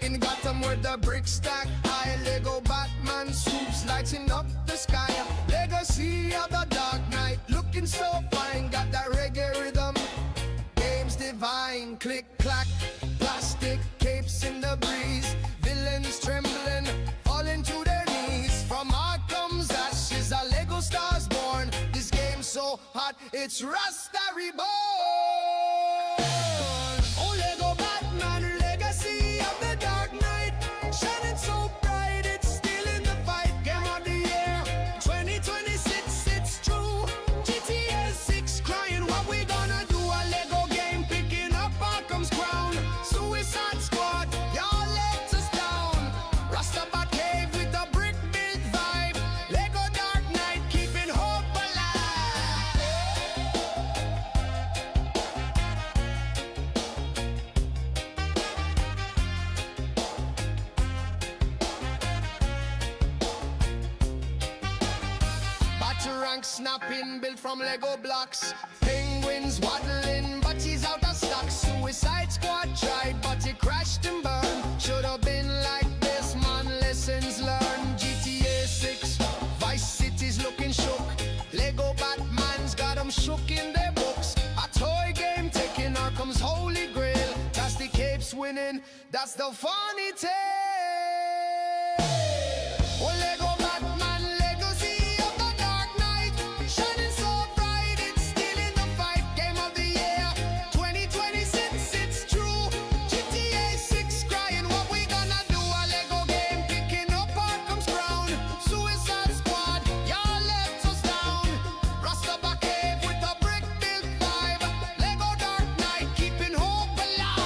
In Gotham where the bricks stack high, Lego Batman swoops lighting up the sky. Legacy of the Dark Knight, looking so fine, got that reggae rhythm. Games divine, click clack, plastic capes in the breeze. Villains trembling, falling to their knees. From Arkham's ashes, a Lego star's born. This game's so hot, it's Rasta reborn. Oh, Lego Batman, legacy of the Dark Knight, shining so bright, it's still in the fight. Game of the year, 2026, it's true. GTA 6 crying, what we gonna do? A Lego game picking up Arkham's crown. Suicide Squad, y'all let us down. Rastabat cave with a brick built vibe. Lego Dark Knight keeping hope alive. Batarang snapping, built from Lego blocks. Penguins waddling, but he's out of stock. Suicide Squad tried, but he crashed and burned. Should've been like this, man, lessons learned. GTA 6, Vice City's looking shook. Lego Batman's got 'em shook in their books. A toy game taking Arkham's holy grail. That's the capes winning, that's the funny tale. Oh, Lego Batman, legacy of the Dark Knight, shining so bright, it's still in the fight. Game of the year, 2026, it's true. GTA 6 crying, what we gonna do? A Lego game picking up Arkham's crown. Suicide Squad, y'all let us down. Rastabat cave with a brick built vibe. Lego Dark Knight keeping hope alive.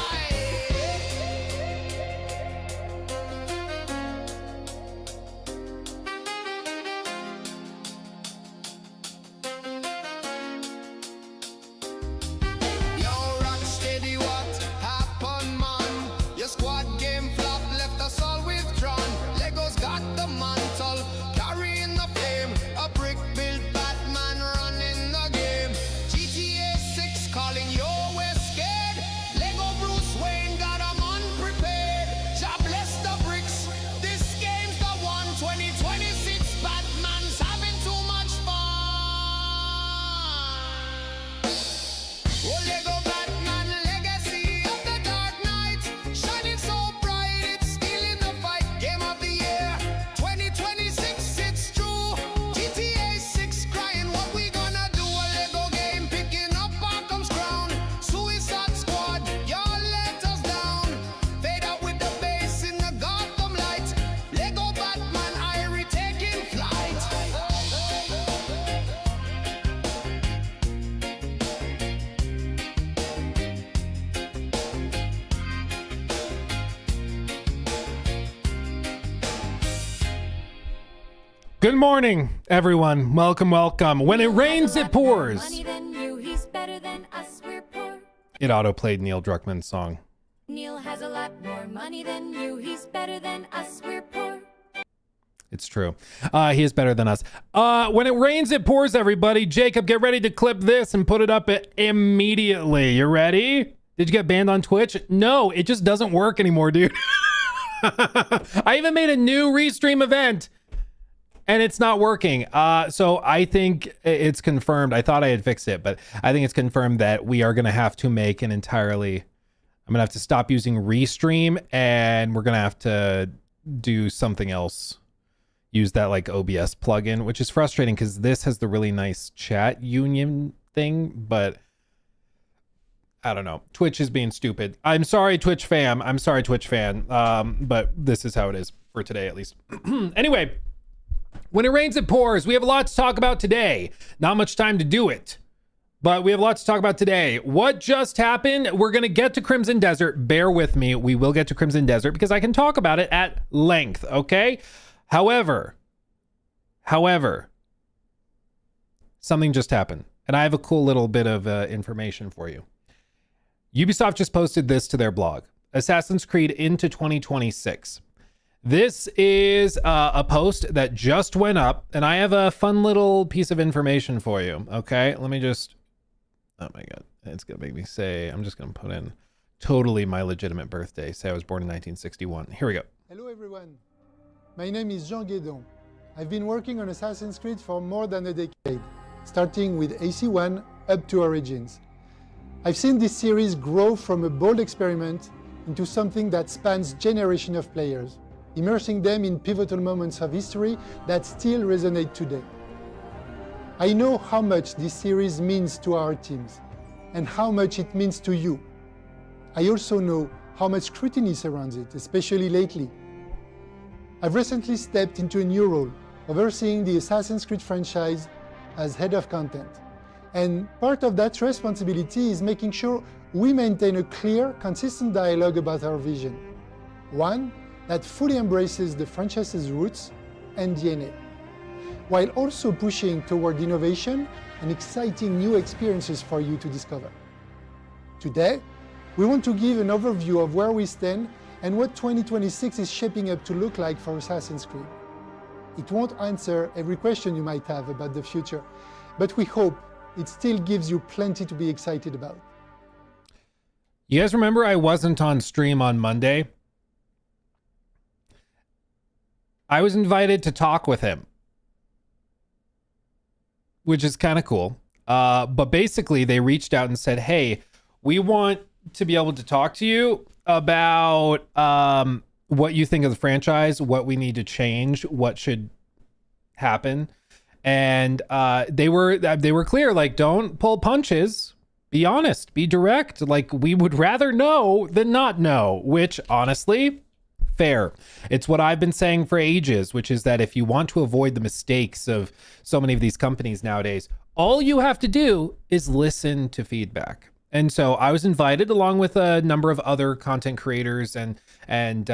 Yo, Rocksteady, what happened, man? Your squad game flop, left us all withdrawn. Lego's got the mantle, carrying the flame. A brick built Batman running the game. GTA 6 calling, yo, we're scared. Lego Bruce Wayne got 'em unprepared. Jah bless the bricks, this game's the one. 2026, Batman's having too much fun. Oh, Lego Batman, legacy of the Dark Knight, shining so bright, it's still in the fight. Game of the year, 2026, it's true. GTA 6 crying, what we gonna do? A Lego game picking up Arkham's crown. Suicide Squad, y'all let us down. Fade out with the bass in the Gotham light. Lego Batman, Irie taking flight. Good morning, everyone. Welcome, welcome. When it rains, it pours. Money than you, he's better than us, we're poor. It auto-played Neil Druckmann's song. Neil has a lot more money than you, he's better than us, we're poor. It's true. He is better than us. When it rains, it pours, everybody. Jacob, get ready to clip this and put it up immediately. You ready? Did you get banned on Twitch? No, it just doesn't work anymore, dude. I even made a new restream event and it's not working. So I think it's confirmed. I thought I had fixed it, but I think it's confirmed that we are going to have to make an entirely, I'm going to have to stop using Restream and we're going to have to do something else. Use that like OBS plugin, which is frustrating because this has the really nice chat union thing, but I don't know. Twitch is being stupid. I'm sorry, Twitch fam. I'm sorry, Twitch fan. But this is how it is for today, at least. Anyway, when it rains, it pours. We have a lot to talk about today. Not much time to do it, but we have lots to talk about today. What just happened? We're going to get to Crimson Desert. Bear with me. We will get to Crimson Desert because I can talk about it at length, okay? However, something just happened, and I have a cool little bit of information for you. Ubisoft just posted this to their blog, Assassin's Creed into 2026. This is a post that just went up, and I have a fun little piece of information for you, okay? Let me just, oh my God, it's gonna make me say, I'm just gonna put in totally my legitimate birthday. Say I was born in 1961. Here we go. Hello everyone, my name is Jean Guédon. I've been working on Assassin's Creed for more than a decade, starting with AC1 up to Origins. I've seen this series grow from a bold experiment into something that spans generations of players, immersing them in pivotal moments of history that still resonate today. I know how much this series means to our teams, and how much it means to you. I also know how much scrutiny surrounds it, especially lately. I've recently stepped into a new role, overseeing the Assassin's Creed franchise as head of content. And part of that responsibility is making sure we maintain a clear, consistent dialogue about our vision. One that fully embraces the franchise's roots and DNA, while also pushing toward innovation and exciting new experiences for you to discover. Today, we want to give an overview of where we stand and what 2026 is shaping up to look like for Assassin's Creed. It won't answer every question you might have about the future, but we hope it still gives you plenty to be excited about. You guys remember I wasn't on stream on Monday? I was invited to talk with him, which is kind of cool. But basically they reached out and said, hey, we want to be able to talk to you about what you think of the franchise, what we need to change, what should happen. And they were clear, like, don't pull punches, be honest, be direct. Like, we would rather know than not know, which honestly, fair. It's what I've been saying for ages, which is that if you want to avoid the mistakes of so many of these companies nowadays, all you have to do is listen to feedback. And so I was invited along with a number of other content creators and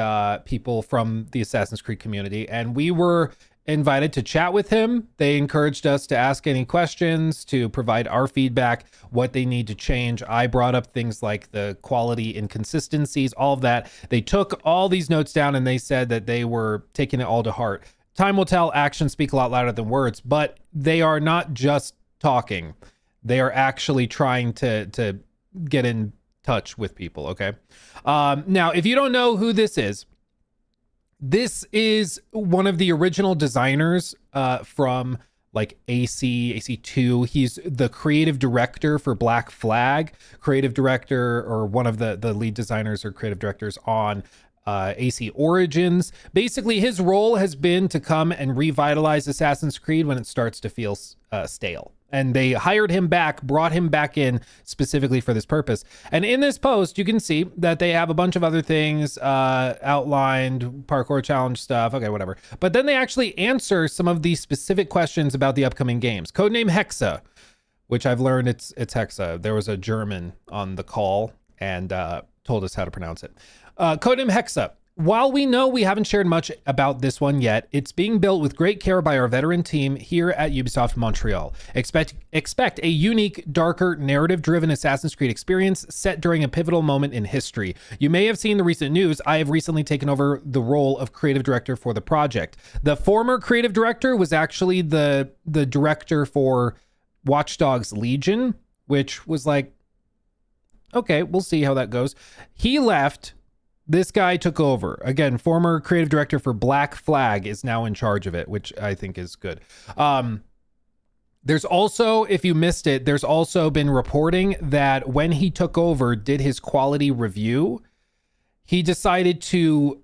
people from the Assassin's Creed community. And we were invited to chat with him. They encouraged us to ask any questions, to provide our feedback, what they need to change. I brought up things like the quality inconsistencies, all of that. They took all these notes down and they said that they were taking it all to heart. Time will tell, actions speak a lot louder than words, but they are not just talking. They are actually trying to get in touch with people, okay? Now, if you don't know who this is one of the original designers from like AC2. He's the creative director for Black Flag, creative director, or one of the lead designers or creative directors on AC Origins. Basically, his role has been to come and revitalize Assassin's Creed when it starts to feel stale. And they hired him back, brought him back in specifically for this purpose. And in this post, you can see that they have a bunch of other things outlined, parkour challenge stuff, okay, whatever. But then they actually answer some of the specific questions about the upcoming games. Codename Hexa, which I've learned it's Hexa. There was a German on the call and told us how to pronounce it. Codename Hexa. While we know we haven't shared much about this one yet, it's being built with great care by our veteran team here at Ubisoft Montreal. Expect a unique, darker, narrative-driven Assassin's Creed experience set during a pivotal moment in history. You may have seen the recent news. I have recently taken over the role of creative director for the project. The former creative director was actually the director for Watch Dogs Legion, which was like, okay, we'll see how that goes. He left. This guy took over. Again, former creative director for Black Flag is now in charge of it, which I think is good. There's also, if you missed it, there's also been reporting that when he took over, did his quality review, he decided to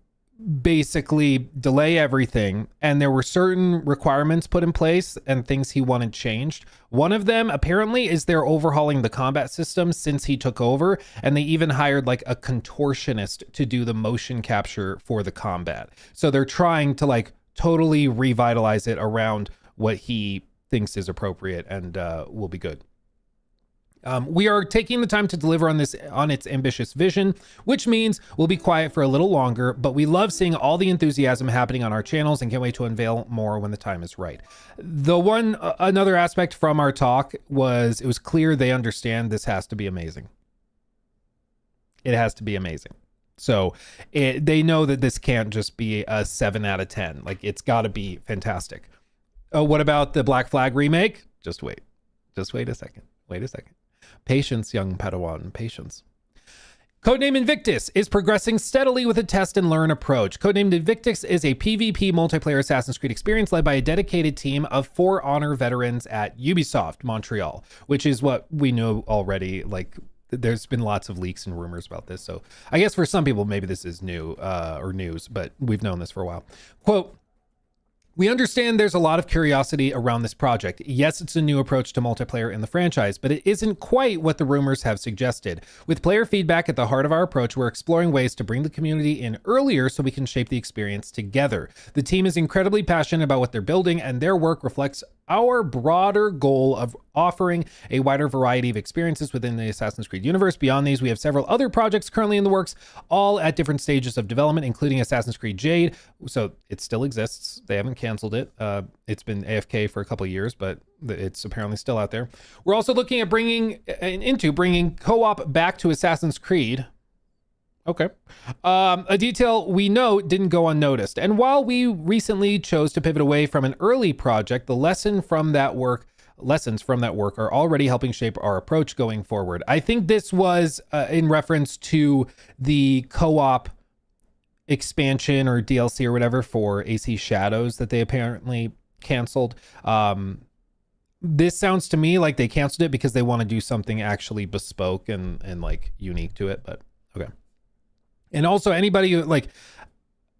basically delay everything, and there were certain requirements put in place and things he wanted changed. One of them apparently is they're overhauling the combat system since he took over, and they even hired like a contortionist to do the motion capture for the combat. So they're trying to like totally revitalize it around what he thinks is appropriate and will be good. We are taking the time to deliver on its ambitious vision, which means we'll be quiet for a little longer, but we love seeing all the enthusiasm happening on our channels and can't wait to unveil more when the time is right. Another aspect from our talk was it was clear they understand this has to be amazing. It has to be amazing. So they know that this can't just be a 7 out of 10. Like, it's got to be fantastic. Oh, what about the Black Flag remake? Just wait. Just wait a second. Wait a second. Patience, young Padawan, patience. Codename Invictus is progressing steadily with a test and learn approach. Codename Invictus is a PvP multiplayer Assassin's Creed experience led by a dedicated team of For Honor veterans at Ubisoft Montreal, which is what we know already. Like, there's been lots of leaks and rumors about this. So I guess for some people, maybe this is new or news, but we've known this for a while. Quote, "We understand there's a lot of curiosity around this project. Yes, it's a new approach to multiplayer in the franchise, but it isn't quite what the rumors have suggested. With player feedback at the heart of our approach, we're exploring ways to bring the community in earlier so we can shape the experience together. The team is incredibly passionate about what they're building, and their work reflects our broader goal of offering a wider variety of experiences within the Assassin's Creed universe. Beyond these, we have several other projects currently in the works, all at different stages of development, including Assassin's Creed Jade." So it still exists. They haven't canceled it. It's been AFK for a couple of years, but it's apparently still out there. "We're also looking at bringing co-op back to Assassin's Creed." Okay. A detail we know didn't go unnoticed. "And while we recently chose to pivot away from an early project, the lessons from that work are already helping shape our approach going forward." I think this was in reference to the co-op expansion or DLC or whatever for AC Shadows that they apparently canceled. This sounds to me like they canceled it because they want to do something actually bespoke and like unique to it, but okay. And also, anybody who, like,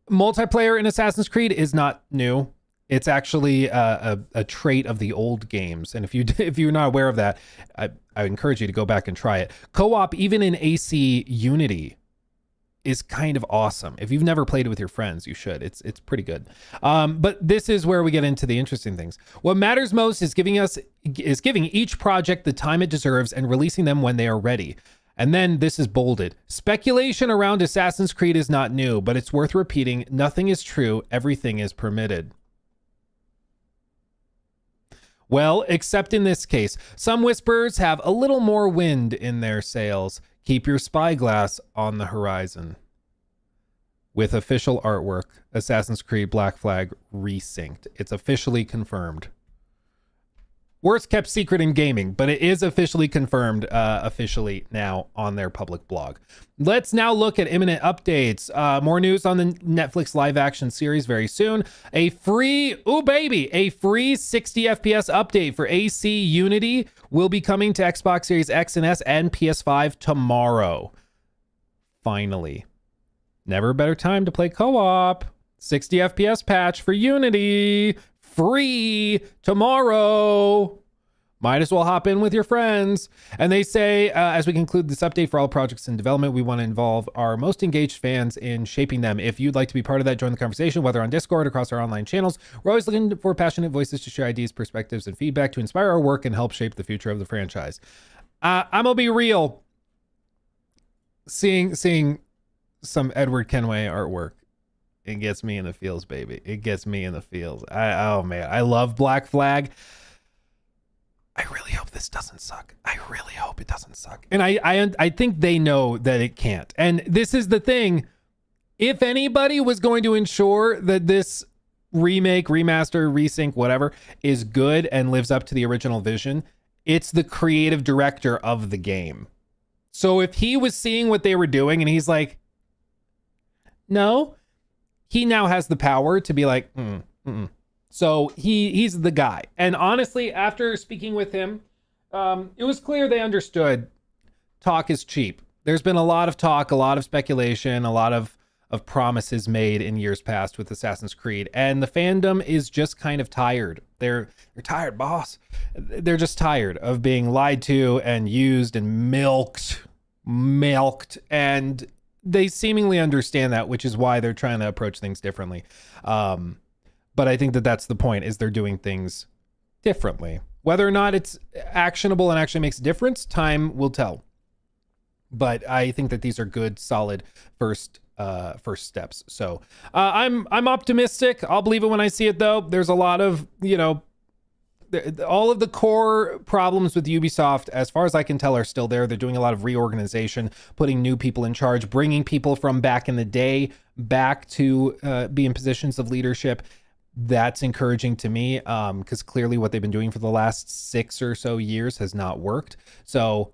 multiplayer in Assassin's Creed is not new. It's actually a trait of the old games. And if you're not aware of that, I encourage you to go back and try it. Co-op, even in AC Unity, is kind of awesome. If you've never played it with your friends, you should. It's pretty good. But this is where we get into the interesting things. What matters most is giving each project the time it deserves and releasing them when they are ready. And then this is bolded. "Speculation around Assassin's Creed is not new, but it's worth repeating. Nothing is true. Everything is permitted." Well, except in this case, some whispers have a little more wind in their sails. Keep your spyglass on the horizon. With official artwork, Assassin's Creed Black Flag resynced. It's officially confirmed. Worst kept secret in gaming, but it is officially confirmed officially now on their public blog. Let's now look at imminent updates. More news on the Netflix live action series very soon. A free 60 FPS update for AC Unity will be coming to Xbox Series X and S and PS5 tomorrow. Finally. Never a better time to play co-op. 60 FPS patch for Unity. Free tomorrow. Might as well hop in with your friends. And they say, as we conclude this update for all projects in development, we want to involve our most engaged fans in shaping them. If you'd like to be part of that, join the conversation, whether on Discord or across our online channels. We're always looking for passionate voices to share ideas, perspectives, and feedback to inspire our work and help shape the future of the franchise. I'm gonna be real. Seeing some Edward Kenway artwork, it gets me in the feels, baby. It gets me in the feels. Oh man, I love Black Flag. I really hope this doesn't suck. I really hope it doesn't suck. And I think they know that it can't. And this is the thing. If anybody was going to ensure that this remake, remaster, resync, whatever, is good and lives up to the original vision, it's the creative director of the game. So if he was seeing what they were doing and he's like, no, he now has the power to be like, So he's the guy. And honestly, after speaking with him, it was clear they understood talk is cheap. There's been a lot of talk, a lot of speculation, a lot of promises made in years past with Assassin's Creed. And the fandom is just kind of tired. They're tired, boss. They're just tired of being lied to and used and milked. And they seemingly understand that, which is why they're trying to approach things differently. But I think that that's the point, is they're doing things differently. Whether or not it's actionable and actually makes a difference, time will tell. But I think that these are good, solid first steps. So I'm optimistic. I'll believe it when I see it, though. There's a lot of, all of the core problems with Ubisoft, as far as I can tell, are still there. They're doing a lot of reorganization, putting new people in charge, bringing people from back in the day back to be in positions of leadership. That's encouraging to me, because clearly what they've been doing for the last 6 or so years has not worked. So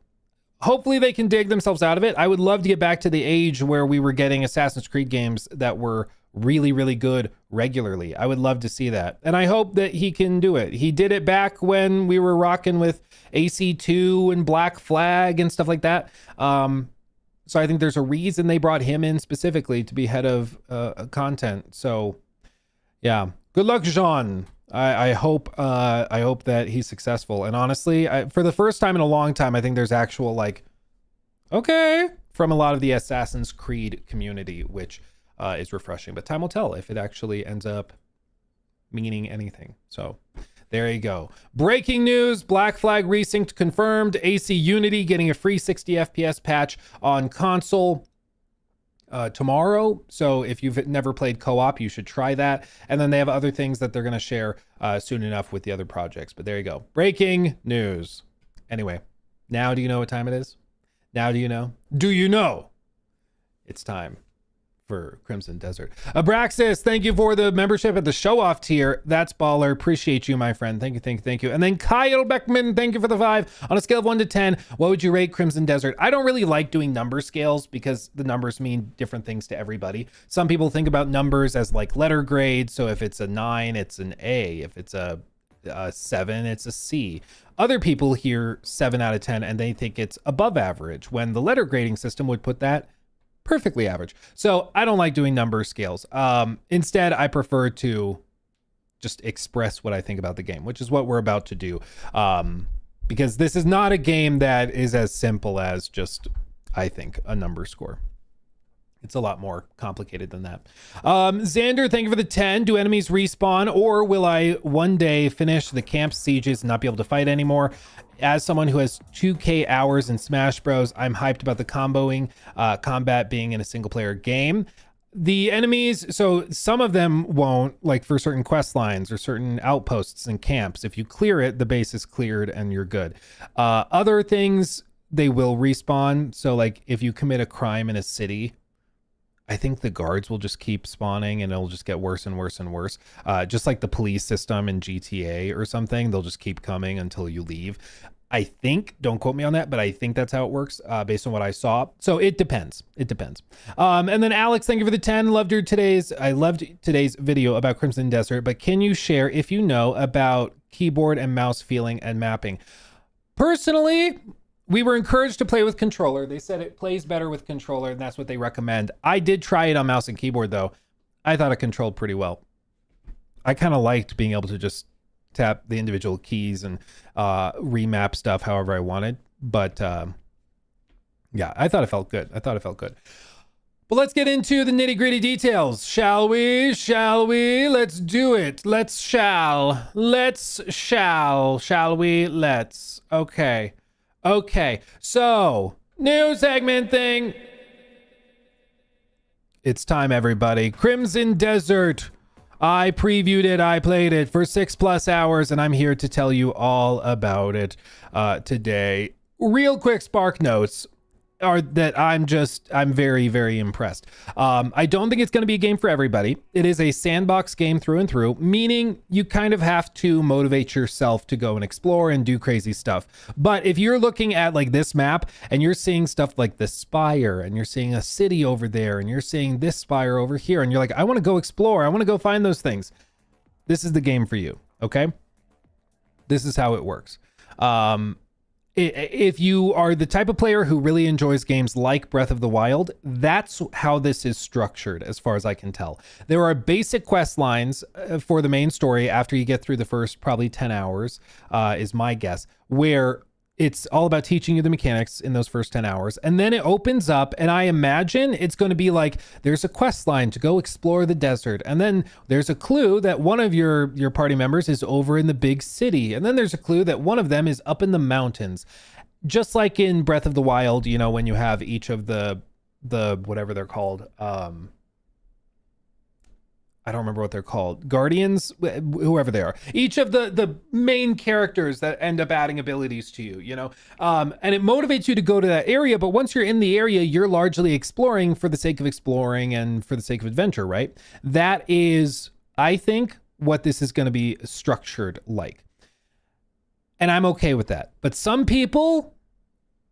hopefully they can dig themselves out of it. I would love to get back to the age where we were getting Assassin's Creed games that were really, really good regularly. I would love to see that. And I hope that he can do it. He did it back when we were rocking with AC2 and Black Flag and stuff like that. So I think there's a reason they brought him in specifically to be head of content. So yeah, good luck, Jean. I hope that he's successful. And honestly, for the first time in a long time, I think there's actual like, okay, from a lot of the Assassin's Creed community, which is refreshing. But time will tell if it actually ends up meaning anything. So there you go. Breaking news, Black Flag Resynced confirmed. AC Unity getting a free 60 FPS patch on console tomorrow. So if you've never played co-op, you should try that. And then they have other things that they're going to share soon enough with the other projects. But there you go. Breaking news. Anyway, now do you know what time it is? Now do you know? Do you know? It's time for Crimson Desert. Abraxas, thank you for the membership at the show off tier. That's baller. Appreciate you, my friend. Thank you. And then Kyle Beckman, thank you for the 5. On a scale of 1 to 10, what would you rate Crimson Desert? I don't really like doing number scales because the numbers mean different things to everybody. Some people think about numbers as like letter grades. So if it's a 9, it's an A. If it's a 7, it's a C. Other people hear 7 out of 10 and they think it's above average, when the letter grading system would put that perfectly average. So I don't like doing number scales. Instead, I prefer to just express what I think about the game, which is what we're about to do. Because this is not a game that is as simple as just, I think, a number score. It's a lot more complicated than that. Xander, thank you for the 10. Do enemies respawn, or will I one day finish the camp sieges and not be able to fight anymore? As someone who has 2K hours in Smash Bros, I'm hyped about the comboing combat being in a single player game. The enemies, so some of them won't, like for certain quest lines or certain outposts and camps. If you clear it, the base is cleared and you're good. Other things, they will respawn. So like if you commit a crime in a city, I think the guards will just keep spawning and it'll just get worse and worse and worse. Just like the police system in GTA or something, they'll just keep coming until you leave. I think, don't quote me on that, but I think that's how it works based on what I saw. So it depends. It depends. And then Alex, thank you for the 10. I loved today's video about Crimson Desert, but can you share if you know about keyboard and mouse feeling and mapping? Personally, we were encouraged to play with controller. They said it plays better with controller, and that's what they recommend. I did try it on mouse and keyboard, though. I thought it controlled pretty well. I kind of liked being able to just tap the individual keys and remap stuff however I wanted. But yeah, I thought it felt good. But let's get into the nitty-gritty details, shall we? Let's do it. Shall we? Okay, so new segment thing. It's time, everybody. Crimson Desert. I previewed it, I played it for 6+ hours, and I'm here to tell you all about it today. Real quick spark notes are that I'm very, very impressed. I don't think it's going to be a game for everybody. It is a sandbox game through and through, meaning you kind of have to motivate yourself to go and explore and do crazy stuff. But if you're looking at like this map and you're seeing stuff like the spire and you're seeing a city over there and you're seeing this spire over here and you're like, I want to go explore, I want to go find those things, this is the game for you. Okay, this is how it works. If you are the type of player who really enjoys games like Breath of the Wild, that's how this is structured, as far as I can tell. There are basic quest lines for the main story after you get through the first probably 10 hours, is my guess, where it's all about teaching you the mechanics in those first 10 hours. And then it opens up, and I imagine it's going to be like, there's a quest line to go explore the desert. And then there's a clue that one of your party members is over in the big city. And then there's a clue that one of them is up in the mountains. Just like in Breath of the Wild, you know, when you have each of the whatever they're called, I don't remember what they're called. Guardians, whoever they are. Each of the main characters that end up adding abilities to you, you know? And it motivates you to go to that area, but once you're in the area, you're largely exploring for the sake of exploring and for the sake of adventure, right? That is, I think, what this is going to be structured like. And I'm okay with that. But some people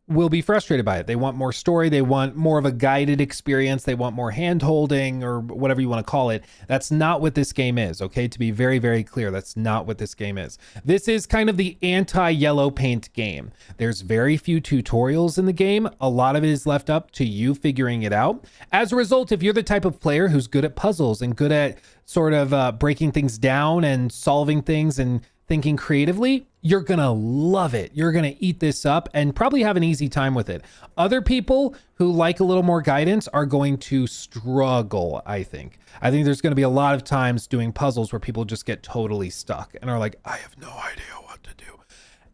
will be frustrated by it. They want more story. They want more of a guided experience. They want more hand holding or whatever you want to call it. That's not what this game is. Okay. To be very, very clear, that's not what this game is. This is kind of the anti-yellow paint game. There's very few tutorials in the game. A lot of it is left up to you figuring it out. As a result, if you're the type of player who's good at puzzles and good at sort of breaking things down and solving things and thinking creatively, you're gonna love it. You're gonna eat this up and probably have an easy time with it. Other people who like a little more guidance are going to struggle, I think. I think there's gonna be a lot of times doing puzzles where people just get totally stuck and are like, I have no idea what to do.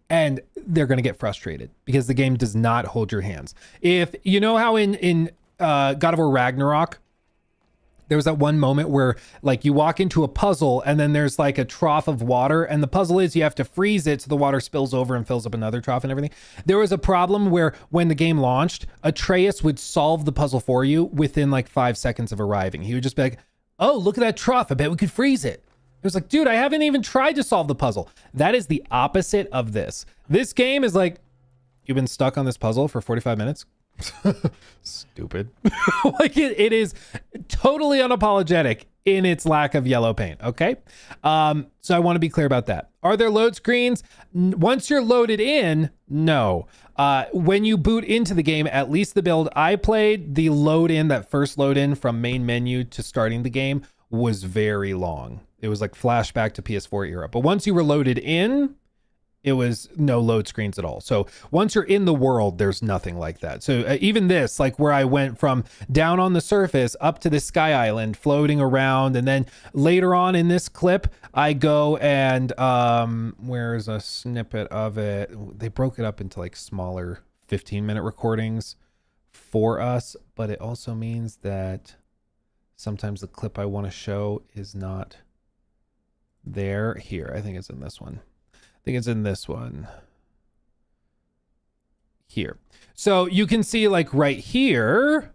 And they're gonna get frustrated because the game does not hold your hands. If you know how in God of War Ragnarok, there was that one moment where like you walk into a puzzle and then there's like a trough of water, and the puzzle is you have to freeze it so the water spills over and fills up another trough and everything. There was a problem where when the game launched, Atreus would solve the puzzle for you within like 5 seconds of arriving. He would just be like, oh, look at that trough. I bet we could freeze it. It was like, dude, I haven't even tried to solve the puzzle. That is the opposite of this. This game is like, you've been stuck on this puzzle for 45 minutes. Stupid. Like it is totally unapologetic in its lack of yellow paint. Okay. So I want to be clear about that. Are there load screens? Once you're loaded in, no. When you boot into the game, at least the build I played, the load in, that first load in from main menu to starting the game was very long. It was like flashback to PS4 era. But once you were loaded in, it was no load screens at all. So once you're in the world, there's nothing like that. So even this, like where I went from down on the surface up to the sky island, floating around. And then later on in this clip, I go and where's a snippet of it? They broke it up into like smaller 15-minute recordings for us. But it also means that sometimes the clip I want to show is not there. Here, I think it's in this one. I think it's in this one here. So you can see like right here,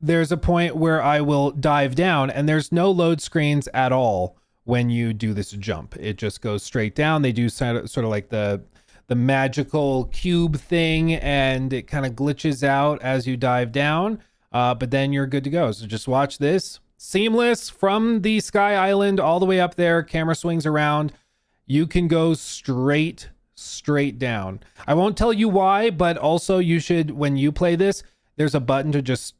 there's a point where I will dive down and there's no load screens at all when you do this jump. It just goes straight down. They do sort of like the magical cube thing, and it kind of glitches out as you dive down. But then you're good to go. So just watch this. Seamless from the sky island all the way up there. Camera swings around. You can go straight down. I won't tell you why, but also you should, when you play this, there's a button to just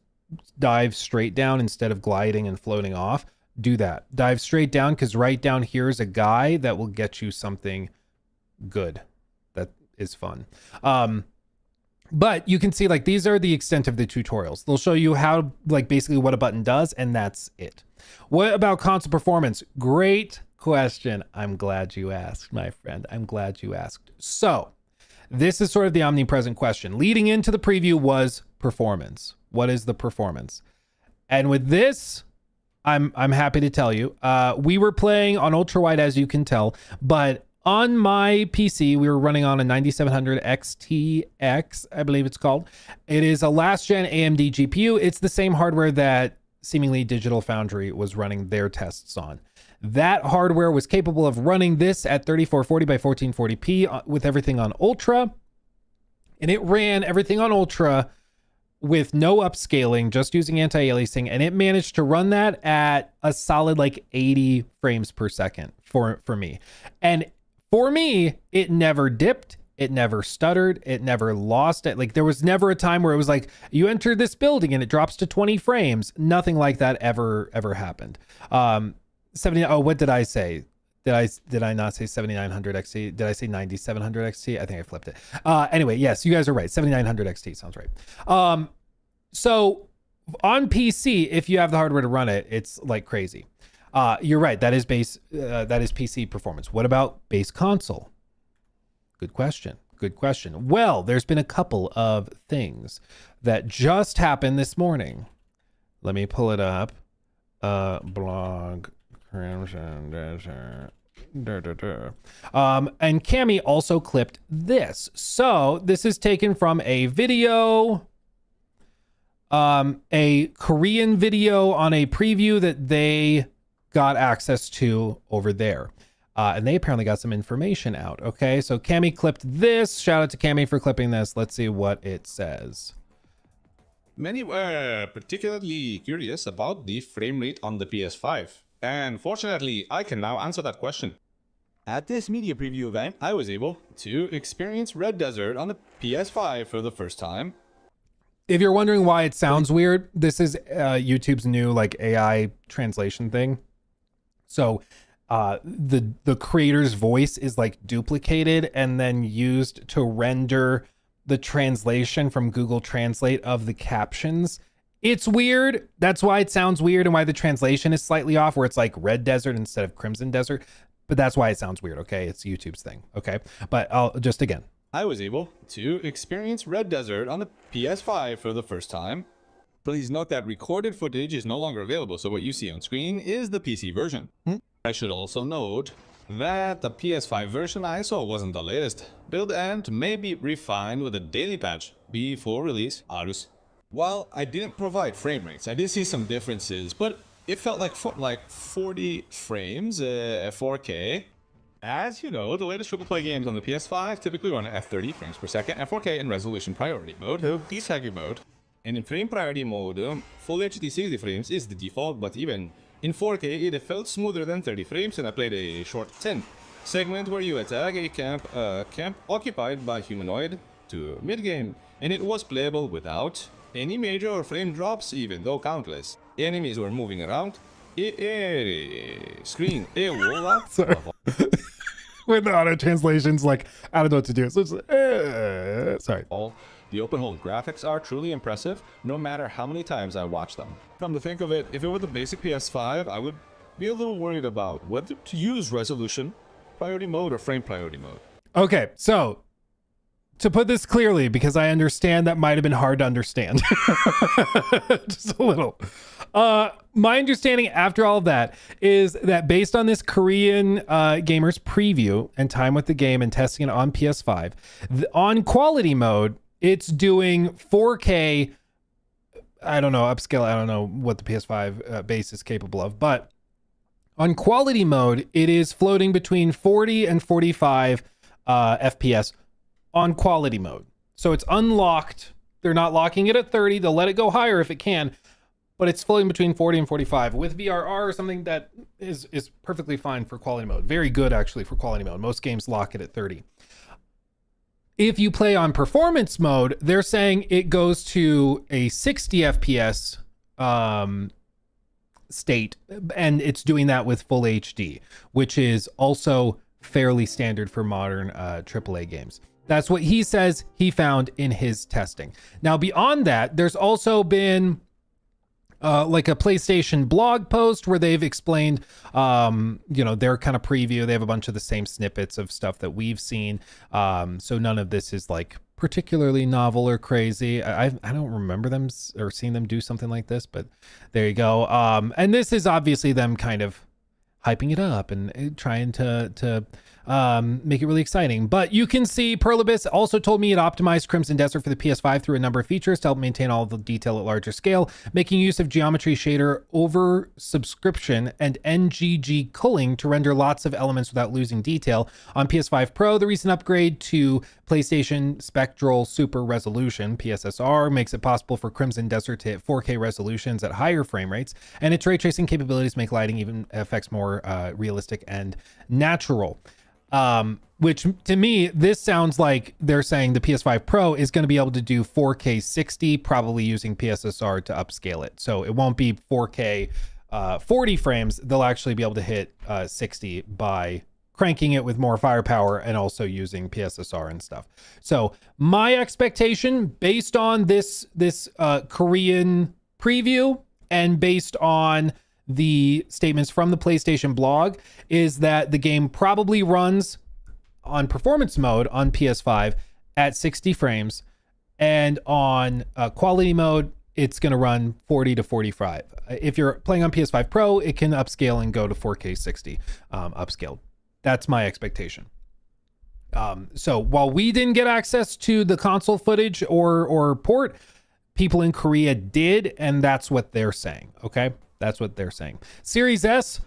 dive straight down instead of gliding and floating off. Do that. Dive straight down, because right down here is a guy that will get you something good. That is fun. But you can see like these are the extent of the tutorials. They'll show you how, like basically what a button does, and that's it. What about console performance? Great question. I'm glad you asked, my friend. I'm glad you asked. So this is sort of the omnipresent question. Leading into the preview was performance. What is the performance? And with this, I'm happy to tell you, we were playing on ultra wide, as you can tell, but on my PC, we were running on a 9700 XTX, I believe it's called. It is a last gen AMD GPU. It's the same hardware that seemingly Digital Foundry was running their tests on. That hardware was capable of running this at 3440 by 1440p with everything on Ultra. And it ran everything on Ultra with no upscaling, just using anti-aliasing. And it managed to run that at a solid like 80 frames per second for me. And for me, it never dipped. It never stuttered. It never lost it. Like there was never a time where it was like, you enter this building and it drops to 20 frames. Nothing like that ever happened. 70. Oh, what did I say? Did I not say 7900 XT? Did I say 9700 XT? I think I flipped it. Anyway, yes, you guys are right. 7900 XT sounds right. So on PC, if you have the hardware to run it, it's like crazy. You're right. That is PC performance. What about base console? Good question. Good question. Well, there's been a couple of things that just happened this morning. Let me pull it up. Blog. And Cami also clipped this. So this is taken from a video, a Korean video on a preview that they got access to over there. And they apparently got some information out. Okay, so Cammy clipped this. Shout out to Cammy for clipping this. Let's see what it says. Many were particularly curious about the frame rate on the PS5, and fortunately, I can now answer that question. At this media preview event, I was able to experience Red Desert on the PS5 for the first time. If you're wondering why it sounds weird, this is YouTube's new like AI translation thing. So the creator's voice is like duplicated and then used to render the translation from Google Translate of the captions. It's weird. That's why it sounds weird and why the translation is slightly off, where it's like Red Desert instead of Crimson Desert. But that's why it sounds weird. Okay, it's YouTube's thing. Okay, but I'll just again. I was able to experience Red Desert on the PS5 for the first time. Please note that recorded footage is no longer available, so what you see on screen is the PC version. I should also note that the PS5 version I saw wasn't the latest build and may be refined with a daily patch before release. Arus. While I didn't provide frame rates, I did see some differences, but it felt like 40 frames, 4K. As you know, the latest triple-play games on the PS5 typically run at 30 frames per second at 4K in resolution priority mode, desaggy mode. And in frame priority mode, full HD 60 frames is the default, but even in 4K, it felt smoother than 30 frames, and I played a short 10 segment where you attack a camp occupied by humanoid to mid-game, and it was playable without any major or frame drops, even though countless enemies were moving around. Screen a wall Sorry. With the auto translations, like I don't know what to do. So it's, sorry. The open world graphics are truly impressive, no matter how many times I watch them. Come to think of it, if it were the basic PS5, I would be a little worried about whether to use resolution priority mode or frame priority mode. Okay, so to put this clearly, because I understand that might have been hard to understand, just a little. My understanding after all of that is that based on this Korean gamers preview and time with the game and testing it on PS5, on quality mode, it's doing 4K. I don't know, upscale. I don't know what the PS5 base is capable of, but on quality mode, it is floating between 40 and 45 FPS on quality mode. So it's unlocked. They're not locking it at 30. They'll let it go higher if it can, but it's floating between 40 and 45 with VRR, something that is perfectly fine for quality mode. Very good actually for quality mode. Most games lock it at 30. If you play on performance mode, they're saying it goes to a 60 FPS state, and it's doing that with full HD, which is also fairly standard for modern AAA games. That's what he says he found in his testing. Now, beyond that, there's also been like a PlayStation blog post where they've explained, their kind of preview. They have a bunch of the same snippets of stuff that we've seen. So none of this is like particularly novel or crazy. I don't remember them or seeing them do something like this, but there you go. And this is obviously them kind of hyping it up and trying to make it really exciting. But you can see Perlibis also told me it optimized Crimson Desert for the PS5 through a number of features to help maintain all the detail at larger scale, making use of geometry shader over subscription and NGG culling to render lots of elements without losing detail. On PS5 Pro, the recent upgrade to PlayStation Spectral Super Resolution, PSSR, makes it possible for Crimson Desert to hit 4K resolutions at higher frame rates, and its ray tracing capabilities make lighting even effects more realistic and natural. Which to me, this sounds like they're saying the PS5 Pro is going to be able to do 4K 60, probably using PSSR to upscale it. So it won't be 4K 40 frames. They'll actually be able to hit 60 by cranking it with more firepower and also using PSSR and stuff. So my expectation based on this Korean preview and based on the statements from the PlayStation blog is that the game probably runs on performance mode on PS5 at 60 frames, and on quality mode, it's going to run 40 to 45. If you're playing on PS5 Pro, it can upscale and go to 4K 60 upscaled. That's my expectation. So while we didn't get access to the console footage or port, people in Korea did, and that's what they're saying. Okay. That's what they're saying. Series S,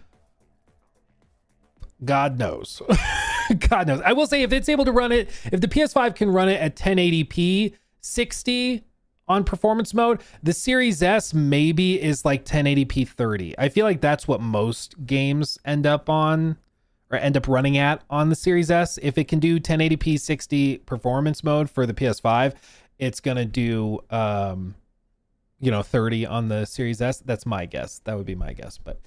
God knows. God knows. I will say if it's able to run it, if the PS5 can run it at 1080p 60 on performance mode, the Series S maybe is like 1080p 30. I feel like that's what most games end up on or end up running at on the Series S. If it can do 1080p 60 performance mode for the PS5, it's going to do 30 on the Series S. That's my guess. That would be my guess. But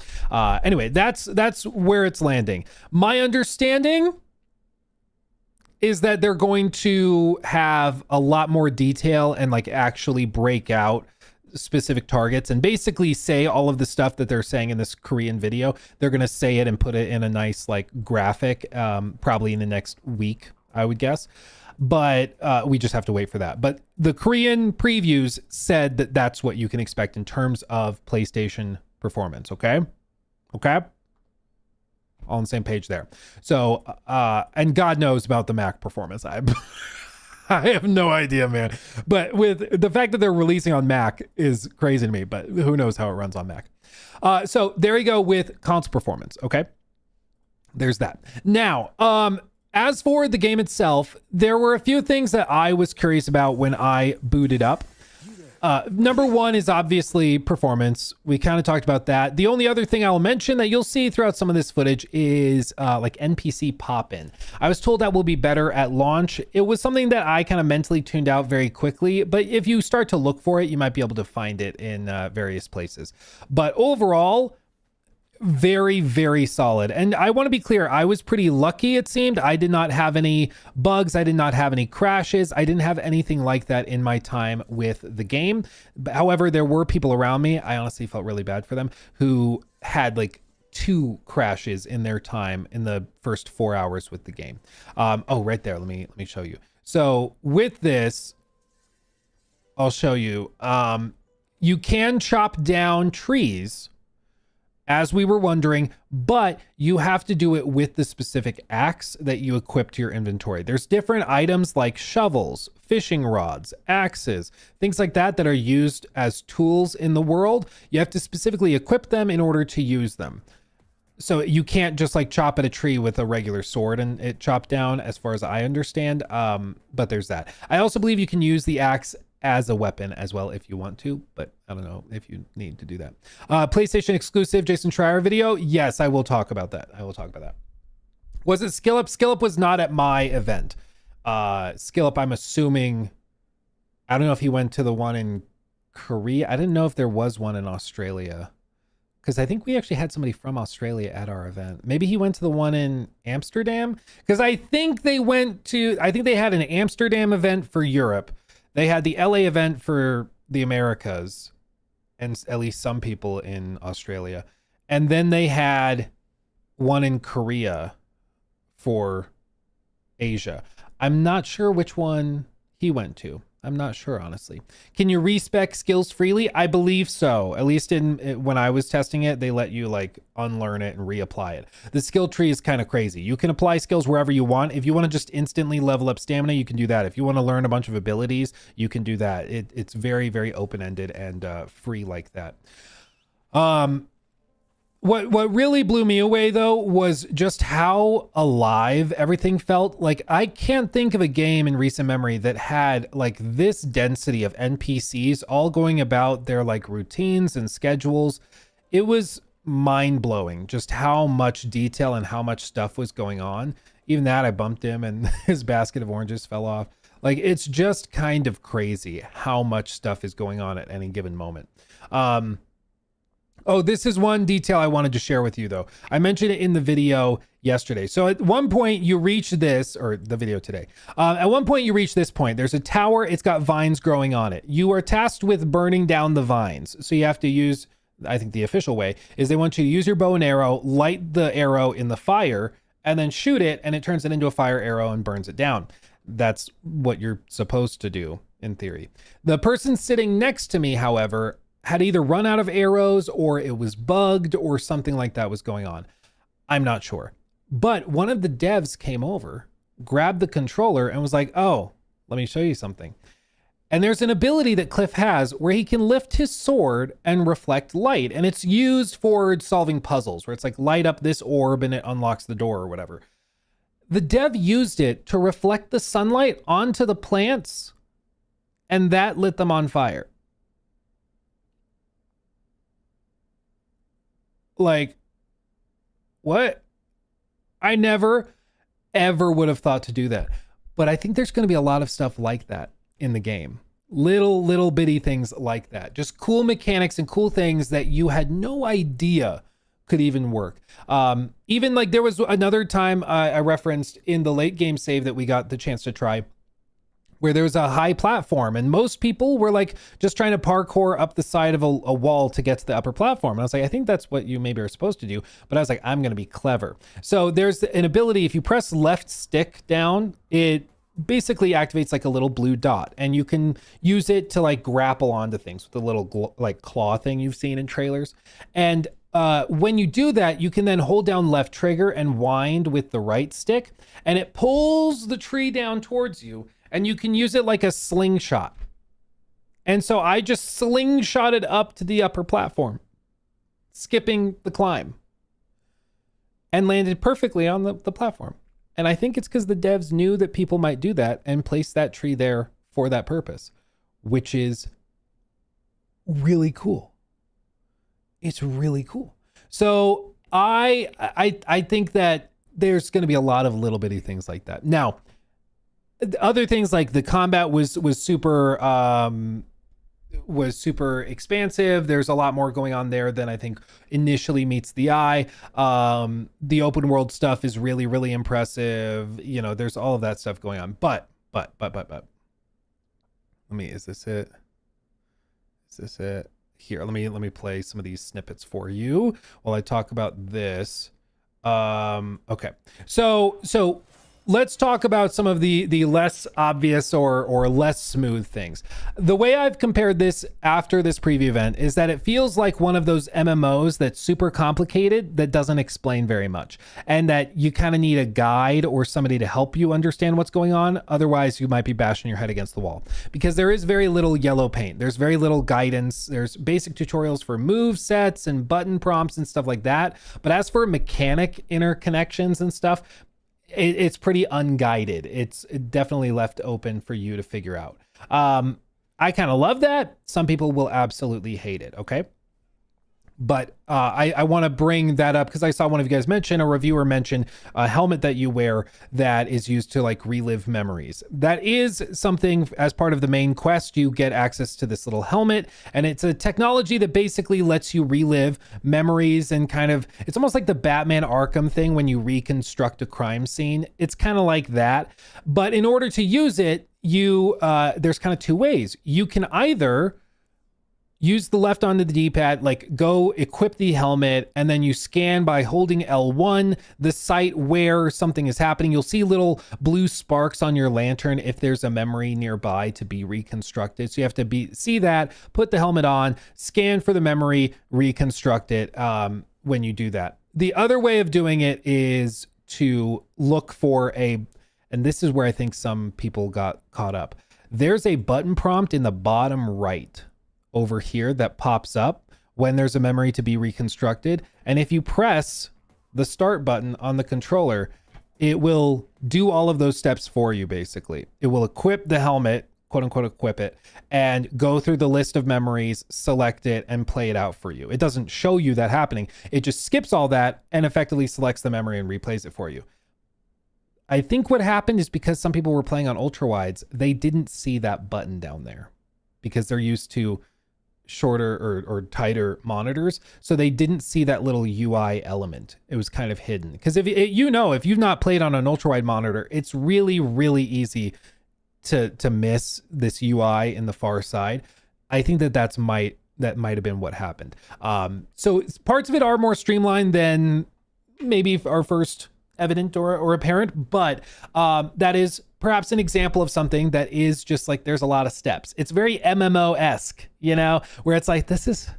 anyway, that's where it's landing. My understanding is that they're going to have a lot more detail and like actually break out specific targets and basically say all of the stuff that they're saying in this Korean video. They're going to say it and put it in a nice like graphic, probably in the next week, I would guess. But we just have to wait for that. But the Korean previews said that that's what you can expect in terms of PlayStation performance. Okay. All on the same page there. So, and God knows about the Mac performance. I have no idea, man. But with the fact that they're releasing on Mac is crazy to me, but who knows how it runs on Mac. So there you go with console performance. Okay. There's that. Now, as for the game itself, there were a few things that I was curious about when I booted up. Number one is obviously performance. We kind of talked about that. The only other thing I'll mention that you'll see throughout some of this footage is like NPC pop-in. I was told that will be better at launch. It was something that I kind of mentally tuned out very quickly, but if you start to look for it, you might be able to find it in various places. But overall, very, very solid. And I want to be clear, I was pretty lucky, it seemed. I did not have any bugs. I did not have any crashes. I didn't have anything like that in my time with the game. However, there were people around me, I honestly felt really bad for them, who had like 2 crashes in their time in the first 4 hours with the game. Oh, right there. Let me show you. So with this, I'll show you. You can chop down trees, as we were wondering, but you have to do it with the specific axe that you equip to your inventory. There's different items like shovels, fishing rods, axes, things like that that are used as tools in the world. You have to specifically equip them in order to use them. So you can't just like chop at a tree with a regular sword and it chopped down, as far as I understand. But there's that. I also believe you can use the axe as a weapon as well if you want to, but I don't know if you need to do that. PlayStation exclusive Jason Schreier video. Yes, I will talk about that. Was it Skillup? Skillup was not at my event. Skillup, I'm assuming, I don't know if he went to the one in Korea. I didn't know if there was one in Australia, because I think we actually had somebody from Australia at our event. Maybe he went to the one in Amsterdam, because I think they had an Amsterdam event for Europe. They had the LA event for the Americas, and at least some people in Australia. And then they had one in Korea for Asia. I'm not sure which one he went to. I'm not sure, honestly. Can you respec skills freely? I believe so. At least when I was testing it, they let you like unlearn it and reapply it. The skill tree is kind of crazy. You can apply skills wherever you want. If you want to just instantly level up stamina, you can do that. If you want to learn a bunch of abilities, you can do that. It's very, very open-ended and free like that. What really blew me away, though, was just how alive everything felt. Like, I can't think of a game in recent memory that had like this density of NPCs all going about their like routines and schedules. It was mind-blowing just how much detail and how much stuff was going on. Even that, I bumped him and his basket of oranges fell off. Like, it's just kind of crazy how much stuff is going on at any given moment. Oh, this is one detail I wanted to share with you, though. I mentioned it in the video yesterday. So at one point you reach this, or the video today. At one point you reach this point. There's a tower. It's got vines growing on it. You are tasked with burning down the vines. So you have to use, I think the official way is they want you to use your bow and arrow, light the arrow in the fire, and then shoot it, and it turns it into a fire arrow and burns it down. That's what you're supposed to do in theory. The person sitting next to me, however, had either run out of arrows or it was bugged or something like that was going on. I'm not sure. But one of the devs came over, grabbed the controller and was like, oh, let me show you something. And there's an ability that Cliff has where he can lift his sword and reflect light. And it's used for solving puzzles where it's like light up this orb and it unlocks the door or whatever. The dev used it to reflect the sunlight onto the plants, and that lit them on fire. Like, what? I never, ever would have thought to do that. But I think there's going to be a lot of stuff like that in the game. Little bitty things like that. Just cool mechanics and cool things that you had no idea could even work. Even like there was another time I referenced in the late game save that we got the chance to try, where there was a high platform and most people were like just trying to parkour up the side of a wall to get to the upper platform. And I was like, I think that's what you maybe are supposed to do. But I was like, I'm going to be clever. So there's an ability, if you press left stick down, it basically activates like a little blue dot, and you can use it to like grapple onto things with the little like claw thing you've seen in trailers. And when you do that, you can then hold down left trigger and wind with the right stick, and it pulls the tree down towards you, and you can use it like a slingshot. And so I just slingshotted up to the upper platform, skipping the climb, and landed perfectly on the platform. And I think it's because the devs knew that people might do that and placed that tree there for that purpose, which is really cool. It's really cool. So I think that there's going to be a lot of little bitty things like that. Now, other things like the combat was super expansive. There's a lot more going on there than I think initially meets the eye. The open world stuff is really impressive. You know, there's all of that stuff going on. But is this it? Is this it? Here, let me play some of these snippets for you while I talk about this. Okay. So let's talk about some of the less obvious or less smooth things. The way I've compared this after this preview event is that it feels like one of those MMOs that's super complicated that doesn't explain very much, and that you kind of need a guide or somebody to help you understand what's going on. Otherwise, you might be bashing your head against the wall, because there is very little yellow paint. There's very little guidance. There's basic tutorials for move sets and button prompts and stuff like that. But as for mechanic interconnections and stuff, it's pretty unguided. It's definitely left open for you to figure out. I kind of love that. Some people will absolutely hate it. Okay. But I want to bring that up because I saw one of you guys mention, a reviewer mention a helmet that you wear that is used to like relive memories. That is something as part of the main quest. You get access to this little helmet, and it's a technology that basically lets you relive memories, and kind of, it's almost like the Batman Arkham thing when you reconstruct a crime scene. It's kind of like that. But in order to use it, there's kind of two ways. You can either use the left onto the D-pad, like go equip the helmet, and then you scan by holding L1 the site where something is happening. You'll see little blue sparks on your lantern if there's a memory nearby to be reconstructed. So you have to see that, put the helmet on, scan for the memory, reconstruct it when you do that. The other way of doing it is to look for and this is where I think some people got caught up. There's a button prompt in the bottom right over here that pops up when there's a memory to be reconstructed. And if you press the start button on the controller, it will do all of those steps for you, basically. It will equip the helmet, quote unquote, equip it, and go through the list of memories, select it, and play it out for you. It doesn't show you that happening. It just skips all that and effectively selects the memory and replays it for you. I think what happened is because some people were playing on ultra wides, they didn't see that button down there because they're used to shorter or tighter monitors, so they didn't see that little UI element. It was kind of hidden, because if you've not played on an ultra wide monitor, it's really easy to miss this UI in the far side. I think that might have been what happened. So parts of it are more streamlined than maybe our first evident or apparent, but that is perhaps an example of something that is just like, there's a lot of steps. It's very MMO-esque, where it's like, this is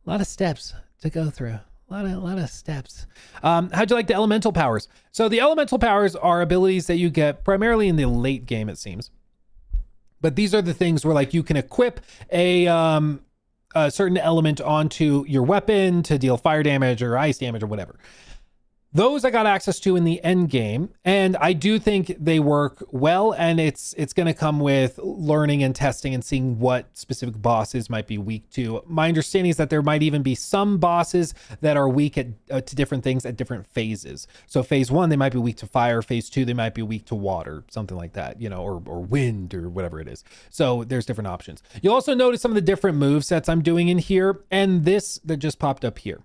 a lot of steps to go through. A lot of steps. How'd you like the elemental powers? So the elemental powers are abilities that you get primarily in the late game, it seems, But these are the things where like you can equip a certain element onto your weapon to deal fire damage or ice damage or whatever. Those I got access to in the end game, and I do think they work well, and it's going to come with learning and testing and seeing what specific bosses might be weak to. My understanding is that there might even be some bosses that are weak at to different things at different phases. So phase 1, they might be weak to fire. Phase 2, they might be weak to water, something like that, you know, or wind or whatever it is. So there's different options. You'll also notice some of the different move sets I'm doing in here, and this that just popped up here.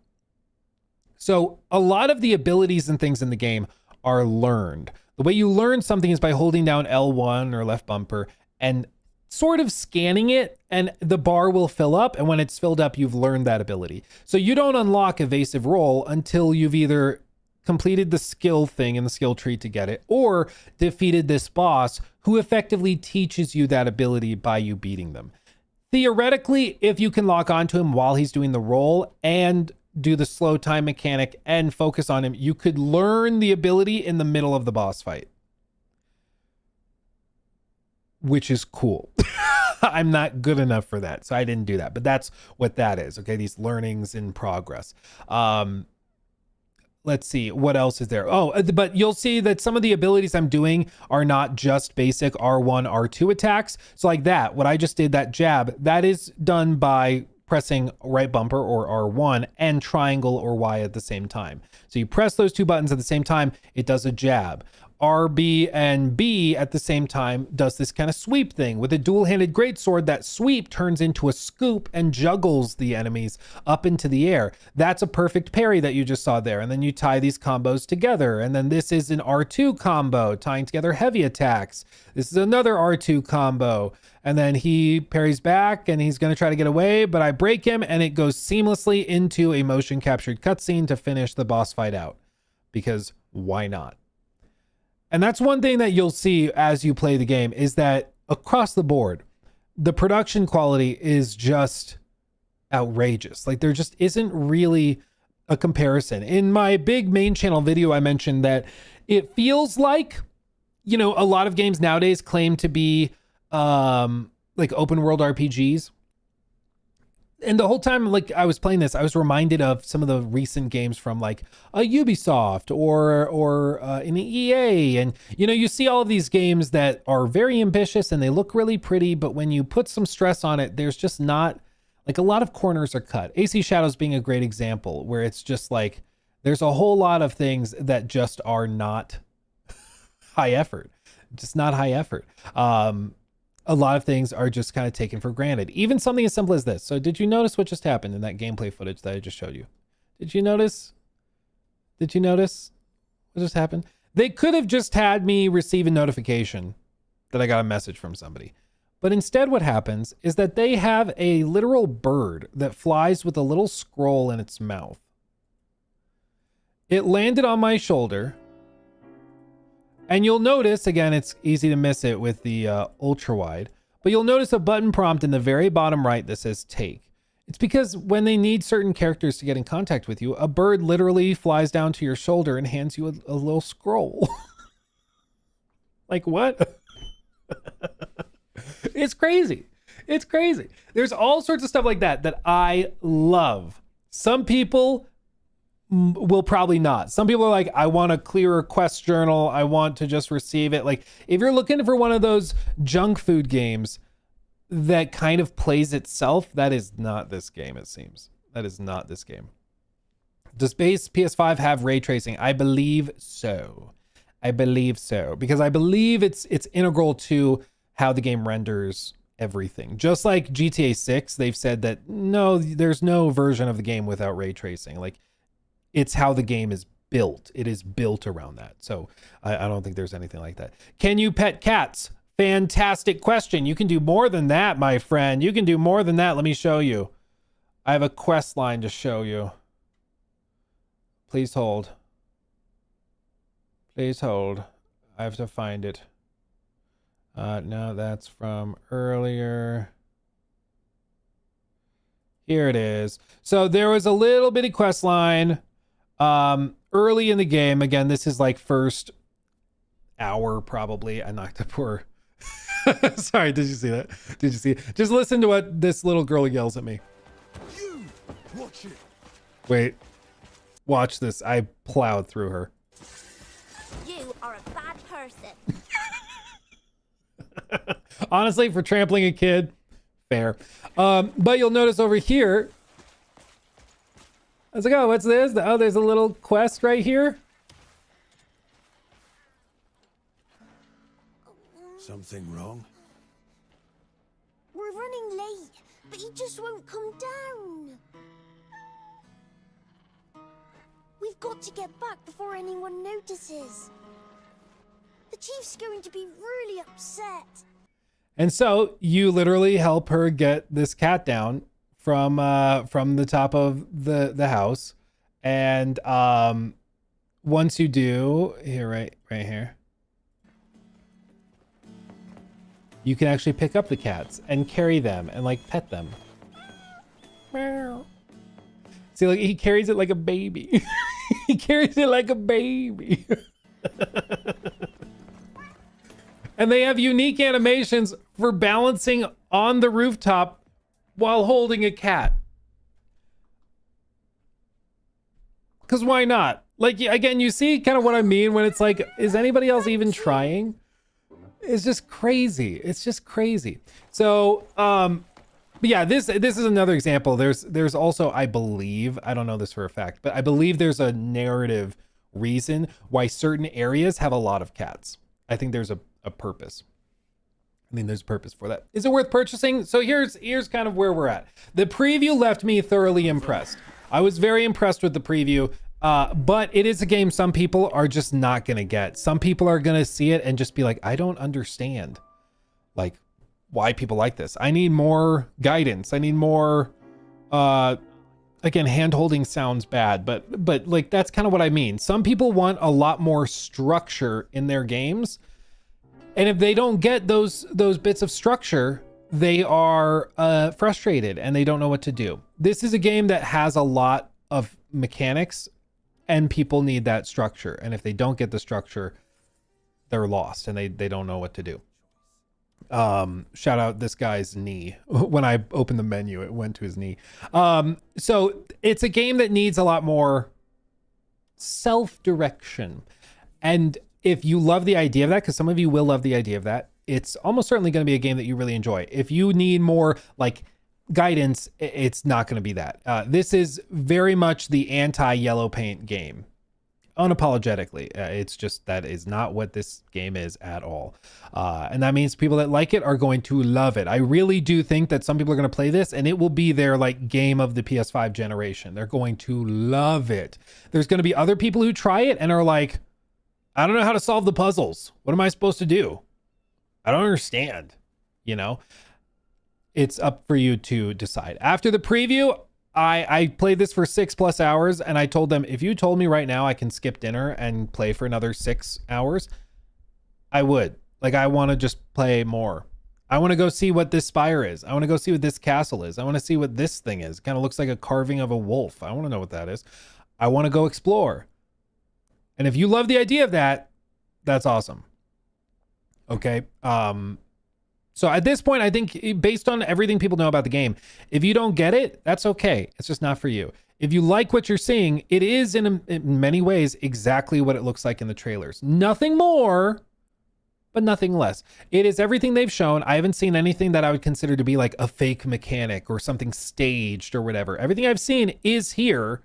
So a lot of the abilities and things in the game are learned. The way you learn something is by holding down L1 or left bumper and sort of scanning it, and the bar will fill up. And when it's filled up, you've learned that ability. So you don't unlock evasive roll until you've either completed the skill thing in the skill tree to get it, or defeated this boss who effectively teaches you that ability by you beating them. Theoretically, if you can lock onto him while he's doing the roll and do the slow time mechanic and focus on him, you could learn the ability in the middle of the boss fight, which is cool. I'm not good enough for that, so I didn't do that, but that's what that is. Okay, these learnings in progress. Let's see what else is there. Oh, but you'll see that some of the abilities I'm doing are not just basic R1 R2 attacks. So like that, what I just did, that jab, that is done by pressing right bumper or R1 and triangle or Y at the same time. So you press those two buttons at the same time, it does a jab. RB and B at the same time does this kind of sweep thing. With a dual-handed greatsword, that sweep turns into a scoop and juggles the enemies up into the air. That's a perfect parry that you just saw there. And then you tie these combos together. And then this is an R2 combo, tying together heavy attacks. This is another R2 combo. And then he parries back and he's going to try to get away, but I break him and it goes seamlessly into a motion captured cutscene to finish the boss fight out. Because why not? And that's one thing that you'll see as you play the game, is that across the board, the production quality is just outrageous. Like there just isn't really a comparison. In my big main channel video, I mentioned that it feels like, you know, a lot of games nowadays claim to be like open world RPGs. And the whole time, like I was playing this, I was reminded of some of the recent games from like a Ubisoft or an EA. And, you know, you see all of these games that are very ambitious and they look really pretty, but when you put some stress on it, there's just not, like, a lot of corners are cut. AC Shadows being a great example, where it's just like, there's a whole lot of things that just are not high effort, just not high effort. A lot of things are just kind of taken for granted. Even something as simple as this. So did you notice what just happened in that gameplay footage that I just showed you? Did you notice? Did you notice what just happened? They could have just had me receive a notification that I got a message from somebody. But instead what happens is that they have a literal bird that flies with a little scroll in its mouth. It landed on my shoulder. And you'll notice, again, it's easy to miss it with the ultra wide, but you'll notice a button prompt in the very bottom right that says take. It's because when they need certain characters to get in contact with you, a bird literally flies down to your shoulder and hands you a little scroll. Like what? It's crazy. It's crazy. There's all sorts of stuff like that that I love. Some people will probably not. Some people are like, I want a clearer quest journal. I want to just receive it. Like if you're looking for one of those junk food games that kind of plays itself, that is not this game, it seems. That is not this game. Does base PS5 have ray tracing? I believe so. I believe so. Because I believe it's integral to how the game renders everything. Just like GTA 6, they've said that no, there's no version of the game without ray tracing. Like it's how the game is built. It is built around that. So I don't think there's anything like that. Can you pet cats? Fantastic question. You can do more than that, my friend. You can do more than that. Let me show you. I have a quest line to show you. Please hold. Please hold. I have to find it. No, that's from earlier. Here it is. So there was a little bitty quest line early in the game. Again, this is like first hour probably. I knocked a poor Sorry, did you see that? Did you see it? Just listen to what this little girl yells at me. You watch it. Wait. Watch this. I plowed through her. You are a bad person. Honestly, for trampling a kid, fair. But you'll notice over here, I was like, oh, what's this? Oh, there's a little quest right here. Something wrong? We're running late, but he just won't come down. We've got to get back before anyone notices. The chief's going to be really upset. And so you literally help her get this cat down from the top of the house. And once you do, here, right here, you can actually pick up the cats and carry them and like pet them. Meow. See, like he carries it like a baby. He carries it like a baby. And they have unique animations for balancing on the rooftop while holding a cat. Because why not? Like, again, you see kind of what I mean when it's like, is anybody else even trying? It's just crazy. It's just crazy. So, but yeah, this is another example. There's also, I believe, I don't know this for a fact, but I believe there's a narrative reason why certain areas have a lot of cats. I think there's a purpose. I mean, there's a purpose for that. Is it worth purchasing? So here's kind of where we're at. The preview left me thoroughly impressed. I was very impressed with the preview, but it is a game some people are just not going to get. Some people are going to see it and just be like, I don't understand like why people like this. I need more guidance. I need more, again, hand holding sounds bad, but like, that's kind of what I mean. Some people want a lot more structure in their games. And if they don't get those bits of structure, they are frustrated and they don't know what to do. This is a game that has a lot of mechanics and people need that structure. And if they don't get the structure, they're lost and they don't know what to do. Shout out this guy's knee. When I opened the menu, it went to his knee. So it's a game that needs a lot more self-direction. And if you love the idea of that, because some of you will love the idea of that, it's almost certainly going to be a game that you really enjoy. If you need more like guidance, it's not going to be that. This is very much the anti-yellow paint game. Unapologetically. It's just that is not what this game is at all. And that means people that like it are going to love it. I really do think that some people are going to play this and it will be their like game of the PS5 generation. They're going to love it. There's going to be other people who try it and are like, I don't know how to solve the puzzles. What am I supposed to do? I don't understand. You know, it's up for you to decide. After the preview, I played this for 6+ hours and I told them, if you told me right now I can skip dinner and play for another 6 hours, I would. Like, I want to just play more. I want to go see what this spire is. I want to go see what this castle is. I want to see what this thing is. It kind of looks like a carving of a wolf. I want to know what that is. I want to go explore. And if you love the idea of that, that's awesome. Okay. So at this point, I think based on everything people know about the game, if you don't get it, that's okay. It's just not for you. If you like what you're seeing, it is in many ways exactly what it looks like in the trailers. Nothing more, but nothing less. It is everything they've shown. I haven't seen anything that I would consider to be like a fake mechanic or something staged or whatever. Everything I've seen is here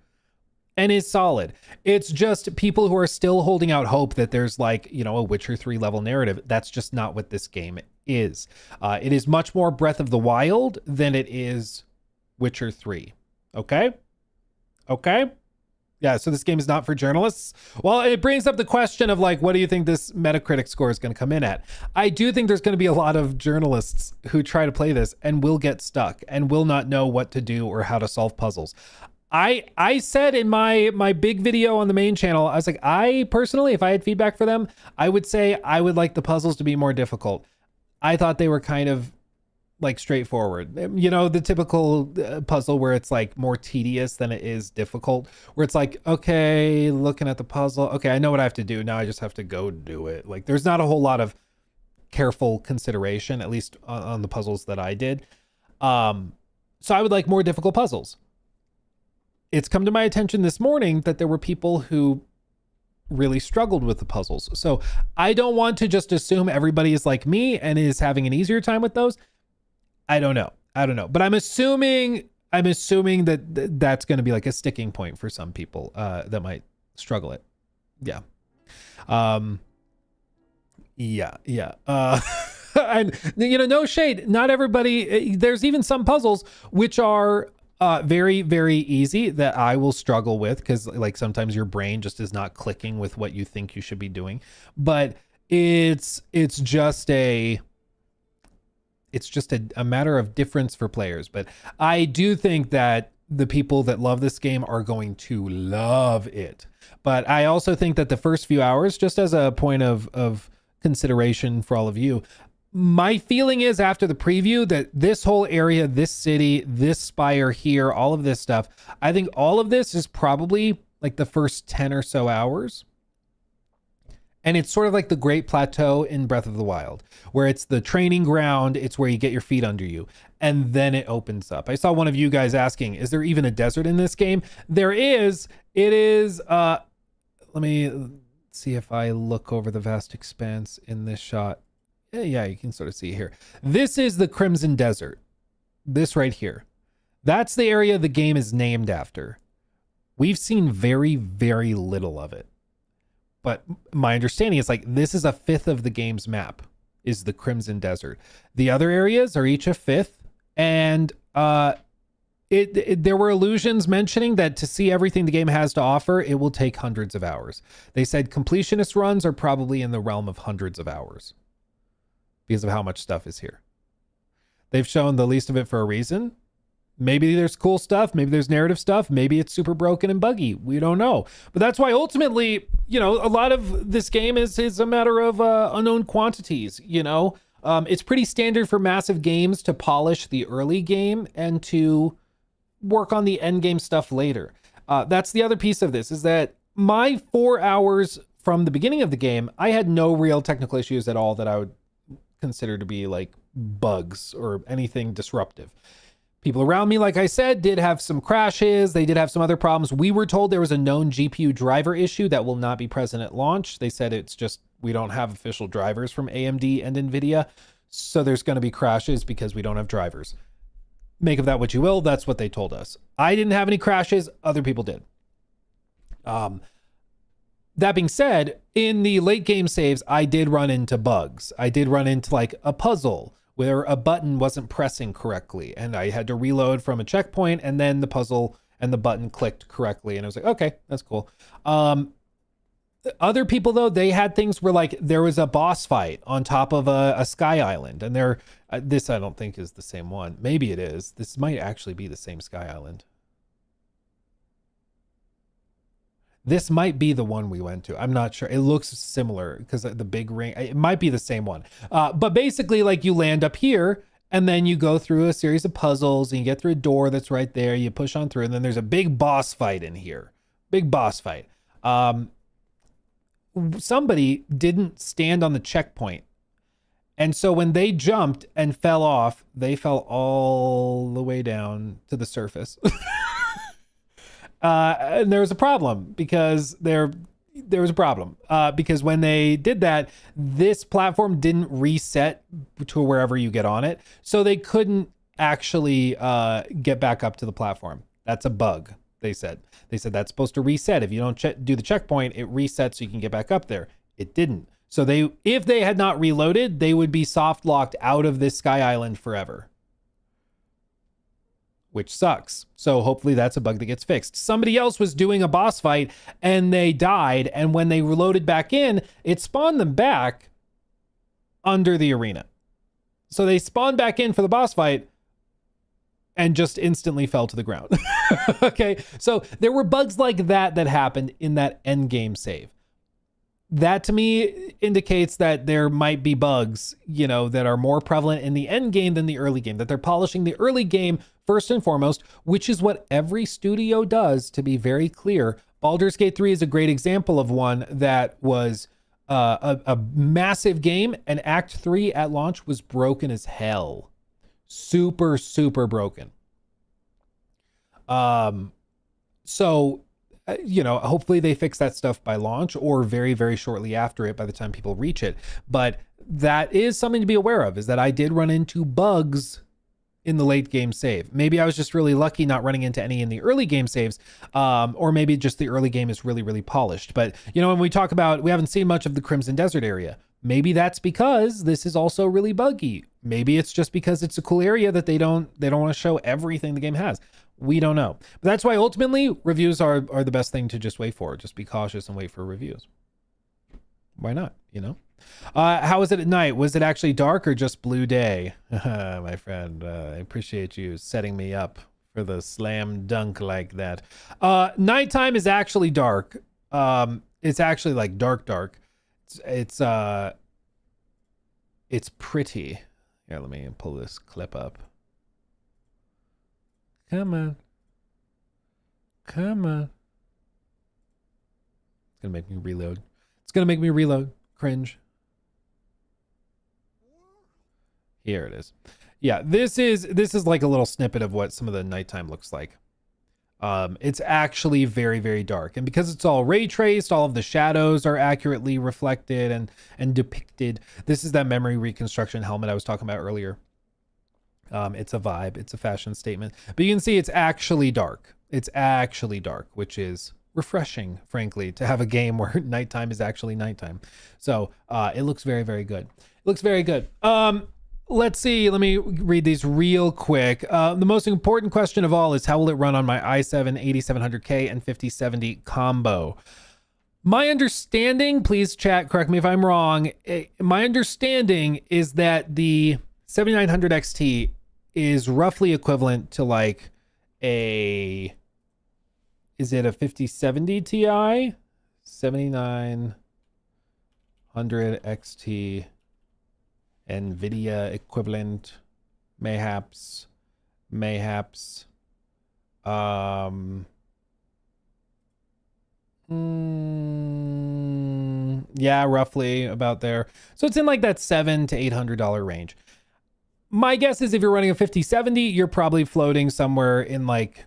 and is solid. It's just people who are still holding out hope that there's like, you know, a Witcher 3 level narrative. That's just not what this game is. It is much more Breath of the Wild than it is Witcher 3. Okay? Okay? Yeah, so this game is not for journalists. Well, it brings up the question of like, what do you think this Metacritic score is going to come in at? I do think there's going to be a lot of journalists who try to play this and will get stuck and will not know what to do or how to solve puzzles. I said in my big video on the main channel, I was like, I personally, if I had feedback for them, I would say I would like the puzzles to be more difficult. I thought they were kind of like straightforward. You know, the typical puzzle where it's like more tedious than it is difficult, where it's like, okay, looking at the puzzle. Okay, I know what I have to do. Now I just have to go do it. Like there's not a whole lot of careful consideration, at least on the puzzles that I did. So I would like more difficult puzzles. It's come to my attention this morning that there were people who really struggled with the puzzles. So I don't want to just assume everybody is like me and is having an easier time with those. I don't know. But I'm assuming that that's going to be like a sticking point for some people that might struggle it. Yeah. And no shade. Not everybody. There's even some puzzles which are very, very easy that I will struggle with because like sometimes your brain just is not clicking with what you think you should be doing. But it's just a matter of difference for players. But I do think that the people that love this game are going to love it. But I also think that the first few hours, just as a point of consideration for all of you, my feeling is after the preview that this whole area, this city, this spire here, all of this stuff, I think all of this is probably like the first 10 or so hours. And it's sort of like the Great Plateau in Breath of the Wild, where it's the training ground. It's where you get your feet under you. And then it opens up. I saw one of you guys asking, is there even a desert in this game? There is. It is. Let me see if I look over the vast expanse in this shot. Yeah, you can sort of see here. This is the Crimson Desert. This right here. That's the area the game is named after. We've seen very, very little of it. But my understanding is like this is a fifth of the game's map is the Crimson Desert. The other areas are each a fifth. And there were allusions mentioning that to see everything the game has to offer, it will take hundreds of hours. They said completionist runs are probably in the realm of hundreds of hours because of how much stuff is here. They've shown the least of it for a reason. Maybe there's cool stuff. Maybe there's narrative stuff. Maybe it's super broken and buggy. We don't know. But that's why ultimately, a lot of this game is a matter of unknown quantities, It's pretty standard for massive games to polish the early game and to work on the end game stuff later. That's the other piece of this is that my 4 hours from the beginning of the game, I had no real technical issues at all that I would consider to be like bugs or anything disruptive. People around me, like I said, did have some crashes. They did have some other problems. We were told there was a known GPU driver issue that will not be present at launch. They said it's just, we don't have official drivers from AMD and NVIDIA. So there's going to be crashes because we don't have drivers. Make of that what you will. That's what they told us. I didn't have any crashes. Other people did. That being said, in the late game saves, I did run into bugs. I did run into like a puzzle where a button wasn't pressing correctly and I had to reload from a checkpoint and then the puzzle and the button clicked correctly. And I was like, okay, that's cool. Other people though, they had things where like there was a boss fight on top of a sky island and this I don't think is the same one. Maybe it is. This might actually be the same sky island. This might be the one we went to. I'm not sure. It looks similar because the big ring, it might be the same one. But basically like you land up here and then you go through a series of puzzles and you get through a door that's right there. You push on through and then there's a big boss fight in here. Big boss fight. Somebody didn't stand on the checkpoint. And so when they jumped and fell off, they fell all the way down to the surface. And there was a problem because because when they did that, this platform didn't reset to wherever you get on it. So they couldn't actually get back up to the platform. That's a bug, they said. They said that's supposed to reset. If you don't do the checkpoint, it resets so you can get back up there. It didn't. So if they had not reloaded, they would be soft locked out of this sky island forever. Which sucks. So hopefully that's a bug that gets fixed. Somebody else was doing a boss fight and they died. And when they reloaded back in, it spawned them back under the arena. So they spawned back in for the boss fight and just instantly fell to the ground. Okay. So there were bugs like that happened in that end game save. That to me indicates that there might be bugs, that are more prevalent in the end game than the early game, that they're polishing the early game first and foremost, which is what every studio does, to be very clear. Baldur's Gate 3 is a great example of one that was a massive game, and Act 3 at launch was broken as hell. Super, super broken. So, hopefully they fix that stuff by launch or very, very shortly after it by the time people reach it. But that is something to be aware of, is that I did run into bugs in the late game save. Maybe I was just really lucky not running into any in the early game saves, or maybe just the early game is really, really polished. But, when we talk about, we haven't seen much of the Crimson Desert area. Maybe that's because this is also really buggy. Maybe it's just because it's a cool area that they don't want to show everything the game has. We don't know. But that's why ultimately reviews are the best thing to just wait for. Just be cautious and wait for reviews. Why not? How was it at night? Was it actually dark or just blue day? My friend, I appreciate you setting me up for the slam dunk like that. Nighttime is actually dark. It's actually like dark. It's pretty. Here, let me pull this clip up. Come on. It's gonna make me reload. Cringe. Here it is. Yeah, this is like a little snippet of what some of the nighttime looks like. It's actually very, very dark. And because it's all ray traced, all of the shadows are accurately reflected and depicted. This is that memory reconstruction helmet I was talking about earlier. It's a vibe. It's a fashion statement. But you can see it's actually dark. Which is refreshing, frankly, to have a game where nighttime is actually nighttime. So it looks very, very good. Let's see. Let me read these real quick. The most important question of all is, how will it run on my i7 8700K and 5070 combo? My understanding, please chat, correct me if I'm wrong. My understanding is that the 7900 XT is roughly equivalent to like is it a 5070 Ti? 7900 XT NVIDIA equivalent, mayhaps. Yeah, roughly about there. So it's in like that $700 to $800 range. My guess is if you're running a 5070, you're probably floating somewhere in like,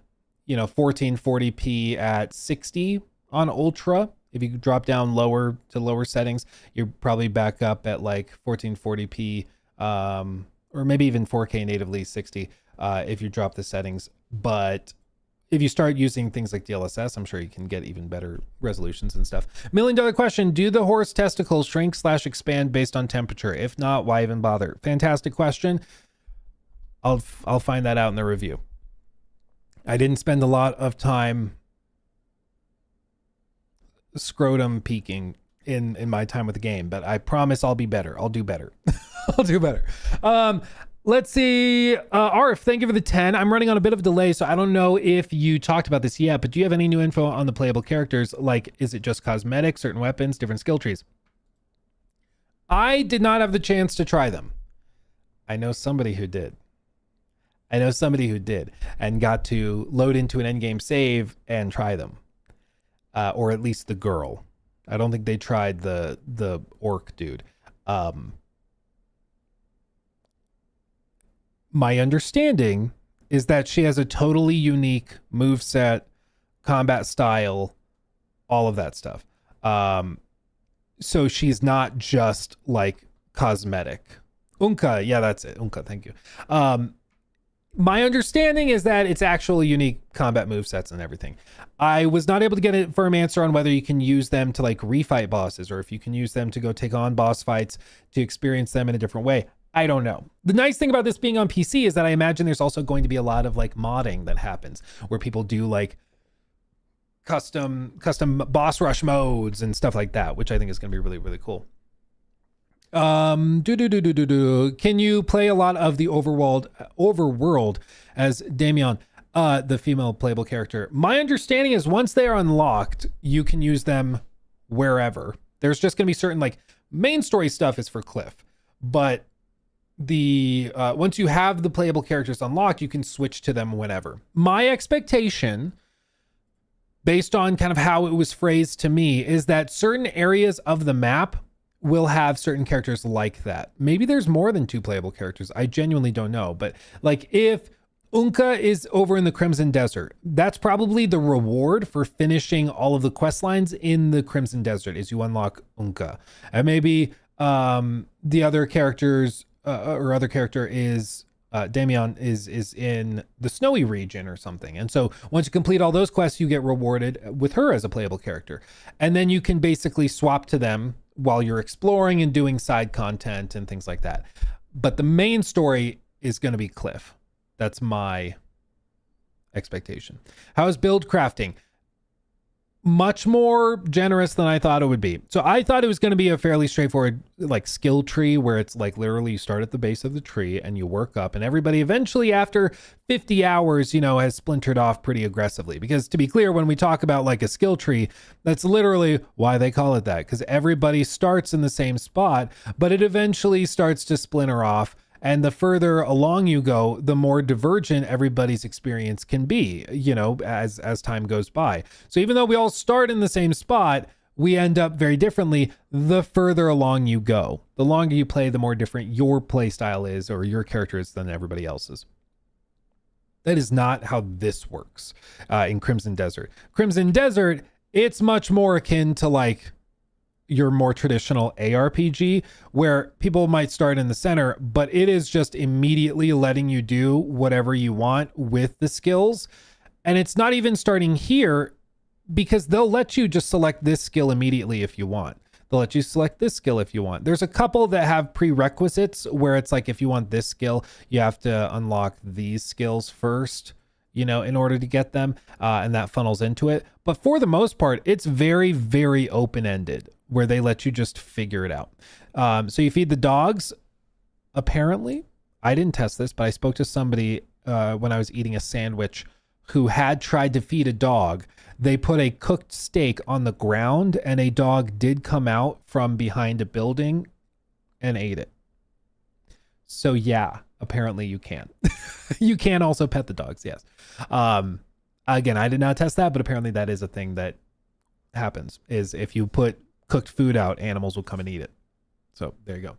1440p at 60 on Ultra. If you drop down lower to lower settings, you're probably back up at like 1440p, or maybe even 4K natively 60 if you drop the settings. But if you start using things like DLSS, I'm sure you can get even better resolutions and stuff. $1 million question: do the horse testicles shrink/expand based on temperature? If not, why even bother? Fantastic question. I'll find that out in the review. I didn't spend a lot of time scrotum peeking in my time with the game, but I promise I'll be better. I'll do better. Let's see. Arf, thank you for the 10. I'm running on a bit of a delay, so I don't know if you talked about this yet, but do you have any new info on the playable characters? Like, is it just cosmetic, certain weapons, different skill trees? I did not have the chance to try them. I know somebody who did. And got to load into an endgame save and try them. Or at least the girl. I don't think they tried the orc dude. My understanding is that she has a totally unique moveset, combat style, all of that stuff. So she's not just like cosmetic. Unka, yeah, that's it. Unka, thank you. My understanding is that it's actually unique combat movesets and everything. I was not able to get a firm answer on whether you can use them to like refight bosses or if you can use them to go take on boss fights to experience them in a different way. I don't know. The nice thing about this being on PC is that I imagine there's also going to be a lot of like modding that happens where people do like custom boss rush modes and stuff like that, which I think is going to be really, really cool. Can you play a lot of the overworld as Damien, the female playable character? My understanding is once they are unlocked, you can use them wherever. There's just going to be certain like main story stuff is for Cliff, but the once you have the playable characters unlocked, you can switch to them whenever. My expectation, based on kind of how it was phrased to me, is that certain areas of the map will have certain characters like that. Maybe there's more than 2 playable characters. I genuinely don't know. But like if Unka is over in the Crimson Desert, that's probably the reward for finishing all of the quest lines in the Crimson Desert is you unlock Unka. And maybe the other characters or other character is Damian is in the snowy region or something. And so once you complete all those quests, you get rewarded with her as a playable character. And then you can basically swap to them while you're exploring and doing side content and things like that. But the main story is going to be Cliff. That's my expectation. How is build crafting? Much more generous than I thought it would be. So I thought it was going to be a fairly straightforward like skill tree where it's like literally you start at the base of the tree and you work up, and everybody eventually after 50 hours, you know, has splintered off pretty aggressively. Because to be clear, when we talk about like a skill tree, that's literally why they call it that, because everybody starts in the same spot, but it eventually starts to splinter off. And the further along you go, the more divergent everybody's experience can be, you know, as time goes by. So even though we all start in the same spot, we end up very differently the further along you go. The longer you play, the more different your play style is or your character is than everybody else's. That is not how this works in Crimson Desert. Crimson Desert, it's much more akin to like your more traditional ARPG where people might start in the center, but it is just immediately letting you do whatever you want with the skills. And it's not even starting here because they'll let you just select this skill immediately if you want. They'll let you select this skill if you want. There's a couple that have prerequisites where it's like if you want this skill, you have to unlock these skills first, you know, in order to get them, and that funnels into it. But for the most part, it's very, very open-ended where they let you just figure it out. So you feed the dogs. Apparently, I didn't test this, but I spoke to somebody when I was eating a sandwich who had tried to feed a dog. They put a cooked steak on the ground and a dog did come out from behind a building and ate it. So yeah, apparently you can. You can also pet the dogs, yes. Again, I did not test that, but apparently that is a thing that happens, is if you put cooked food out, animals will come and eat it. So there you go.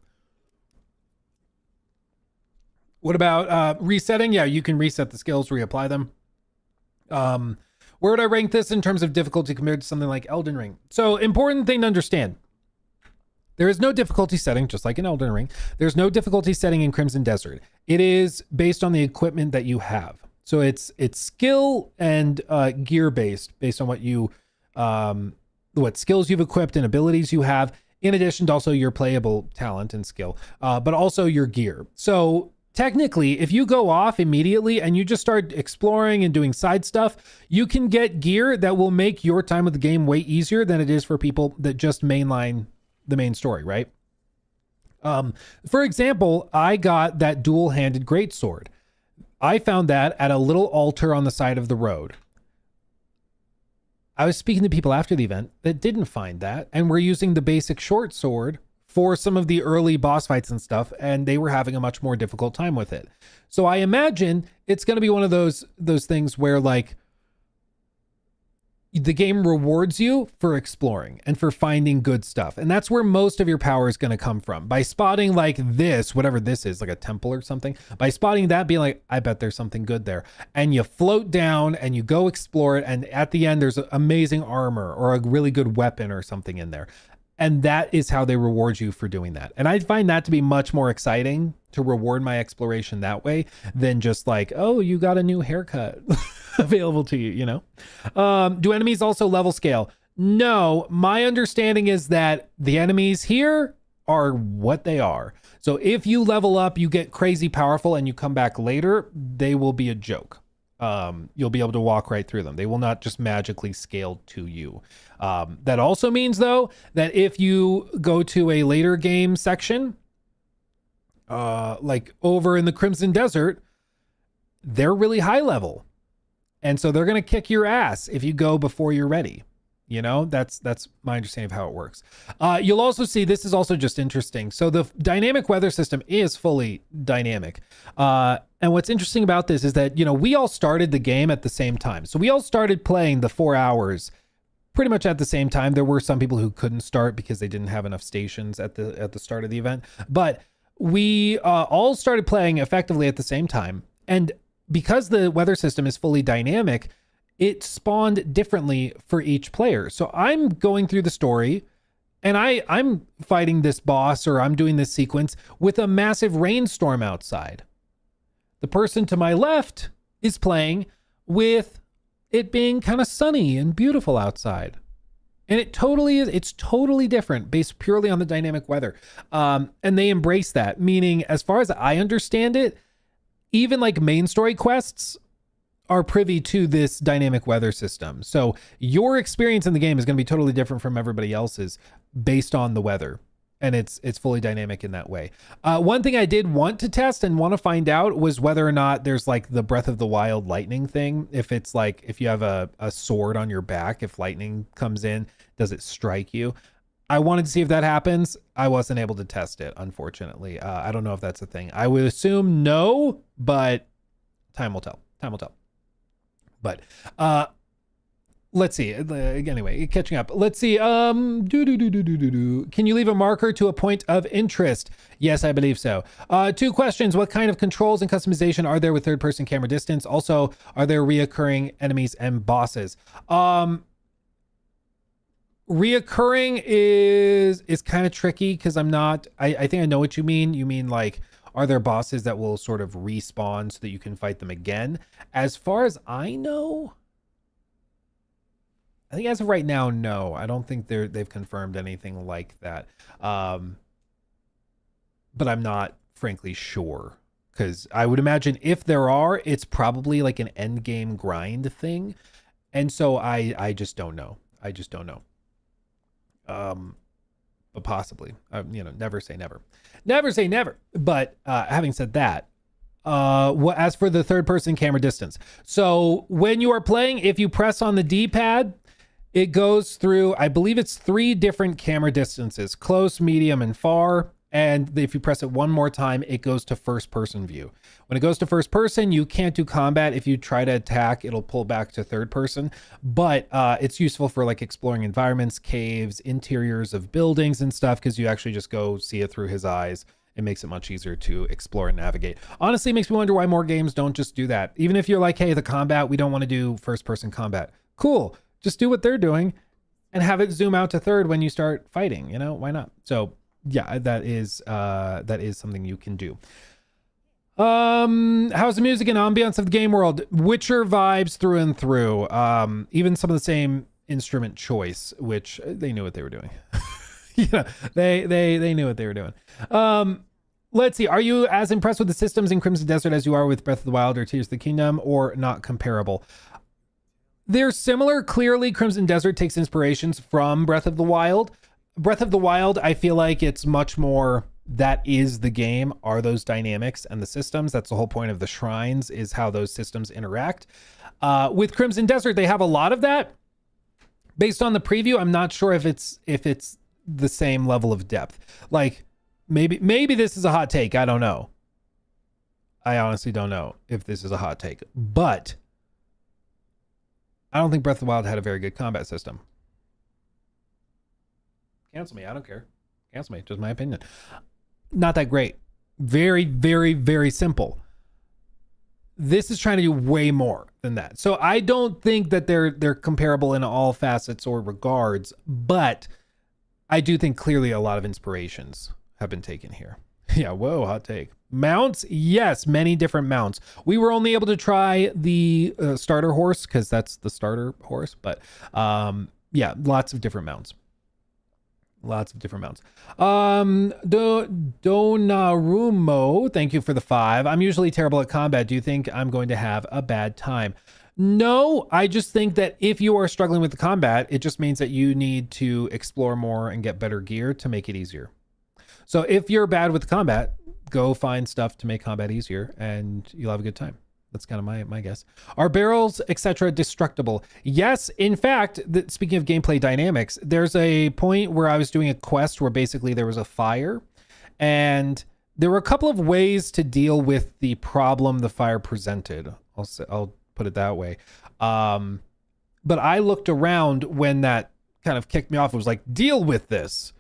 What about resetting? Yeah, you can reset the skills, reapply them. Where would I rank this in terms of difficulty compared to something like Elden Ring? So important thing to understand. There is no difficulty setting, just like in Elden Ring. There's no difficulty setting in Crimson Desert. It is based on the equipment that you have. So it's skill and gear based on what you what skills you've equipped and abilities you have, in addition to also your playable talent and skill, but also your gear. So technically, if you go off immediately and you just start exploring and doing side stuff, you can get gear that will make your time with the game way easier than it is for people that just mainline the main story, right? For example, I got that dual-handed greatsword. I found that at a little altar on the side of the road. I was speaking to people after the event that didn't find that and were using the basic short sword for some of the early boss fights and stuff, and they were having a much more difficult time with it. So I imagine it's going to be one of those things where like the game rewards you for exploring and for finding good stuff. And that's where most of your power is going to come from. By spotting like this, whatever this is, like a temple or something, by spotting that, being like, I bet there's something good there. And you float down and you go explore it. And at the end, there's amazing armor or a really good weapon or something in there. And that is how they reward you for doing that. And I find that to be much more exciting to reward my exploration that way than just like, oh, you got a new haircut available to you, you know? Do enemies also level scale? No, my understanding is that the enemies here are what they are. So if you level up, you get crazy powerful and you come back later, they will be a joke. You'll be able to walk right through them. They will not just magically scale to you. That also means though, that if you go to a later game section, like over in the Crimson Desert, they're really high level. And so they're going to kick your ass if you go before you're ready. You know, that's my understanding of how it works. You'll also see, this is also just interesting. So the dynamic weather system is fully dynamic. And what's interesting about this is that, you know, we all started the game at the same time. So we all started playing the 4 hours pretty much at the same time. There were some people who couldn't start because they didn't have enough stations at the start of the event, but we all started playing effectively at the same time. And because the weather system is fully dynamic, it spawned differently for each player. So I'm going through the story and I'm fighting this boss, or I'm doing this sequence with a massive rainstorm outside. The person to my left is playing with it being kind of sunny and beautiful outside. And it totally is. It's totally different based purely on the dynamic weather. And they embrace that, meaning, as far as I understand it, even like main story quests are privy to this dynamic weather system. So your experience in the game is going to be totally different from everybody else's based on the weather. And it's fully dynamic in that way. One thing I did want to test and want to find out was whether or not there's like the Breath of the Wild lightning thing. If it's like, if you have a sword on your back, if lightning comes in, does it strike you? I wanted to see if that happens. I wasn't able to test it, unfortunately. I don't know if that's a thing. I would assume no, but time will tell. Time will tell. But let's see. Anyway, catching up. Let's see. Can you leave a marker to a point of interest? Yes, I believe so. 2 questions. What kind of controls and customization are there with third-person camera distance? Also, are there reoccurring enemies and bosses? Reoccurring is kind of tricky because I think I know what you mean. You mean like, are there bosses that will sort of respawn so that you can fight them again? As far as I know, I think as of right now, no. I don't think they've confirmed anything like that. But I'm not frankly sure, because I would imagine if there are, it's probably like an end game grind thing. And so I just don't know. I just don't know. But possibly, never say never. Never say never. But having said that, as for the third person camera distance. So when you are playing, if you press on the D-pad, it goes through, I believe it's 3 different camera distances: close, medium, and far. And if you press it one more time, it goes to first person view. When it goes to first person, you can't do combat. If you try to attack, it'll pull back to third person, but it's useful for like exploring environments, caves, interiors of buildings and stuff, because you actually just go see it through his eyes. It makes it much easier to explore and navigate. Honestly, it makes me wonder why more games don't just do that. Even if you're like, hey, the combat, we don't want to do first person combat. Cool. Just do what they're doing and have it zoom out to third when you start fighting, why not? So yeah, that is something you can do. How's the music and ambiance of the game world? Witcher vibes through and through. Even some of the same instrument choice, which they knew what they were doing. They knew what they were doing. Let's see. Are you as impressed with the systems in Crimson Desert as you are with Breath of the Wild or Tears of the Kingdom, or not comparable? They're similar. Clearly, Crimson Desert takes inspirations from Breath of the Wild. Breath of the Wild, I feel like it's much more, that is the game, are those dynamics and the systems. That's the whole point of the shrines, is how those systems interact. With Crimson Desert, they have a lot of that. Based on the preview, I'm not sure if it's the same level of depth. Like, maybe this is a hot take. I don't know. I honestly don't know if this is a hot take. But I don't think Breath of the Wild had a very good combat system. Cancel me. I don't care. Cancel me. Just my opinion. Not that great. Very, very, very simple. This is trying to do way more than that. So I don't think that they're comparable in all facets or regards, but I do think clearly a lot of inspirations have been taken here. Yeah, whoa, hot take. Mounts? Yes, many different mounts. We were only able to try the starter horse because that's the starter horse, but yeah, lots of different mounts. Lots of different mounts. Donarumo, thank you for the 5. I'm usually terrible at combat. Do you think I'm going to have a bad time? No, I just think that if you are struggling with the combat, it just means that you need to explore more and get better gear to make it easier. So if you're bad with combat, go find stuff to make combat easier and you'll have a good time. That's kind of my guess. Are barrels, etc., destructible? Yes. In fact, speaking of gameplay dynamics, there's a point where I was doing a quest where basically there was a fire, and there were a couple of ways to deal with the problem the fire presented. I'll put it that way. but I looked around when that kind of kicked me off. It was like, deal with this.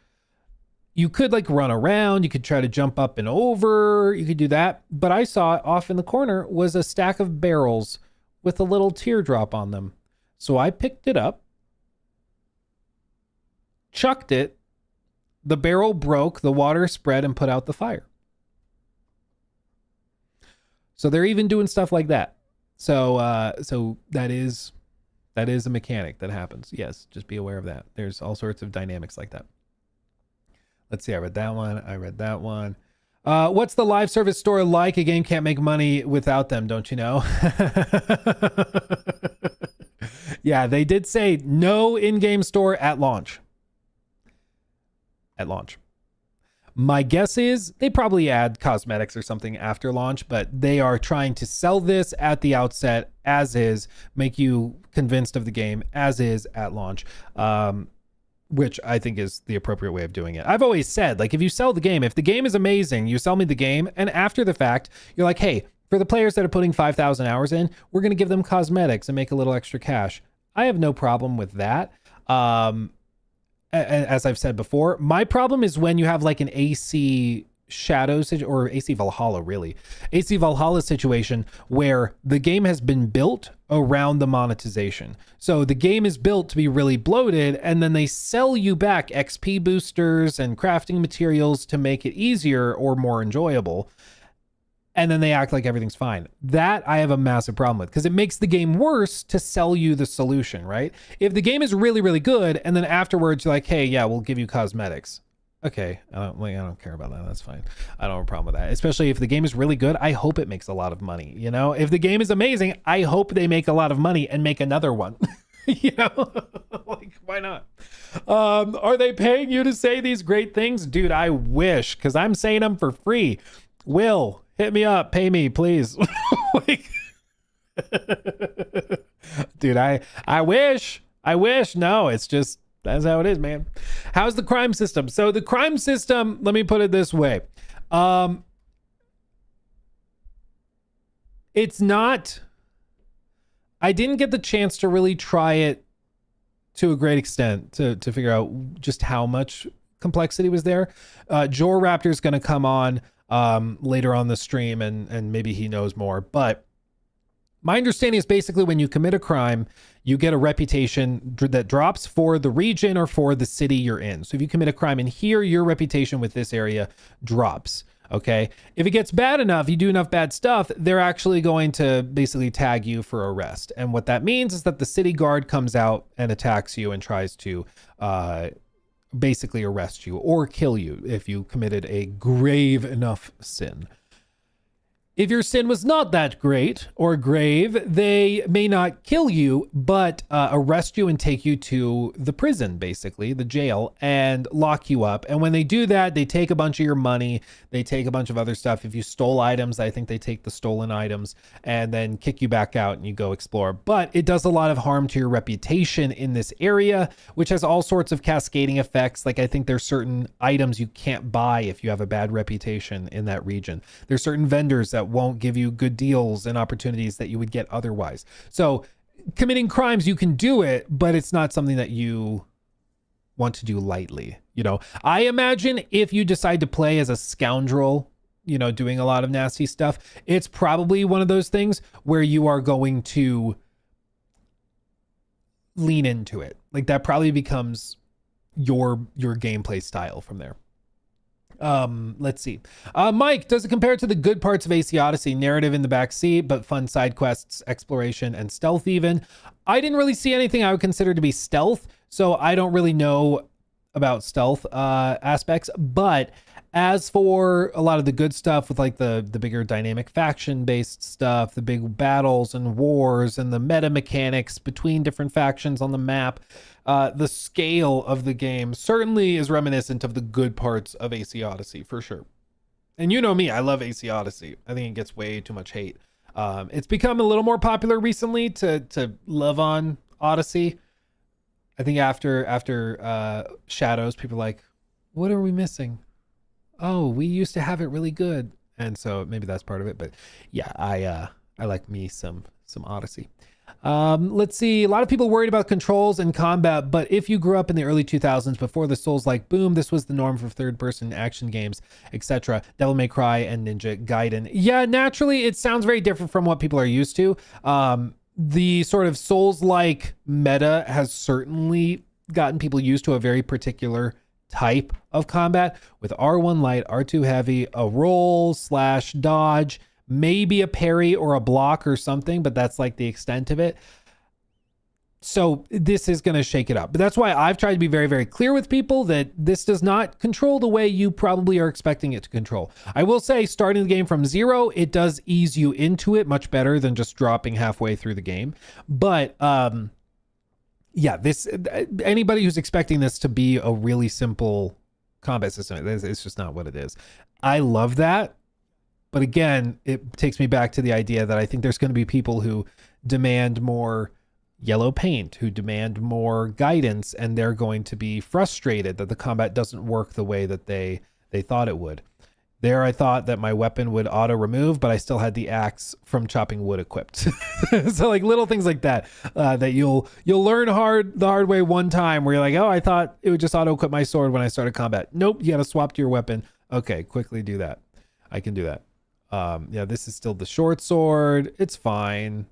You could like run around, you could try to jump up and over, you could do that. But I saw off in the corner was a stack of barrels with a little teardrop on them. So I picked it up, chucked it, the barrel broke, the water spread and put out the fire. So they're even doing stuff like that. So so that is a mechanic that happens. Yes, just be aware of that. There's all sorts of dynamics like that. Let's see, I read that one. I read that one. What's the live service store like? A game can't make money without them, don't you know? Yeah, they did say no in-game store at launch. At launch. My guess is they probably add cosmetics or something after launch, but they are trying to sell this at the outset as is, make you convinced of the game as is at launch, which I think is the appropriate way of doing it. I've always said, like, if you sell the game, if the game is amazing, you sell me the game, and after the fact, you're like, hey, for the players that are putting 5,000 hours in, we're going to give them cosmetics and make a little extra cash. I have no problem with that. As I've said before, my problem is when you have like an AC Shadows or AC Valhalla, really. AC Valhalla situation where the game has been built around the monetization. So the game is built to be really bloated, and then they sell you back XP boosters and crafting materials to make it easier or more enjoyable. And then they act like everything's fine. That I have a massive problem with, because it makes the game worse to sell you the solution, right? If the game is really, really good, and then afterwards you're like, hey, yeah, we'll give you cosmetics. Okay, I don't care about that. That's fine. I don't have a problem with that. Especially if the game is really good, I hope it makes a lot of money. You know, if the game is amazing, I hope they make a lot of money and make another one. You know, like, why not? Are they paying you to say these great things? Dude, I wish, because I'm saying them for free. Will, hit me up, pay me, please. Like, dude, I wish. No, it's just, that's how it is, man. How's the crime system? So the crime system, let me put it this way. It's not, I didn't get the chance to really try it to a great extent to figure out just how much complexity was there. Jor Raptor's going to come on later on the stream, and maybe he knows more, but my understanding is basically when you commit a crime, you get a reputation that drops for the region or for the city you're in. So if you commit a crime in here, your reputation with this area drops. Okay. If it gets bad enough, you do enough bad stuff, they're actually going to basically tag you for arrest. And what that means is that the city guard comes out and attacks you and tries to basically arrest you or kill you if you committed a grave enough sin. If your sin was not that great or grave, they may not kill you, but arrest you and take you to the prison, basically, the jail, and lock you up. And when they do that, they take a bunch of your money. They take a bunch of other stuff. If you stole items, I think they take the stolen items and then kick you back out and you go explore. But it does a lot of harm to your reputation in this area, which has all sorts of cascading effects. Like, I think there's certain items you can't buy if you have a bad reputation in that region. There's certain vendors that won't give you good deals and opportunities that you would get otherwise. So committing crimes, you can do it, but it's not something that you want to do lightly. You know, I imagine if you decide to play as a scoundrel, you know, doing a lot of nasty stuff, it's probably one of those things where you are going to lean into it. Like, that probably becomes your gameplay style from there. Let's see. Mike, does it compare to the good parts of AC Odyssey? Narrative in the backseat, but fun side quests, exploration, and stealth even. I didn't really see anything I would consider to be stealth, so I don't really know about stealth aspects. But as for a lot of the good stuff with like the bigger dynamic faction-based stuff, the big battles and wars and the meta mechanics between different factions on the map, the scale of the game certainly is reminiscent of the good parts of AC Odyssey, for sure. And you know me, I love AC Odyssey. I think it gets way too much hate. It's become a little more popular recently to love on Odyssey. I think after Shadows, people are like, what are we missing? Oh, we used to have it really good. And so maybe that's part of it. But yeah, I like me some Odyssey. Let's see. A lot of people worried about controls and combat, but if you grew up in the early 2000s before the Souls-like boom, this was the norm for third-person action games, etc. Devil May Cry and Ninja Gaiden. Yeah, naturally, it sounds very different from what people are used to. The sort of Souls-like meta has certainly gotten people used to a very particular type of combat with R1 light, R2 heavy, a roll / dodge, maybe a parry or a block or something, but that's like the extent of it. So this is going to shake it up. But that's why I've tried to be very, very clear with people that this does not control the way you probably are expecting it to control. I will say, starting the game from 0, it does ease you into it much better than just dropping halfway through the game. But yeah, this, anybody who's expecting this to be a really simple combat system, it's just not what it is. I love that. But again, it takes me back to the idea that I think there's going to be people who demand more yellow paint, who demand more guidance, and they're going to be frustrated that the combat doesn't work the way that they thought it would. There, I thought that my weapon would auto remove, but I still had the axe from chopping wood equipped. So like little things like that, that you'll learn the hard way one time, where you're like, oh, I thought it would just auto equip my sword when I started combat. Nope, you got to swap to your weapon. Okay, quickly do that. I can do that. Yeah, this is still the short sword. It's fine.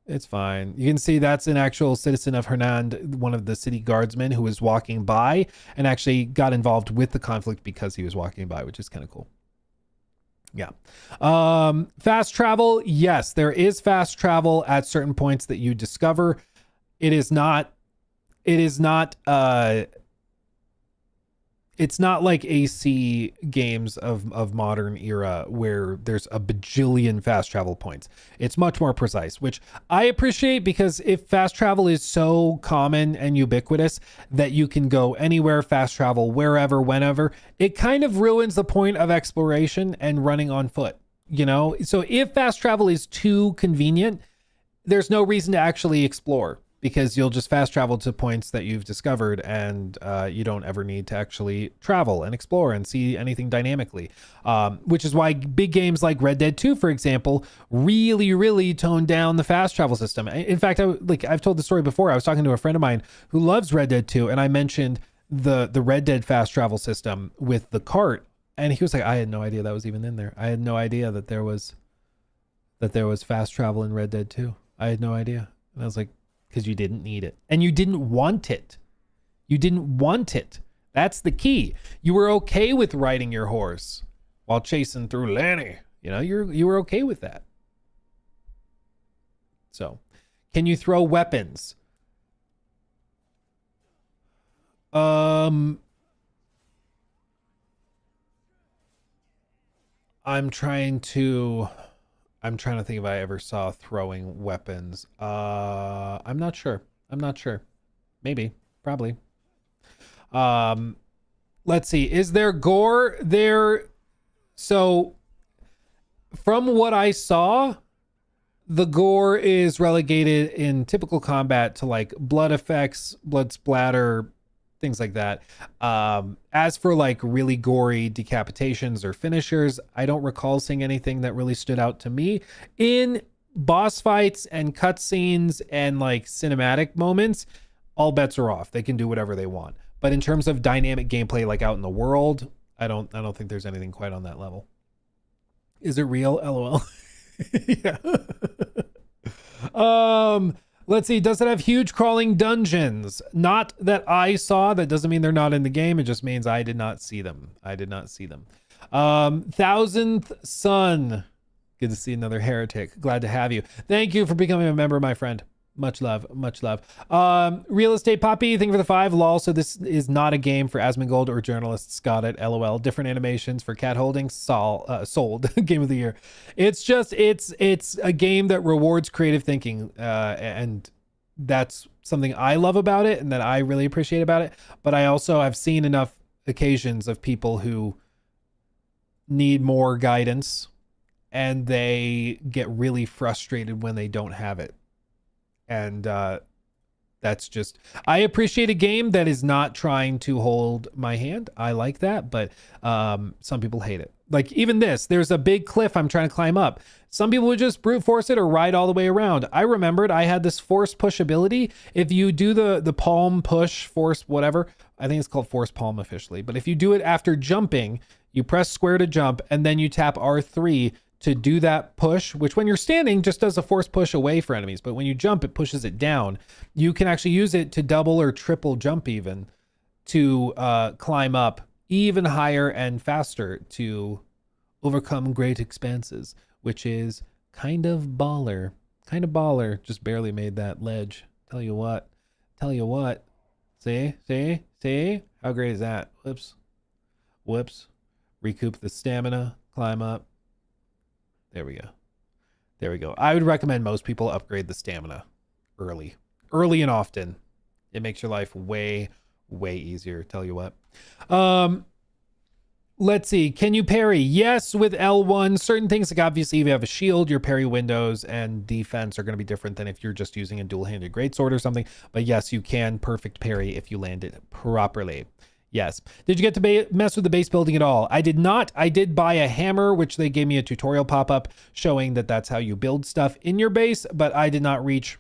It's fine. You can see that's an actual citizen of Hernand, one of the city guardsmen who was walking by and actually got involved with the conflict because he was walking by, which is kind of cool. Yeah. Fast travel. Yes, there is fast travel at certain points that you discover. It's not like AC games of modern era where there's a bajillion fast travel points. It's much more precise, which I appreciate, because if fast travel is so common and ubiquitous that you can go anywhere, fast travel wherever, whenever, it kind of ruins the point of exploration and running on foot, you know? So if fast travel is too convenient, there's no reason to actually explore, because you'll just fast travel to points that you've discovered, and you don't ever need to actually travel and explore and see anything dynamically. Which is why big games like Red Dead 2, for example, really, really toned down the fast travel system. In fact, I've told the story before. I was talking to a friend of mine who loves Red Dead 2, and I mentioned the Red Dead fast travel system with the cart, and he was like, I had no idea that was even in there. I had no idea that there was fast travel in Red Dead 2. I had no idea. And I was like, because you didn't need it, and you didn't want it. You didn't want it. That's the key. You were okay with riding your horse while chasing through Lanny. You know, you were okay with that. So, can you throw weapons? I'm trying to think if I ever saw throwing weapons. I'm not sure. Maybe, probably. Let's see. Is there gore there? So from what I saw, the gore is relegated in typical combat to like blood effects, blood splatter, things like that. As for like really gory decapitations or finishers, I don't recall seeing anything that really stood out to me. In boss fights and cutscenes and like cinematic moments, all bets are off. They can do whatever they want. But in terms of dynamic gameplay, like out in the world, I don't think there's anything quite on that level. Is it real? LOL. Yeah. Let's see. Does it have huge crawling dungeons? Not that I saw. That doesn't mean they're not in the game. It just means I did not see them. Thousandth Son. Good to see another heretic. Glad to have you. Thank you for becoming a member, my friend. Much love. Real Estate Poppy, thank you for the 5. Lol. So this is not a game for Asmongold or journalists. Got it. LOL. Different animations for cat holding. Sold. Game of the year. It's just, it's a game that rewards creative thinking. And that's something I love about it and that I really appreciate about it. But I also have seen enough occasions of people who need more guidance and they get really frustrated when they don't have it. And that's just, I appreciate a game that is not trying to hold my hand. I like that, but some people hate it. Like even this, there's a big cliff I'm trying to climb up. Some people would just brute force it or ride all the way around. I remembered I had this force push ability. If you do the palm push, force, whatever, I think it's called force palm officially. But if you do it after jumping, you press square to jump and then you tap R3 to do that push, which when you're standing just does a force push away for enemies. But when you jump, it pushes it down. You can actually use it to double or triple jump even to climb up even higher and faster to overcome great expanses, which is kind of baller. Just barely made that ledge. Tell you what. See? How great is that? Whoops. Recoup the stamina, climb up. There we go. I would recommend most people upgrade the stamina early and often. It makes your life way easier. Tell you what. Let's see. Can you parry? Yes, with L1. Certain things, like obviously if you have a shield, your parry windows and defense are going to be different than if you're just using a dual-handed greatsword or something. But yes, you can perfect parry if you land it properly. Yes. Did you get to mess with the base building at all? I did not. I did buy a hammer, which they gave me a tutorial pop-up showing that that's how you build stuff in your base, but I did not reach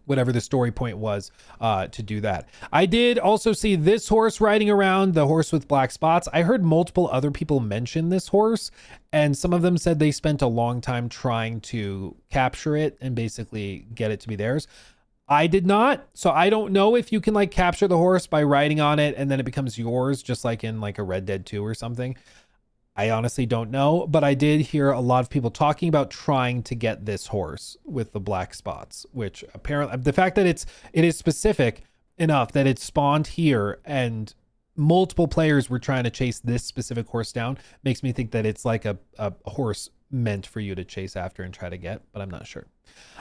whatever the story point was to do that. I did also see this horse riding around, the horse with black spots. I heard multiple other people mention this horse, and some of them said they spent a long time trying to capture it and basically get it to be theirs. I did not, so I don't know if you can like capture the horse by riding on it and then it becomes yours, just like in like a Red Dead 2 or something. I honestly don't know, but I did hear a lot of people talking about trying to get this horse with the black spots, which apparently the fact that it is specific enough that it spawned here and multiple players were trying to chase this specific horse down makes me think that it's like a horse meant for you to chase after and try to get, but I'm not sure.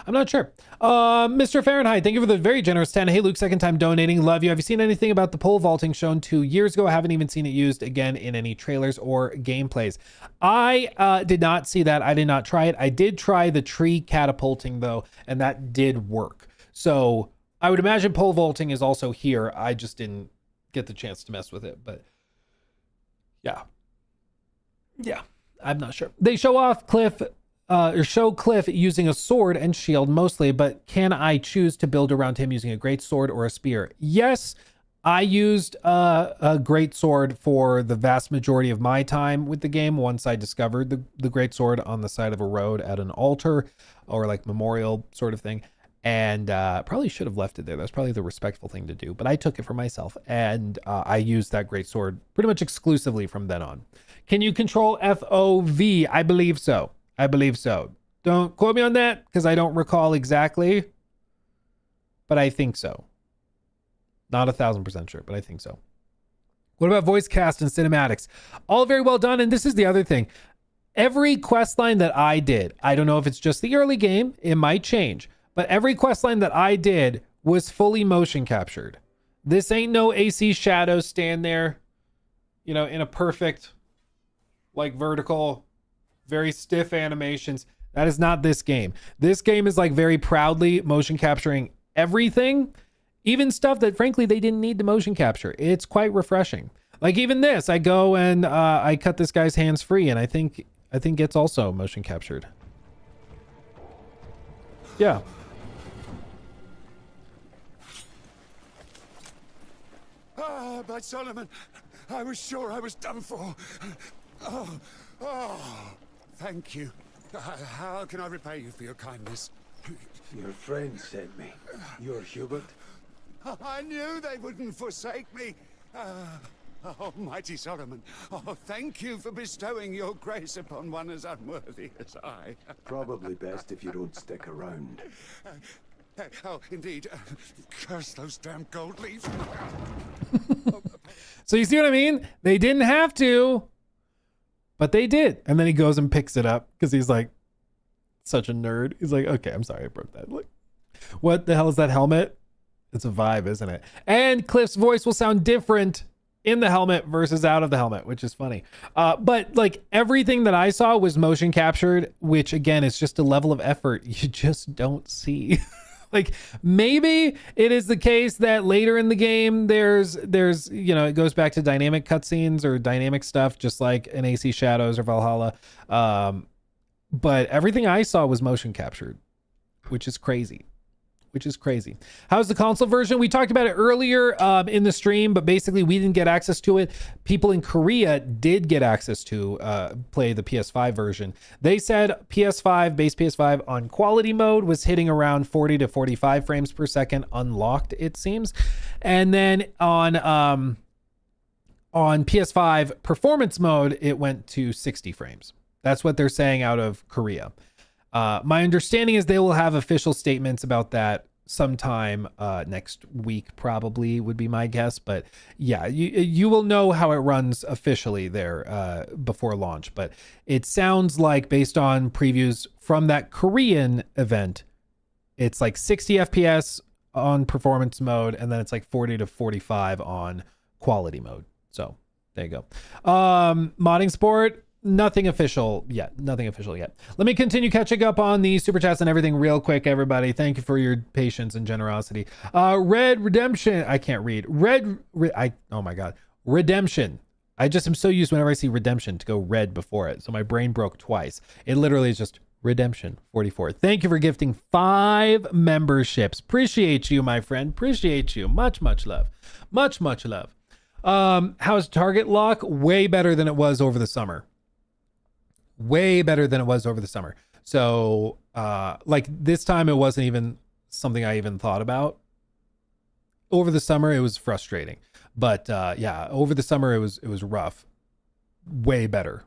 Mr. Fahrenheit, thank you for the very generous 10. Hey, Luke, second time donating. Love you. Have you seen anything about the pole vaulting shown 2 years ago? I haven't even seen it used again in any trailers or gameplays. I did not see that. I did not try it. I did try the tree catapulting though, and that did work. So I would imagine pole vaulting is also here. I just didn't get the chance to mess with it, but yeah, I'm not sure. They show Cliff using a sword and shield mostly, but can I choose to build around him using a great sword or a spear? Yes, I used a great sword for the vast majority of my time with the game. Once I discovered the great sword on the side of a road at an altar or like memorial sort of thing, and probably should have left it there. That's probably the respectful thing to do, but I took it for myself, and I used that great sword pretty much exclusively from then on. Can you control FOV? I believe so. Don't quote me on that because I don't recall exactly, but I think so. Not 1,000% sure, but I think so. What about voice cast and cinematics? All very well done. And this is the other thing. Every quest line that I did, I don't know if it's just the early game, it might change, but every quest line that I did was fully motion captured. This ain't no AC shadows stand there, in a perfect, like vertical, very stiff animations. That is not this game. This game is like very proudly motion capturing everything, even stuff that frankly they didn't need to motion capture. It's quite refreshing. Like even this, I go and I cut this guy's hands free, and I think it's also motion captured. Yeah. Ah, by Solomon, I was sure I was done for. Oh, thank you. How can I repay you for your kindness? Your friend sent me. You're Hubert? I knew they wouldn't forsake me. Almighty Solomon, thank you for bestowing your grace upon one as unworthy as I. Probably best if you don't stick around. Oh, indeed. Curse those damn gold leaves. So you see what I mean? They didn't have to, but they did. And then he goes and picks it up because he's like such a nerd. He's like, okay, I'm sorry I broke that. Like, what the hell is that helmet? It's a vibe, isn't it? And Cliff's voice will sound different in the helmet versus out of the helmet, which is funny. But like everything that I saw was motion captured, which again is just a level of effort you just don't see Like maybe it is the case that later in the game there's it goes back to dynamic cutscenes or dynamic stuff, just like in AC Shadows or Valhalla. But everything I saw was motion captured, which is crazy. How's the console version? We talked about it earlier in the stream, but basically we didn't get access to it. People in Korea did get access to play the PS5 version. They said base PS5 on quality mode was hitting around 40 to 45 frames per second unlocked, it seems. And then on PS5 performance mode, it went to 60 frames. That's what they're saying out of Korea. My understanding is they will have official statements about that sometime next week, probably would be my guess. But yeah, you will know how it runs officially there before launch. But it sounds like, based on previews from that Korean event, it's like 60 FPS on performance mode, and then it's like 40 to 45 on quality mode. So there you go. Modding Sport. Nothing official yet. Let me continue catching up on the super chats and everything real quick, everybody. Thank you for your patience and generosity. Red Redemption. I can't read. Oh my God. Redemption. I just am so used whenever I see Redemption to go red before it. So my brain broke twice. It literally is just Redemption 44. Thank you for gifting 5 memberships. Appreciate you, my friend. Appreciate you. Much love. Much love. How's Target Lock? Way better than it was over the summer. So like this time it wasn't even something I even thought about. Over the summer it was frustrating, but yeah, over the summer it was rough. Way better.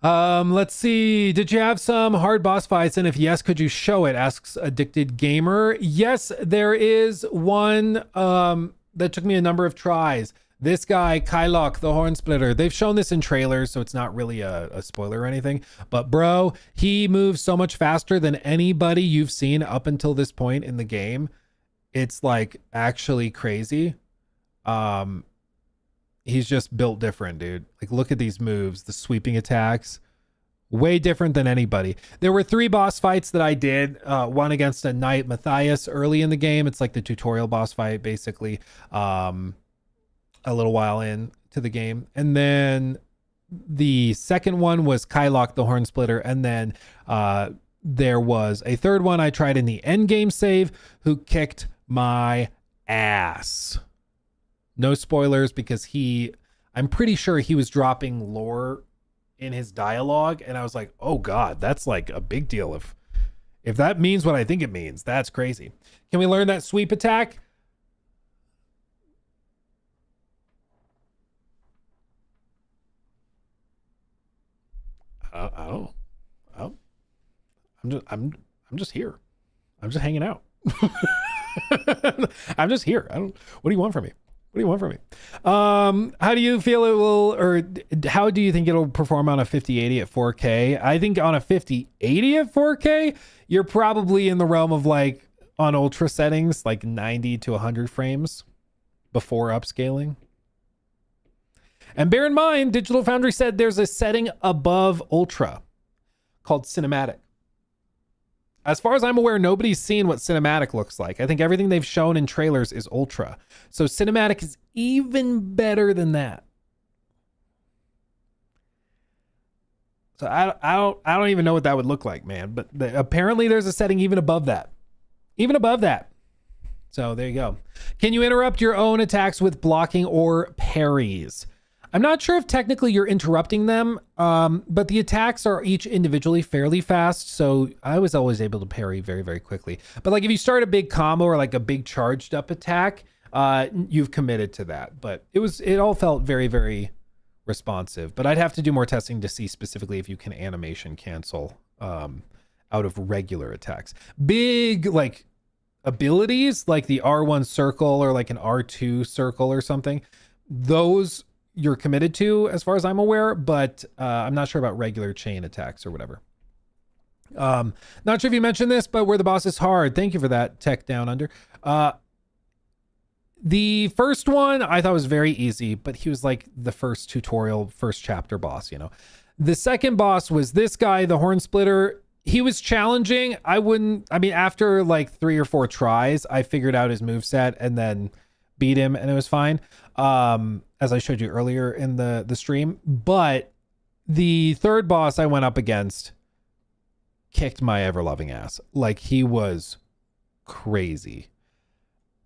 Let's see, did you have some hard boss fights, and if yes, could you show it? Asks Addicted Gamer. Yes, there is one that took me a number of tries. This guy, Kylok, the Horn Splitter, they've shown this in trailers, so it's not really a spoiler or anything. But bro, he moves so much faster than anybody you've seen up until this point in the game. It's like actually crazy. He's just built different, dude. Like, look at these moves, the sweeping attacks. Way different than anybody. There were 3 boss fights that I did. One against a Knight Matthias early in the game. It's like the tutorial boss fight, basically. A little while into the game. And then the second one was Kylok, the Horn Splitter. And then there was a third one I tried in the end game save, who kicked my ass. No spoilers, because I'm pretty sure he was dropping lore in his dialogue, and I was like, oh God, that's like a big deal. If that means what I think it means, that's crazy. Can we learn that sweep attack? I'm just here. I'm just hanging out. I'm just here. What do you want from me? How do you feel it will, or how do you think it'll perform on a 5080 at 4K? I think on a 5080 at 4K, you're probably in the realm of, like, on ultra settings, like 90 to 100 frames before upscaling. And bear in mind, Digital Foundry said there's a setting above ultra called cinematic. As far as I'm aware, nobody's seen what cinematic looks like. I think everything they've shown in trailers is ultra. So cinematic is even better than that. So I don't even know what that would look like, man. But apparently there's a setting even above that. So there you go. Can you interrupt your own attacks with blocking or parries? I'm not sure if technically you're interrupting them, but the attacks are each individually fairly fast, so I was always able to parry very, very quickly. But like if you start a big combo or like a big charged up attack, you've committed to that. But it all felt very, very responsive. But I'd have to do more testing to see specifically if you can animation cancel out of regular attacks. Big like abilities like the R1 circle or like an R2 circle or something, those you're committed to as far as I'm aware, but I'm not sure about regular chain attacks or whatever. Not sure if you mentioned this, but where the boss is hard. Thank you for that, Tech Down Under. The first one I thought was very easy, but he was like the first tutorial, first chapter boss, you know. The second boss was this guy, the Horn Splitter. he was challenging. I mean, after like 3 or 4 tries, I figured out his moveset and then beat him, and it was fine. As I showed you earlier in the stream. But the third boss I went up against kicked my ever-loving ass. Like, he was crazy.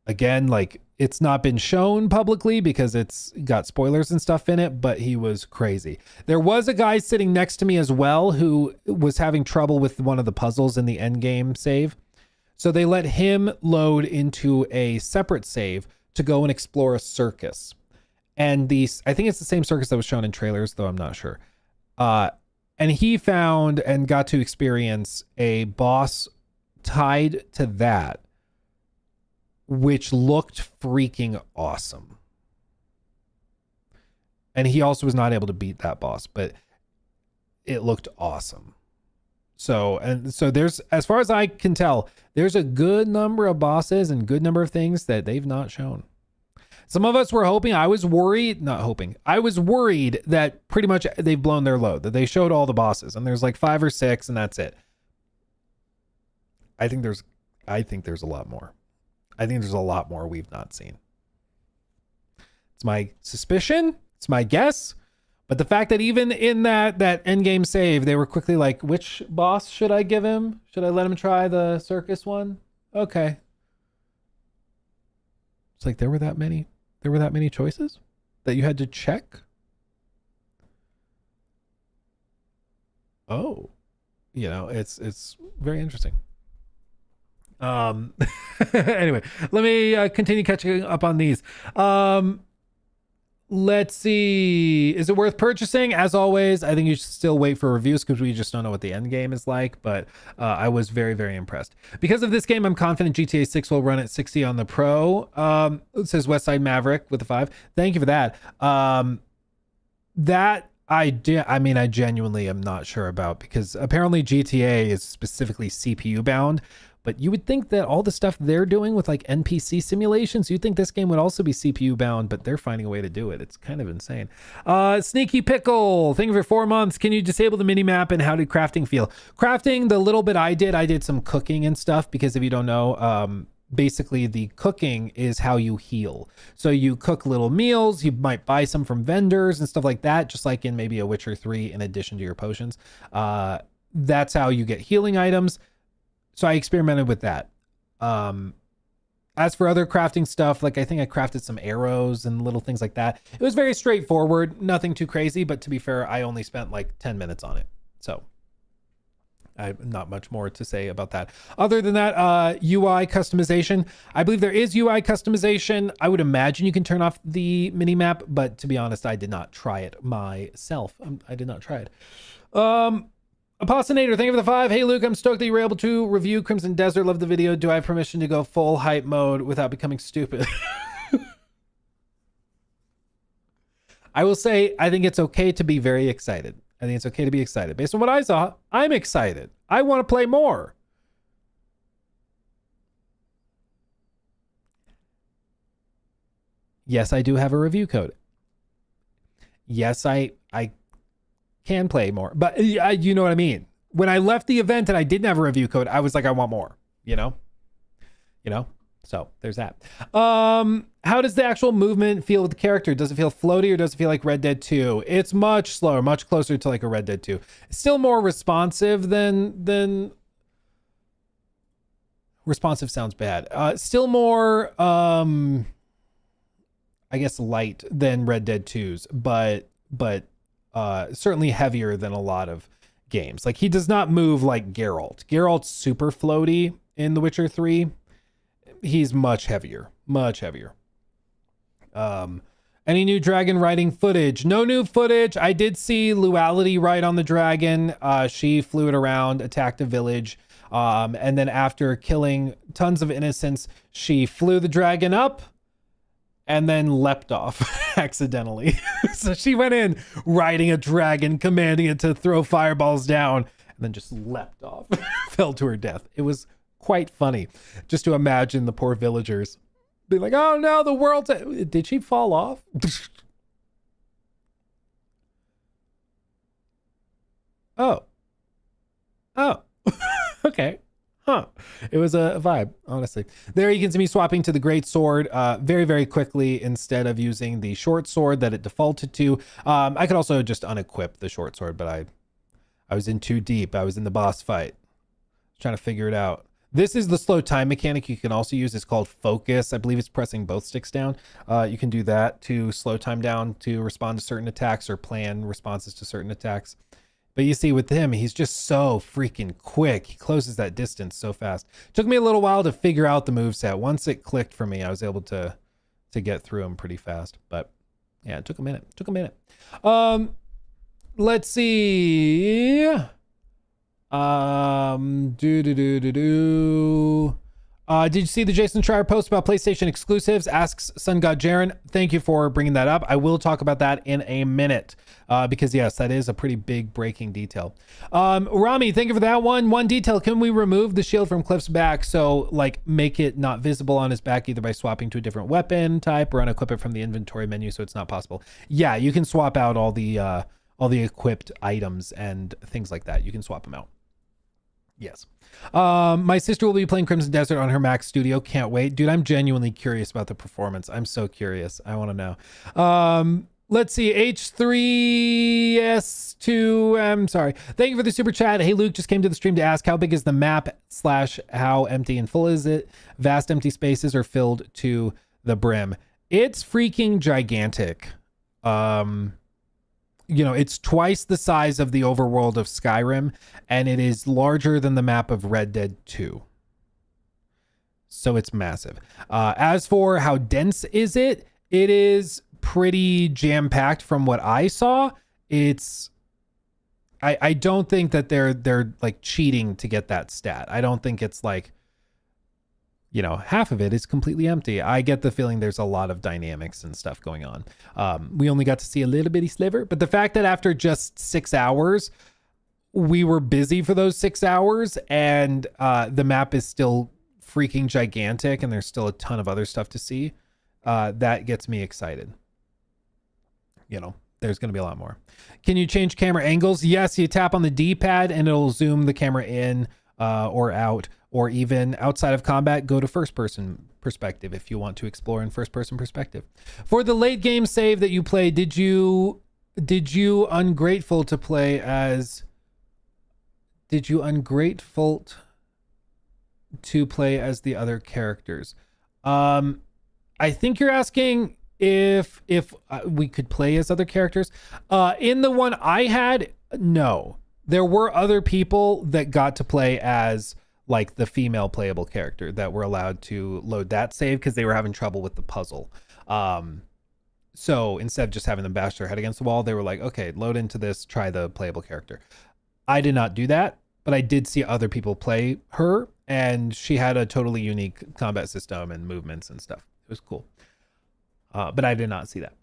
Again, like, it's not been shown publicly because it's got spoilers and stuff in it, but he was crazy. There was a guy sitting next to me as well who was having trouble with one of the puzzles in the end game save. So they let him load into a separate save to go and explore a circus. And I think it's the same circus that was shown in trailers, though I'm not sure. And he found and got to experience a boss tied to that, which looked freaking awesome. And he also was not able to beat that boss, but it looked awesome. So there's, as far as I can tell, there's a good number of bosses and good number of things that they've not shown. Some of us were hoping, I was worried that pretty much they've blown their load, that they showed all the bosses and there's like 5 or 6 and that's it. I think there's a lot more. I think there's a lot more we've not seen. It's my suspicion. It's my guess. But the fact that even in that endgame save, they were quickly like, which boss should I give him? Should I let him try the circus one? Okay. It's like there were that many choices that you had to check. Oh, it's very interesting. Anyway, let me continue catching up on these. Let's see. Is it worth purchasing? As always, I think you should still wait for reviews because we just don't know what the end game is like, but I was very, very impressed. Because of this game, I'm confident GTA 6 will run at 60 on the Pro. It says Westside Maverick with a 5. Thank you for that. I genuinely am not sure about, because apparently GTA is specifically CPU bound. But you would think that all the stuff they're doing with like NPC simulations, you'd think this game would also be CPU bound, but they're finding a way to do it. It's kind of insane. Sneaky Pickle, thank you for 4 months. Can you disable the mini map, and how did crafting feel? Crafting, the little bit I did some cooking and stuff, because if you don't know, basically the cooking is how you heal. So you cook little meals, you might buy some from vendors and stuff like that, just like in maybe a Witcher 3 in addition to your potions. That's how you get healing items. So I experimented with that. As for other crafting stuff, like I think I crafted some arrows and little things like that. It was very straightforward, nothing too crazy, but to be fair, I only spent like 10 minutes on it. So not much more to say about that. Other than that, UI customization. I believe there is UI customization. I would imagine you can turn off the mini map, but to be honest, I did not try it myself. I did not try it. Apostinator, thank you for the 5. Hey Luke, I'm stoked that you were able to review Crimson Desert. Love the video. Do I have permission to go full hype mode without becoming stupid? I will say, I think it's okay to be very excited. I think it's okay to be excited. Based on what I saw, I'm excited. I want to play more. Yes, I do have a review code. Yes, I can play more, but you know what I mean. When I left the event and I didn't have a review code, I was like, I want more, you know. So there's that. How does the actual movement feel with the character? Does it feel floaty, or does it feel like Red Dead 2? It's much slower, much closer to like a Red Dead 2. It's still more responsive than responsive sounds bad. Still more I guess light than Red Dead 2's, but certainly heavier than a lot of games. Like, he does not move like Geralt. Geralt's super floaty in The Witcher 3. He's much heavier. Any new dragon riding footage? No new footage. I did see Luality ride on the dragon. She flew it around, attacked a village. And then after killing tons of innocents, she flew the dragon up and then leapt off accidentally. So she went in riding a dragon, commanding it to throw fireballs down, and then just leapt off, fell to her death. It was quite funny just to imagine the poor villagers being like, oh no, the world's... Did she fall off? Oh. Okay. Huh. It was a vibe, honestly. There you can see me swapping to the great sword very, very quickly instead of using the short sword that it defaulted to. I could also just unequip the short sword, but I was in too deep. I was in the boss fight. Trying to figure it out. This is the slow time mechanic you can also use. It's called focus. I believe it's pressing both sticks down. You can do that to slow time down to respond to certain attacks or plan responses to certain attacks. But you see with him, he's just so freaking quick. He closes that distance so fast. Took me a little while to figure out the moveset. Once it clicked for me, I was able to get through him pretty fast. But yeah, it took a minute. Let's see. Did you see the Jason Schreier post about PlayStation exclusives? Asks Sun God Jaren. Thank you for bringing that up. I will talk about that in a minute because yes, that is a pretty big breaking detail. Rami, thank you for that one. One detail, can we remove the shield from Cliff's back? So like make it not visible on his back either by swapping to a different weapon type or unequip it from the inventory menu so it's not possible. Yeah, you can swap out all the equipped items and things like that. You can swap them out. Yes. My sister will be playing Crimson Desert on her Mac Studio. Can't wait. Dude, I'm genuinely curious about the performance. I'm so curious. I want to know. Let's see. H3S2. I'm sorry. Thank you for the super chat. Hey, Luke just came to the stream to ask how big is the map / how empty and full is it? Vast empty spaces are filled to the brim. It's freaking gigantic. You know, it's twice the size of the overworld of Skyrim, and it is larger than the map of Red Dead 2. So it's massive. As for how dense is it, it is pretty jam-packed from what I saw. It's I don't think that they're like cheating to get that stat. I don't think it's like, you know, half of it is completely empty. I get the feeling there's a lot of dynamics and stuff going on. We only got to see a little bitty sliver, but the fact that after just 6 hours, we were busy for those 6 hours and the map is still freaking gigantic and there's still a ton of other stuff to see, that gets me excited. You know, there's going to be a lot more. Can you change camera angles? Yes, you tap on the D-pad and it'll zoom the camera in or out. Or even outside of combat, go to first-person perspective if you want to explore in first-person perspective. For the late game save that you played, did you ungrateful to play as? Did you ungrateful to play as the other characters? I think you're asking if we could play as other characters. In the one I had, no. There were other people that got to play as like the female playable character that were allowed to load that save because they were having trouble with the puzzle. So instead of just having them bash their head against the wall, they were like, okay, load into this, try the playable character. I did not do that, but I did see other people play her and she had a totally unique combat system and movements and stuff. It was cool. But I did not see that.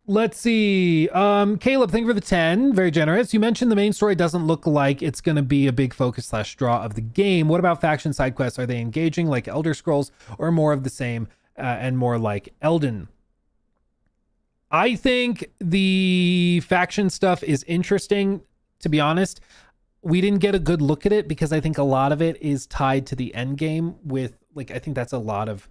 Let's see. Caleb, thank you for the 10. Very generous. You mentioned the main story doesn't look like it's going to be a big focus / draw of the game. What about faction side quests? Are they engaging like Elder Scrolls or more of the same and more like Elden? I think the faction stuff is interesting, to be honest. We didn't get a good look at it because I think a lot of it is tied to the end game with like, I think that's a lot of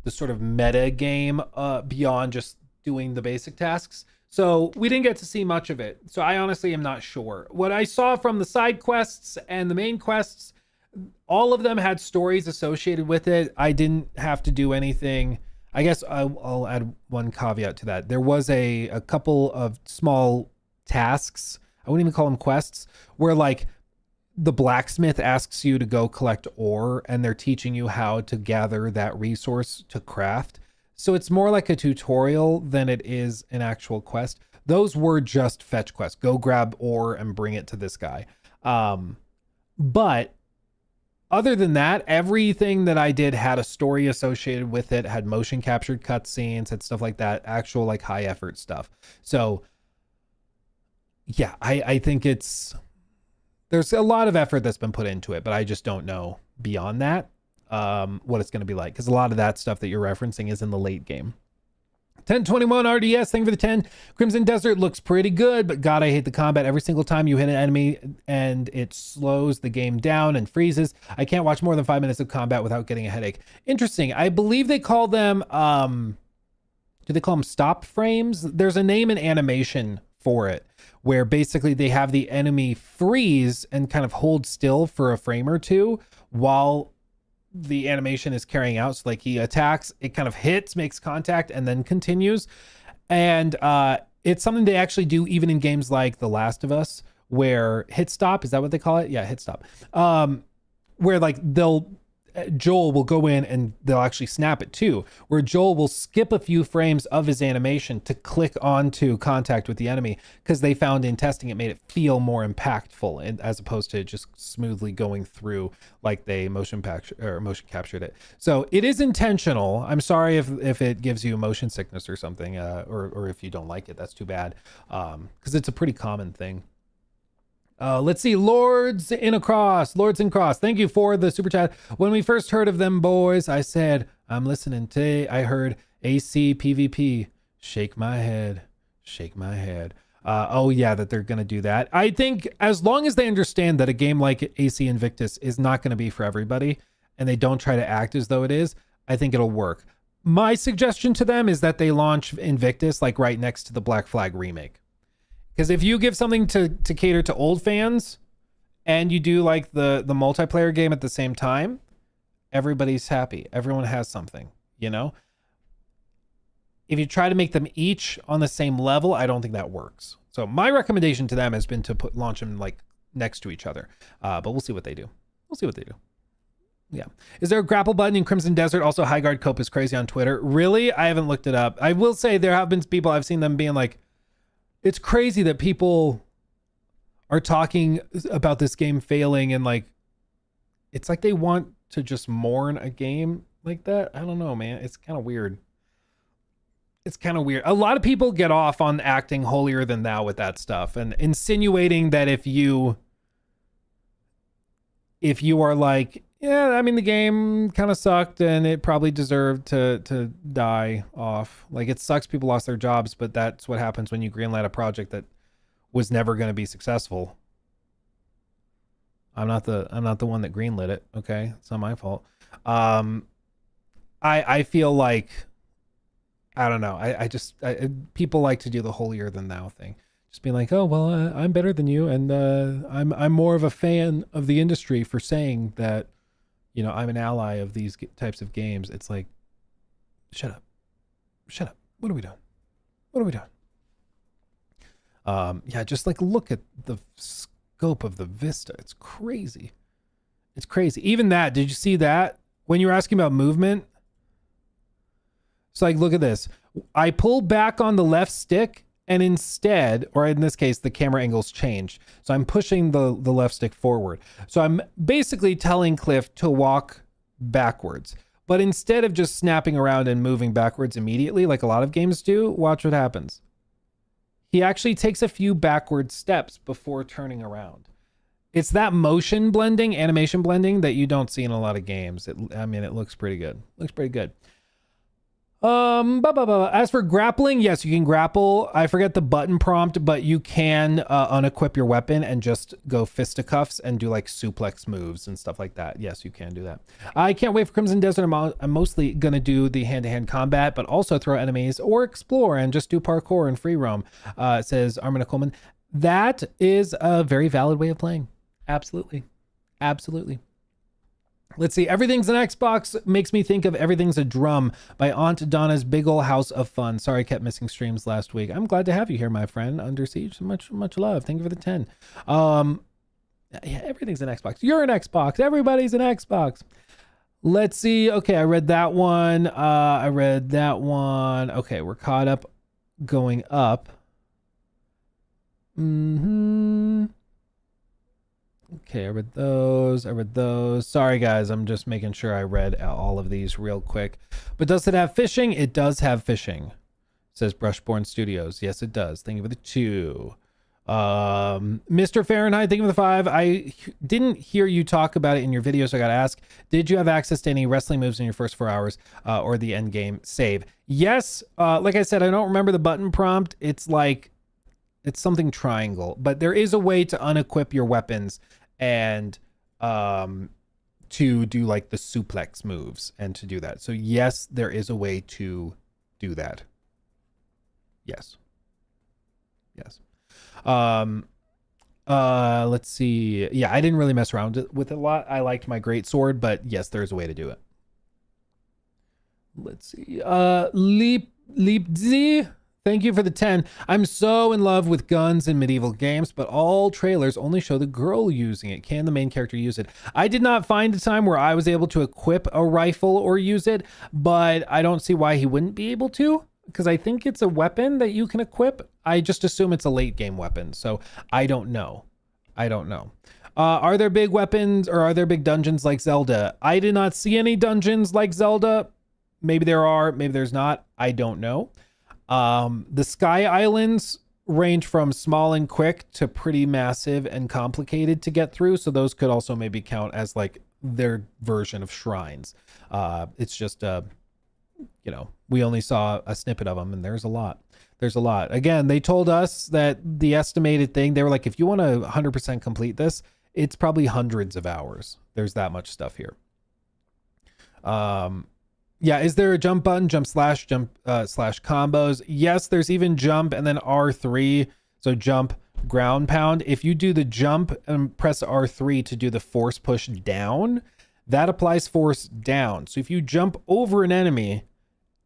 the sort of meta game beyond just doing the basic tasks. So we didn't get to see much of it. So I honestly am not sure. What I saw from the side quests and the main quests, all of them had stories associated with it. I didn't have to do anything. I guess I'll add one caveat to that. There was a couple of small tasks. I wouldn't even call them quests, where like the blacksmith asks you to go collect ore and they're teaching you how to gather that resource to craft. So it's more like a tutorial than it is an actual quest. Those were just fetch quests. Go grab ore and bring it to this guy. But other than that, everything that I did had a story associated with it, had motion captured cutscenes, had stuff like that, actual like high effort stuff. So yeah, I think there's a lot of effort that's been put into it, but I just don't know beyond that what it's going to be like, because a lot of that stuff that you're referencing is in the late game. 1021 RDS, thank you for the 10. Crimson Desert looks pretty good, but God, I hate the combat. Every single time you hit an enemy and it slows the game down and freezes. I can't watch more than 5 minutes of combat without getting a headache. Interesting. I believe they call them, do they call them stop frames? There's a name in animation for it, where basically they have the enemy freeze and kind of hold still for a frame or two while the animation is carrying out. So like he attacks, it kind of hits, makes contact, and then continues. And it's something they actually do even in games like The Last of Us, where hit stop, is that what they call it? Yeah, hit stop. Where like Joel will go in and they'll actually snap it too, where Joel will skip a few frames of his animation to click onto contact with the enemy, because they found in testing it made it feel more impactful, and as opposed to just smoothly going through like they motion captured it. So it is intentional. I'm sorry if it gives you motion sickness or something, or if you don't like it, that's too bad, because it's a pretty common thing. Let's see, Lords in Cross. Thank you for the super chat. When we first heard of them boys, I said, I'm listening. Today I heard AC PvP. Shake my head. Oh yeah, that they're going to do that. I think as long as they understand that a game like AC Invictus is not going to be for everybody, and they don't try to act as though it is, I think it'll work. My suggestion to them is that they launch Invictus like right next to the Black Flag remake. Because if you give something to cater to old fans and you do like the multiplayer game at the same time, everybody's happy. Everyone has something, you know? If you try to make them each on the same level, I don't think that works. So my recommendation to them has been to launch them like next to each other. But we'll see what they do. Yeah. Is there a grapple button in Crimson Desert? Also, Highguard Cope is crazy on Twitter. Really? I haven't looked it up. I will say there have been people, I've seen them being like, it's crazy that people are talking about this game failing, and like, it's like they want to just mourn a game like that. I don't know, man. It's kind of weird. A lot of people get off on acting holier than thou with that stuff and insinuating that if you are like, yeah, I mean, the game kind of sucked and it probably deserved to die off. Like, it sucks people lost their jobs, but that's what happens when you greenlight a project that was never going to be successful. I'm not the one that greenlit it. Okay. It's not my fault. I feel like, I don't know. People like to do the holier than thou thing. Just being like, oh, well, I'm better than you. And I'm more of a fan of the industry for saying that, you know, I'm an ally of these types of games. It's like, shut up. What are we doing? Yeah, just like look at the scope of the vista. It's crazy. Even that, did you see that? When you were asking about movement, it's like, look at this. I pulled back on the left stick, and instead, or in this case, the camera angle's changed. So I'm pushing the left stick forward. So I'm basically telling Cliff to walk backwards. But instead of just snapping around and moving backwards immediately, like a lot of games do, watch what happens. He actually takes a few backward steps before turning around. It's that motion blending, animation blending that you don't see in a lot of games. It looks pretty good. As for grappling, yes, you can grapple. I forget the button prompt, but you can unequip your weapon and just go fisticuffs and do like suplex moves and stuff like that. Yes, you can do that. I can't wait for Crimson Desert. I'm mostly going to do the hand-to-hand combat, but also throw enemies or explore and just do parkour and free roam, says Armina Coleman. That is a very valid way of playing. Absolutely. Let's see. Everything's an Xbox makes me think of Everything's a Drum by Aunt Donna's Big Ol' House of Fun. Sorry I kept missing streams last week. I'm glad to have you here, my friend. Under Siege. Much love. Thank you for the 10. Yeah, everything's an Xbox. You're an Xbox. Everybody's an Xbox. Let's see. Okay, I read that one. Okay, we're caught up. Going up. Okay, I read those. Sorry, guys. I'm just making sure I read all of these real quick. But does it have fishing? It does have fishing, says Brushborn Studios. Yes, it does. Thank you for the 2. Mr. Fahrenheit, thank you for the 5. I didn't hear you talk about it in your video, so I gotta ask, did you have access to any wrestling moves in your first 4 hours, or the end game save? Yes. Like I said, I don't remember the button prompt. It's something triangle, but there is a way to unequip your weapons and to do like the suplex moves and to do that. So yes, there is a way to do that. Yes. Let's see. Yeah, I didn't really mess around with it a lot. I liked my great sword, but yes, there is a way to do it. Let's see. Leapzy, thank you for the 10. I'm so in love with guns in medieval games, but all trailers only show the girl using it. Can the main character use it? I did not find a time where I was able to equip a rifle or use it, but I don't see why he wouldn't be able to, because I think it's a weapon that you can equip. I just assume it's a late game weapon, so I don't know. Are there big weapons or are there big dungeons like Zelda? I did not see any dungeons like Zelda. Maybe there are, maybe there's not. I don't know. The Sky Islands range from small and quick to pretty massive and complicated to get through. So those could also maybe count as like their version of shrines. It's just, we only saw a snippet of them, and there's a lot. Again, they told us that the estimated thing, they were like, if you want to 100% complete this, it's probably hundreds of hours. There's that much stuff here. Yeah, is there a jump button, jump slash combos? Yes, there's even jump and then R3. So jump, ground pound. If you do the jump and press R3 to do the force push down, that applies force down. So if you jump over an enemy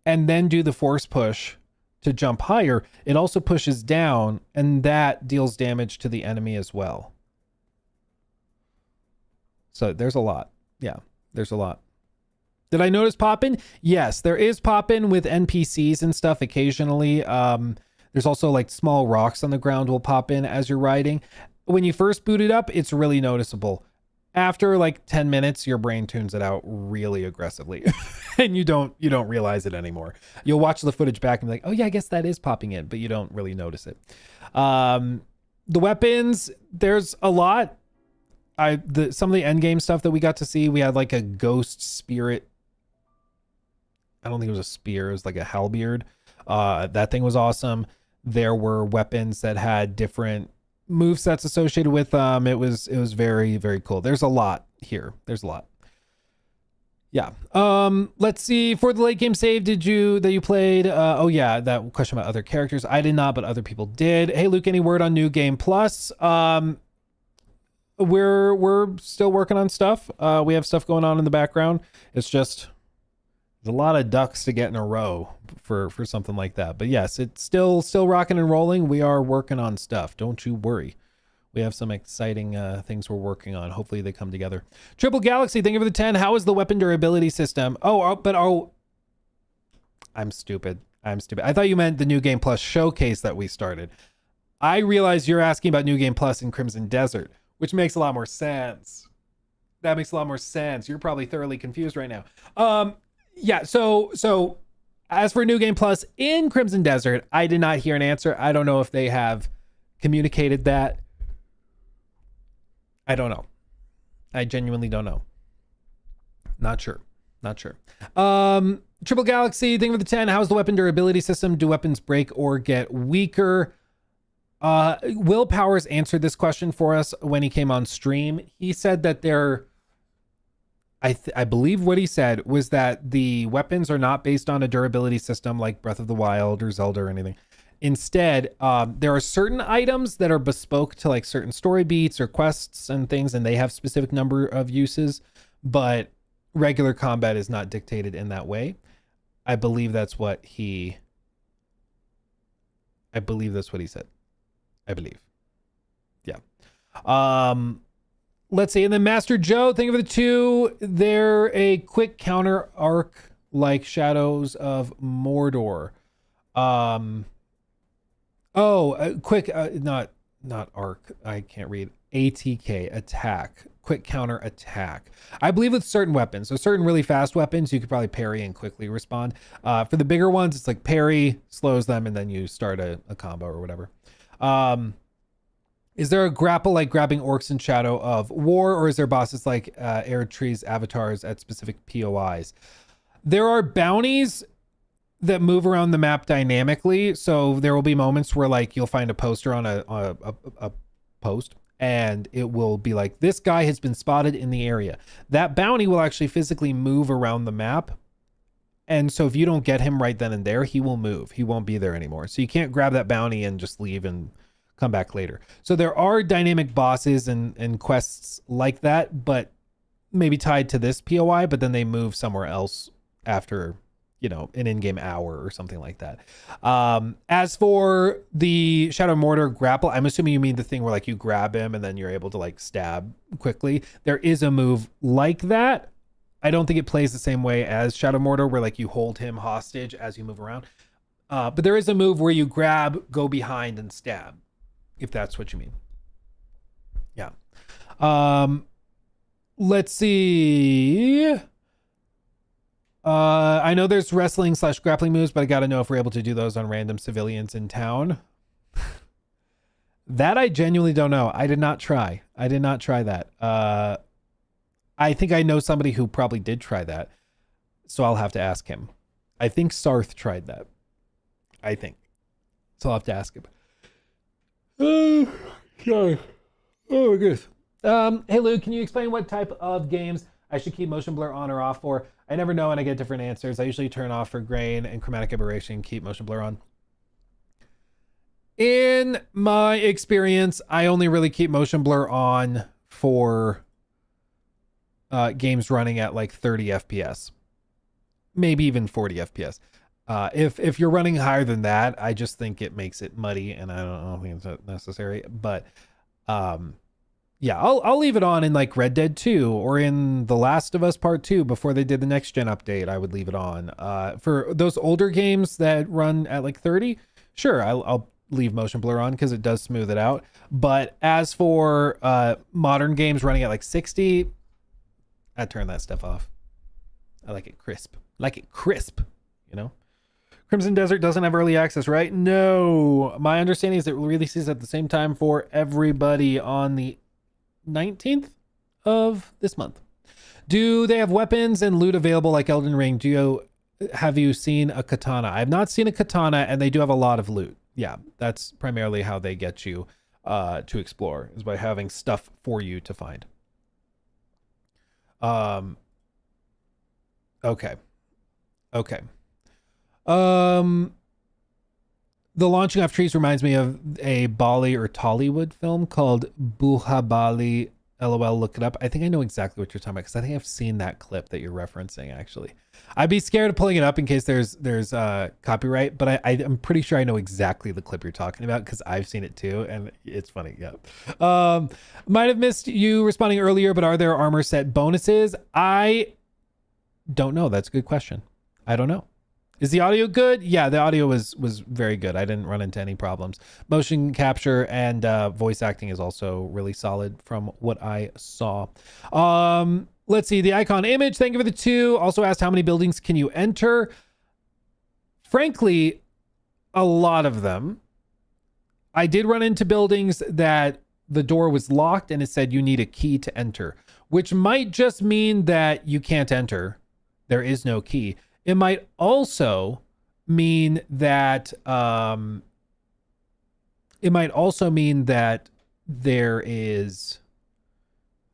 and then do the force push to jump higher, it also pushes down, and that deals damage to the enemy as well. So there's a lot. Yeah, there's a lot. Did I notice pop-in? Yes, there is pop-in with NPCs and stuff occasionally. There's also like small rocks on the ground will pop in as you're riding. When you first boot it up, it's really noticeable. After like 10 minutes, your brain tunes it out really aggressively and you don't realize it anymore. You'll watch the footage back and be like, oh yeah, I guess that is popping in, but you don't really notice it. The weapons, there's a lot. Some of the end game stuff that we got to see, we had like a ghost spirit. I don't think it was a spear. It was like a halberd. That thing was awesome. There were weapons that had different move sets associated with them. It was very, very cool. There's a lot here. There's a lot. Yeah. Let's see. For the late game save, that you played? Oh yeah, that question about other characters. I did not, but other people did. Hey Luke, any word on New Game Plus? We're still working on stuff. We have stuff going on in the background. It's just there's a lot of ducks to get in a row for something like that. But yes, it's still rocking and rolling. We are working on stuff. Don't you worry. We have some exciting things we're working on. Hopefully they come together. Triple Galaxy, thank you for the 10. How is the weapon durability system? I'm stupid. I thought you meant the New Game Plus showcase that we started. I realize you're asking about New Game Plus in Crimson Desert, which makes a lot more sense. That makes a lot more sense. You're probably thoroughly confused right now. Yeah, so as for New Game Plus in Crimson Desert, I did not hear an answer. I don't know if they have communicated that. I don't know. I genuinely don't know. Not sure. Triple Galaxy, thank you for the 10. How's the weapon durability system? Do weapons break or get weaker? Will Powers answered this question for us when he came on stream. He said that I believe what he said was that the weapons are not based on a durability system like Breath of the Wild or Zelda or anything. Instead, there are certain items that are bespoke to like certain story beats or quests and things, and they have specific number of uses, but regular combat is not dictated in that way. I believe that's what he said. I believe. Yeah. Let's see. And then Master Joe, thank you for the 2. They're a quick counter arc like Shadows of Mordor. Quick, not arc. I can't read. ATK, attack. Quick counter attack. I believe with certain weapons. So certain really fast weapons, you could probably parry and quickly respond. For the bigger ones, it's like parry, slows them, and then you start a combo or whatever. Is there a grapple like grabbing orcs in Shadow of War, or is there bosses like Erdtree's avatars at specific POIs? There are bounties that move around the map dynamically. So there will be moments where like you'll find a poster on a post, and it will be like, this guy has been spotted in the area. That bounty will actually physically move around the map. And so if you don't get him right then and there, he will move. He won't be there anymore. So you can't grab that bounty and just leave and come back later. So there are dynamic bosses and quests like that, but maybe tied to this POI, but then they move somewhere else after, you know, an in-game hour or something like that. As for the Shadow of Mordor grapple, I'm assuming you mean the thing where like you grab him and then you're able to like stab quickly. There is a move like that. I don't think it plays the same way as Shadow of Mordor, where like you hold him hostage as you move around. But there is a move where you grab, go behind, and stab, if that's what you mean. Yeah. Let's see. I know there's wrestling / grappling moves, but I got to know if we're able to do those on random civilians in town. That I genuinely don't know. I did not try that. I think I know somebody who probably did try that, so I'll have to ask him. I think Sarth tried that. I think. So I'll have to ask him. Sorry. Oh my goodness. Hey Lou, can you explain what type of games I should keep motion blur on or off for? I never know and I get different answers. I usually turn off for grain and chromatic aberration, keep motion blur on. In my experience, I only really keep motion blur on for games running at like 30 FPS, maybe even 40 FPS. If you're running higher than that, I just think it makes it muddy, and I don't think it's necessary. But yeah, I'll leave it on in like Red Dead 2 or in The Last of Us Part 2 before they did the next gen update. I would leave it on. For those older games that run at like 30, sure, I'll leave motion blur on because it does smooth it out. But as for modern games running at like 60, I turn that stuff off. I like it crisp. You know? Crimson Desert doesn't have early access, right? No. My understanding is it releases at the same time for everybody on the 19th of this month. Do they have weapons and loot available like Elden Ring? Have you seen a katana? I have not seen a katana, and they do have a lot of loot. Yeah, that's primarily how they get you to explore, is by having stuff for you to find. Okay. The launching off trees reminds me of a Bolly or Tollywood film called Buha Bali. LOL, look it up. I think I know exactly what you're talking about because I think I've seen that clip that you're referencing, actually. I'd be scared of pulling it up in case there's copyright, but I'm pretty sure I know exactly the clip you're talking about because I've seen it too, and it's funny. Yeah. Might have missed you responding earlier, but are there armor set bonuses? I don't know. That's a good question. I don't know. Is the audio good? Yeah, the audio was very good. I didn't run into any problems. Motion capture and voice acting is also really solid from what I saw. Let's see, the icon image. Thank you for the 2. Also asked how many buildings can you enter? Frankly, a lot of them. I did run into buildings that the door was locked and it said you need a key to enter, which might just mean that you can't enter. There is no key. It might also mean that there is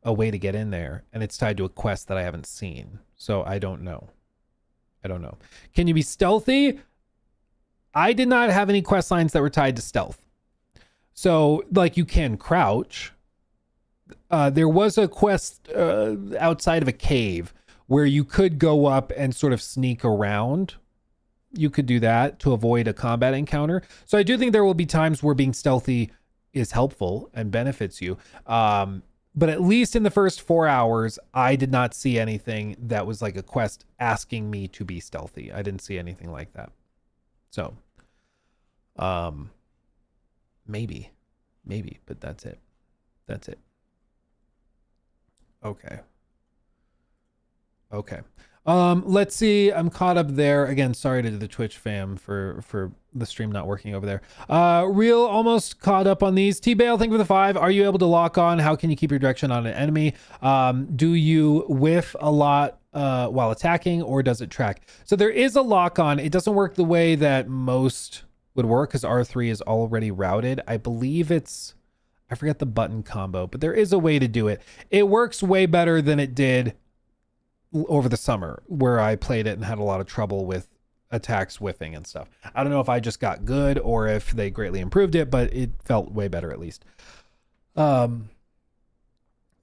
a way to get in there, and it's tied to a quest that I haven't seen. So I don't know. Can you be stealthy? I did not have any quest lines that were tied to stealth. So like you can crouch. There was a quest outside of a cave where you could go up and sort of sneak around. You could do that to avoid a combat encounter. So I do think there will be times where being stealthy is helpful and benefits you. But at least in the first 4 hours, I did not see anything that was like a quest asking me to be stealthy. I didn't see anything like that. So, maybe, but that's it. Okay. Okay. Let's see. I'm caught up there. Again, sorry to the Twitch fam for the stream not working over there. Real almost caught up on these. T-Bail, thank you for the 5. Are you able to lock on? How can you keep your direction on an enemy? Do you whiff a lot while attacking, or does it track? So there is a lock on. It doesn't work the way that most would work because R3 is already routed. I believe I forget the button combo, but there is a way to do it. It works way better than it did over the summer where I played it and had a lot of trouble with attacks whiffing and stuff. I don't know if I just got good or if they greatly improved it, but it felt way better at least. Beyond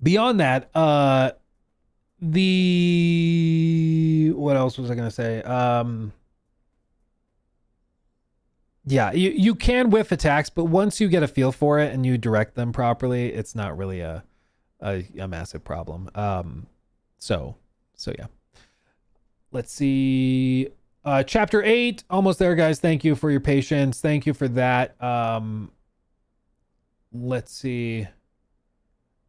that, what else was I going to say? Yeah, you can whiff attacks, but once you get a feel for it and you direct them properly, it's not really a massive problem. So yeah. Let's see. Chapter 8, almost there, guys. Thank you for your patience. Thank you for that. Let's see.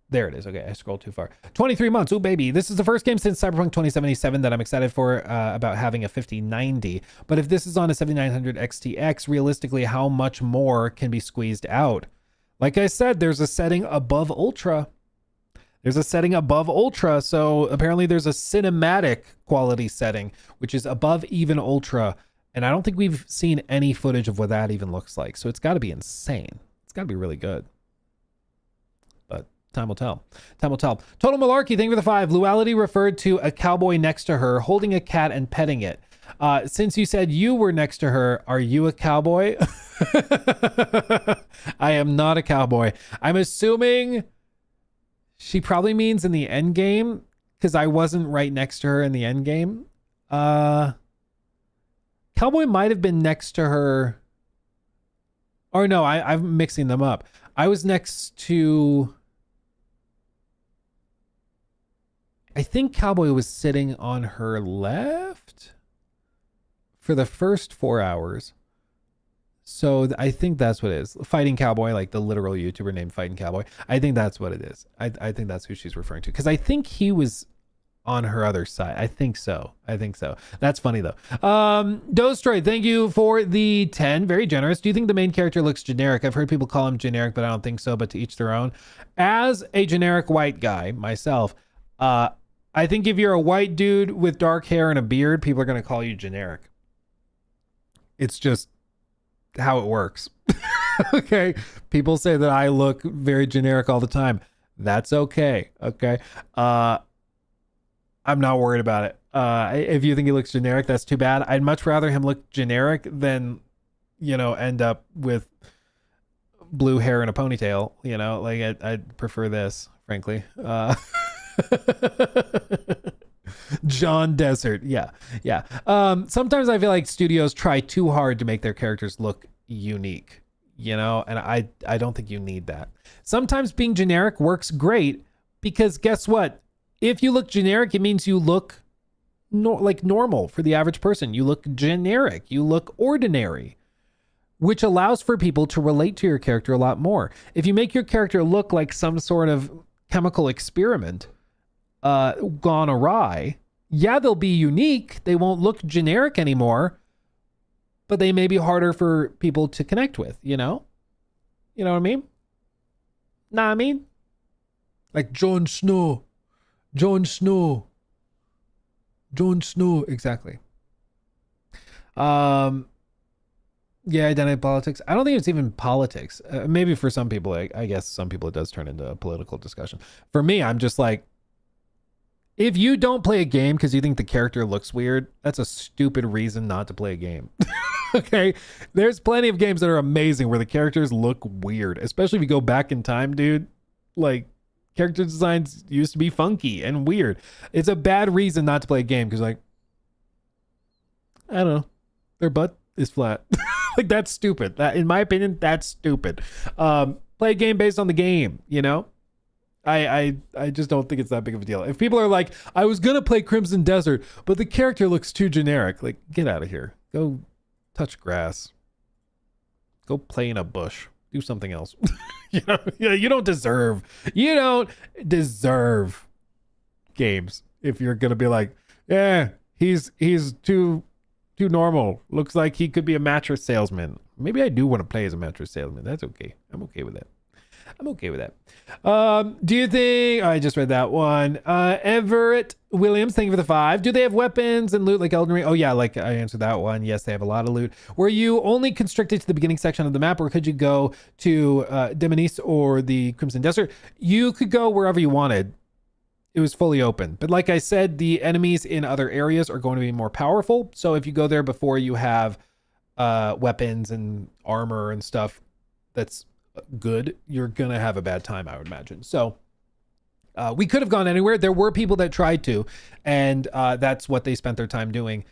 There it is. Okay, I scrolled too far. 23 months. Oh, baby. This is the first game since Cyberpunk 2077 that I'm excited for about having a 5090. But if this is on a 7900 XTX, realistically, how much more can be squeezed out? Like I said, there's a setting above Ultra. So apparently there's a cinematic quality setting, which is above even Ultra. And I don't think we've seen any footage of what that even looks like. So it's got to be insane. It's got to be really good. But time will tell. Total Malarkey, thank you for the 5. Luality referred to a cowboy next to her holding a cat and petting it. Since you said you were next to her, are you a cowboy? I am not a cowboy. I'm assuming she probably means in the end game because I wasn't right next to her in the end game. Cowboy might have been next to her. Or no, I'm mixing them up. I was next to... I think Cowboy was sitting on her left for the first 4 hours. So I think that's what it is. Fighting Cowboy, like the literal YouTuber named Fighting Cowboy. I think that's what it is. I think that's who she's referring to. Because I think he was on her other side. I think so. That's funny though. Dostroid, thank you for the 10. Very generous. Do you think the main character looks generic? I've heard people call him generic, but I don't think so. But to each their own. As a generic white guy myself, I think if you're a white dude with dark hair and a beard, people are going to call you generic. It's just how it works. Okay. People say that I look very generic all the time. That's okay. Okay. I'm not worried about it. If you think he looks generic, that's too bad. I'd much rather him look generic than, end up with blue hair and a ponytail, like I'd prefer this, frankly. John Desert. Yeah. Sometimes I feel like studios try too hard to make their characters look unique, and I don't think you need that. Sometimes being generic works great because guess what? If you look generic, it means you look like normal for the average person. You look generic. You look ordinary, which allows for people to relate to your character a lot more. If you make your character look like some sort of chemical experiment gone awry, yeah, they'll be unique. They won't look generic anymore, but they may be harder for people to connect with, You know what I mean? Nah, I mean? Like Jon Snow. Exactly. Yeah, identity politics. I don't think it's even politics. Maybe for some people, I guess some people it does turn into a political discussion. For me, I'm just like, if you don't play a game because you think the character looks weird, that's a stupid reason not to play a game. Okay? There's plenty of games that are amazing where the characters look weird, especially if you go back in time, dude. Like, character designs used to be funky and weird. It's a bad reason not to play a game because, like, I don't know, their butt is flat. Like, that's stupid. That, in my opinion, that's stupid. Play a game based on the game, I just don't think it's that big of a deal. If people are like, I was going to play Crimson Desert, but the character looks too generic, like, get out of here. Go touch grass. Go play in a bush. Do something else. You don't deserve games if you're going to be like, Yeah, he's too normal. Looks like he could be a mattress salesman. Maybe I do want to play as a mattress salesman. That's okay. I'm okay with that. I'm okay with that. Do you think I just read that one? Everett Williams, thank you for the 5. Do they have weapons and loot like Elden Ring? Oh yeah, like I answered that one. Yes, they have a lot of loot. Were you only constricted to the beginning section of the map, or could you go to Demonis or the Crimson Desert? You could go wherever you wanted. It was fully open. But like I said, the enemies in other areas are going to be more powerful. So if you go there before you have weapons and armor and stuff that's good, you're gonna have a bad time, I would imagine. So we could have gone anywhere. There were people that tried to, and that's what they spent their time doing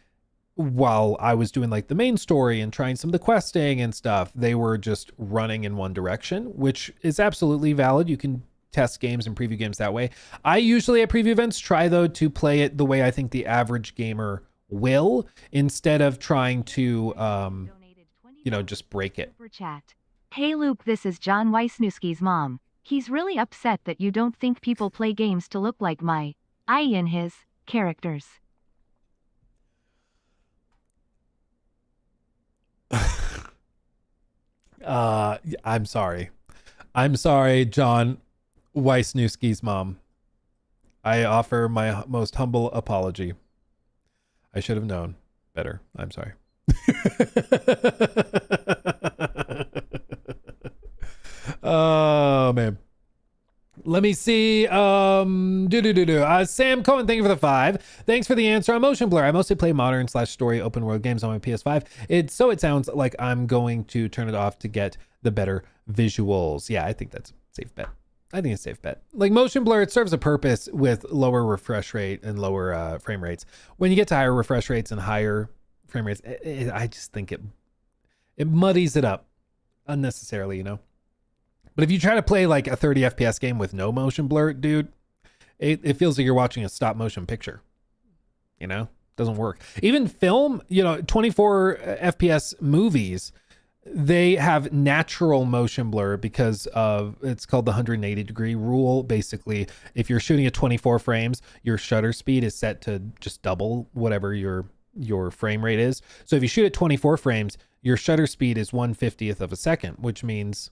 while I was doing like the main story and trying some of the questing and stuff. They were just running in one direction, which is absolutely valid. You can test games and preview games that way. I usually at preview events try though to play it the way I think the average gamer will, instead of trying to just break it. Super chat. Hey Luke, this is John Wisniewski's mom. He's really upset that you don't think people play games to look like my in his characters. I'm sorry. I'm sorry, John Wisniewski's mom. I offer my most humble apology. I should have known better. I'm sorry. Oh man. Let me see. Sam Cohen, thank you for the 5. Thanks for the answer on Motion Blur. I mostly play modern / story open world games on my PS5. It sounds like I'm going to turn it off to get the better visuals. Yeah, I think that's a safe bet. I think it's a safe bet. Like Motion Blur, it serves a purpose with lower refresh rate and lower frame rates. When you get to higher refresh rates and higher frame rates, I just think it muddies it up unnecessarily, you know? But if you try to play like a 30 FPS game with no motion blur, dude, it feels like you're watching a stop motion picture. You know, doesn't work. Even film, 24 FPS movies, they have natural motion blur because of, it's called the 180 degree rule. Basically, if you're shooting at 24 frames, your shutter speed is set to just double whatever your frame rate is. So if you shoot at 24 frames, your shutter speed is 1/50th of a second, which means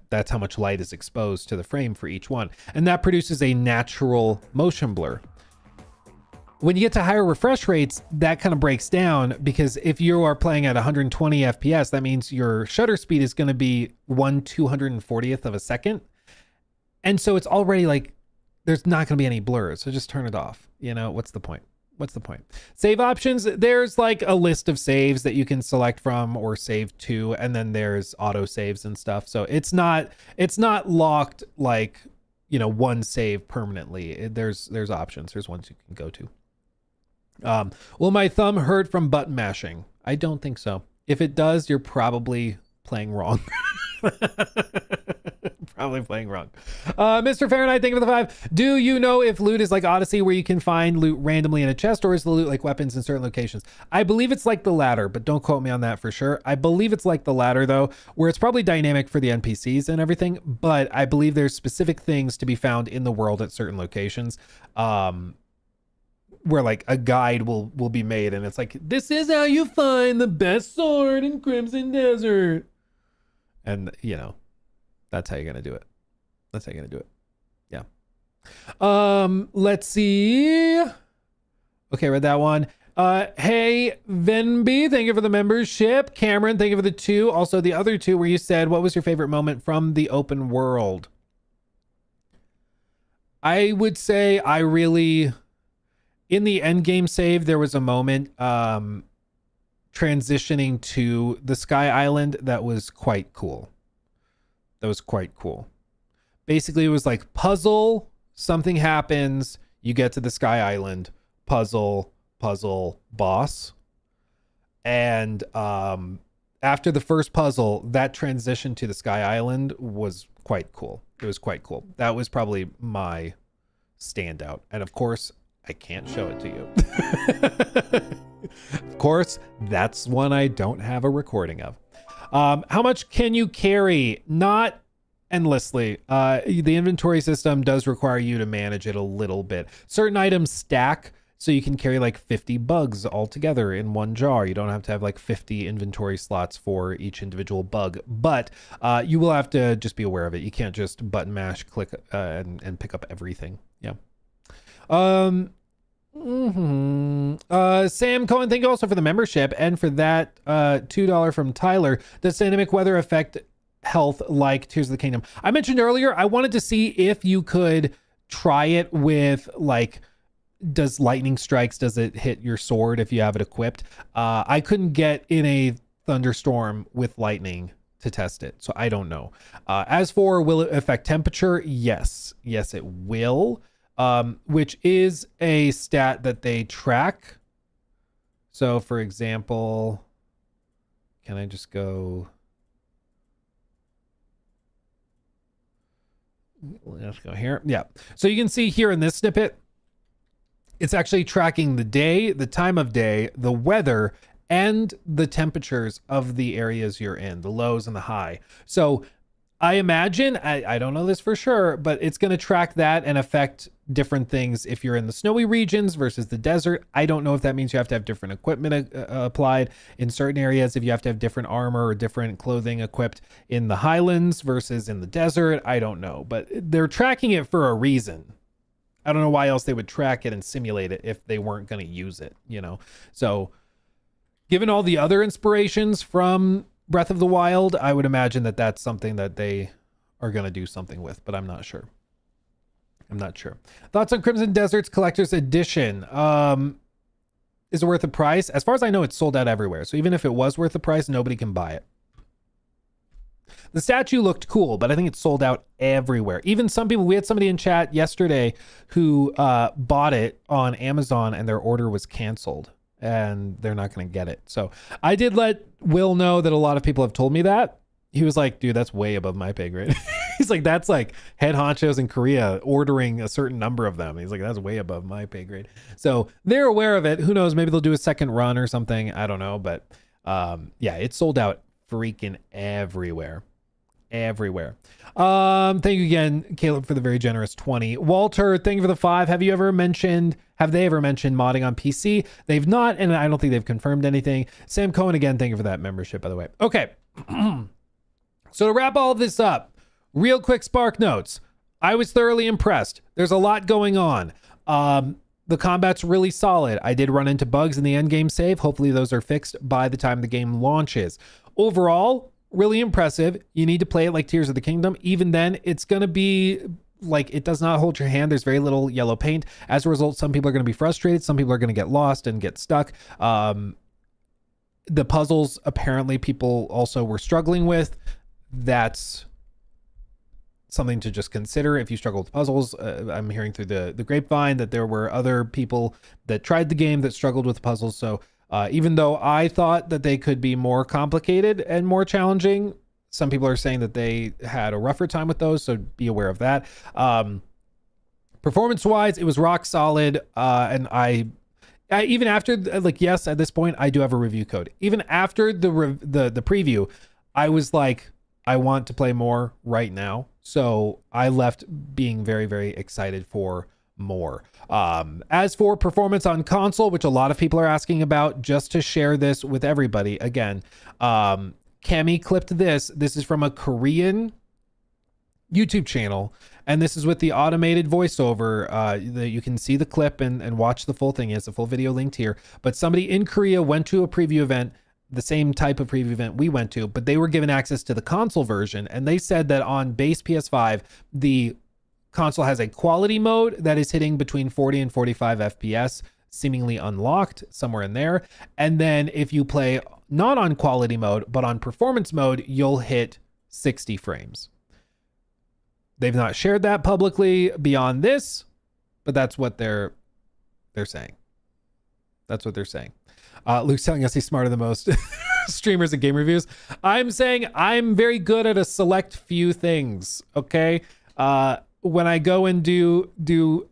that's how much light is exposed to the frame for each one. And that produces a natural motion blur. When you get to higher refresh rates, that kind of breaks down, because if you are playing at 120 FPS, that means your shutter speed is going to be 1/240th of a second. And so it's already like, there's not going to be any blur. So just turn it off. What's the point? What's the point? Save options. There's like a list of saves that you can select from or save to, and then there's auto saves and stuff. So it's not locked like, one save permanently. There's options. There's ones you can go to. Will my thumb hurt from button mashing? I don't think so. If it does, you're probably playing wrong. Probably playing wrong. Mr. Fahrenheit, thank you for the 5. Do you know if loot is like Odyssey, where you can find loot randomly in a chest, or is the loot like weapons in certain locations? I believe it's like the latter, but don't quote me on that for sure. I believe it's like the latter though, where it's probably dynamic for the NPCs and everything, but I believe there's specific things to be found in the world at certain locations. Where like a guide will be made, and it's like, this is how you find the best sword in Crimson Desert. And that's how you're going to do it. That's how you're going to do it. Yeah. Let's see. Okay, read that one. Hey, Venby, thank you for the membership. Cameron, thank you for the 2. Also, the other 2 where you said, what was your favorite moment from the open world? I would say in the endgame save, there was a moment transitioning to the Sky Island that was quite cool. Basically, it was like puzzle, something happens, you get to the Sky Island, puzzle, boss. And after the first puzzle, that transition to the Sky Island was quite cool. It was quite cool. That was probably my standout. And of course, I can't show it to you. Of course, that's one I don't have a recording of. How much can you carry? Not endlessly. The inventory system does require you to manage it a little bit. Certain items stack, So you can carry like 50 bugs all together in one jar. You don't have to have like 50 inventory slots for each individual bug, but you will have to just be aware of it. You can't just button mash, click and pick up everything. Yeah. Sam Cohen, thank you also for the membership and for that $2 from Tyler. Does dynamic weather affect health like Tears of the Kingdom? I mentioned earlier, I wanted to see if you could try it with like, does lightning strikes, does it hit your sword if you have it equipped? I couldn't get in a thunderstorm with lightning to test it, so I don't know. As for will it affect temperature? Yes, it will, which is a stat that they track. So for example, can I just go? Let's go here. Yeah. So you can see here in this snippet, it's actually tracking the day, the time of day, the weather, and the temperatures of the areas you're in, the lows and the high. So I imagine, I don't know this for sure, but it's going to track that and affect different things if you're in the snowy regions versus the desert. I don't know if that means you have to have different equipment applied in certain areas, if you have to have different armor or different clothing equipped in the highlands versus in the desert. I don't know, but they're tracking it for a reason. I don't know why else they would track it and simulate it if they weren't going to use it, you know? So given all the other inspirations from Breath of the Wild, I would imagine that that's something that they are going to do something with, but I'm not sure. Thoughts on Crimson Desert's Collector's Edition? Is it worth the price? As far as I know, it's sold out everywhere. So even if it was worth the price, nobody can buy it. The statue looked cool, but I think it's sold out everywhere. Even some people, we had somebody in chat yesterday who bought it on Amazon and their order was canceled and they're not going to get it. So I did let Will know that a lot of people have told me that. He was like, dude, that's way above my pay grade. He's like, that's like head honchos in Korea ordering a certain number of them. He's like, that's way above my pay grade. So they're aware of it. Who knows? Maybe they'll do a second run or something. I don't know. But yeah, it's sold out freaking everywhere. Thank you again, Caleb, for the very generous 20. Walter, thank you for the 5. Have they ever mentioned modding on PC? They've not, and I don't think they've confirmed anything. Sam Cohen, again, thank you for that membership, by the way. Okay. So to wrap all of this up, real quick Spark notes. I was thoroughly impressed. There's a lot going on. The combat's really solid. I did run into bugs in the end game save. Hopefully those are fixed by the time the game launches. Overall, really impressive. You need to play it like Tears of the Kingdom. Even then, it's going to be like, it does not hold your hand. There's very little yellow paint. As a result, some people are going to be frustrated. Some people are going to get lost and get stuck. The puzzles, apparently people also were struggling with. That's something to just consider if you struggle with puzzles. I'm hearing through the grapevine that there were other people that tried the game that struggled with puzzles. So even though I thought that they could be more complicated and more challenging, some people are saying that they had a rougher time with those, so be aware of that. Performance-wise, it was rock solid, and I even after, like, yes, at this point, I do have a review code. Even after the preview, I was like, I want to play more right now. So I left being very, very excited for more. As for performance on console, which a lot of people are asking about, just to share this with everybody again, Cammy clipped this. This is from a Korean YouTube channel, and this is with the automated voiceover. You can see the clip and watch the full thing. It's a full video linked here. But somebody in Korea went to a preview event, the same type of preview event we went to, but they were given access to the console version, and they said that on base PS5, the console has a quality mode that is hitting between 40 and 45 FPS, seemingly unlocked somewhere in there. And then if you play not on quality mode, but on performance mode, you'll hit 60 frames. They've not shared that publicly beyond this, but that's what they're saying. That's what they're saying. Luke's telling us he's smarter than most streamers at game reviews. I'm saying I'm very good at a select few things. Okay. When I go and do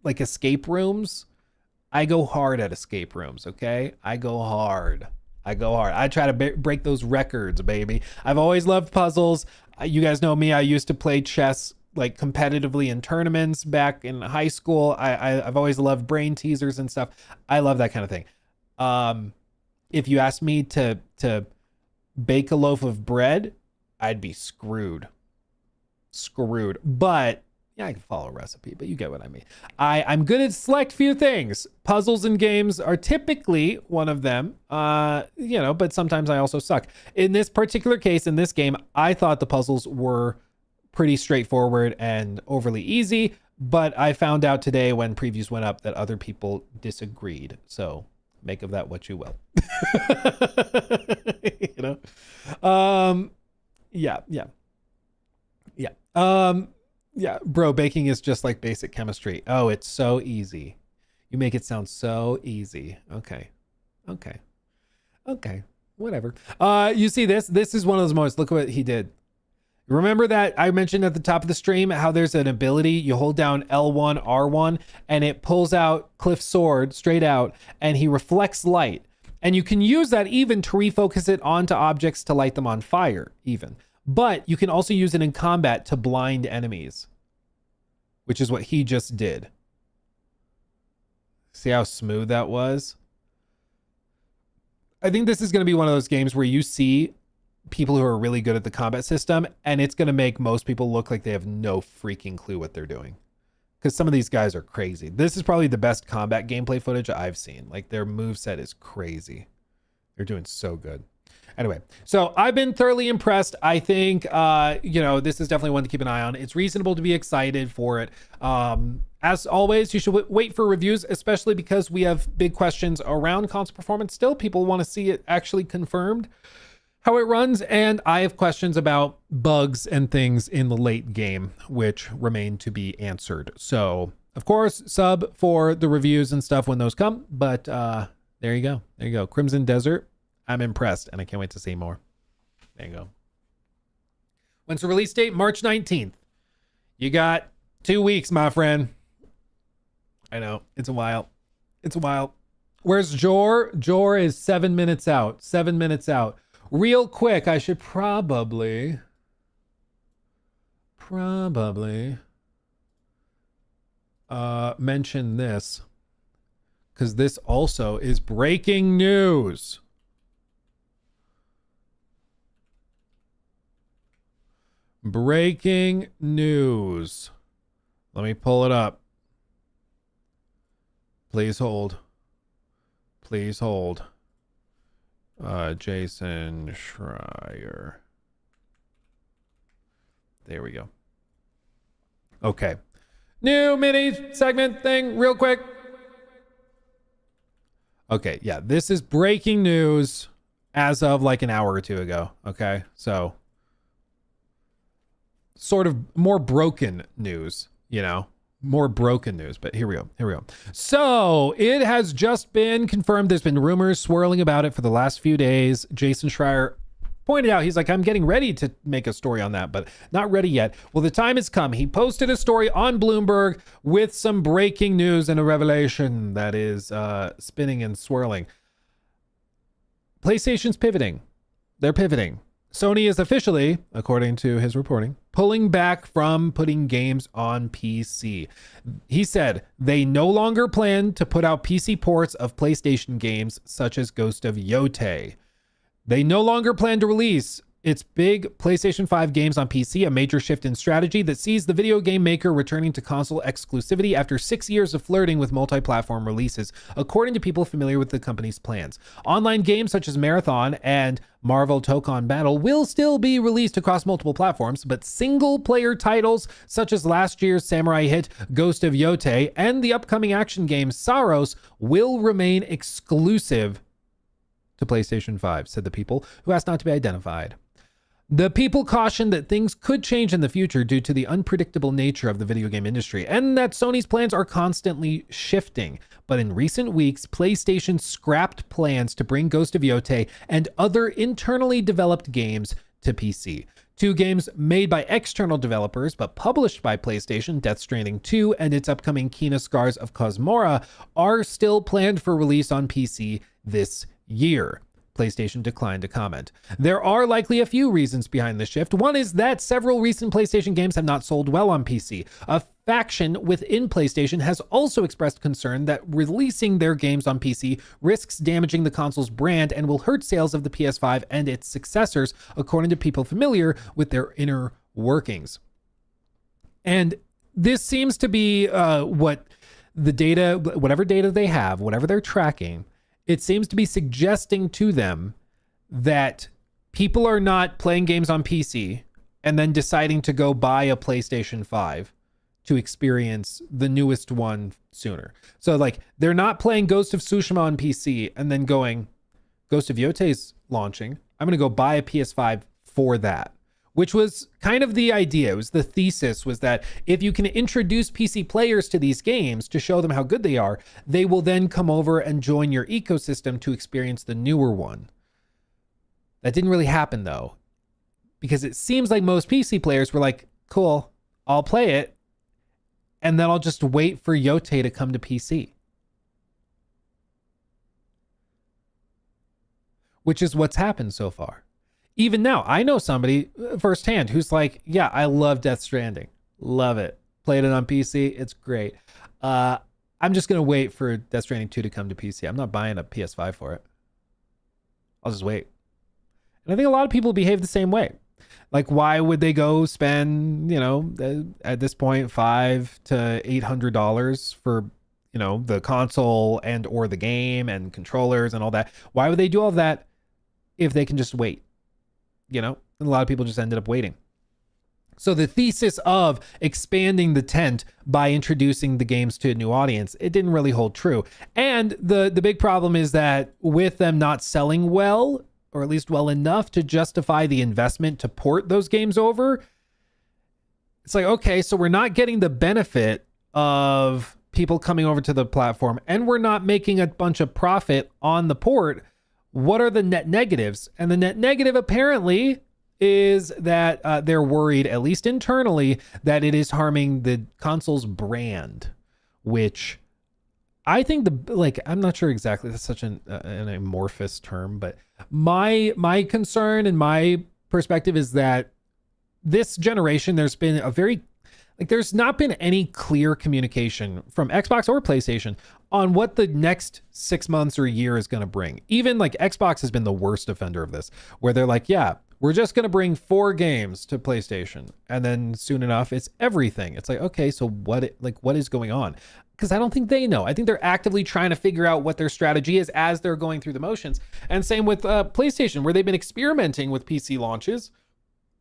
like escape rooms, I go hard at escape rooms. Okay. I go hard. I try to break those records, baby. I've always loved puzzles. You guys know me. I used to play chess like competitively in tournaments back in high school. I've always loved brain teasers and stuff. I love that kind of thing. If you asked me to bake a loaf of bread, I'd be screwed. But yeah, I can follow a recipe, but you get what I mean. I'm good at select few things. Puzzles and games are typically one of them, but sometimes I also suck. In this particular case, in this game, I thought the puzzles were pretty straightforward and overly easy, but I found out today when previews went up that other people disagreed. So make of that what you will. Yeah, bro, baking is just like basic chemistry. Oh, it's so easy. You make it sound so easy. Okay. Whatever. You see this? This is one of those moments. Look what he did. Remember that I mentioned at the top of the stream how there's an ability, you hold down L1, R1, and it pulls out Cliff's sword straight out, and he reflects light. And you can use that even to refocus it onto objects to light them on fire, even. But you can also use it in combat to blind enemies, which is what he just did. See how smooth that was? I think this is going to be one of those games where you see people who are really good at the combat system, and it's going to make most people look like they have no freaking clue what they're doing. Because some of these guys are crazy. This is probably the best combat gameplay footage I've seen. Like, their moveset is crazy. They're doing so good. Anyway, so I've been thoroughly impressed. I think, this is definitely one to keep an eye on. It's reasonable to be excited for it. As always, you should wait for reviews, especially because we have big questions around console performance. Still, people want to see it actually confirmed, how it runs. And I have questions about bugs and things in the late game, which remain to be answered. So, of course, sub for the reviews and stuff when those come. But there you go. There you go. Crimson Desert. I'm impressed, and I can't wait to see more. There you go. When's the release date? March 19th. You got 2 weeks, my friend. I know. It's a while. Where's Jor? Jor is 7 minutes out. 7 minutes out. Real quick, I should probably mention this, because this also is breaking news. Breaking news. Let me pull it up. Please hold. Jason Schreier. There we go. Okay. New mini segment thing real quick. Okay, yeah, this is breaking news as of like an hour or two ago. Okay, so sort of more broken news, more broken news, but here we go. So it has just been confirmed. There's been rumors swirling about it for the last few days. Jason Schreier pointed out, he's like, I'm getting ready to make a story on that, but not ready yet. Well, the time has come. He posted a story on Bloomberg with some breaking news and a revelation that is spinning and swirling. PlayStation's pivoting. They're pivoting. Sony is officially, according to his reporting, pulling back from putting games on PC. He said they no longer plan to put out PC ports of PlayStation games such as Ghost of Yotei. They no longer plan to release its big PlayStation 5 games on PC, a major shift in strategy that sees the video game maker returning to console exclusivity after 6 years of flirting with multi-platform releases, according to people familiar with the company's plans. Online games such as Marathon and Marvel Tokon Battle will still be released across multiple platforms, but single-player titles such as last year's samurai hit Ghost of Yotei and the upcoming action game Saros will remain exclusive to PlayStation 5, said the people, who asked not to be identified. The people cautioned that things could change in the future due to the unpredictable nature of the video game industry, and that Sony's plans are constantly shifting. But in recent weeks, PlayStation scrapped plans to bring Ghost of Yotei and other internally developed games to PC. 2 games made by external developers but published by PlayStation, Death Stranding 2 and its upcoming Kena Scars of Cosmora, are still planned for release on PC this year. PlayStation declined to comment. There are likely a few reasons behind the shift. One is that several recent PlayStation games have not sold well on PC. A faction within PlayStation has also expressed concern that releasing their games on PC risks damaging the console's brand and will hurt sales of the PS5 and its successors, according to people familiar with their inner workings. And this seems to be what the data, whatever data they have, whatever they're tracking, it seems to be suggesting to them that people are not playing games on PC and then deciding to go buy a PlayStation 5 to experience the newest one sooner. So like they're not playing Ghost of Tsushima on PC and then going, Ghost of Yote's launching, I'm going to go buy a PS5 for that. Which was kind of the idea. It was the thesis was that if you can introduce PC players to these games to show them how good they are, they will then come over and join your ecosystem to experience the newer one. That didn't really happen though, because it seems like most PC players were like, cool, I'll play it, and then I'll just wait for Yote to come to PC. Which is what's happened so far. Even now, I know somebody firsthand who's like, yeah, I love Death Stranding. Love it. Played it on PC. It's great. I'm just going to wait for Death Stranding 2 to come to PC. I'm not buying a PS5 for it. I'll just wait. And I think a lot of people behave the same way. Like, why would they go spend, you know, at this point, $500 to $800 for, you know, the console and or the game and controllers and all that? Why would they do all that if they can just wait? You know, and a lot of people just ended up waiting. So the thesis of expanding the tent by introducing the games to a new audience, it didn't really hold true. And the big problem is that with them not selling well, or at least well enough to justify the investment to port those games over, it's like, okay, so we're not getting the benefit of people coming over to the platform and we're not making a bunch of profit on the port. What are the net negatives? And the net negative apparently is that they're worried, at least internally, that it is harming the console's brand, which I think I'm not sure exactly. That's such an amorphous term, but my concern and my perspective is that this generation, there's been there's not been any clear communication from Xbox or PlayStation on what the next 6 months or a year is going to bring. Even like Xbox has been the worst offender of this, where they're like, yeah, we're just going to bring 4 games to PlayStation. And then soon enough, it's everything. It's like, okay, so what is going on? Because I don't think they know. I think they're actively trying to figure out what their strategy is as they're going through the motions. And same with PlayStation, where they've been experimenting with PC launches.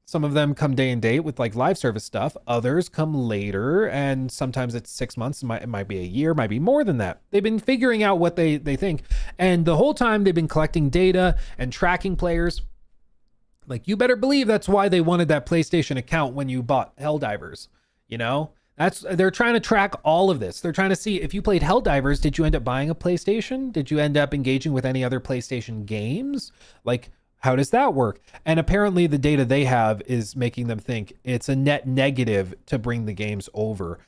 Some of them come day and date with like live service stuff. Others come later, and sometimes it's 6 months. It might be a year, might be more than that. They've been figuring out what they think. And the whole time they've been collecting data and tracking players. Like, you better believe that's why they wanted that PlayStation account when you bought Helldivers. You know, they're trying to track all of this. They're trying to see if you played Helldivers, did you end up buying a PlayStation? Did you end up engaging with any other PlayStation games? Like, how does that work? And apparently the data they have is making them think it's a net negative to bring the games over,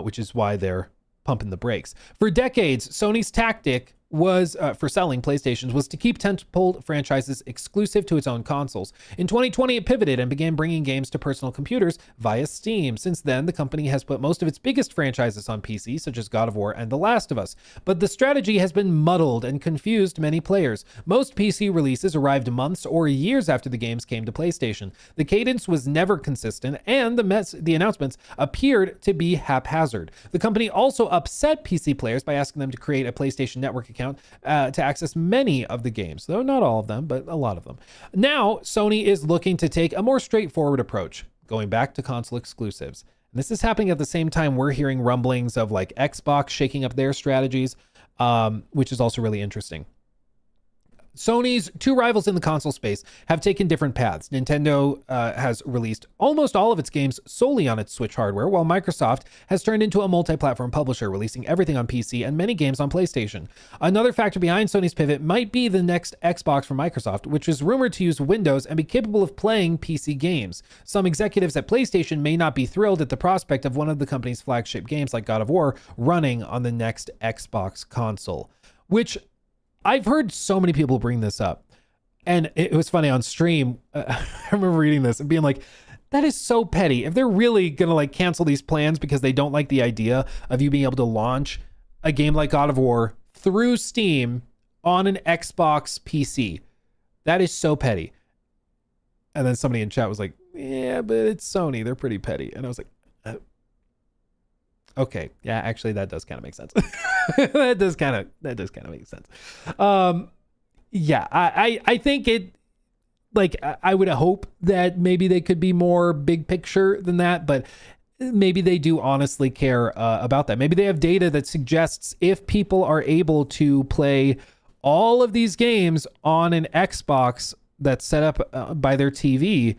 which is why they're pumping the brakes. For decades, Sony's tactic was for selling PlayStations was to keep tentpole franchises exclusive to its own consoles. In 2020, it pivoted and began bringing games to personal computers via Steam. Since then, the company has put most of its biggest franchises on PC, such as God of War and The Last of Us. But the strategy has been muddled and confused many players. Most PC releases arrived months or years after the games came to PlayStation. The cadence was never consistent, and the announcements appeared to be haphazard. The company also upset PC players by asking them to create a PlayStation Network account to access many of the games, though not all of them, but a lot of them. Now, Sony is looking to take a more straightforward approach, going back to console exclusives. And this is happening at the same time we're hearing rumblings of like Xbox shaking up their strategies, which is also really interesting. Sony's two rivals in the console space have taken different paths. Nintendo has released almost all of its games solely on its Switch hardware, while Microsoft has turned into a multi-platform publisher, releasing everything on PC and many games on PlayStation. Another factor behind Sony's pivot might be the next Xbox from Microsoft, which is rumored to use Windows and be capable of playing PC games. Some executives at PlayStation may not be thrilled at the prospect of one of the company's flagship games like God of War running on the next Xbox console, which I've heard so many people bring this up. And it was funny on stream. I remember reading this and being like, that is so petty. If they're really going to like cancel these plans because they don't like the idea of you being able to launch a game like God of War through Steam on an Xbox PC, that is so petty. And then somebody in chat was like, yeah, but it's Sony. They're pretty petty. And I was like, okay, yeah, actually that does kind of make sense. that does kind of make sense. Yeah, I think it, like, I would hope that maybe they could be more big picture than that, but maybe they do honestly care about that. Maybe they have data that suggests if people are able to play all of these games on an Xbox that's set up by their TV,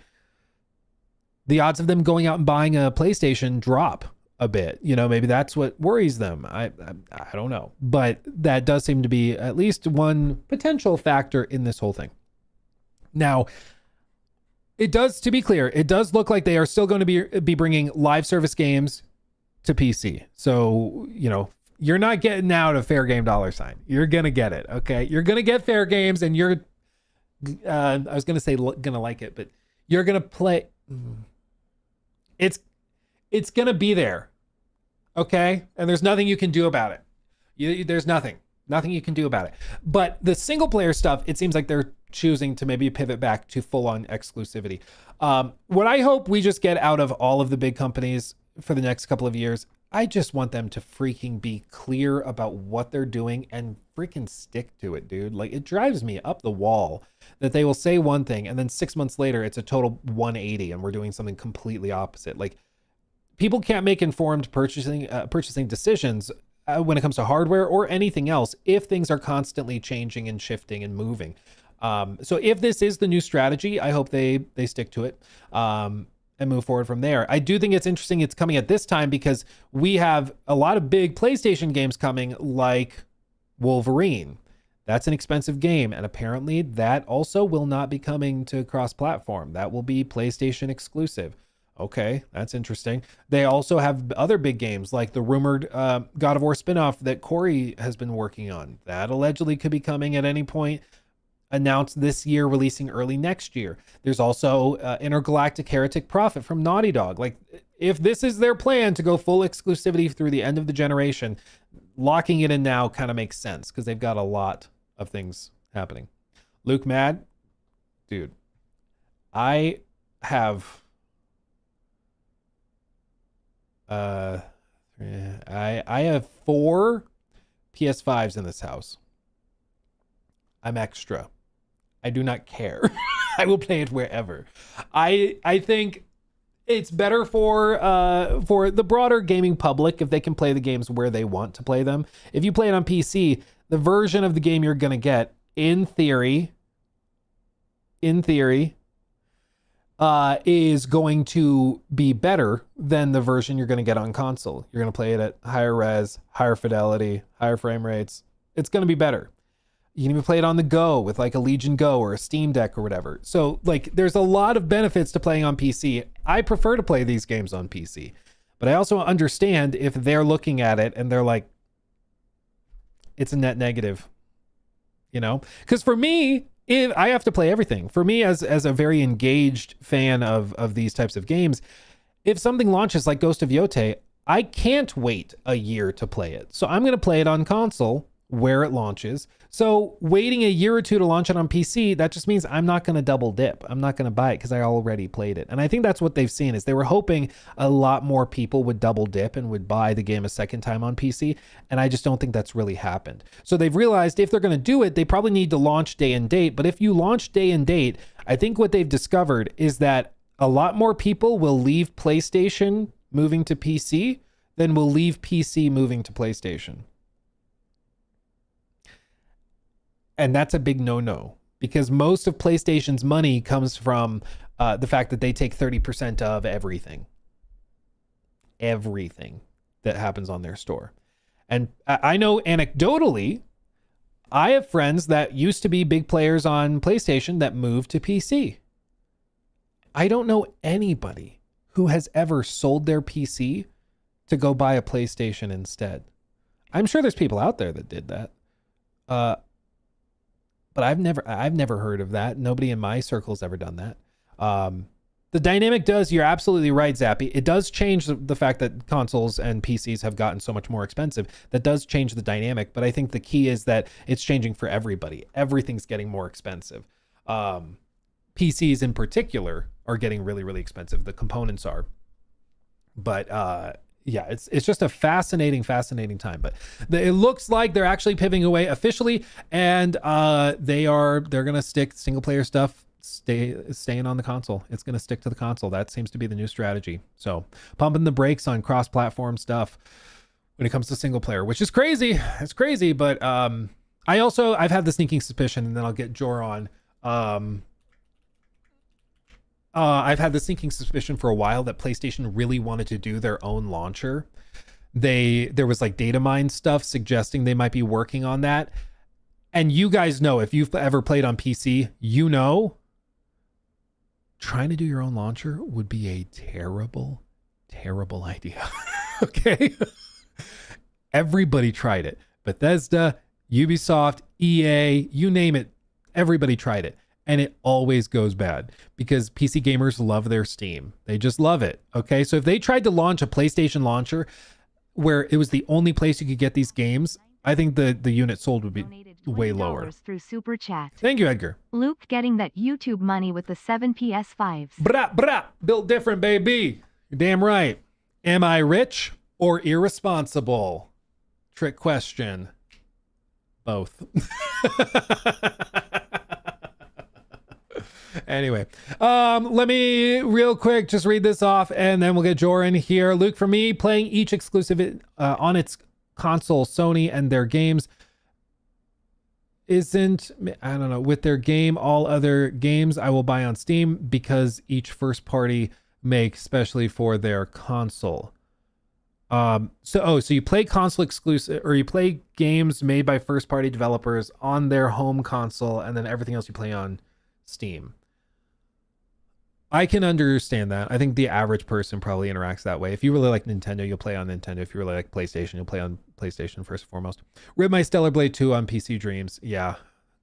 the odds of them going out and buying a PlayStation drop a bit. You know, maybe that's what worries them. I don't know, but that does seem to be at least one potential factor in this whole thing. Now, it does, to be clear, it does look like they are still going to be bringing live service games to PC. So, you know, you're not getting out a fair game $. You're going to get it. Okay. You're going to get fair games, and you're, I was going to say going to like it, but you're going to play. It's going to be there. Okay. And there's nothing you can do about it. There's nothing you can do about it. But the single player stuff, it seems like they're choosing to maybe pivot back to full on exclusivity. What I hope we just get out of all of the big companies for the next couple of years, I just want them to freaking be clear about what they're doing and freaking stick to it, dude. Like, it drives me up the wall that they will say one thing and then 6 months later it's a total 180 and we're doing something completely opposite. Like, people can't make informed purchasing decisions when it comes to hardware or anything else if things are constantly changing and shifting and moving. So if this is the new strategy, I hope they stick to it and move forward from there. I do think it's interesting it's coming at this time because we have a lot of big PlayStation games coming, like Wolverine. That's an expensive game, and apparently that also will not be coming to cross-platform. That will be PlayStation exclusive. Okay, that's interesting. They also have other big games like the rumored God of War spinoff that Corey has been working on. That allegedly could be coming at any point, announced this year, releasing early next year. There's also Intergalactic Heretic Prophet from Naughty Dog. Like, if this is their plan to go full exclusivity through the end of the generation, locking it in now kind of makes sense because they've got a lot of things happening. Luke Mad, dude, I have I have 4 PS5s in this house. I'm extra. I do not care. I will play it wherever. I think it's better for the broader gaming public if they can play the games where they want to play them. If you play it on PC, the version of the game you're going to get, in theory, is going to be better than the version you're going to get on console. You're going to play it at higher res, higher fidelity, higher frame rates. It's going to be better. You can even play it on the go with like a Legion Go or a Steam Deck or whatever. So like, there's a lot of benefits to playing on PC. I prefer to play these games on PC, but I also understand if they're looking at it and they're like, it's a net negative, you know? Because for me, if I have to play everything. For me, as a very engaged fan of these types of games, if something launches like Ghost of Yotei, I can't wait a year to play it. So I'm going to play it on console where it launches. So waiting a year or two to launch it on PC, that just means I'm not going to double dip. I'm not going to buy it because I already played it. And I think that's what they've seen, is they were hoping a lot more people would double dip and would buy the game a second time on PC. And I just don't think that's really happened. So they've realized if they're going to do it, they probably need to launch day and date. But if you launch day and date, I think what they've discovered is that a lot more people will leave PlayStation moving to PC than will leave PC moving to PlayStation. And that's a big no-no, because most of PlayStation's money comes from the fact that they take 30% of everything that happens on their store. And I know anecdotally, I have friends that used to be big players on PlayStation that moved to PC. I don't know anybody who has ever sold their PC to go buy a PlayStation instead. I'm sure there's people out there that did that. but I've never heard of that. Nobody in my circle's ever done that. The dynamic does, you're absolutely right, Zappy. It does change the fact that consoles and PCs have gotten so much more expensive. That does change the dynamic, but I think the key is that it's changing for everybody. Everything's getting more expensive. PCs in particular are getting really, really expensive. The components are. But yeah, it's just a fascinating time. But it looks like they're actually pivoting away officially, and they're gonna stick single player stuff staying on the console. It's gonna stick to the console. That seems to be the new strategy. So pumping the brakes on cross-platform stuff when it comes to single player, which is crazy. It's crazy, but I've had the sneaking suspicion, and then I'll get Jor on. I've had the sinking suspicion for a while that PlayStation really wanted to do their own launcher. There was like data mine stuff suggesting they might be working on that. And you guys know, if you've ever played on PC, you know, trying to do your own launcher would be a terrible, terrible idea. Okay? Everybody tried it. Bethesda, Ubisoft, EA, you name it. Everybody tried it. And it always goes bad because PC gamers love their Steam. They just love it. Okay. So if they tried to launch a PlayStation launcher where it was the only place you could get these games, I think the unit sold would be way lower. Through Super Chat. Thank you, Edgar. Luke getting that YouTube money with the 7 PS5s. Brah. Built different, baby. You're damn right. Am I rich or irresponsible? Trick question. Both. Anyway, let me real quick just read this off and then we'll get Jor in here. Luke, for me, playing each exclusive on its console, Sony and their games isn't, I don't know, with their game, all other games I will buy on Steam because each first party make especially for their console. So you play console exclusive, or you play games made by first party developers on their home console and then everything else you play on Steam. I can understand that. I think the average person probably interacts that way. If you really like Nintendo, you'll play on Nintendo. If you really like PlayStation, you'll play on PlayStation first and foremost. Rip my Stellar Blade 2 on PC Dreams. Yeah.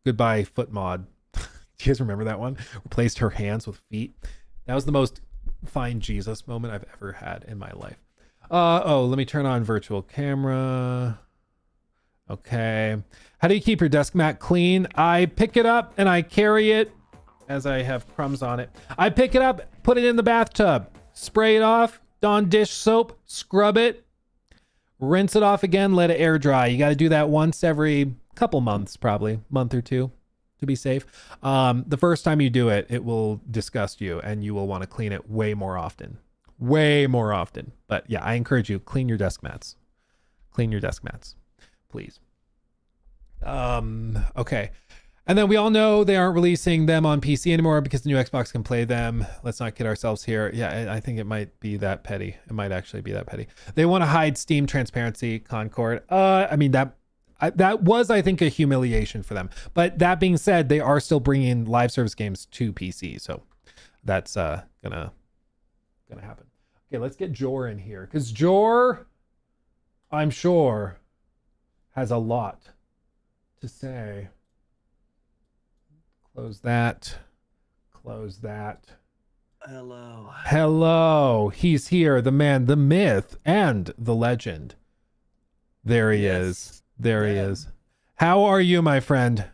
Goodbye, foot mod. Do you guys remember that one? Replaced her hands with feet. That was the most find Jesus moment I've ever had in my life. Let me turn on virtual camera. Okay. How do you keep your desk mat clean? I pick it up and I carry it as I have crumbs on it. I pick it up, put it in the bathtub, spray it off, Dawn dish soap, scrub it, rinse it off again, let it air dry. You got to do that once every couple months, probably month or two to be safe. The first time you do it, it will disgust you and you will want to clean it way more often. But yeah, I encourage you, clean your desk mats. Clean your desk mats, please. Okay. And then we all know they aren't releasing them on PC anymore because the new Xbox can play them. Let's not kid ourselves here. Yeah, I think it might be that petty. It might actually be that petty. They want to hide Steam transparency, Concord. I mean, that was, I think, a humiliation for them. But that being said, they are still bringing live service games to PC. So that's gonna happen. Okay, let's get Jor in here because Jor, I'm sure, has a lot to say. Close that. Hello. He's here, the man, the myth, and the legend. There he is. He is. How are you, my friend?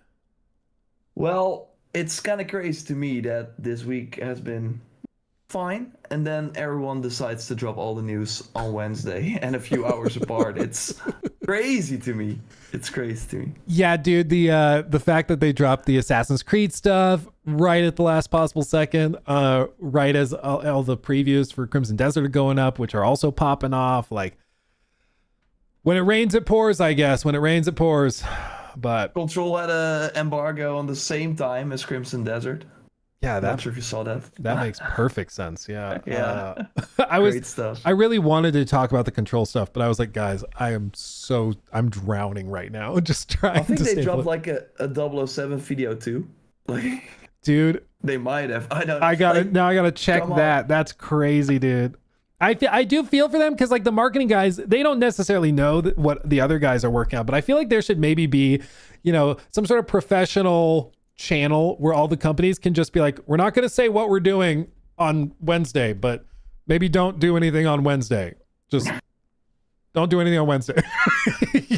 Well, it's kind of crazy to me that this week has been fine, and then everyone decides to drop all the news on Wednesday and a few hours apart. It's crazy to me. Yeah, dude, the fact that they dropped the Assassin's Creed stuff right at the last possible second, right as all the previews for Crimson Desert are going up, which are also popping off. Like, when it rains, it pours, I guess. But Control had a embargo on the same time as Crimson Desert. Yeah, I'm not sure if you saw that. That makes perfect sense. Yeah. Great stuff. I really wanted to talk about the Control stuff, but I was like, guys, I'm drowning right now. Just trying to I think they stay dropped afloat. like a 007 video too. Like, dude, they might have. now I gotta check that. That's crazy, dude. I do feel for them because like the marketing guys, they don't necessarily know what the other guys are working on, but I feel like there should maybe be, you know, some sort of professional channel where all the companies can just be like, we're not going to say what we're doing on Wednesday, but maybe don't do anything on Wednesday. Just don't do anything on Wednesday.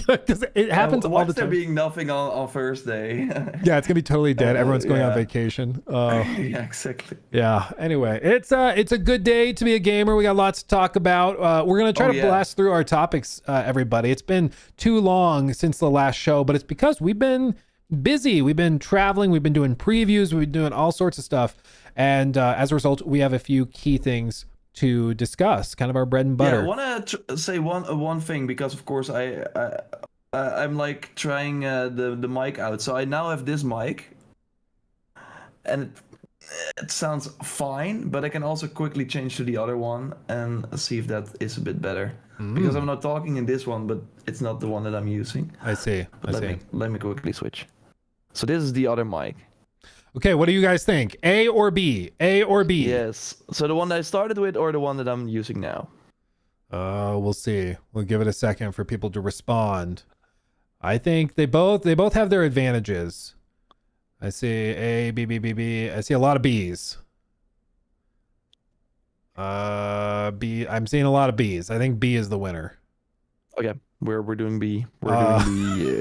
Because it happens all the There time. being nothing on Thursday. Yeah, it's gonna be totally dead. Everyone's going on vacation. Yeah, exactly. Yeah. Anyway, it's a good day to be a gamer. We got lots to talk about. We're gonna try to blast through our topics, everybody. It's been too long since the last show, but it's because we've been busy. We've been traveling. We've been doing previews. We've been doing all sorts of stuff, and as a result, we have a few key things to discuss. Kind of our bread and butter. Yeah, I want to say one thing because of course I'm like trying the mic out. So I now have this mic, and it sounds fine, but I can also quickly change to the other one and see if that is a bit better. Because I'm not talking in this one, but it's not the one that I'm using. I see. Let me quickly switch. So this is the other mic. Okay, what do you guys think? A or B? A or B? Yes. So the one that I started with or the one that I'm using now? We'll see. We'll give it a second for people to respond. I think they both have their advantages. I see A, B, B, B, B. I see a lot of B's. B. I'm seeing a lot of B's. I think B is the winner. Okay, we're doing B. We're doing B. Yeah.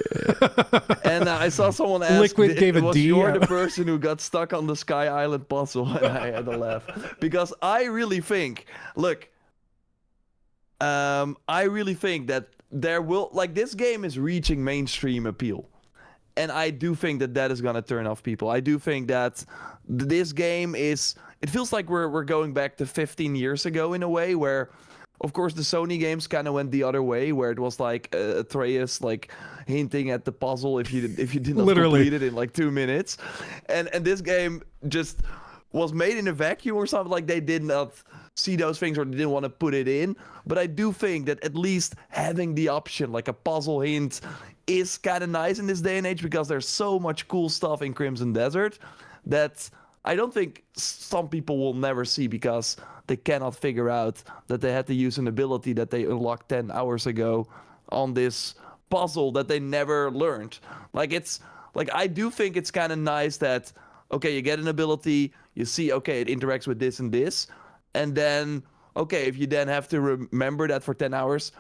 And I saw someone ask, Liquid gave a D. You're the person who got stuck on the Sky Island puzzle, and I had to laugh because I really think, I really think that there will this game is reaching mainstream appeal, and I do think that is gonna turn off people. I do think that this game is. It feels like we're going back to 15 years ago in a way where. Of course, the Sony games kind of went the other way, where it was like Atreus hinting at the puzzle if you did not complete it in 2 minutes, and this game just was made in a vacuum or something. Like they did not see those things or they didn't want to put it in. But I do think that at least having the option, like a puzzle hint, is kind of nice in this day and age because there's so much cool stuff in Crimson Desert that I don't think some people will never see because they cannot figure out that they had to use an ability that they unlocked 10 hours ago on this puzzle that they never learned. I do think it's kind of nice that, okay, you get an ability, you see, okay, it interacts with this and this, and then, okay, if you then have to remember that for 10 hours,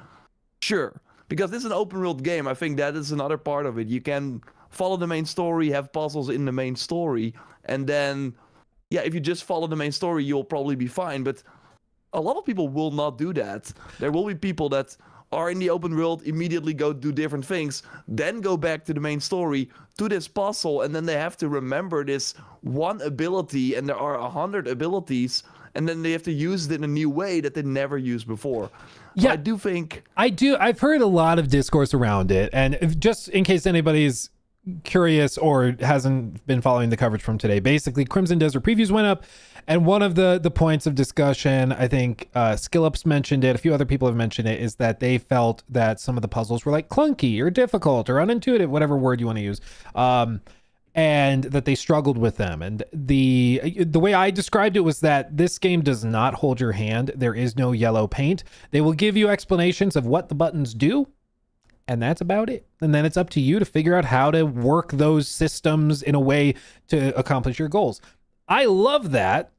sure. Because this is an open world game, I think that is another part of it. You can follow the main story, have puzzles in the main story, and then, yeah, if you just follow the main story, you'll probably be fine. But a lot of people will not do that. There will be people that are in the open world, immediately go do different things, then go back to the main story, to this puzzle, and then they have to remember this one ability, and there are 100 abilities, and then they have to use it in a new way that they never used before. Yeah, so I've heard a lot of discourse around it, and just in case anybody's curious or hasn't been following the coverage from today, basically Crimson Desert previews went up, and one of the points of discussion, I think Skillups mentioned it, a few other people have mentioned it, is that they felt that some of the puzzles were clunky or difficult or unintuitive, whatever word you want to use, and that they struggled with them. And the way I described it was that this game does not hold your hand. There is no yellow paint. They will give you explanations of what the buttons do, and that's about it. And then it's up to you to figure out how to work those systems in a way to accomplish your goals. I love that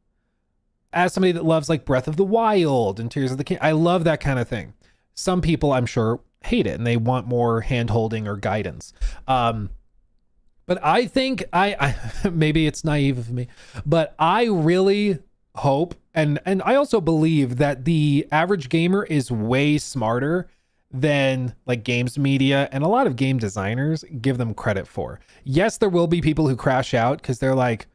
as somebody that loves Breath of the Wild and Tears of the Kingdom. I love that kind of thing. Some people, I'm sure, hate it and they want more hand-holding or guidance. But I think I maybe it's naive of me, but I really hope and I also believe that the average gamer is way smarter than games media and a lot of game designers give them credit for. Yes, there will be people who crash out because they're like,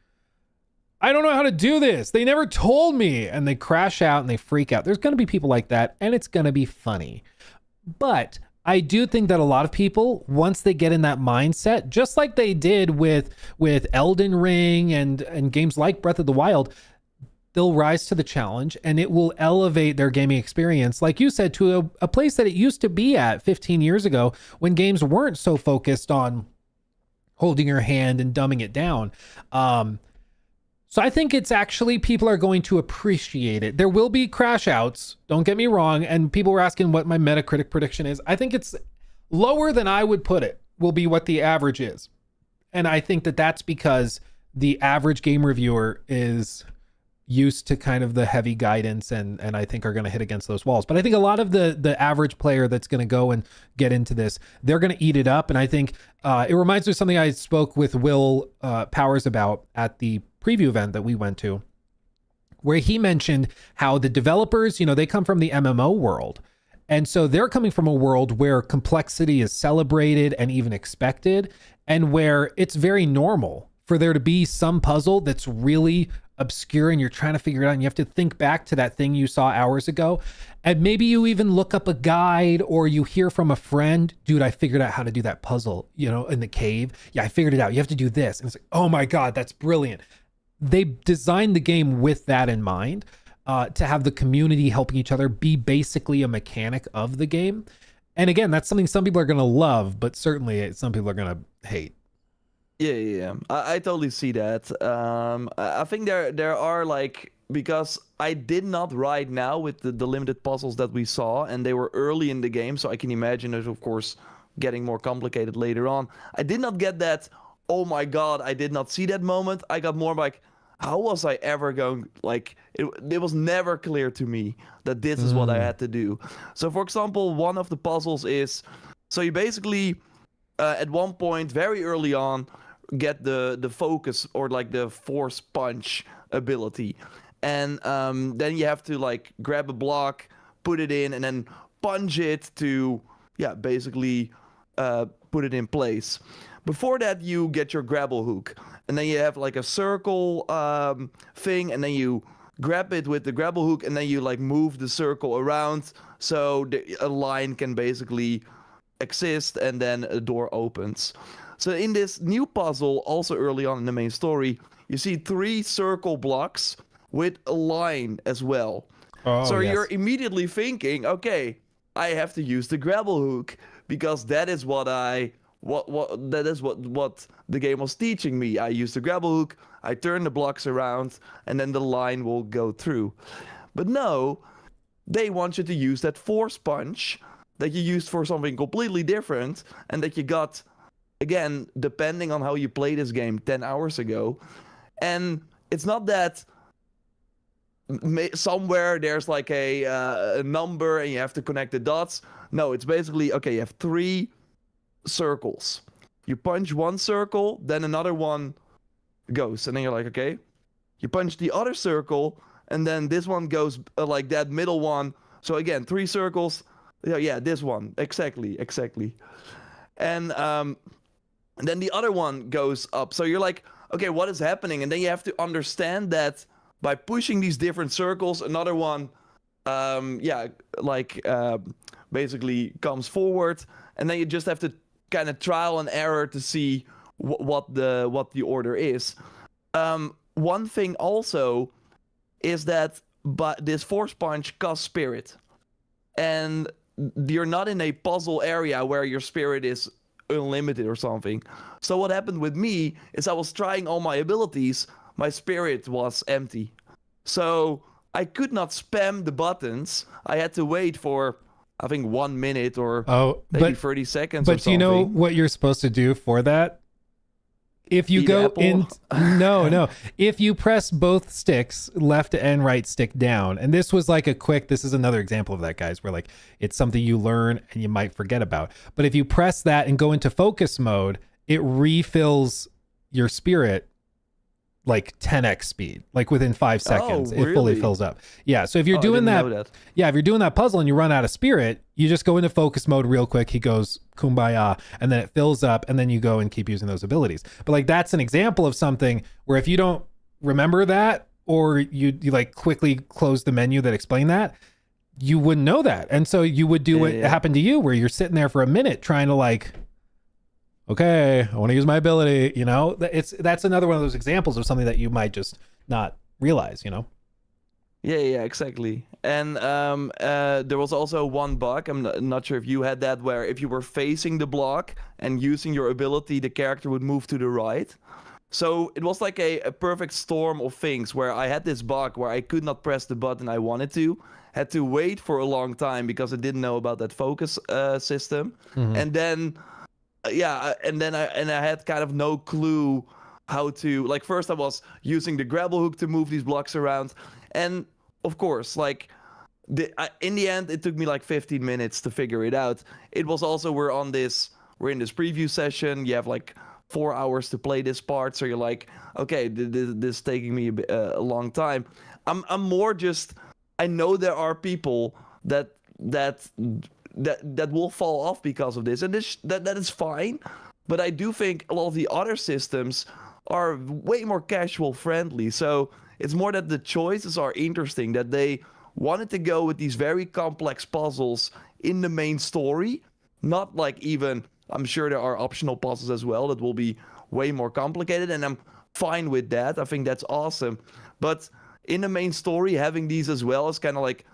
I don't know how to do this. They never told me. And they crash out and they freak out. There's going to be people like that, and it's going to be funny. But I do think that a lot of people, once they get in that mindset, just like they did with Elden Ring and games like Breath of the Wild, they'll rise to the challenge and it will elevate their gaming experience, like you said, to a place that it used to be at 15 years ago when games weren't so focused on holding your hand and dumbing it down. So I think it's actually people are going to appreciate it. There will be crash outs, don't get me wrong, and people were asking what my Metacritic prediction is. I think it's lower than I would put it, will be what the average is. And I think that that's because the average game reviewer is used to kind of the heavy guidance and I think are going to hit against those walls. But I think a lot of the average player that's going to go and get into this, they're going to eat it up. And I think it reminds me of something I spoke with Will Powers about at the preview event that we went to, where he mentioned how the developers, you know, they come from the MMO world. And so they're coming from a world where complexity is celebrated and even expected, and where it's very normal for there to be some puzzle that's really obscure and you're trying to figure it out and you have to think back to that thing you saw hours ago. And maybe you even look up a guide or you hear from a friend, dude, I figured out how to do that puzzle, you know, in the cave. Yeah, I figured it out. You have to do this. And it's like, oh my God, that's brilliant. They designed the game with that in mind, to have the community helping each other be basically a mechanic of the game. And again, that's something some people are going to love, but certainly some people are going to hate. Yeah. I totally see that. I think there are like, because I did not right now with the limited puzzles that we saw, and they were early in the game, so I can imagine it, of course, getting more complicated later on. I did not get that, oh my God, I did not see that moment. I got more like, how was I ever going, like, it was never clear to me that this is what I had to do. So, for example, one of the puzzles is, so you basically, at one point, very early on, get the focus or like the force punch ability. And then you have to like grab a block, put it in, and then punch it to, basically put it in place. Before that, you get your grapple hook. And then you have like a circle thing, and then you grab it with the grapple hook, and then you like move the circle around so a line can basically exist, and then a door opens. So in this new puzzle, also early on in the main story, you see 3 circle blocks with a line as well. So you're immediately thinking, okay, I have to use the grapple hook because that is what the game was teaching me. I use the grapple hook, I turn the blocks around, and then the line will go through. But no, they want you to use that force punch that you used for something completely different, and that you got, again, depending on how you play this game 10 hours ago. And it's not that somewhere there's like a number and you have to connect the dots. No, it's basically, okay, you have 3 circles. You punch one circle, then another one goes. And then you're like, okay. You punch the other circle, and then this one goes like that middle one. So again, 3 circles. Yeah, this one. Exactly. And then the other one goes up. So you're like, okay, what is happening? And then you have to understand that by pushing these different circles, another one, basically comes forward. And then you just have to kind of trial and error to see what the order is. One thing also is that this force punch costs spirit. And you're not in a puzzle area where your spirit is unlimited or something. So what happened with me is I was trying all my abilities, my spirit was empty. So I could not spam the buttons. I had to wait for, I think, 1 minute or maybe 30 seconds or something. But you know what you're supposed to do for that? If you go in, no. If you press both sticks, left and right stick down, and this was like this is another example of that, guys, where like it's something you learn and you might forget about. But if you press that and go into focus mode, it refills your spirit like 10x speed, like within 5 seconds, it fully fills up. Yeah. So if you're doing that, if you're doing that puzzle and you run out of spirit, you just go into focus mode real quick. He goes kumbaya, and then it fills up, and then you go and keep using those abilities. But like, that's an example of something where if you don't remember that, or you like quickly close the menu that explained that, you wouldn't know that. And so you would do what happened to you, where you're sitting there for a minute trying to like, okay, I want to use my ability, you know. That's another one of those examples of something that you might just not realize, you know. Yeah, exactly. And there was also one bug, I'm not sure if you had that, where if you were facing the block and using your ability, the character would move to the right. So it was like a perfect storm of things where I had this bug where I could not press the button I wanted to, had to wait for a long time because I didn't know about that focus system. And then, I had kind of no clue how to, like, first I was using the grapple hook to move these blocks around. And of course, like, in the end, it took me like 15 minutes to figure it out. It was also, we're in this preview session. You have like 4 hours to play this part, so you're like, okay, this is taking me a long time. I'm more just, I know there are people that will fall off because of this, and that is fine. But I do think a lot of the other systems are way more casual friendly. So it's more that the choices are interesting, that they wanted to go with these very complex puzzles in the main story, not like even, I'm sure there are optional puzzles as well that will be way more complicated, and I'm fine with that. I think that's awesome. But in the main story, having these as well as kind of like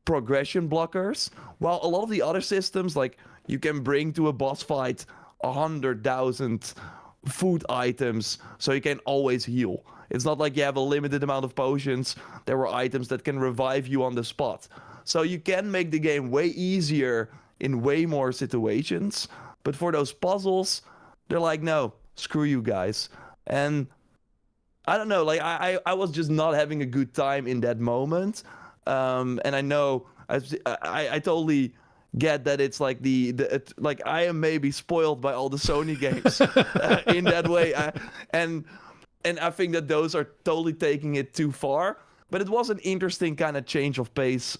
progression blockers, while a lot of the other systems, like you can bring to a boss fight 100,000 food items, so you can always heal. It's not like you have a limited amount of potions. There were items that can revive you on the spot. So you can make the game way easier in way more situations. But for those puzzles, they're like, no, screw you guys. And I don't know, like I was just not having a good time in that moment. And I know I totally get that it's like like I am maybe spoiled by all the Sony games in that way. And I think that those are totally taking it too far. But it was an interesting kind of change of pace.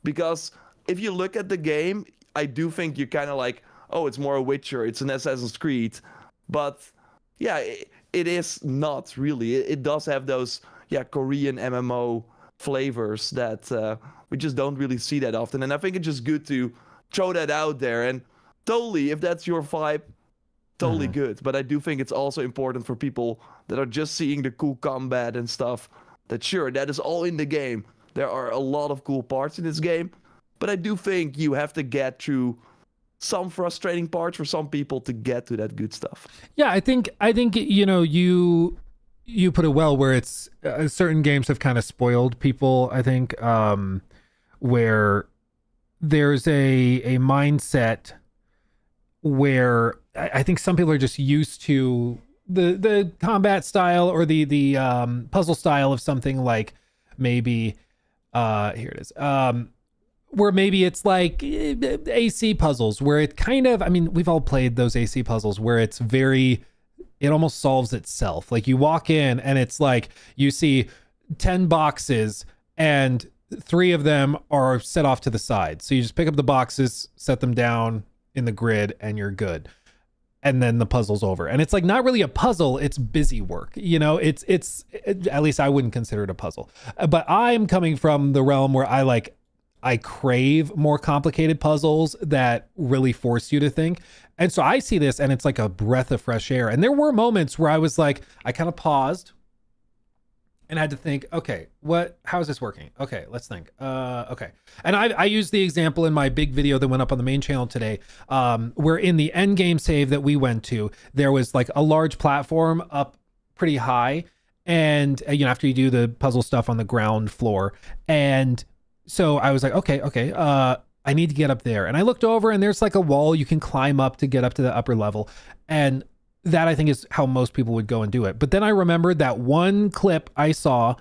Because if you look at the game, I do think you're kind of like, oh, it's more a Witcher, it's an Assassin's Creed. But yeah, it is not really. It does have those Korean MMO flavors that we just don't really see that often. And I think it's just good to throw that out there. And totally, if that's your vibe, totally good. But I do think it's also important for people that are just seeing the cool combat and stuff, that sure, that is all in the game. There are a lot of cool parts in this game, but I do think you have to get through some frustrating parts for some people to get to that good stuff. Yeah, I think you know, you put it well, where it's certain games have kind of spoiled people. I think where there's a mindset where I think some people are just used to the combat style or the puzzle style of something like maybe here it is. Where maybe it's like AC puzzles, where it kind of, I mean, we've all played those AC puzzles where it's it almost solves itself. Like you walk in and it's like you see 10 boxes and 3 of them are set off to the side. So you just pick up the boxes, set them down in the grid, and you're good. And then the puzzle's over. And it's like not really a puzzle, it's busy work. You know, it's at least I wouldn't consider it a puzzle. But I'm coming from the realm where I crave more complicated puzzles that really force you to think. And so I see this and it's like a breath of fresh air. And there were moments where I was like, I kind of paused and had to think, okay, how is this working? Okay, let's think. Okay. And I used the example in my big video that went up on the main channel today, where in the end game save that we went to, there was like a large platform up pretty high. And, you know, after you do the puzzle stuff on the ground floor, and so I was like, okay, I need to get up there. And I looked over and there's like a wall you can climb up to get up to the upper level. And that I think is how most people would go and do it. But then I remembered that one clip I saw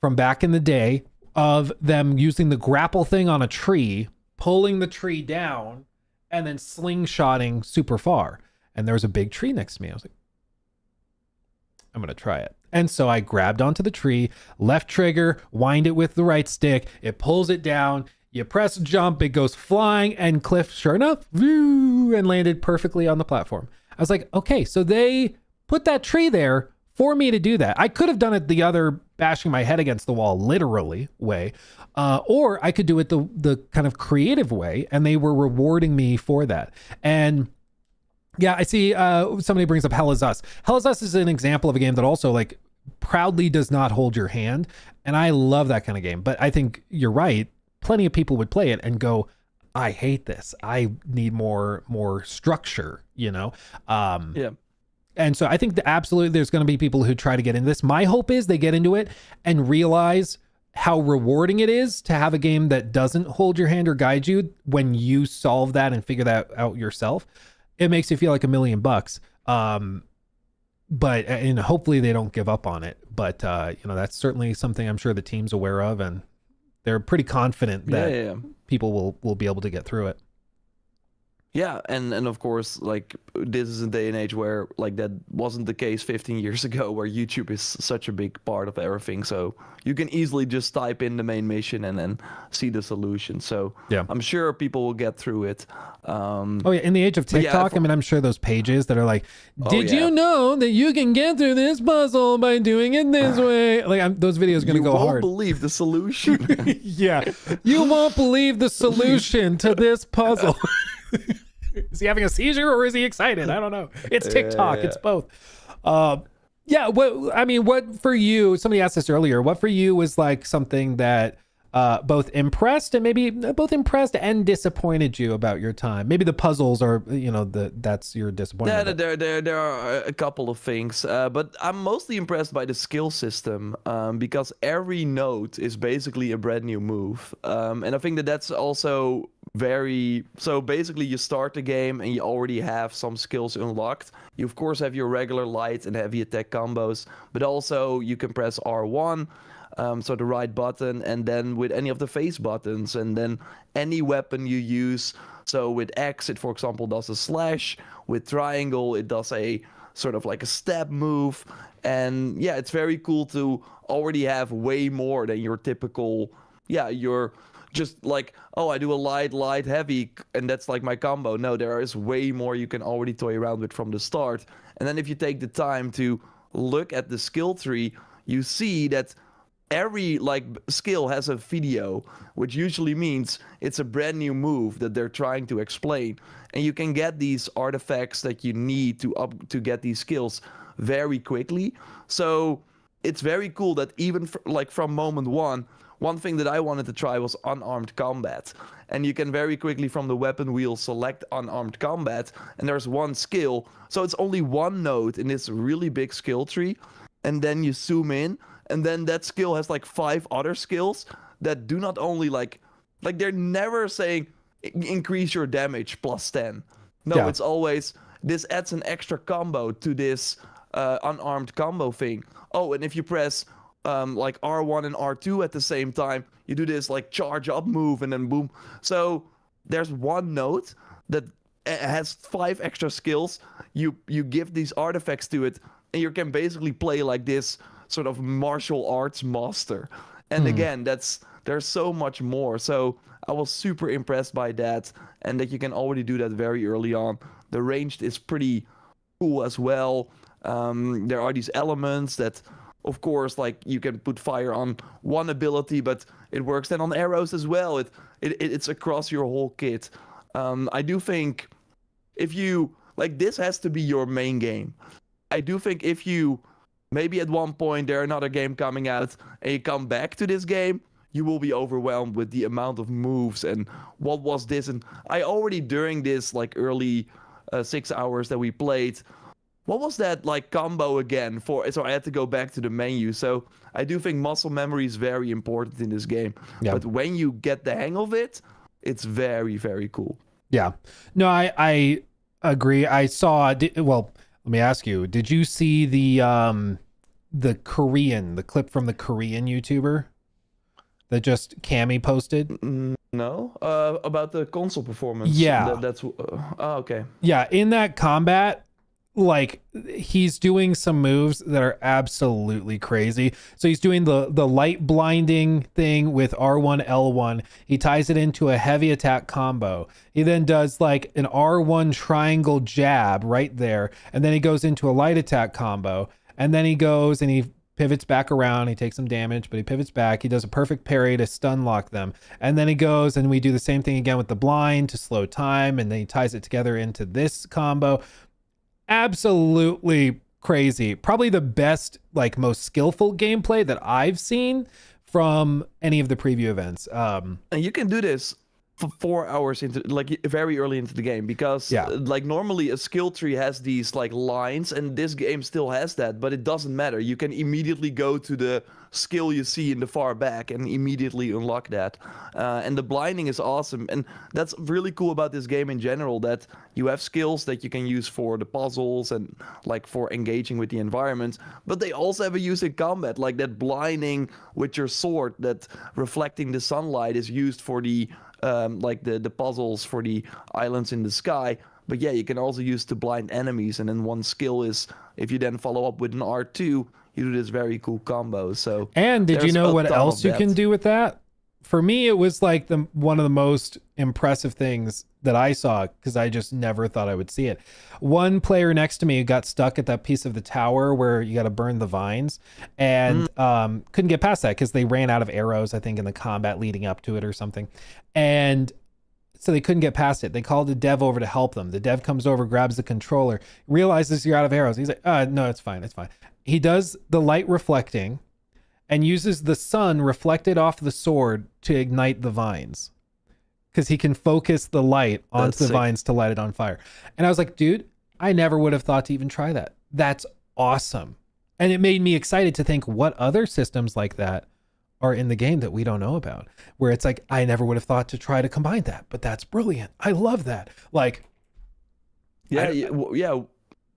from back in the day of them using the grapple thing on a tree, pulling the tree down, and then slingshotting super far. And there was a big tree next to me. I was like, I'm going to try it. And so I grabbed onto the tree, left trigger, wind it with the right stick. It pulls it down. You press jump, it goes flying, and Cliff, sure enough, and landed perfectly on the platform. I was like, okay, so they put that tree there for me to do that. I could have done it the other bashing my head against the wall, literally way, or I could do it the kind of creative way, and they were rewarding me for that. And yeah, I see somebody brings up Hell is Us. Hell is Us is an example of a game that also like proudly does not hold your hand. And I love that kind of game. But I think you're right. Plenty of people would play it and go, I hate this. I need more structure, you know? Yeah. And so I think that absolutely there's going to be people who try to get into this. My hope is they get into it and realize how rewarding it is to have a game that doesn't hold your hand or guide you when you solve that and figure that out yourself. It makes you feel like $1,000,000. But and hopefully they don't give up on it. But that's certainly something I'm sure the team's aware of, and they're pretty confident that people will be able to get through it. Yeah, and of course, like, this is a day and age where, like, that wasn't the case 15 years ago, where YouTube is such a big part of everything. So you can easily just type in the main mission and then see the solution. So yeah, I'm sure people will get through it. In the age of TikTok, I mean, I'm sure those pages that are like, did you know that you can get through this puzzle by doing it this way? Like, those videos are going to go hard. You won't believe the solution. Yeah, you won't believe the solution to this puzzle. Is he having a seizure or is he excited? I don't know. It's TikTok. It's both. What for you, somebody asked this earlier, what for you was like something that both impressed and disappointed you about your time? Maybe the puzzles are, that's your disappointment. Yeah, there are a couple of things, but I'm mostly impressed by the skill system, because every node is basically a brand new move, and I think that's also so basically you start the game and you already have some skills unlocked. You of course have your regular light and heavy attack combos, but also you can press R1, so the right button, and then with any of the face buttons, and then any weapon you use. So with X, it for example does a slash. With triangle, it does a sort of like a stab move. And yeah, it's very cool to already have way more than your typical, you're just like, oh, I do a light, heavy, and that's like my combo. No, there is way more you can already toy around with from the start. And then if you take the time to look at the skill tree, you see that every skill has a video, which usually means it's a brand new move that they're trying to explain. And you can get these artifacts that you need to get these skills very quickly. So it's very cool that even from moment one thing that I wanted to try was unarmed combat. And you can very quickly from the weapon wheel select unarmed combat, and there's one skill. So it's only one node in this really big skill tree, and then you zoom in, and then that skill has like 5 other skills that do not only like they're never saying increase your damage plus 10. No, it's always this adds an extra combo to this unarmed combo thing. Oh, and if you press like R1 and R2 at the same time, you do this like charge up move, and then boom. So there's one node that has 5 extra skills. You give these artifacts to it, and you can basically play like this sort of martial arts master. And again, there's so much more. So I was super impressed by that, and that you can already do that very early on. The ranged is pretty cool as well. There are these elements that, of course, like you can put fire on one ability, but it works then on arrows as well. It's across your whole kit. I do think if you this has to be your main game. I do think if you maybe at one point there's another game coming out and you come back to this game, you will be overwhelmed with the amount of moves and what was this. And I already during this early 6 hours that we played, what was that combo again for? So I had to go back to the menu. So I do think muscle memory is very important in this game. Yeah. But when you get the hang of it, it's very, very cool. Yeah. No, I agree. I saw, well, let me ask you, did you see the clip from the Korean YouTuber that just Cammy posted? No, about the console performance. Yeah. That's okay. Yeah, in that combat, he's doing some moves that are absolutely crazy. So he's doing the light blinding thing with R1, L1. He ties it into a heavy attack combo. He then does an R1 triangle jab right there. And then he goes into a light attack combo. And then he goes and he pivots back around. He takes some damage, but he pivots back. He does a perfect parry to stun lock them. And then he goes and we do the same thing again with the blind to slow time. And then he ties it together into this combo. Absolutely crazy. Probably the best, most skillful gameplay that I've seen from any of the preview events. And you can do this 4 hours into, like, very early into the game, because like normally a skill tree has these like lines, and this game still has that, but it doesn't matter. You can immediately go to the skill you see in the far back and immediately unlock that. And the blinding is awesome, and that's really cool about this game in general, that you have skills that you can use for the puzzles and like for engaging with the environment, but they also have a use in combat, like that blinding with your sword, that reflecting the sunlight is used for the like the puzzles for the islands in the sky. But yeah, you can also use to blind enemies, and then one skill is, if you then follow up with an R2, you do this very cool combo. So, and did you know what else you can do with that? For me, it was like one of the most impressive things that I saw, because I just never thought I would see it. One player next to me got stuck at that piece of the tower where you got to burn the vines, and couldn't get past that because they ran out of arrows, I think, in the combat leading up to it or something. And so they couldn't get past it. They called the dev over to help them. The dev comes over, grabs the controller, realizes you're out of arrows. He's like, no, it's fine. It's fine. He does the light reflecting and uses the sun reflected off the sword to ignite the vines, because he can focus the light onto the vines to light it on fire. And I was like, dude, I never would have thought to even try that. That's awesome. And it made me excited to think what other systems like that are in the game that we don't know about, where it's like, I never would have thought to try to combine that, but that's brilliant. I love that. Like, yeah.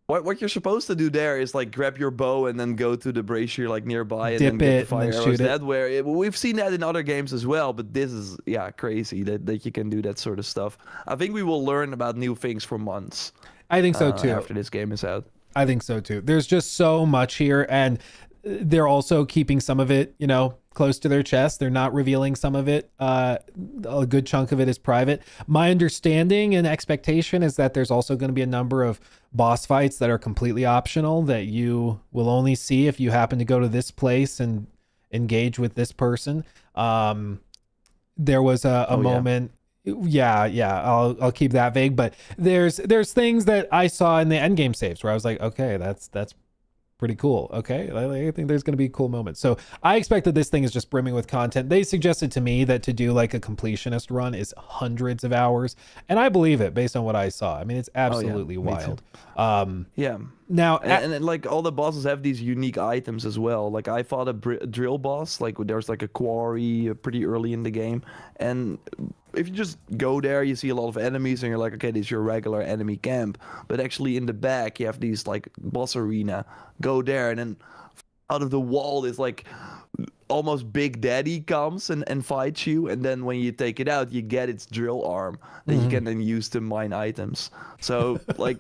What you're supposed to do there is like grab your bow and then go to the brazier like nearby and dip then get it the fire and then arrows. shoot That where we've seen that in other games as well, but this is crazy that you can do that sort of stuff. I think we will learn about new things for months. I think so too. After this game is out. I think so too. There's just so much here, and they're also keeping some of it, you know, close to their chest. They're not revealing some of it. A good chunk of it is private. My understanding and expectation is that there's also going to be a number of boss fights that are completely optional, that you will only see if you happen to go to this place and engage with this person. There was a moment. I'll keep that vague, but there's things that I saw in the endgame saves where I was like, okay, that's pretty cool. Okay, I think there's going to be cool moments. So I expect that this thing is just brimming with content. They suggested to me that to do like a completionist run is hundreds of hours, and I believe it based on what I saw. I mean, it's absolutely wild. Now, and like all the bosses have these unique items as well. Like I fought a drill boss, like there's like a quarry pretty early in the game, and if you just go there, you see a lot of enemies and you're like, okay, this is your regular enemy camp. But actually in the back, you have these like boss arena. Go there, and then out of the wall is like almost Big Daddy comes and fights you. And then when you take it out, you get its drill arm that you can then use to mine items. So like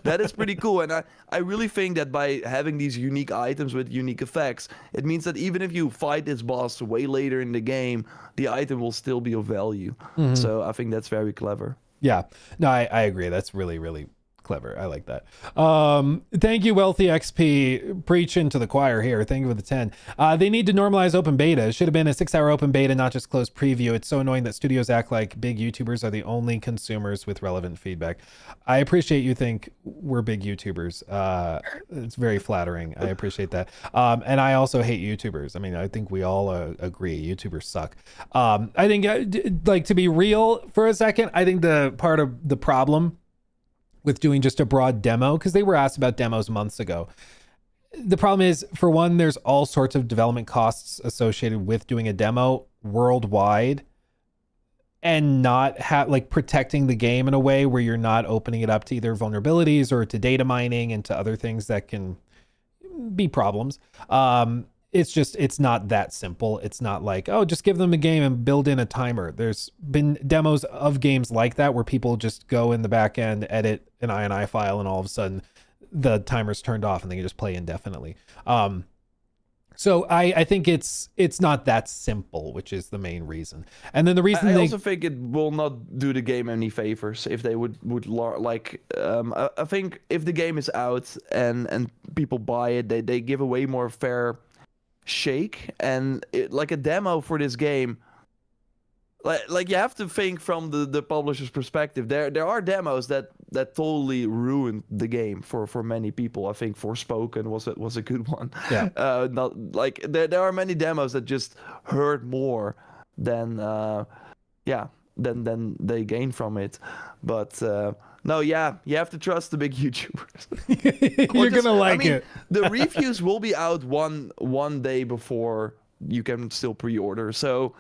that is pretty cool. And I really think that by having these unique items with unique effects, it means that even if you fight this boss way later in the game, the item will still be of value. So I think that's very clever. Yeah, no, I agree. That's really, really clever. I like that. Thank you, Wealthy XP, preaching to the choir here. Thank you for the 10. They need to normalize open beta. It should have been a 6-hour open beta, not just closed preview. It's so annoying that studios act like big YouTubers are the only consumers with relevant feedback. I appreciate you think we're big YouTubers. It's very flattering. I appreciate that. And I also hate YouTubers. I mean, I think we all agree YouTubers suck. I think like, to be real for a second, I think the part of the problem with doing just a broad demo, because they were asked about demos months ago. The problem is, for one, there's all sorts of development costs associated with doing a demo worldwide and not like protecting the game in a way where you're not opening it up to either vulnerabilities or to data mining and to other things that can be problems. It's not that simple. It's not like, oh, just give them a game and build in a timer. There's been demos of games like that where people just go in the back end, edit an INI file, and all of a sudden the timer's turned off and they can just play indefinitely. So I think it's not that simple, which is the main reason. And then the reason I also think it will not do the game any favors if they would like. I think if the game is out and people buy it, they give away more fair shake, and like a demo for this game, like you have to think from the publisher's perspective. There are demos that totally ruined the game for many people. I think Forspoken was a good one. Yeah. Not like there are many demos that just hurt more than than they gain from it. But no, yeah, you have to trust the big YouTubers. You're gonna like it. The reviews will be out one day before you can still pre-order. So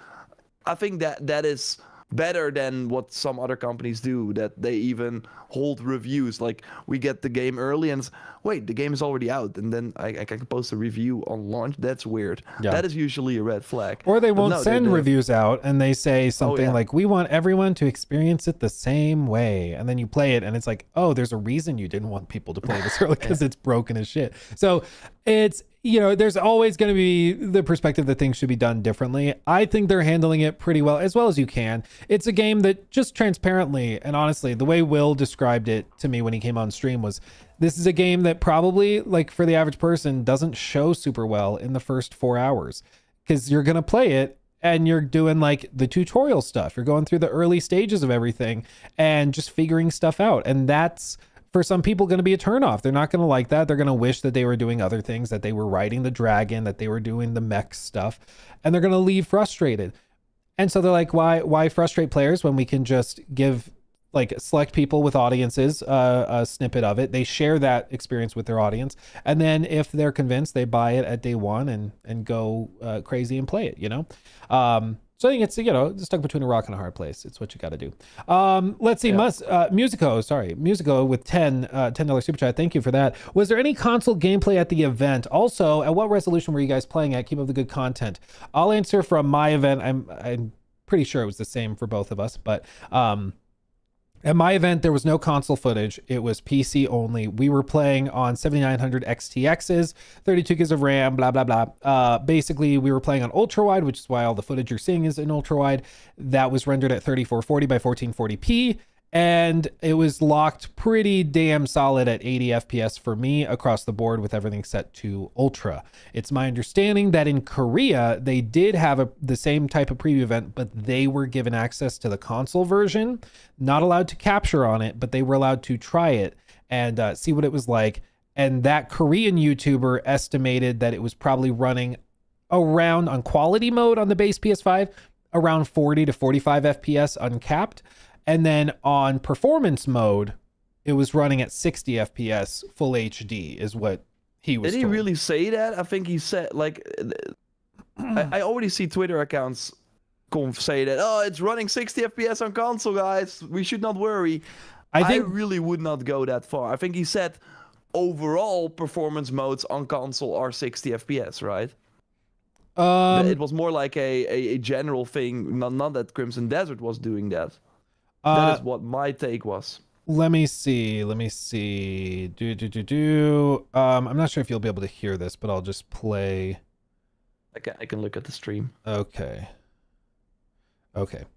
I think that is better than what some other companies do, that they even hold reviews. Like, we get the game early and wait, the game is already out, and then I can post a review on launch. That's weird. Yeah. That is usually a red flag. Or they But won't no, send reviews out and they say something yeah. like, we want everyone to experience it the same way. And then you play it and it's like, oh, there's a reason you didn't want people to play this early, because it's broken as shit. So it's, you know, there's always going to be the perspective that things should be done differently. I think they're handling it pretty well as you can. It's a game that just transparently and honestly, the way Will described it to me when he came on stream was, this is a game that probably, like, for the average person, doesn't show super well in the first 4 hours, because you're going to play it and you're doing like the tutorial stuff. You're going through the early stages of everything and just figuring stuff out. And that's, for some people, going to be a turnoff. They're not going to like that. They're going to wish that they were doing other things, that they were riding the dragon, that they were doing the mech stuff, and they're going to leave frustrated. And so they're like, why frustrate players when we can just give, like, select people with audiences a snippet of it. They share that experience with their audience, and then if they're convinced, they buy it at day one and go crazy and play it, you know. So I think it's, you know, stuck between a rock and a hard place. It's what you got to do. Let's see. Musico with $10 super chat. Thank you for that. Was there any console gameplay at the event? Also, at what resolution were you guys playing at? Keep up the good content. I'll answer from my event. I'm pretty sure it was the same for both of us, but at my event, there was no console footage. It was PC only. We were playing on 7900 XTXs, 32 gigs of RAM, blah, blah, blah. Basically, we were playing on ultra wide, which is why all the footage you're seeing is in ultra wide. That was rendered at 3440 by 1440p. And it was locked pretty damn solid at 80 FPS for me across the board, with everything set to ultra. It's my understanding that in Korea, they did have the same type of preview event, but they were given access to the console version, not allowed to capture on it, but they were allowed to try it and see what it was like. And that Korean YouTuber estimated that it was probably running around, on quality mode on the base PS5, around 40 to 45 FPS uncapped. And then on performance mode, it was running at 60 FPS full HD is what he was Did he told. really say that? I think he said, like, I already see Twitter accounts say that, oh, it's running 60 FPS on console, guys. We should not worry. I really would not go that far. I think he said overall performance modes on console are 60 FPS, right? It was more like a general thing, not that Crimson Desert was doing that. That is what my take was. Let me see. I'm not sure if you'll be able to hear this, but I'll just play. I can look at the stream. Okay.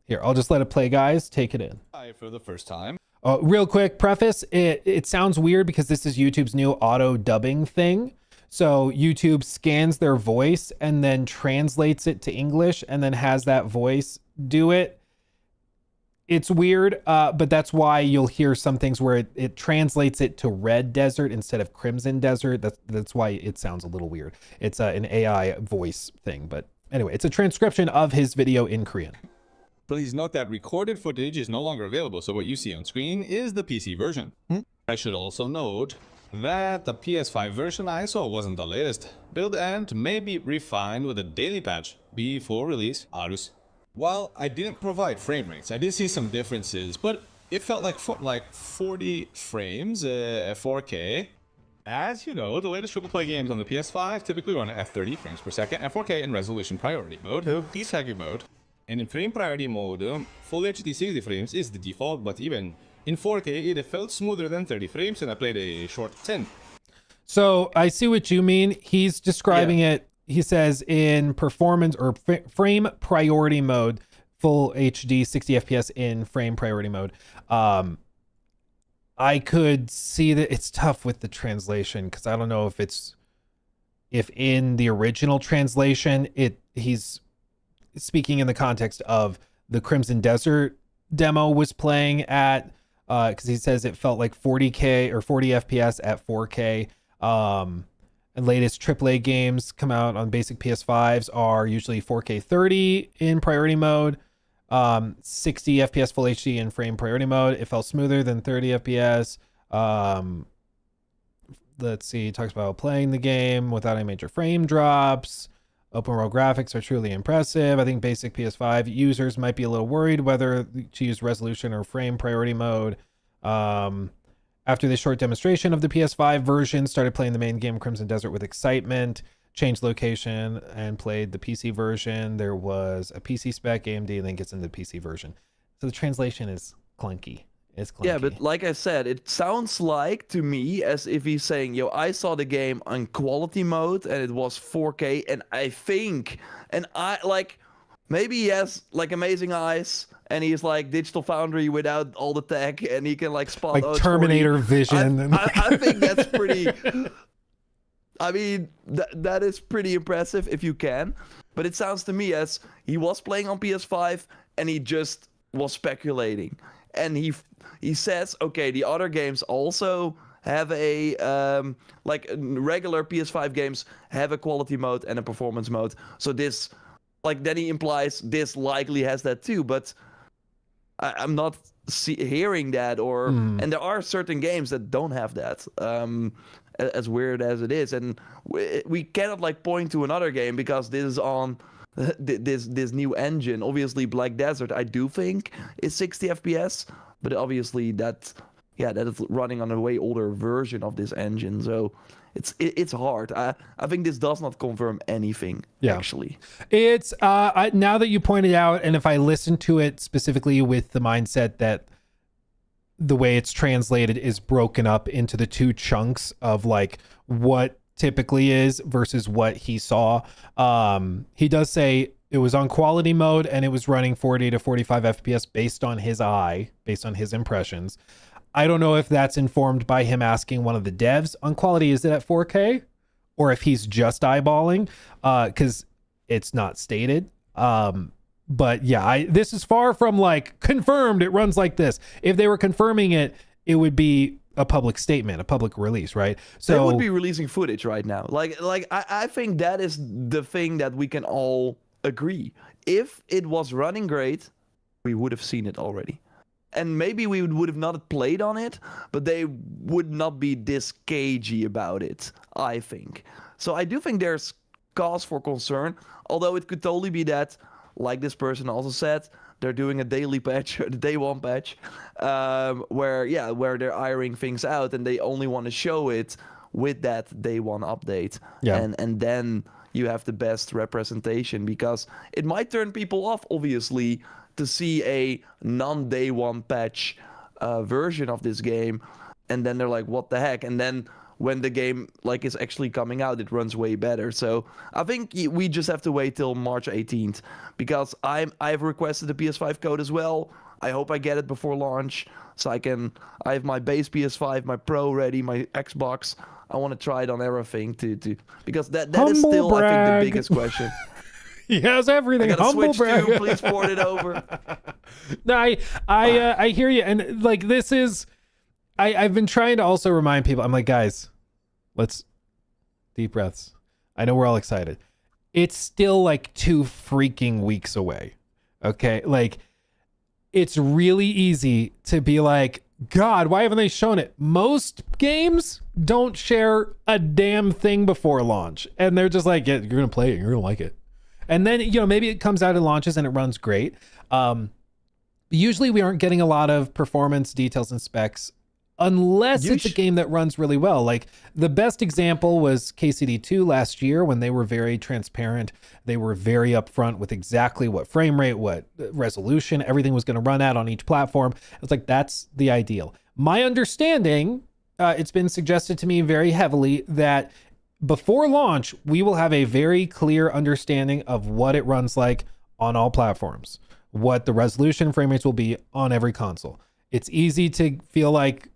Here, I'll just let it play, guys. Take it in. For the first time. Real quick preface. It sounds weird because this is YouTube's new auto dubbing thing. So YouTube scans their voice and then translates it to English and then has that voice do it. It's weird, but that's why you'll hear some things where it translates it to Red Desert instead of Crimson Desert. That's why it sounds a little weird. It's an AI voice thing. But anyway, it's a transcription of his video in Korean. Please note that recorded footage is no longer available, so what you see on screen is the PC version. I should also note that the PS5 version I saw wasn't the latest build and may be refined with a daily patch before release. Arus. While I didn't provide frame rates, I did see some differences, but it felt like 40 frames at 4K. As you know, the latest AAA games on the PS5 typically run at 30 frames per second at 4K in resolution priority mode, P-Second mode. And in frame priority mode, full HD 60 frames is the default, but even in 4K, it felt smoother than 30 frames, and I played a short 10. So I see what you mean. He's describing it. He says in performance or frame priority mode, full HD 60 FPS in frame priority mode. I could see that it's tough with the translation because I don't know if in the original translation he's speaking in the context of the Crimson Desert demo was playing at because he says it felt like 40K or 40 FPS at 4K. And latest AAA games come out on basic PS5s are usually 4K 30 in priority mode. 60 FPS full HD in frame priority mode. It felt smoother than 30 FPS. Let's see, it talks about playing the game without any major frame drops. Open world graphics are truly impressive. I think basic PS5 users might be a little worried whether to use resolution or frame priority mode. After this short demonstration of the PS5 version, started playing the main game Crimson Desert with excitement, changed location and played the PC version. There was a PC spec, AMD, and then gets into the PC version. So the translation is clunky. It's clunky. Yeah, but like I said, it sounds like to me as if he's saying, yo, I saw the game on quality mode and it was 4K, and I think, and I like, maybe he has like amazing eyes and he's like Digital Foundry without all the tech and he can like spot like Terminator vision. I think that's pretty, I mean, that is pretty impressive if you can, but it sounds to me as he was playing on PS5 and he just was speculating. And he says, okay, the other games also have a like regular PS5 games have a quality mode and a performance mode. So this, like, then he implies this likely has that too. But I'm not hearing that, or and there are certain games that don't have that. As weird as it is, and we cannot like point to another game because this is on this new engine. Obviously Black Desert I do think is 60 FPS, but obviously that is running on a way older version of this engine, so it's hard. I think this does not confirm anything. Actually, it's now that you pointed out, and if I listen to it specifically with the mindset that the way it's translated is broken up into the two chunks of like what typically is versus what he saw. He does say it was on quality mode and it was running 40 to 45 FPS based on his eye, based on his impressions. I don't know if that's informed by him asking one of the devs on quality, is it at 4K? Or if he's just eyeballing, because it's not stated. But yeah, this is far from like confirmed it runs like this. If they were confirming it, it would be a public statement, a public release, right? So they would be releasing footage right now. Like I think that is the thing that we can all agree. If it was running great, we would have seen it already. And maybe we would have not played on it, but they would not be this cagey about it, I think. So I do think there's cause for concern, although it could totally be that, like this person also said, they're doing a daily patch, the day one patch, where they're ironing things out and they only want to show it with that day one update. Yeah. And then you have the best representation, because it might turn people off, obviously, to see a non-day one patch version of this game, and then they're like, what the heck? And then when the game like is actually coming out, it runs way better. So I think we just have to wait till March 18th, because I've requested the PS5 code as well. I hope I get it before launch, so I have my base PS5, my Pro ready, my Xbox. I want to try it on everything because that is still, I think, the biggest question. He has everything. I got a Switch too. Please port it over. No, I hear you, and like this is, I've been trying to also remind people. I'm like, guys, let's deep breaths. I know we're all excited. It's still like 2 freaking weeks away. Okay, like it's really easy to be like, God, why haven't they shown it? Most games don't share a damn thing before launch, and they're just like, yeah, you're gonna play it, you're gonna like it. And then, maybe it comes out and launches and it runs great. Usually we aren't getting a lot of performance details and specs unless it's a game that runs really well. Like the best example was KCD2 last year, when they were very transparent. They were very upfront with exactly what frame rate, what resolution, everything was going to run at on each platform. It's like, that's the ideal. My understanding, it's been suggested to me very heavily that before launch, we will have a very clear understanding of what it runs like on all platforms, what the resolution and frame rates will be on every console. It's easy to feel like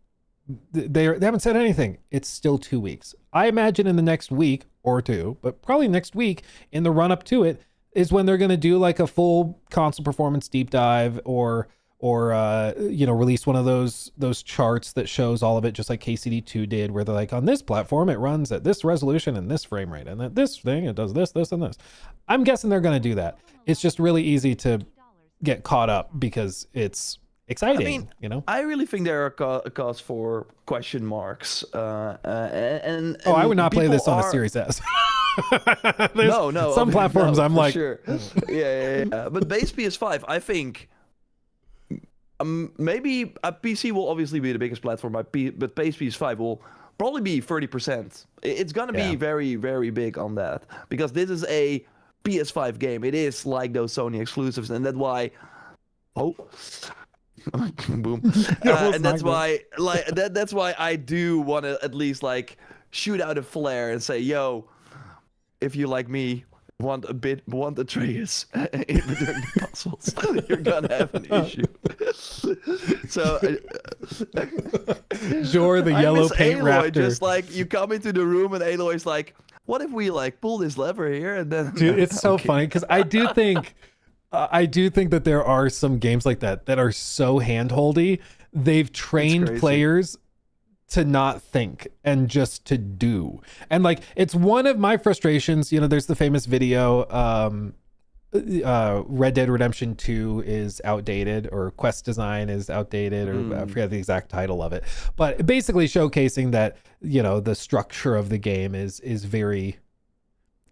they haven't said anything. It's still 2 weeks. I imagine in the next week or two, but probably next week in the run up to it, is when they're going to do like a full console performance deep dive, or release one of those charts that shows all of it, just like KCD2 did, where they're like, on this platform it runs at this resolution and this frame rate, and at this thing it does this, and this. I'm guessing they're going to do that. It's just really easy to get caught up because it's exciting. I mean, you know. I really think there are a cause for question marks. And I would not play people this on a are- Series S. No, Some platforms I'm for like, sure. Yeah. But base PS5, I think maybe a PC will obviously be the biggest platform, but base PS5 will probably be 30%. It's gonna be very, very big on that because this is a PS5 game. It is like those Sony exclusives, and that's why. Oh. Boom. And that's why, like, that's why I do want to at least like shoot out a flare and say, "Yo, if you like me, want Atreus in between the consoles, you're gonna have an issue." So, Jor the yellow miss paint Aloy, raptor. just like you come into the room and Aloy's like, "What if we like pull this lever here and then?" Dude, it's so Okay. funny because I do think that there are some games like that are so handholdy. They've trained crazy. players to not think and just to do. And like, it's one of my frustrations. You know, there's the famous video, Red Dead Redemption 2 is outdated, or quest design is outdated, or I forget the exact title of it, but basically showcasing that, you know, the structure of the game is very,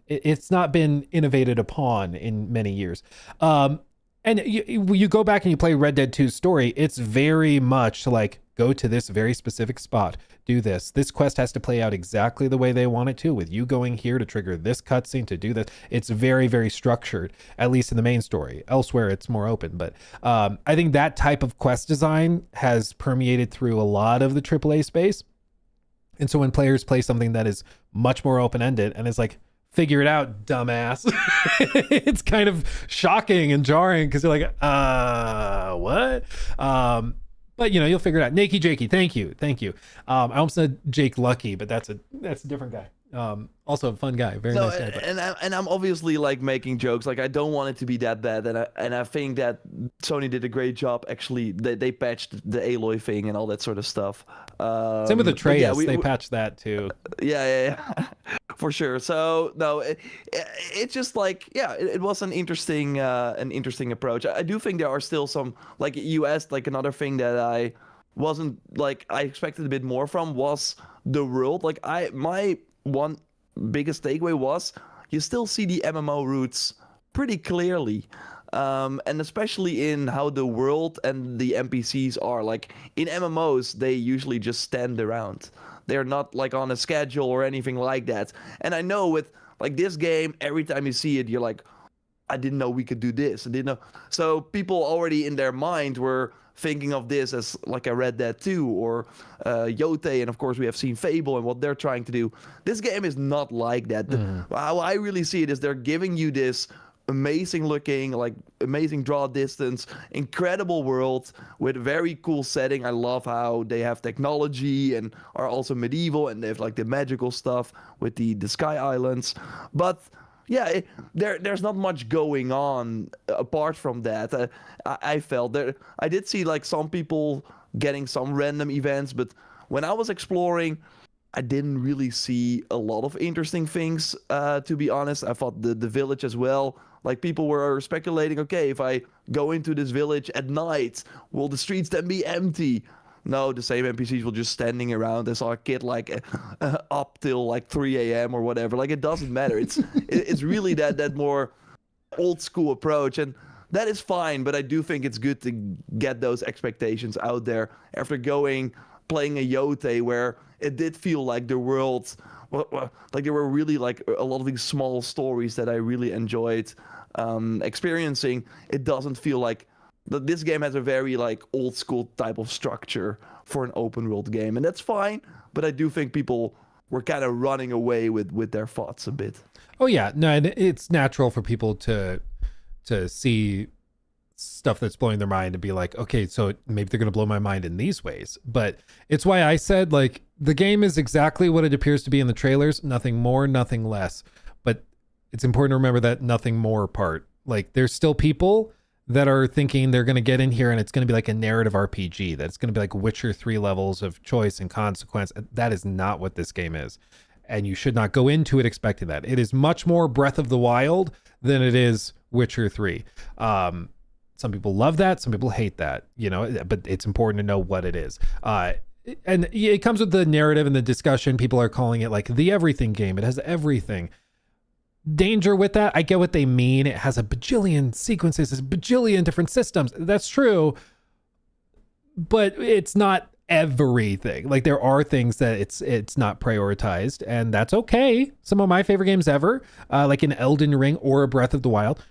it's not been innovated upon in many years. And you go back and you play Red Dead 2's story, it's very much like, go to this very specific spot, do this. This quest has to play out exactly the way they want it to, with you going here to trigger this cutscene to do this. It's very, very structured, at least in the main story. Elsewhere, it's more open. But I think that type of quest design has permeated through a lot of the AAA space. And so when players play something that is much more open-ended and it's like, figure it out, dumbass. It's kind of shocking and jarring because you're like, what? But you know, you'll figure it out. Nakey Jakey, thank you. I almost said Jake Lucky, but that's a different guy. Also a fun guy, very nice guy. But... and I'm obviously like making jokes. Like I don't want it to be that bad, and I think that Sony did a great job. Actually, they patched the Aloy thing and all that sort of stuff. Same with Atreus, yeah, they patched that too. Yeah, for sure. So no, it's just like it was an interesting approach. I do think there are still some, like you asked, like another thing that I wasn't like I expected a bit more from was the world. Like my one biggest takeaway was you still see the MMO roots pretty clearly. And especially in how the world and the NPCs are. Like in MMOs, they usually just stand around. They're not like on a schedule or anything like that. And I know with like this game, every time you see it, you're like, I didn't know we could do this. I didn't know. So people already in their mind were thinking of this as like a Red Dead 2 or Yote, and of course we have seen Fable and what they're trying to do. This game is not like that. How I really see it is they're giving you this amazing looking, like amazing draw distance, incredible world with very cool setting. I love how they have technology and are also medieval, and they have like the magical stuff with the Sky Islands. But yeah, there's not much going on apart from that. I felt there. I did see like some people getting some random events, but when I was exploring, I didn't really see a lot of interesting things. To be honest, I thought the village as well. Like people were speculating, okay, if I go into this village at night, will the streets then be empty? No, the same NPCs will just standing around. I saw a kid like up till like 3 a.m. or whatever. Like it doesn't matter. It's really that more old school approach, and that is fine. But I do think it's good to get those expectations out there after playing a Yote where it did feel like the world, like there were really like a lot of these small stories that I really enjoyed experiencing. It doesn't feel like this game has a very like old school type of structure for an open world game, and that's fine. But I do think people were kind of running away with their thoughts a bit. Oh yeah, no, and it's natural for people to see stuff that's blowing their mind and be like, okay, so maybe they're going to blow my mind in these ways. But it's why I said like the game is exactly what it appears to be in the trailers, nothing more, nothing less. But it's important to remember that nothing more part. Like there's still people that are thinking they're going to get in here and it's going to be like a narrative RPG, that it's going to be like Witcher 3 levels of choice and consequence. That is not what this game is. And you should not go into it expecting that. It is much more Breath of the Wild than it is Witcher 3. Some people love that. Some people hate that, you know, but it's important to know what it is. And it comes with the narrative and the discussion. People are calling it like the everything game. It has everything. Danger with that. I get what they mean. It has a bajillion sequences, a bajillion different systems. That's true. But it's not everything. Like there are things that it's not prioritized, and that's okay. Some of my favorite games ever, like an Elden Ring or a Breath of the Wild,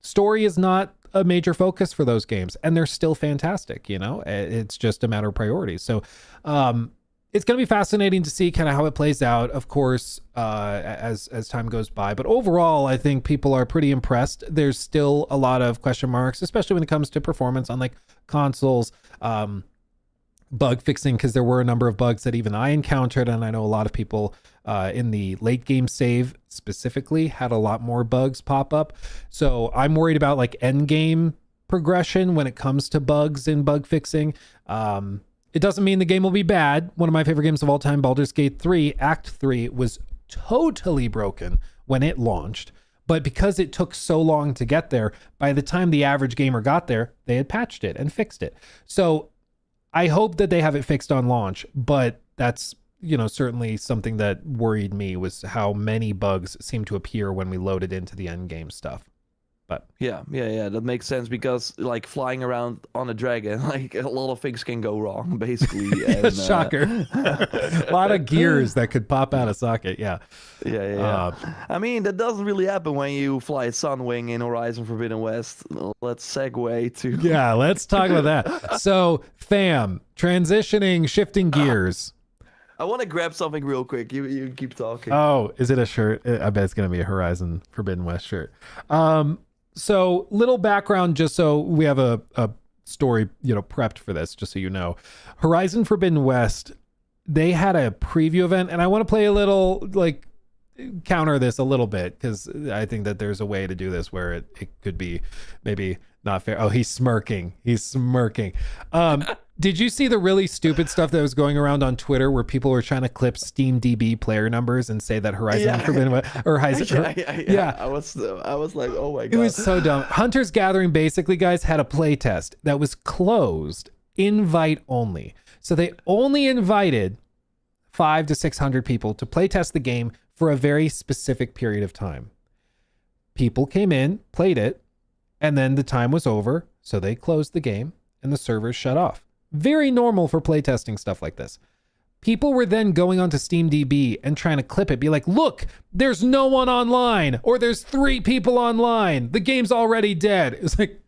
story is not a major focus for those games, and they're still fantastic. You know, it's just a matter of priorities. So it's going to be fascinating to see kind of how it plays out, of course, as time goes by. But overall, I think people are pretty impressed. There's still a lot of question marks, especially when it comes to performance on like consoles, bug fixing, because there were a number of bugs that even I encountered, and I know a lot of people in the late game save specifically had a lot more bugs pop up. So I'm worried about like end game progression when it comes to bugs and bug fixing. It doesn't mean the game will be bad. One of my favorite games of all time, Baldur's Gate 3, Act 3, was totally broken when it launched. But because it took so long to get there, by the time the average gamer got there, they had patched it and fixed it. So I hope that they have it fixed on launch, but that's, you know, certainly something that worried me was how many bugs seem to appear when we loaded into the end game stuff. But yeah, that makes sense, because like flying around on a dragon, like a lot of things can go wrong, basically. And, shocker. A lot of gears that could pop out of socket. Yeah. I mean, that doesn't really happen when you fly Sunwing in Horizon Forbidden West. Let's segue to... Yeah, let's talk about that. So, fam, transitioning, shifting gears. I want to grab something real quick. You keep talking. Oh, is it a shirt? I bet it's going to be a Horizon Forbidden West shirt. So little background, just so we have a story, you know, prepped for this, just so you know. Horizon Forbidden West, they had a preview event, and I want to play a little, like, counter this a little bit, because I think that there's a way to do this where it could be maybe not fair. Oh, he's smirking. Did you see the really stupid stuff that was going around on Twitter where people were trying to clip SteamDB player numbers and say that Horizon Forbidden West or Horizon? Yeah. I was like, oh my god. It was so dumb. Hunter's Gathering basically, guys, had a play test that was closed, invite only. So they only invited 500 to 600 people to play test the game for a very specific period of time. People came in, played it, and then the time was over, so they closed the game and the servers shut off. Very normal for playtesting stuff like this. People were then going onto SteamDB and trying to clip it, be like, look, there's no one online, or there's 3 people online. The game's already dead. It was like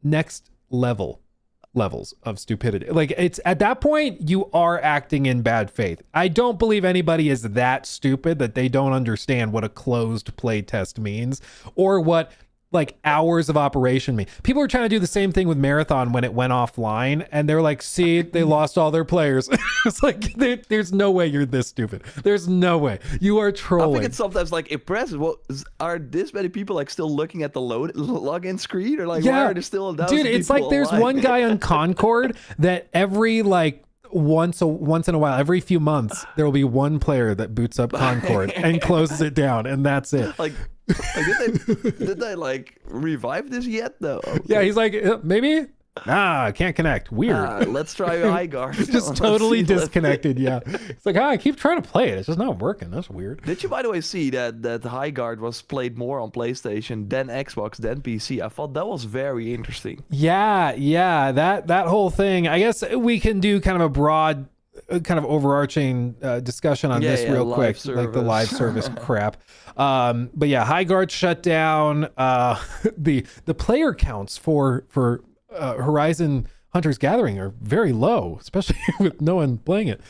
next levels of stupidity. Like, it's at that point, you are acting in bad faith. I don't believe anybody is that stupid that they don't understand what a closed playtest means, or what like hours of operation mean. People were trying to do the same thing with Marathon when it went offline, and they're like, see, they lost all their players. It's like, there's no way you're this stupid. There's no way. You are trolling. I think it's sometimes like impressive. Well, are this many people like still looking at the login screen, or like why are there still a dozen dude, it's like there's online? one guy on Concord that every like once in a while, every few months, there will be one player that boots up Concord and closes it down, and that's it. Like did they like revive this yet though? Okay. Yeah, he's like, maybe. I can't connect. Weird. Let's try Highguard. Just totally disconnected. Yeah, it's like, I keep trying to play it. It's just not working. That's weird. Did you, by the way, see that Highguard was played more on PlayStation than Xbox than PC? I thought that was very interesting. Yeah. That whole thing. I guess we can do kind of a broad, kind of overarching discussion on this real quick, like the live service crap. But yeah, Highguard shut down. The player counts for Horizon Hunter's Gathering are very low, especially with no one playing it.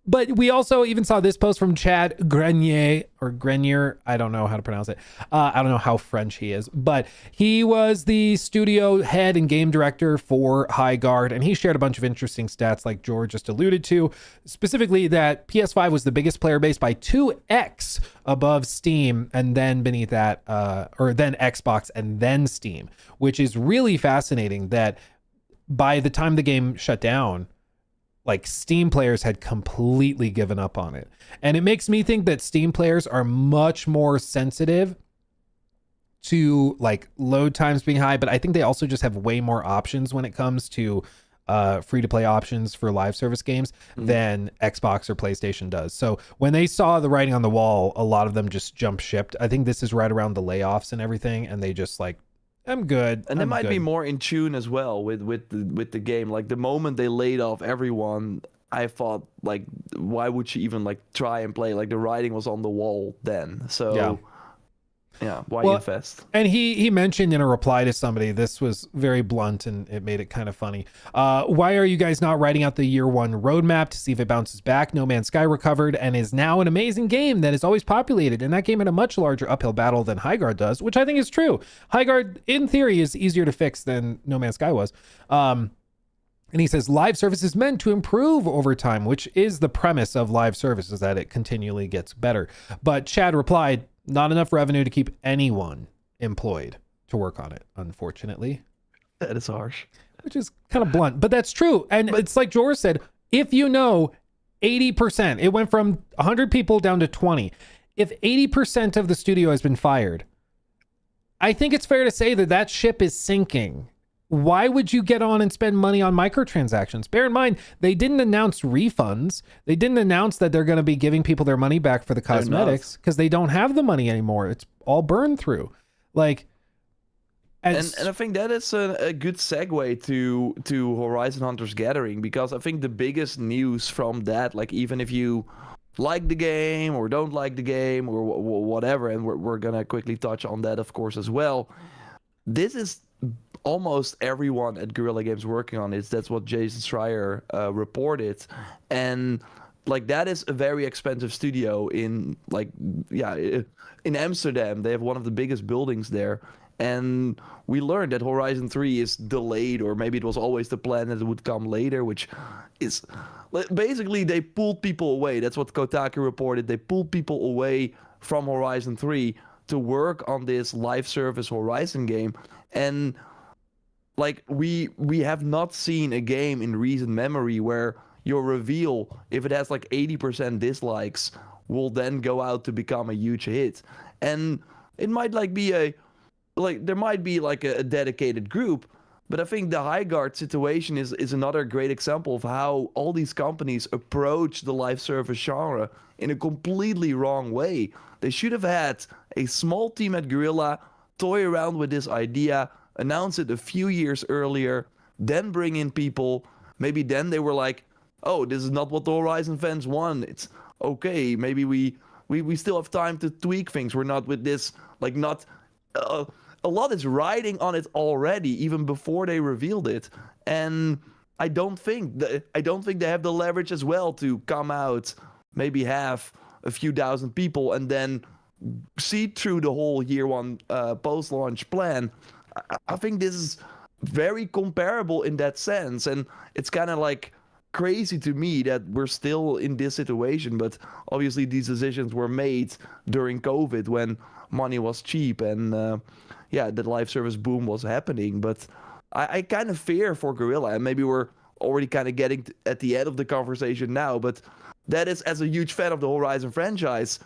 But we also even saw this post from Chad Grenier. I don't know how to pronounce it. I don't know how French he is, but he was the studio head and game director for Highguard, and he shared a bunch of interesting stats like George just alluded to, specifically that PS5 was the biggest player base by 2x above Steam, and then beneath that, or then Xbox and then Steam, which is really fascinating that by the time the game shut down, like Steam players had completely given up on it. And it makes me think that Steam players are much more sensitive to like load times being high, but I think they also just have way more options when it comes to free to play options for live service games than Xbox or PlayStation does. So when they saw the writing on the wall, a lot of them just jump shipped. I think this is right around the layoffs and everything, and they just like, I'm good. And they I'm might be good. more in tune as well with the game. Like the moment they laid off everyone, I thought like, why would you even like try and play? Like the writing was on the wall then. So yeah, why invest? And he mentioned in a reply to somebody, this was very blunt and it made it kind of funny. Why are you guys not writing out the year one roadmap to see if it bounces back? No Man's Sky recovered and is now an amazing game that is always populated, and that game had a much larger uphill battle than Highguard does, which I think is true. Highguard, in theory, is easier to fix than No Man's Sky was. And he says live service is meant to improve over time, which is the premise of live service, is that it continually gets better. But Chad replied, not enough revenue to keep anyone employed to work on it, unfortunately. That is harsh. Which is kind of blunt, but that's true. And it's like George said, if you know 80%, it went from 100 people down to 20. If 80% of the studio has been fired, I think it's fair to say that that ship is sinking. Why would you get on and spend money on microtransactions? Bear in mind, they didn't announce refunds. They didn't announce that they're going to be giving people their money back for the cosmetics because they don't have the money anymore. It's all burned through. Like, and I think that is a good segue to Horizon Hunters Gathering, because I think the biggest news from that, like even if you like the game or don't like the game or whatever, and we're going to quickly touch on that, of course, as well. This is almost everyone at Guerrilla Games working on it. That's what Jason Schreier reported. And like that is a very expensive studio in in Amsterdam. They have one of the biggest buildings there. And we learned that Horizon 3 is delayed, or maybe it was always the plan that it would come later, which is basically they pulled people away. That's what Kotaku reported. They pulled people away from Horizon 3 to work on this live service Horizon game. And like we have not seen a game in recent memory where your reveal, if it has like 80% dislikes, will then go out to become a huge hit. And it might there might be like a dedicated group, but I think the Highguard situation is another great example of how all these companies approach the live service genre in a completely wrong way. They should have had a small team at Guerrilla toy around with this idea, announce it a few years earlier, then bring in people. Maybe then they were like, oh, this is not what the Horizon fans want. It's okay. Maybe we still have time to tweak things. We're not with this, like not... a lot is riding on it already, even before they revealed it. And I don't think they have the leverage as well to come out, maybe have a few thousand people, and then see through the whole year one post-launch plan. I think this is very comparable in that sense, and it's kind of like crazy to me that we're still in this situation. But obviously these decisions were made during COVID when money was cheap and the live service boom was happening. But I kind of fear for Guerrilla, and maybe we're already kind of getting at the end of the conversation now, but that is, as a huge fan of the Horizon franchise,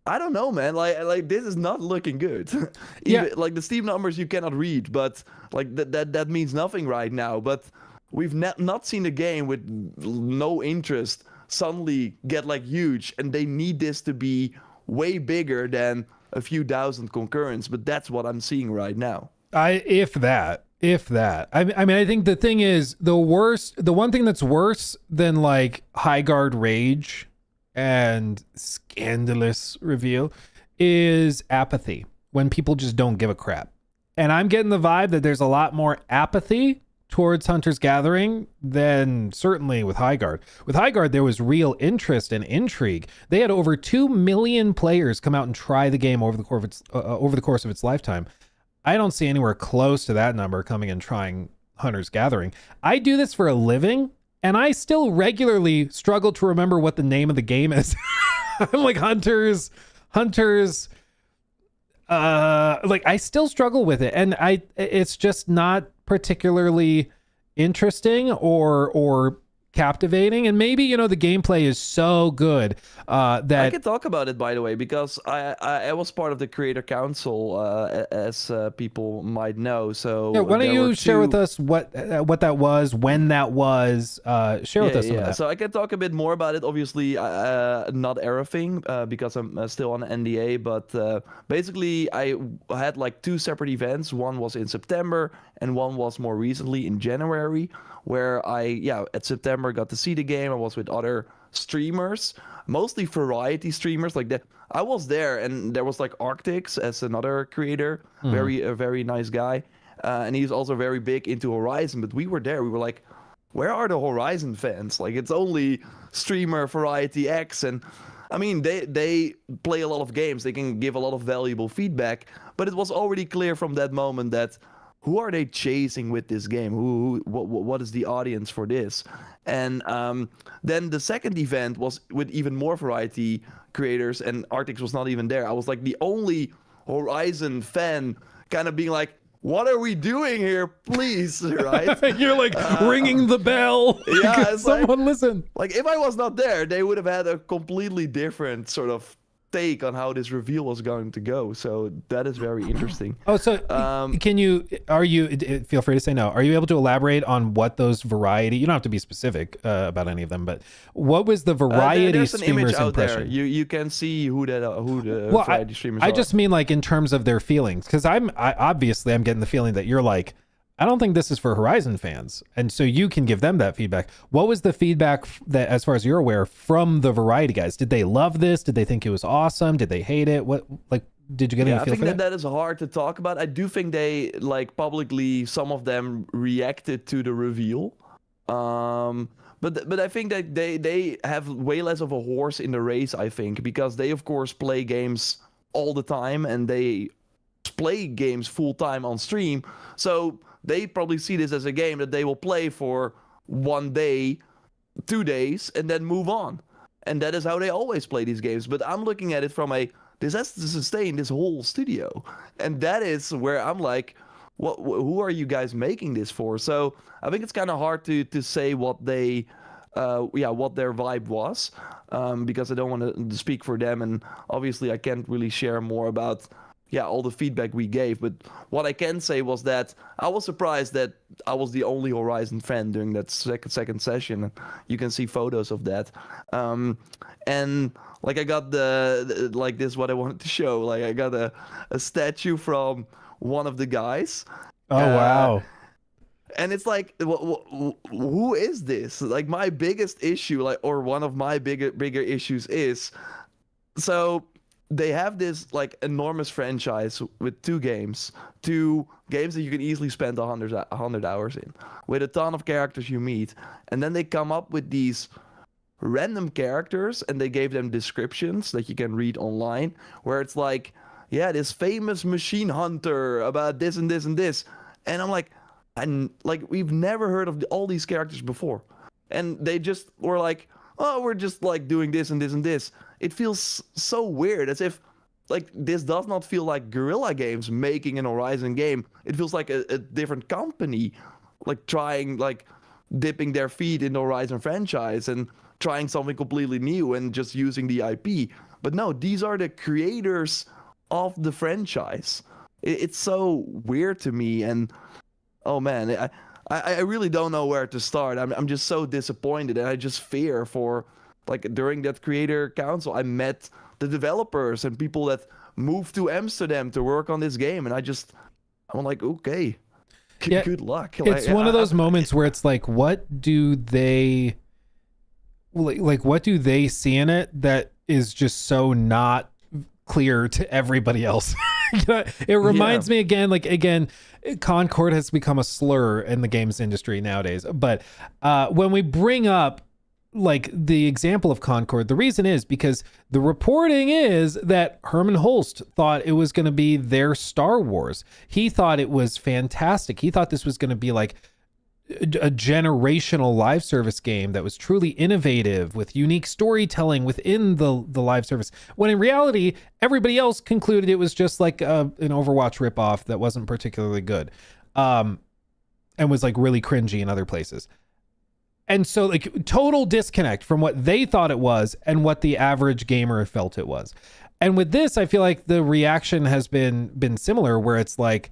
I don't know, man. Like this is not looking good. Even, like the Steam numbers you cannot read, but like that means nothing right now. But we've not seen a game with no interest suddenly get like huge, and they need this to be way bigger than a few thousand concurrents. But that's what I'm seeing right now. If that. I mean, I think the thing is the one thing that's worse than like Highguard Rage and scandalous reveal is apathy, when people just don't give a crap. And I'm getting the vibe that there's a lot more apathy towards Hunter's Gathering than certainly with Highguard. With Highguard, there was real interest and intrigue. They had over 2 million players come out and try the game over the course of its lifetime. I don't see anywhere close to that number coming and trying Hunter's Gathering. I do this for a living, and I still regularly struggle to remember what the name of the game is. I'm like Hunters, like I still struggle with it, and it's just not particularly interesting or captivating, and maybe, you know, the gameplay is so good I that can talk about it, by the way, because I was part of the Creator Council, as people might know. So yeah, why don't there you were share with two- us what that was, when that was, share with us some of that. So I can talk a bit more about it. Obviously, not everything, because I'm still on NDA. But basically, I had like 2 separate events. One was in September, and one was more recently in January, where at September got to see the game. I was with other streamers, mostly variety streamers like that. I was there, and there was like Arctics as another creator, a very nice guy, and he's also very big into Horizon. But we were there. We were like, where are the Horizon fans? Like, it's only streamer Variety X, and I mean, they play a lot of games. They can give a lot of valuable feedback, but it was already clear from that moment that who are they chasing with this game? What is the audience for this? And then the second event was with even more variety creators, and Arctics was not even there. I was like the only Horizon fan, kind of being like, what are we doing here? Please, right? You're like ringing the bell. Yeah, it's like- someone listen. Like, if I was not there, they would have had a completely different sort of take on how this reveal was going to go. So that is very interesting. Oh, so feel free to say no. Are you able to elaborate on what those variety, you don't have to be specific about any of them, but what was the variety There's an image streamer's out there. impression? You can see who the variety streamers are. I just mean like in terms of their feelings, because I'm getting the feeling that you're like, I don't think this is for Horizon fans, and so you can give them that feedback. What was the feedback that, as far as you're aware, from the variety guys? Did they love this? Did they think it was awesome? Did they hate it? What, like, did you get any I feel think for that is hard to talk about. I do think they, like, publicly, some of them reacted to the reveal. But I think that they have way less of a horse in the race, I think, because they, of course, play games all the time, and they play games full time on stream. So they probably see this as a game that they will play for 1 day, 2 days, and then move on. And that is how they always play these games. But I'm looking at it from this has to sustain this whole studio. And that is where I'm like, who are you guys making this for? So I think it's kind of hard to say what they, what their vibe was, because I don't want to speak for them. And obviously I can't really share more about all the feedback we gave. But what I can say was that I was surprised that I was the only Horizon fan during that second session. You can see photos of that. And like, I got this is what I wanted to show. Like, I got a statue from one of the guys. Oh, wow. And it's like, who is this? Like, my biggest issue, or one of my bigger issues is, so they have this like enormous franchise with 2 games that you can easily spend 100 hours in, with a ton of characters you meet, and then they come up with these random characters, and they gave them descriptions that you can read online, where it's like, this famous machine hunter about this and this and this, and I'm like, we've never heard of all these characters before, and they just were like, oh, we're just like doing this and this and this. It feels so weird, as if like this does not feel like Guerrilla Games making an Horizon game. It feels like a different company, like trying, like dipping their feet in the Horizon franchise and trying something completely new and just using the IP. But no, these are the creators of the franchise. It's so weird to me, and oh man, I really don't know where to start. I'm just so disappointed, and I just fear for, like, during that Creator Council, I met the developers and people that moved to Amsterdam to work on this game, and I'm like, okay, good luck. It's one of those moments where it's like, what do they what do they see in it that is just so not clear to everybody else? It reminds me again, Concord has become a slur in the games industry nowadays. But when we bring up like the example of Concord, the reason is because the reporting is that Herman Holst thought it was going to be their Star Wars. He thought it was fantastic. He thought this was going to be like a generational live service game that was truly innovative with unique storytelling within the live service, when in reality everybody else concluded it was just like an Overwatch ripoff that wasn't particularly good, and was like really cringy in other places. And so like total disconnect from what they thought it was and what the average gamer felt it was. And with this, I feel like the reaction has been similar, where it's like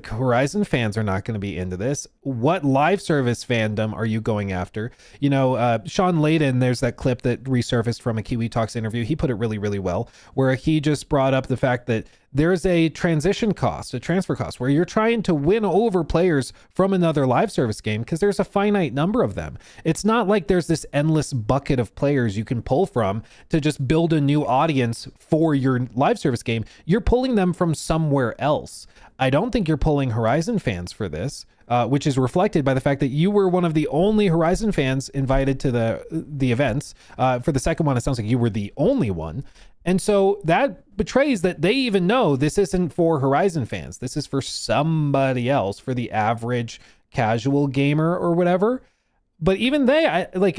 Horizon fans are not going to be into this. What live service fandom are you going after? You know, Sean Layden, there's that clip that resurfaced from a Kiwi Talks interview. He put it really, really well, where he just brought up the fact that there's a transition cost, a transfer cost, where you're trying to win over players from another live service game because there's a finite number of them. It's not like there's this endless bucket of players you can pull from to just build a new audience for your live service game. You're pulling them from somewhere else. I don't think you're pulling Horizon fans for this, which is reflected by the fact that you were one of the only Horizon fans invited to the events. For the second one, it sounds like you were the only one. And so that betrays that they even know this isn't for Horizon fans. This is for somebody else, for the average casual gamer or whatever. But even they,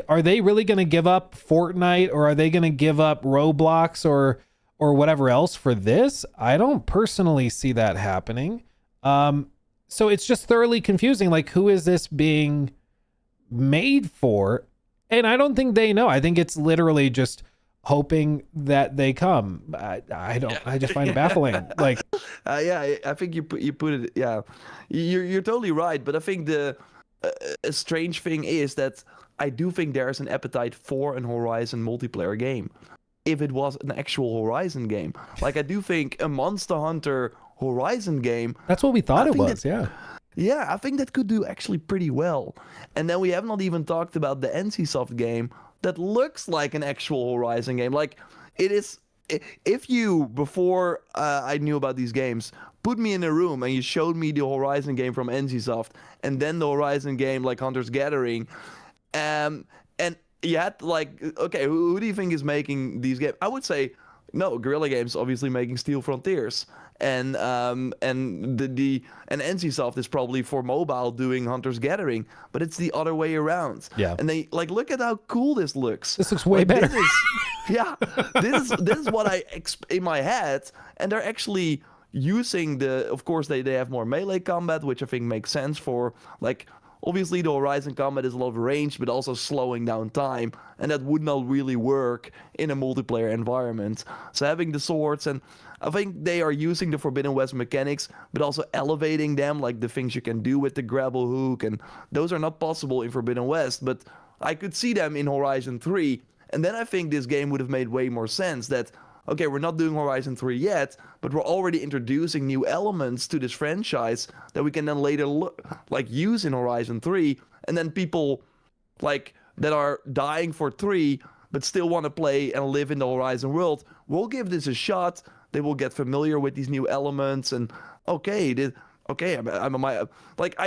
are they really going to give up Fortnite, or are they going to give up Roblox or whatever else for this? I don't personally see that happening. So it's just thoroughly confusing. Like, who is this being made for? And I don't think they know. I think it's literally just hoping that they come. I just find it baffling. Like, I think you put it. Yeah, you're totally right. But I think the a strange thing is that I do think there's an appetite for an Horizon multiplayer game. If it was an actual Horizon game, like I do think a Monster Hunter Horizon game. That's what we thought it was. Yeah, I think that could do actually pretty well. And then we have not even talked about the NCSoft game that looks like an actual Horizon game. Like, it is. If you, before I knew about these games, put me in a room and you showed me the Horizon game from NCSoft and then the Horizon game like Hunter's Gathering, and you had to, like, okay, who do you think is making these games? I would say, no, Guerrilla Games obviously making Steel Frontiers, and NCSoft is probably for mobile doing Hunter's Gathering, but it's the other way around. Yeah. And they look at how cool this looks. This looks way better. This is what I in my head, and they're actually using of course they have more melee combat, which I think makes sense for, like, obviously the Horizon combat is a lot of range, but also slowing down time, and that would not really work in a multiplayer environment. So having the swords, and I think they are using the Forbidden West mechanics, but also elevating them, like the things you can do with the grapple hook, and those are not possible in Forbidden West, but I could see them in Horizon 3, and then I think this game would have made way more sense that, okay, we're not doing Horizon 3 yet, but we're already introducing new elements to this franchise that we can then later use in Horizon 3, and then people like that are dying for 3 but still want to play and live in the Horizon world, we'll give this a shot. They will get familiar with these new elements, and I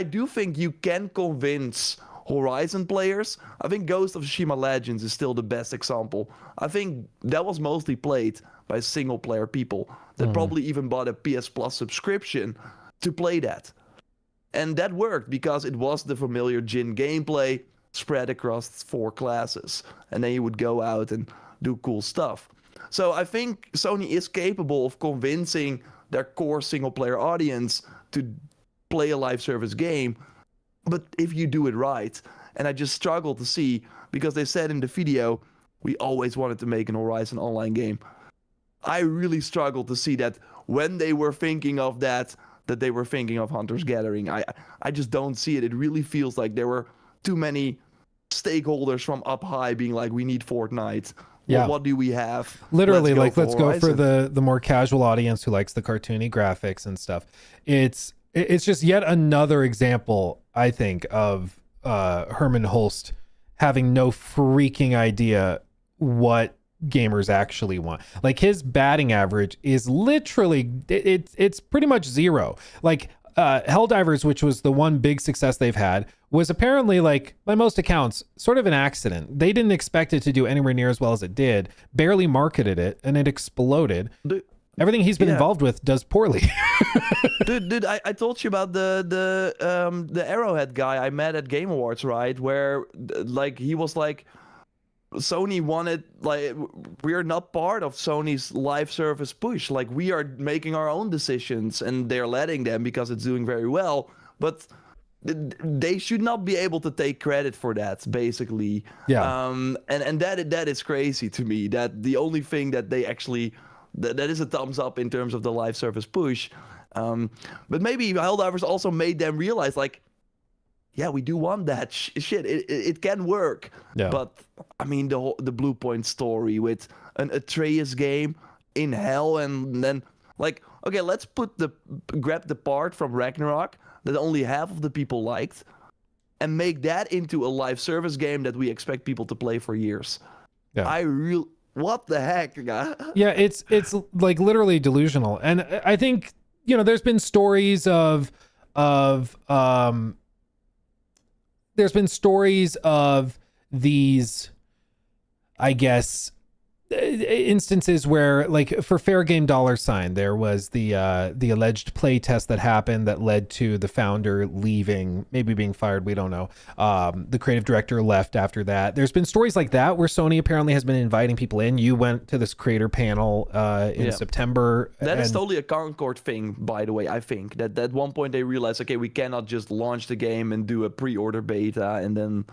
do think you can convince Horizon players. I think Ghost of Tsushima Legends is still the best example. I think that was mostly played by single player people that probably even bought a PS Plus subscription to play that. And that worked because it was the familiar Jin gameplay spread across 4 classes. And then you would go out and do cool stuff. So I think Sony is capable of convincing their core single player audience to play a live service game. But if you do it right, and I just struggle to see, because they said in the video, we always wanted to make an Horizon Online game. I really struggle to see that when they were thinking of that they were thinking of Hunter's Gathering. I just don't see it. It really feels like there were too many stakeholders from up high being like, we need Fortnite. Yeah. Well, what do we have? Literally, let's go for the more casual audience who likes the cartoony graphics and stuff. It's just yet another example, I think, of Herman Hulst having no freaking idea what gamers actually want. Like, his batting average is literally it's pretty much 0. Like, Helldivers, which was the one big success they've had, was apparently, like, by most accounts, sort of an accident. They didn't expect it to do anywhere near as well as it did, barely marketed it, and it exploded. Everything he's been involved with does poorly. Dude, I told you about the Arrowhead guy I met at Game Awards, right? Where, like, he was like, Sony wanted, like, we're not part of Sony's live service push. Like, we are making our own decisions, and they're letting them because it's doing very well. But they should not be able to take credit for that, basically. Yeah. And that is crazy to me, that the only thing that they actually that is a thumbs up in terms of the live service push. But maybe Helldivers also made them realize, like, yeah, we do want that shit. It can work. Yeah. But I mean, the Blue Point story with an Atreus game in hell, and then like, okay, let's grab the part from Ragnarok that only half of the people liked, and make that into a live service game that we expect people to play for years. Yeah. What the heck, guy? Yeah, it's like literally delusional. And I think, you know, there's been stories of these, I guess, instances where, like, for Fair Game $, there was the alleged play test that happened that led to the founder leaving, maybe being fired, we don't know. The creative director left after that. There's been stories like that where Sony apparently has been inviting people in. You went to this creator panel in September. That is totally a Concord thing, by the way. I think that at one point they realized, okay, we cannot just launch the game and do a pre-order beta and then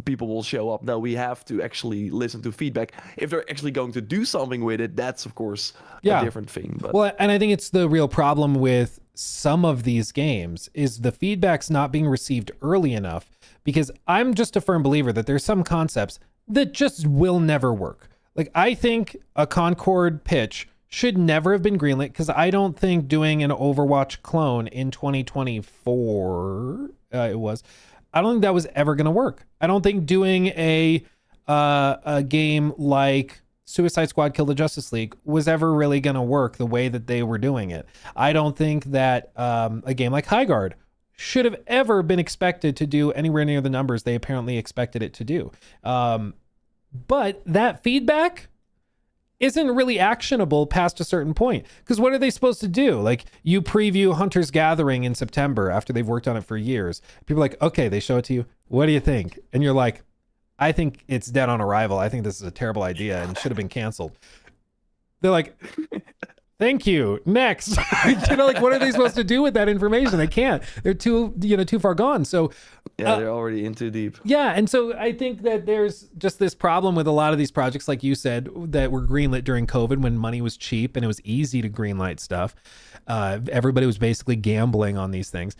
people will show up. No, we have to actually listen to feedback. If they're actually going to do something with it, that's of course a different thing. But well, and I think it's the real problem with some of these games is the feedback's not being received early enough, because I'm just a firm believer that there's some concepts that just will never work. Like, I think a Concord pitch should never have been greenlit, because I don't think doing an Overwatch clone in 2024 I don't think that was ever going to work. I don't think doing a game like Suicide Squad Kill the Justice League was ever really going to work the way that they were doing it. I don't think that a game like Highguard should have ever been expected to do anywhere near the numbers they apparently expected it to do. But that feedback isn't really actionable past a certain point. Because what are they supposed to do? Like, you preview Hunter's Gathering in September after they've worked on it for years. People are like, okay, they show it to you. What do you think? And you're like, I think it's dead on arrival. I think this is a terrible idea and should have been canceled. They're like, thank you. Next. You know, like, what are they supposed to do with that information? They can't. They're too far gone. So they're already in too deep. Yeah, and so I think that there's just this problem with a lot of these projects, like you said, that were greenlit during COVID when money was cheap and it was easy to greenlight stuff. Everybody was basically gambling on these things.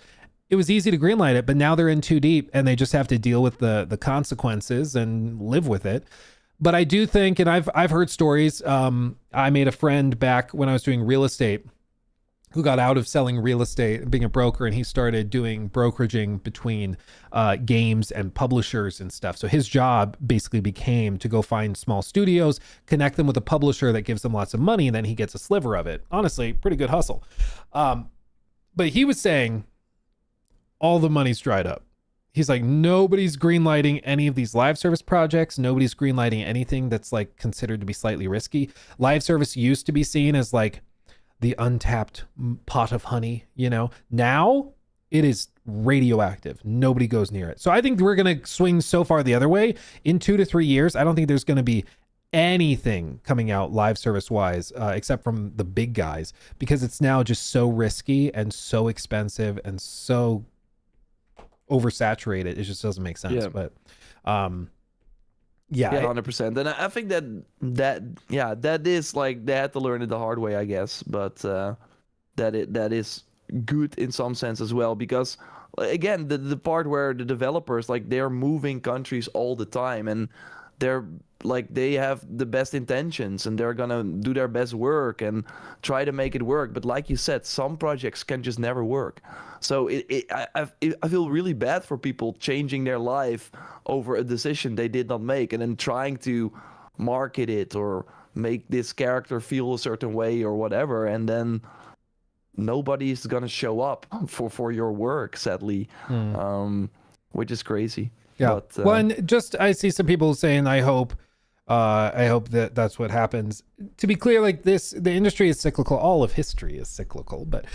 It was easy to greenlight it, but now they're in too deep and they just have to deal with the consequences and live with it. But I do think, and I've heard stories. I made a friend back when I was doing real estate who got out of selling real estate, being a broker, and he started doing brokeraging between games and publishers and stuff. So his job basically became to go find small studios, connect them with a publisher that gives them lots of money, and then he gets a sliver of it. Honestly, pretty good hustle. But he was saying all the money's dried up. He's like, nobody's greenlighting any of these live service projects. Nobody's greenlighting anything that's like considered to be slightly risky. Live service used to be seen as like the untapped pot of honey, you know. Now it is radioactive. Nobody goes near it. So I think we're going to swing so far the other way. In 2 to 3 years, I don't think there's going to be anything coming out live service wise, except from the big guys, because it's now just so risky and so expensive and so oversaturated. It just doesn't make sense. But yeah, 100%. And I think that is like, they had to learn it the hard way, I guess. But that is good in some sense as well, because again, the part where the developers, like, they're moving countries all the time, and they're like, they have the best intentions and they're gonna do their best work and try to make it work. But like you said, some projects can just never work. So I feel really bad for people changing their life over a decision they did not make, and then trying to market it or make this character feel a certain way or whatever, and then nobody's gonna show up for your work, sadly, which is crazy. Yeah. But, well, and just, I see some people saying, I hope that that's what happens. To be clear, like, the industry is cyclical. All of history is cyclical. But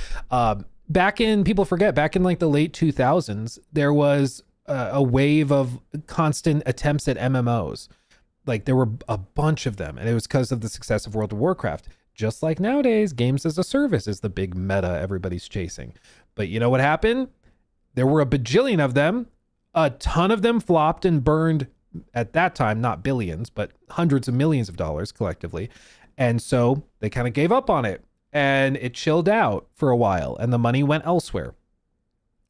people forget, back in like the late 2000s, there was a wave of constant attempts at MMOs. Like, there were a bunch of them, and it was because of the success of World of Warcraft. Just like nowadays, games as a service is the big meta everybody's chasing. But you know what happened? There were a bajillion of them. A ton of them flopped and burned at that time, not billions, but hundreds of millions of dollars collectively. And so they kind of gave up on it and it chilled out for a while and the money went elsewhere.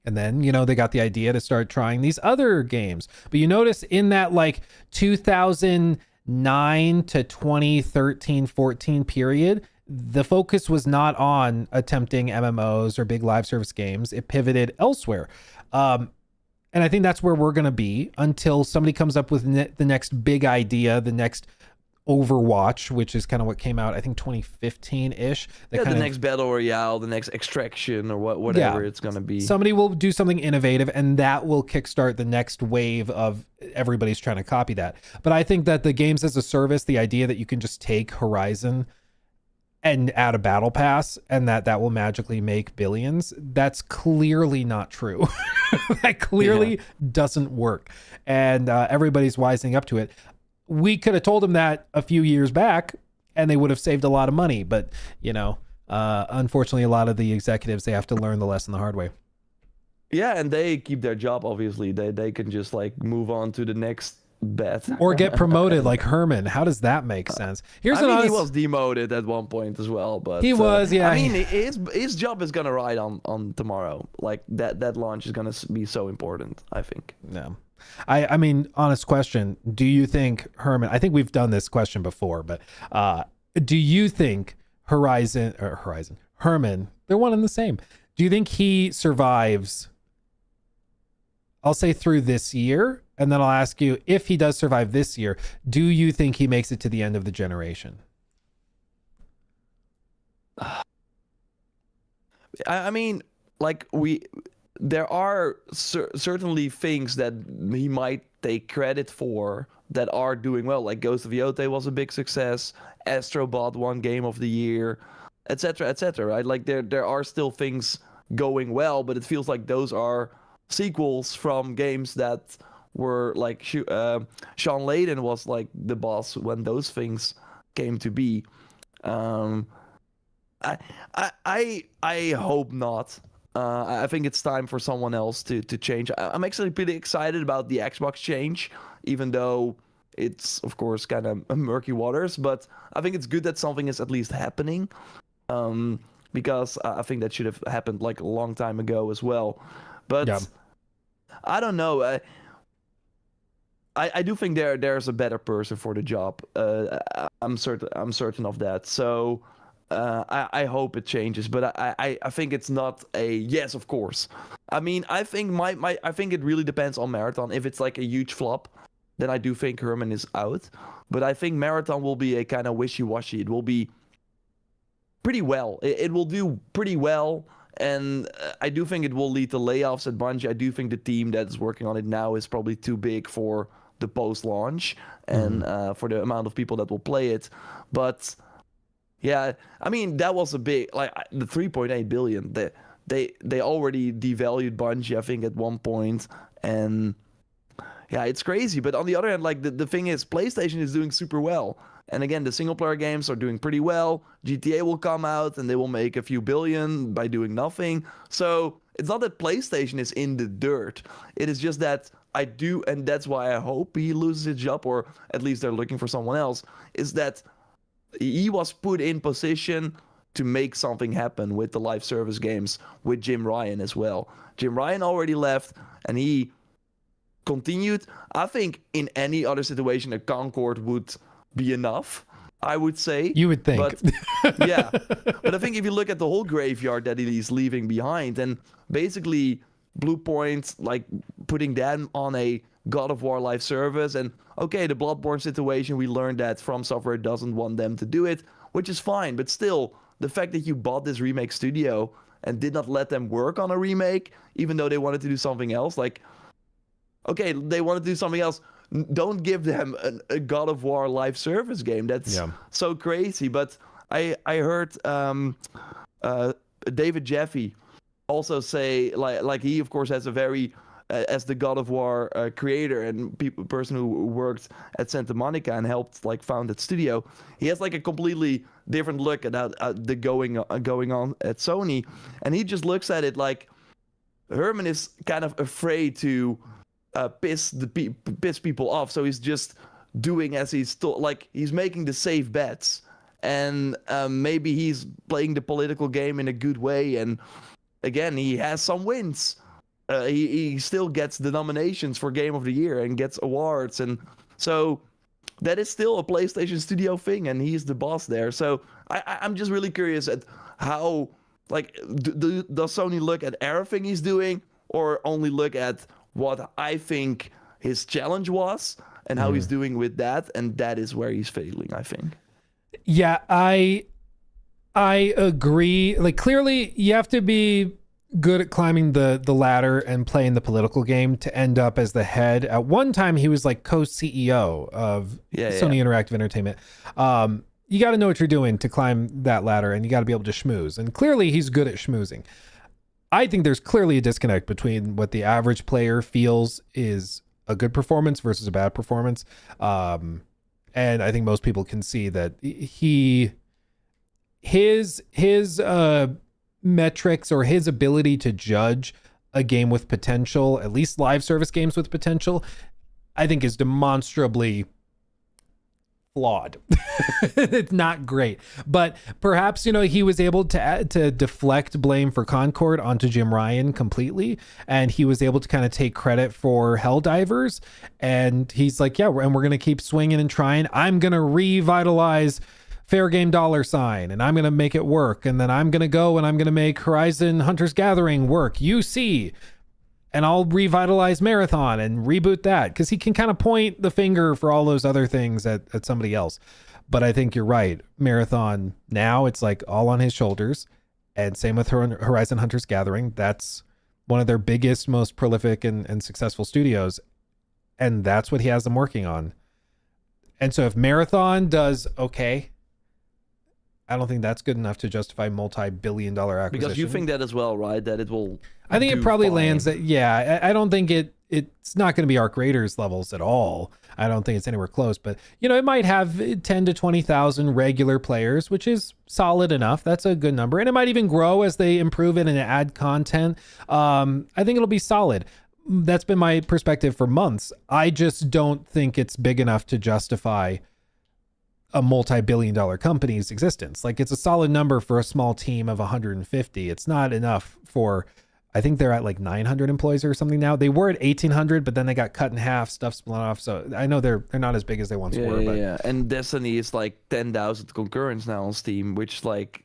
And then, you know, they got the idea to start trying these other games. But you notice in that like 2009 to 2013, 14 period, the focus was not on attempting MMOs or big live service games. It pivoted elsewhere. And I think that's where we're going to be until somebody comes up with the next big idea, the next Overwatch, which is kind of what came out, I think 2015-ish. The next Battle Royale, the next Extraction, or whatever it's going to be. Somebody will do something innovative, and that will kickstart the next wave of everybody's trying to copy that. But I think that the games as a service, the idea that you can just take Horizon and add a battle pass and that will magically make billions, that's clearly not true. That clearly doesn't work. And everybody's wising up to it. We could have told them that a few years back and they would have saved a lot of money. But, you know, unfortunately, a lot of the executives, they have to learn the lesson the hard way. Yeah, and they keep their job, obviously. They can just like move on to the next bet. Or get promoted like Herman. How does that make sense? He was demoted at one point as well, but he was, yeah. I mean, his job is gonna ride on tomorrow. Like that launch is gonna be so important, I think. No. I mean, honest question. Do you think Herman, I think we've done this question before, but do you think Herman, they're one and the same. Do you think he survives, I'll say through this year, and then I'll ask you, if he does survive this year, do you think he makes it to the end of the generation? I mean, like there are certainly things that he might take credit for that are doing well. Like Ghost of Yote was a big success. Astrobot won Game of the Year, etc., etc. Right? Like there are still things going well, but it feels like those are sequels from games that were like Sean Layden was like the boss when those things came to be. I hope not. I think it's time for someone else to change. I'm actually pretty excited about the Xbox change, even though it's of course kind of murky waters. But I think it's good that something is at least happening, because I think that should have happened like a long time ago as well. But I don't know. I do think there's a better person for the job. I'm certain of that. So I hope it changes, but I think it's not a yes, of course. I mean, I think I think it really depends on Marathon. If it's like a huge flop, then I do think Herman is out. But I think Marathon will be a kind of wishy-washy. It will be pretty well. It will do pretty well. And I do think it will lead to layoffs at Bungie. I do think the team that's working on it now is probably too big for the post-launch and for the amount of people that will play it. But yeah, I mean, that was a big, like the 3.8 billion. They already devalued Bungie, I think, at one point, and yeah, it's crazy. But on the other hand, like the thing is, PlayStation is doing super well. And again, the single-player games are doing pretty well. GTA will come out, and they will make a few billion by doing nothing. So it's not that PlayStation is in the dirt. It is just that I do, and that's why I hope he loses his job, or at least they're looking for someone else, is that he was put in position to make something happen with the live service games with Jim Ryan as well. Jim Ryan already left, and he continued. I think in any other situation, a Concord would be enough, I would say. You would think. But, yeah. But I think if you look at the whole graveyard that he's leaving behind, and basically Bluepoint, like putting them on a God of War live service, and okay, the Bloodborne situation, we learned that From Software doesn't want them to do it, which is fine, but still, the fact that you bought this remake studio and did not let them work on a remake, even though they wanted to do something else, like, okay, they wanted to do something else, don't give them a God of War live service game. That's so crazy. But I heard David Jaffe also say, like he of course has a very as the God of War creator and person who worked at Santa Monica and helped like found that studio, he has like a completely different look at the going on at Sony, and he just looks at it like, Herman is kind of afraid to piss people off, so he's just doing as he's told. Like, he's making the safe bets, and maybe he's playing the political game in a good way. And again, he has some wins. He still gets the nominations for Game of the Year and gets awards, and so that is still a PlayStation Studio thing, and he's the boss there. So I'm just really curious at how, like, does Sony look at everything he's doing, or only look at what I think his challenge was and how he's doing with that, and that is where he's failing, I think. Yeah, I agree. Like, clearly you have to be good at climbing the ladder and playing the political game to end up as the head. At one time he was like co-CEO of Sony Interactive Entertainment. You got to know what you're doing to climb that ladder, and you got to be able to schmooze, and clearly he's good at schmoozing. I think there's clearly a disconnect between what the average player feels is a good performance versus a bad performance. And I think most people can see that his metrics, or his ability to judge a game with potential, at least live service games with potential, I think is demonstrably flawed. It's not great, but perhaps, he was able to deflect blame for Concord onto Jim Ryan completely, and he was able to kind of take credit for Helldivers, and he's like, yeah, and we're going to keep swinging and trying. I'm going to revitalize Fair Game $, and I'm going to make it work. And then I'm going to go and I'm going to make Horizon Hunter's Gathering work, UC, and I'll revitalize Marathon and reboot that, because he can kind of point the finger for all those other things at somebody else. But I think you're right. Marathon, now it's like all on his shoulders, and same with Horizon Hunter's Gathering. That's one of their biggest, most prolific and successful studios, and that's what he has them working on. And so if Marathon does okay, I don't think that's good enough to justify multi-billion-dollar acquisition. Because you think that as well, right? That it will. I think it probably lands that. Yeah, I don't think it's not going to be Arc Raiders levels at all. I don't think it's anywhere close. But it might have 10 to 20,000 regular players, which is solid enough. That's a good number, and it might even grow as they improve it and add content. I think it'll be solid. That's been my perspective for months. I just don't think it's big enough to justify a multi-billion-dollar company's existence. Like, it's a solid number for a small team of 150. It's not enough for, I think they're at like 900 employees or something now. They were at 1,800, but then they got cut in half, stuff split off. So I know they're not as big as they once were. Yeah. And Destiny is like 10,000 concurrents now on Steam, which is like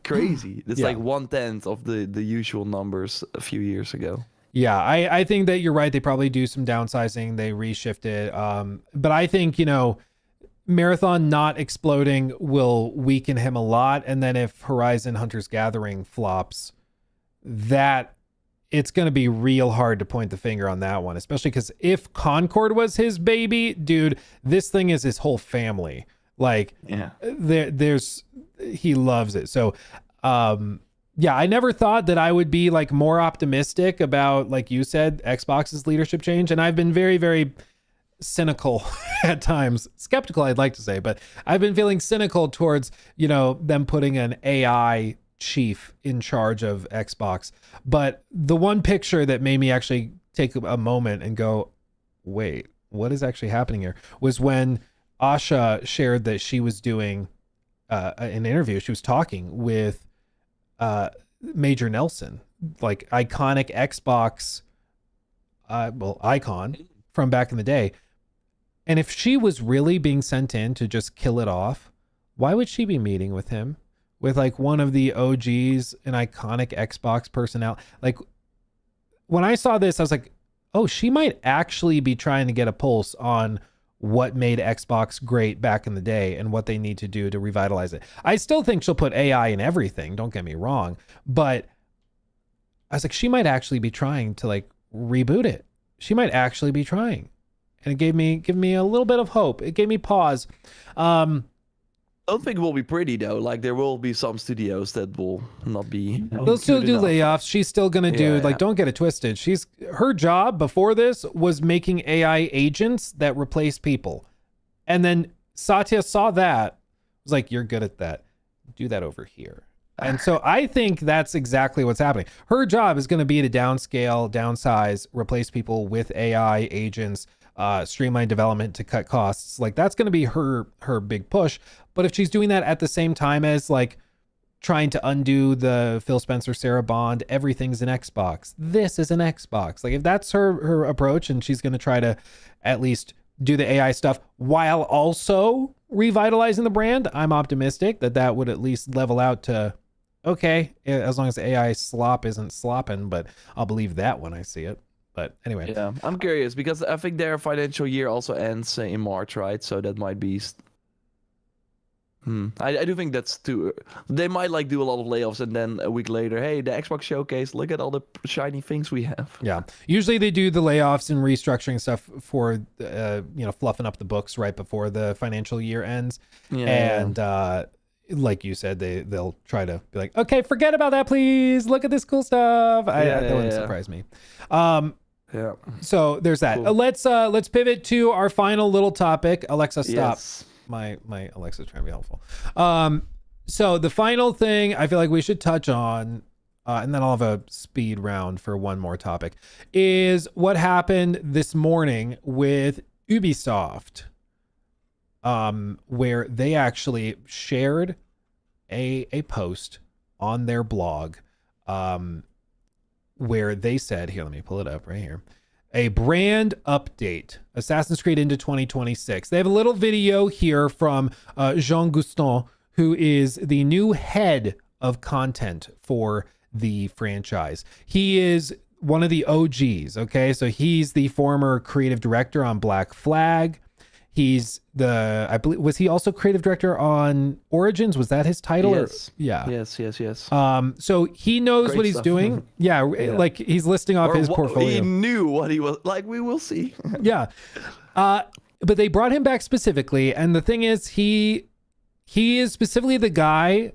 crazy. It's like 1/10 of the usual numbers a few years ago. Yeah, I think that you're right. They probably do some downsizing. They reshift it. But I think, Marathon not exploding will weaken him a lot. And then if Horizon Hunter's Gathering flops, that it's going to be real hard to point the finger on that one, especially because if Concord was his baby, dude, this thing is his whole family. Like, he loves it. So, I never thought that I would be like more optimistic about, like you said, Xbox's leadership change. And I've been very, very cynical at times, skeptical, I'd like to say, but I've been feeling cynical towards, them putting an AI chief in charge of Xbox. But the one picture that made me actually take a moment and go, wait, what is actually happening here, was when Asha shared that she was doing an interview. She was talking with Major Nelson, like iconic Xbox icon from back in the day. And if she was really being sent in to just kill it off, why would she be meeting with him, with like one of the OGs, an iconic Xbox personality? Like, when I saw this, I was like, oh, she might actually be trying to get a pulse on what made Xbox great back in the day and what they need to do to revitalize it. I still think she'll put AI in everything, don't get me wrong, but I was like, she might actually be trying to like reboot it. She might actually be trying. And it gave me a little bit of hope. It gave me pause. I don't think it will be pretty though. Like, there will be some studios that will not be. They'll still do layoffs. She's still gonna do don't get it twisted. Her job before this was making AI agents that replace people, and then Satya saw that, was like, "You're good at that. Do that over here." And so I think that's exactly what's happening. Her job is going to be to downscale, downsize, replace people with AI agents, streamline development to cut costs. Like that's going to be her big push. But if she's doing that at the same time as like trying to undo the Phil Spencer, Sarah Bond, everything's an Xbox. This is an Xbox. Like if that's her approach, and she's going to try to at least do the AI stuff while also revitalizing the brand, I'm optimistic that would at least level out to, okay, as long as AI slop isn't slopping, but I'll believe that when I see it. But anyway. Yeah, I'm curious because I think their financial year also ends in March, right? So that might be... I do think that's too... They might like do a lot of layoffs and then a week later, hey, the Xbox showcase, look at all the shiny things we have. Yeah. Usually they do the layoffs and restructuring stuff for, fluffing up the books right before the financial year ends. Yeah. And like you said, they'll try to be like, okay, forget about that, please. Look at this cool stuff. That wouldn't surprise me. Yeah. So there's that. Cool. Let's pivot to our final little topic. Alexa, stop. Yes. My Alexa's trying to be helpful. So the final thing I feel like we should touch on, and then I'll have a speed round for one more topic, is what happened this morning with Ubisoft, where they actually shared a post on their blog, where they said, here, let me pull it up right here. A brand update, Assassin's Creed into 2026. They have a little video here from Jean Guston, who is the new head of content for the franchise. He is one of the OGs, okay? So he's the former creative director on Black Flag. He's I believe, was he also creative director on Origins? Was that his title? Yes. Yeah. Yes. So he knows Great what he's stuff. doing. Yeah, like he's listing off his portfolio. He knew what he was like. We will see. Yeah. But they brought him back specifically. And the thing is, he is specifically the guy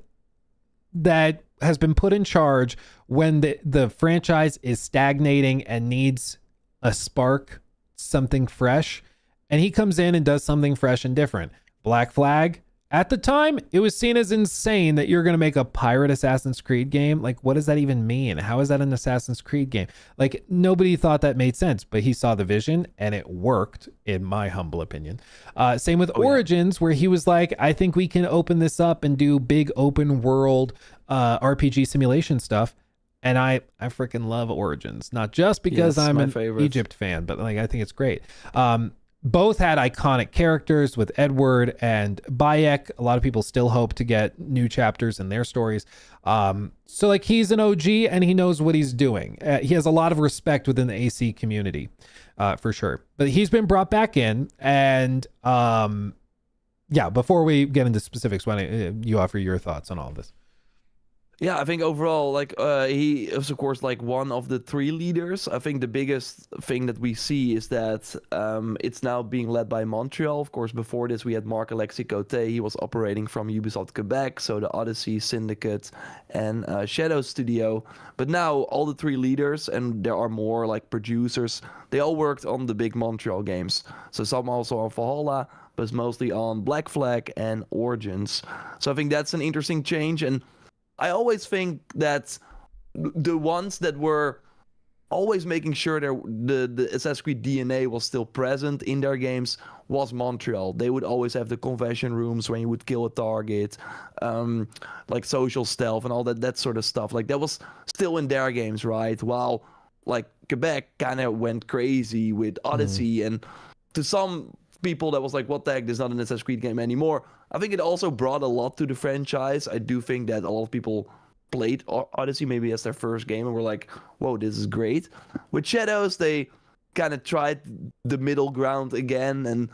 that has been put in charge when the franchise is stagnating and needs a spark, something fresh. And he comes in and does something fresh and different. Black Flag, at the time, it was seen as insane that you're going to make a pirate Assassin's Creed game. Like, what does that even mean? How is that an Assassin's Creed game? Like, nobody thought that made sense, but he saw the vision and it worked, in my humble opinion. Same with Origins, where he was like, I think we can open this up and do big open world RPG simulation stuff. And I freaking love Origins, not just because I'm an Egypt fan, but like I think it's great. Both had iconic characters with Edward and Bayek. A lot of people still hope to get new chapters in their stories. So like he's an OG and he knows what he's doing. He has a lot of respect within the AC community, for sure. But he's been brought back in, and before we get into specifics, why don't you offer your thoughts on all of this? Yeah, I think overall, like, he is, of course, like one of the three leaders. I think the biggest thing that we see is that it's now being led by Montreal. Of course, before this, we had Marc-Alexis Coté. He was operating from Ubisoft Quebec, so the Odyssey, Syndicate, and Shadow Studio. But now all the three leaders, and there are more, like, producers, they all worked on the big Montreal games. So some also on Valhalla, but it's mostly on Black Flag and Origins. So I think that's an interesting change, and I always think that the ones that were always making sure the Assassin's Creed DNA was still present in their games was Montreal. They would always have the convention rooms when you would kill a target, like social stealth and all that sort of stuff. Like that was still in their games, right? While like Quebec kind of went crazy with Odyssey, and to some people that was like, what the heck, this is not an Assassin's Creed game anymore. I think it also brought a lot to the franchise. I do think that a lot of people played Odyssey maybe as their first game and were like, whoa, this is great. With Shadows, they kind of tried the middle ground again, and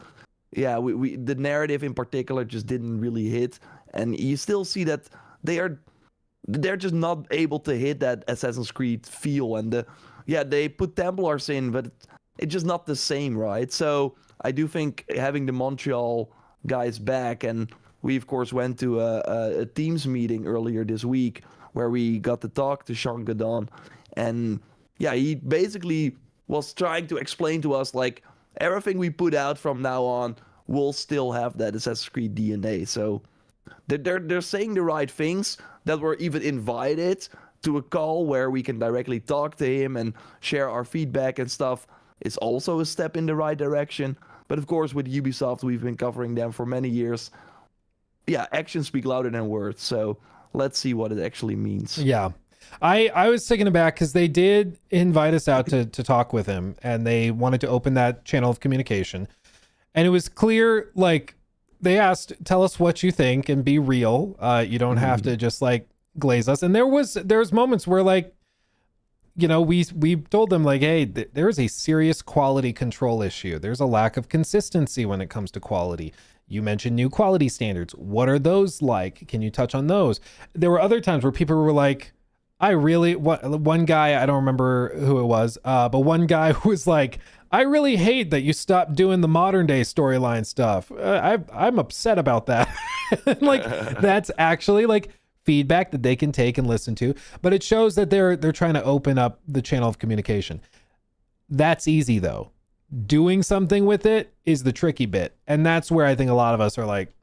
yeah, we the narrative in particular just didn't really hit, and you still see that they're just not able to hit that Assassin's Creed feel, and they put Templars in, but it's just not the same, right? So I do think having the Montreal guys back, and we of course went to a Teams meeting earlier this week where we got to talk to Jean Guston, and yeah, he basically was trying to explain to us like everything we put out from now on will still have that Assassin's Creed DNA. So they're saying the right things, that we're even invited to a call where we can directly talk to him and share our feedback and stuff. Is also a step in the right direction. But of course, with Ubisoft, we've been covering them for many years. Yeah, actions speak louder than words. So let's see what it actually means. Yeah. I was taken aback because they did invite us out to talk with him, and they wanted to open that channel of communication. And it was clear, like, they asked, tell us what you think and be real. You don't have to just like glaze us. And there's moments where, like, you know, we told them, like, hey, there's a serious quality control issue. There's a lack of consistency when it comes to quality. You mentioned new quality standards. What are those like? Can you touch on those? There were other times where people were like, one guy, I don't remember who it was, but one guy was like, I really hate that you stopped doing the modern day storyline stuff. I'm upset about that. Like, that's actually like feedback that they can take and listen to, but it shows that they're trying to open up the channel of communication. That's easy though. Doing something with it is the tricky bit, and that's where I think a lot of us are like,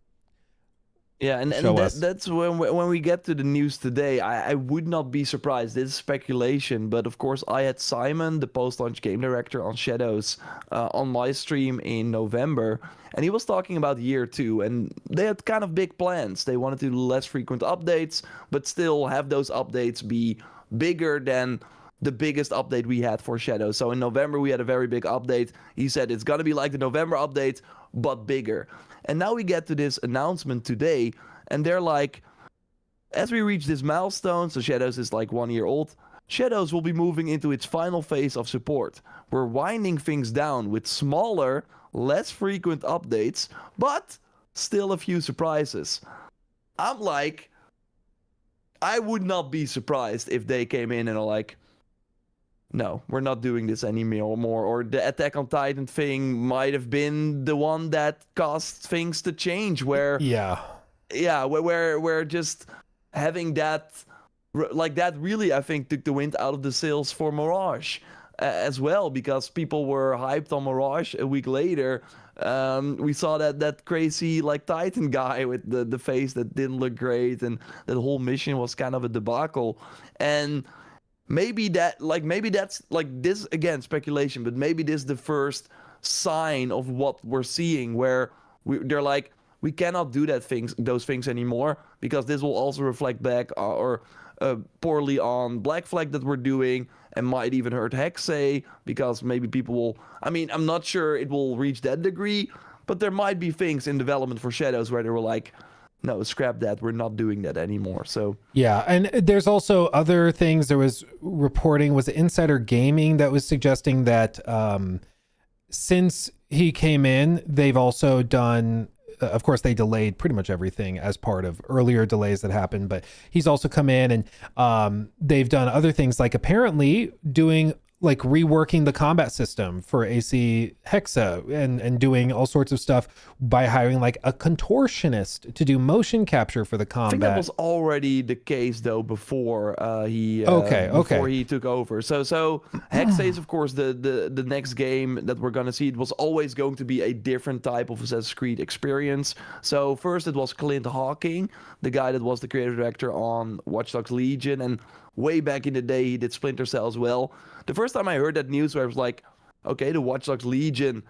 yeah, and that's when we get to the news today, I would not be surprised. This is speculation, but of course I had Simon, the post-launch game director on Shadows, on my stream in November, and he was talking about year 2, and they had kind of big plans. They wanted to do less frequent updates, but still have those updates be bigger than the biggest update we had for Shadows. So in November we had a very big update. He said it's gonna be like the November update, but bigger. And now we get to this announcement today, and they're like, as we reach this milestone, so Shadows is like 1 year old, Shadows will be moving into its final phase of support. We're winding things down with smaller, less frequent updates, but still a few surprises. I'm like, I would not be surprised if they came in and are like, no, we're not doing this anymore. Or the Attack on Titan thing might have been the one that caused things to change. Where where just having that, like that, really I think took the wind out of the sails for Mirage as well, because people were hyped on Mirage. A week later, we saw that crazy like Titan guy with the face that didn't look great, and that whole mission was kind of a debacle. And maybe that's like this, again, speculation, but maybe this is the first sign of what we're seeing, where they're like, we cannot do those things anymore, because this will also reflect back poorly on Black Flag that we're doing, and might even hurt Hexay, because maybe people will, I mean, I'm not sure it will reach that degree, but there might be things in development for Shadows where they were like, no, scrap that, we're not doing that anymore. So yeah, and there's also other things. There was reporting, was it Insider Gaming, that was suggesting that since he came in, they've also done, of course they delayed pretty much everything as part of earlier delays that happened, but he's also come in and they've done other things, like apparently doing like reworking the combat system for AC Hexa, and doing all sorts of stuff by hiring like a contortionist to do motion capture for the combat. I think that was already the case though before he took over. So Hexay is of course the next game that we're gonna see. It was always going to be a different type of Assassin's Creed experience. So first it was Clint Hawking, the guy that was the creative director on Watch Dogs Legion, and way back in the day he did Splinter Cell as well. The first time I heard that news, where I was like, okay, the Watch Dogs Legion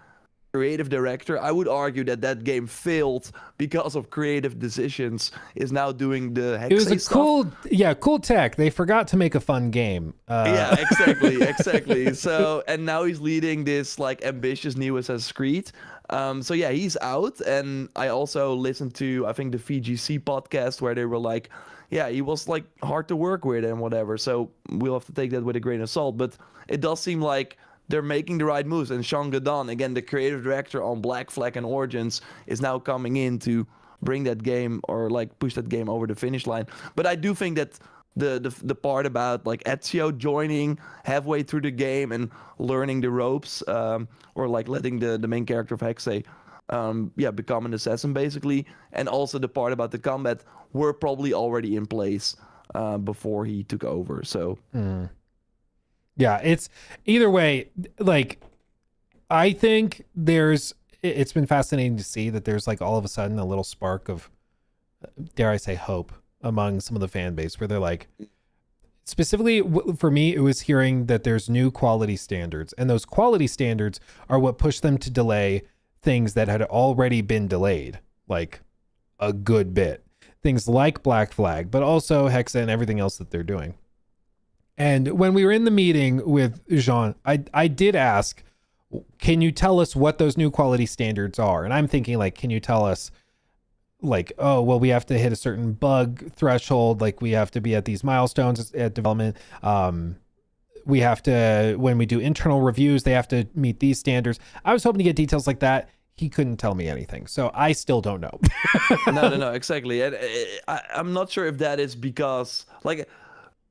creative director, I would argue that game failed because of creative decisions, is now doing the Hexay It was a stuff. cool tech. They forgot to make a fun game. Yeah, exactly. So, and now he's leading this like ambitious new Assassin's Creed. So yeah, he's out. And I also listened to, I think, the VGC podcast, where they were like, yeah, he was like hard to work with and whatever. So we'll have to take that with a grain of salt. But it does seem like they're making the right moves. And Sean Gadon, again, the creative director on Black Flag and Origins, is now coming in to bring that game, or like push that game over the finish line. But I do think that the part about like Ezio joining halfway through the game and learning the ropes, or like letting the main character of Hexay become an assassin basically, and also the part about the combat were probably already in place before he took over. So yeah, it's either way, like I think it's been fascinating to see that there's like all of a sudden a little spark of dare I say, hope among some of the fan base, where they're like, specifically for me, it was hearing that there's new quality standards, and those quality standards are what pushed them to delay things that had already been delayed, like a good bit. Things like Black Flag, but also Hexa and everything else that they're doing. And when we were in the meeting with Jean, I did ask, can you tell us what those new quality standards are? And I'm thinking, like, can you tell us, like, oh, well, we have to hit a certain bug threshold, like we have to be at these milestones at development. We have to, when we do internal reviews, they have to meet these standards. I was hoping to get details like that. He couldn't tell me anything, so I still don't know. No, exactly. And I'm not sure if that is because, like,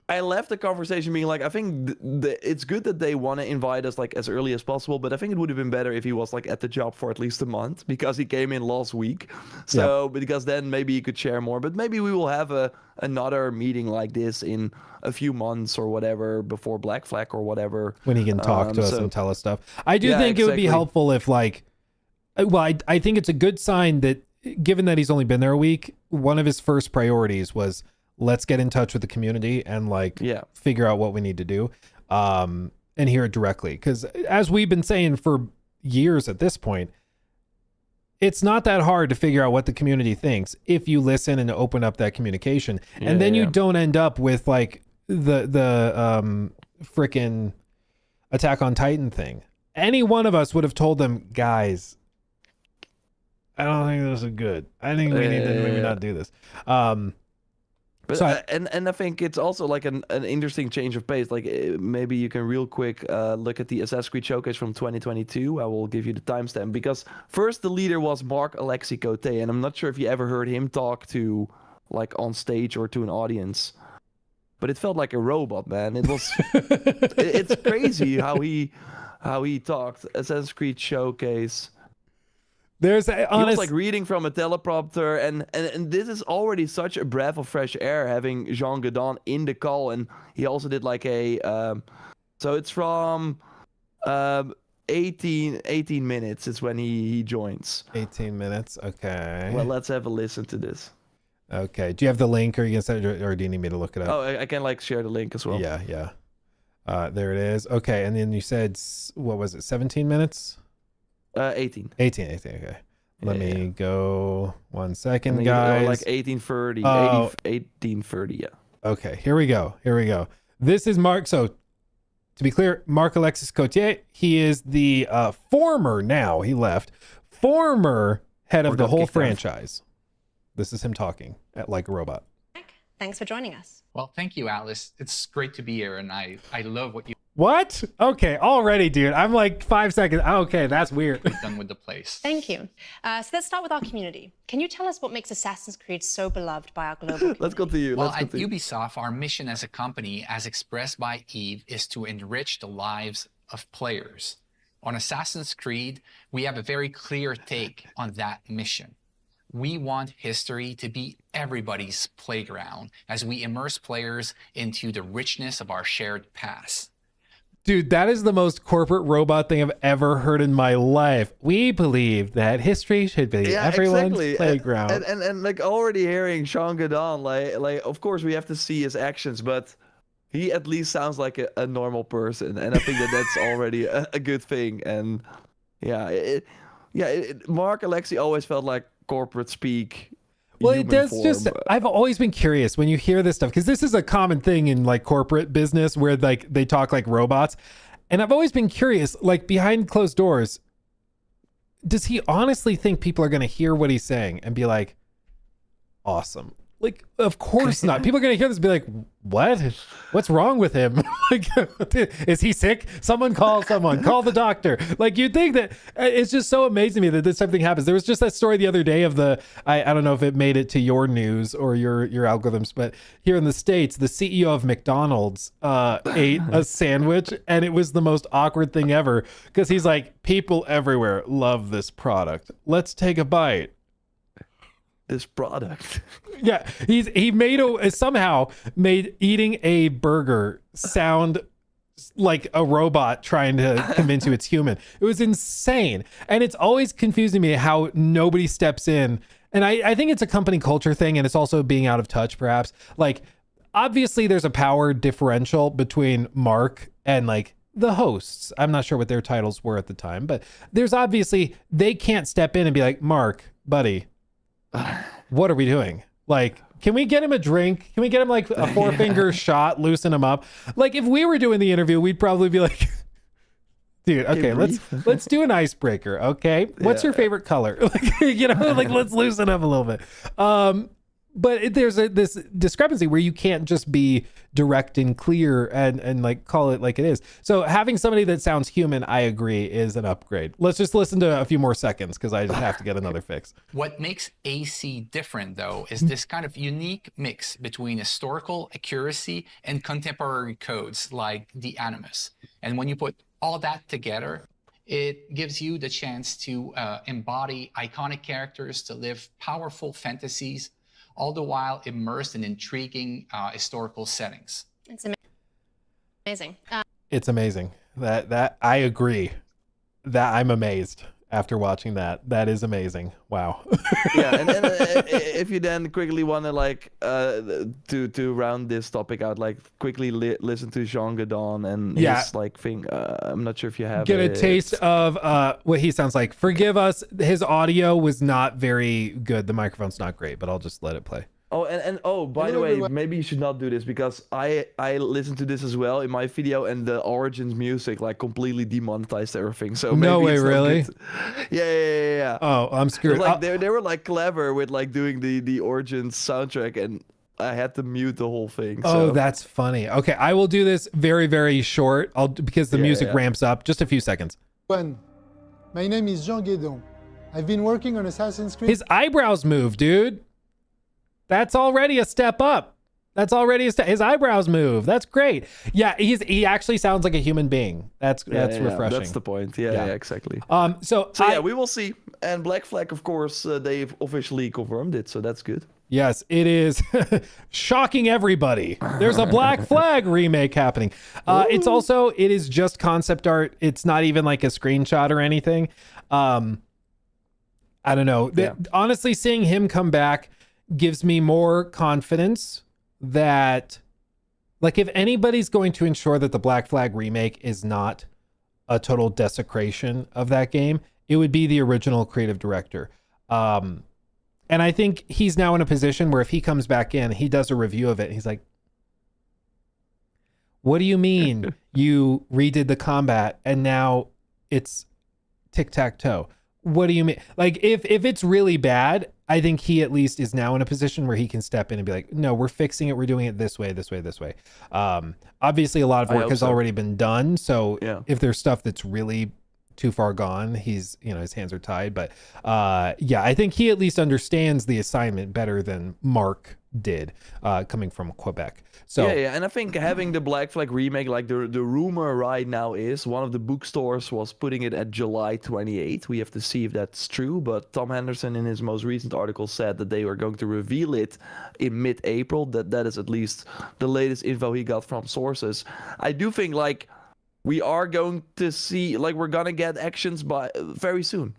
I left the conversation being like, I think it's good that they want to invite us like as early as possible, but I think it would have been better if he was like at the job for at least a month, because he came in last week. So because then maybe he could share more. But maybe we will have another meeting like this in a few months or whatever before Black Flag or whatever. When he can talk to us and tell us stuff. I do think it would be helpful if, like, well, I think it's a good sign that, given that he's only been there a week, one of his first priorities was, let's get in touch with the community and like figure out what we need to do, and hear it directly. Because as we've been saying for years at this point, it's not that hard to figure out what the community thinks if you listen and open up that communication. And then you don't end up with like the frickin' Attack on Titan thing. Any one of us would have told them, guys, I don't think this is good. I think we need to maybe not do this. But so and I think it's also like an interesting change of pace. Like maybe you can real quick look at the Assassin's Creed Showcase from 2022. I will give you the timestamp, because first the leader was Mark Alexi Cote, and I'm not sure if you ever heard him talk to, like, on stage or to an audience, but it felt like a robot, man. It was it's crazy how he talked. Assassin's Creed Showcase. He was like reading from a teleprompter, and this is already such a breath of fresh air having Jean Guedon in the call, and he also did like a so it's from 18 minutes is when he joins. 18 minutes, okay. Well, let's have a listen to this. Okay, do you have the link, or you can send it, or do you need me to look it up? Oh, I can like share the link as well. Yeah. There it is. Okay, and then you said, what was it, 17 minutes? 18. 18, okay. Let me go 1 second, guys. Like 1830. 1830, yeah. Okay, here we go. This is Mark. So, to be clear, Mark Alexis Cotier, he is the former head of the whole franchise. This is him talking like a robot. Thanks for joining us. Well, thank you, Alice. It's great to be here, and I love what you... What? Okay, already, dude. I'm like 5 seconds. Okay, that's weird. Done with the place. Thank you. So let's start with our community. Can you tell us what makes Assassin's Creed so beloved by our global community? Let's go to you. Well, at Ubisoft, our mission as a company, as expressed by Eve, is to enrich the lives of players. On Assassin's Creed, we have a very clear take on that mission. We want history to be everybody's playground as we immerse players into the richness of our shared past. Dude, that is the most corporate robot thing I've ever heard in my life. We believe that history should be everyone's playground. And like already hearing Jean Guedon, like of course we have to see his actions, but he at least sounds like a normal person, and I think that's already a good thing. And Mark Alexi always felt like corporate speak. Well, it does just, I've always been curious when you hear this stuff, because this is a common thing in like corporate business where like they talk like robots. And I've always been curious, like behind closed doors, does he honestly think people are going to hear what he's saying and be like, awesome? Like, of course not. People are going to hear this and be like, what? What's wrong with him? Like, is he sick? Someone, call the doctor. Like, you'd think that it's just so amazing to me that this type of thing happens. There was just that story the other day of I don't know if it made it to your news or your algorithms, but here in the States, the CEO of McDonald's ate a sandwich, and it was the most awkward thing ever, because he's like, people everywhere love this product. Let's take a bite. This product. Yeah, he somehow made eating a burger sound like a robot trying to convince you it's human. It was insane. And it's always confusing me how nobody steps in And I think it's a company culture thing, and it's also being out of touch, perhaps. Like, obviously, there's a power differential between Mark and like the hosts. I'm not sure what their titles were at the time, but there's obviously, they can't step in and be like, Mark, buddy, what are we doing? Like, can we get him a drink? Can we get him like a 4-finger shot, loosen him up? Like, if we were doing the interview, we'd probably be like, dude, okay, let's do an icebreaker. Okay, what's your favorite color? Like, you know, like, let's loosen up a little bit. But there's this discrepancy where you can't just be direct and clear and like call it like it is. So having somebody that sounds human, I agree, is an upgrade. Let's just listen to a few more seconds because I just have to get another fix. What makes AC different, though, is this kind of unique mix between historical accuracy and contemporary codes like the Animus. And when you put all that together, it gives you the chance to embody iconic characters, to live powerful fantasies, all the while immersed in intriguing historical settings. It's amazing. It's amazing. That I agree. That I'm amazed after watching that. That is amazing. Wow. Yeah, and then if you then quickly want to like to round this topic out, like quickly listen to Jean Gadon and his like thing. I'm not sure if you have get a taste of what he sounds like. Forgive us, his audio was not very good. The microphone's not great, but I'll just let it play. Oh, and by the way, maybe you should not do this because I listened to this as well in my video, and the Origins music like completely demonetized everything. So no maybe way, it's not really? good. Yeah. Oh, I'm screwed. Like they were like clever with like doing the Origins soundtrack, and I had to mute the whole thing. Oh, So. that's funny. Okay, I will do this very, very short. Because the music ramps up. Just a few seconds. My name is Jean Guédon. I've been working on Assassin's Creed. His eyebrows move, dude. That's already a step up. That's already his eyebrows move. That's great. Yeah, he actually sounds like a human being. That's refreshing. That's the point. Yeah, exactly. So yeah, we will see. And Black Flag, of course, they've officially confirmed it, so that's good. Yes, it is shocking everybody. There's a Black Flag remake happening. It is just concept art. It's not even like a screenshot or anything. I don't know. Honestly, seeing him come back gives me more confidence that, like, if anybody's going to ensure that the Black Flag remake is not a total desecration of that game, it would be the original creative director. And I think he's now in a position where if he comes back in, he does a review of it, and he's like, what do you mean you redid the combat and now it's tic-tac-toe? What do you mean? Like, if it's really bad, I think he at least is now in a position where he can step in and be like, no, we're fixing it. We're doing it this way, this way, this way. Obviously, a lot of work has already been done. So if there's stuff that's really too far gone, his hands are tied. But I think he at least understands the assignment better than Mark did, coming from Quebec. So and I think having the Black Flag remake, like the rumor right now is one of the bookstores was putting it at July 28th. We have to see if that's true, but Tom Henderson in his most recent article said that they were going to reveal it in mid-April. That is at least the latest info he got from sources. I do think like we are going to see, like, we're gonna get actions by very soon,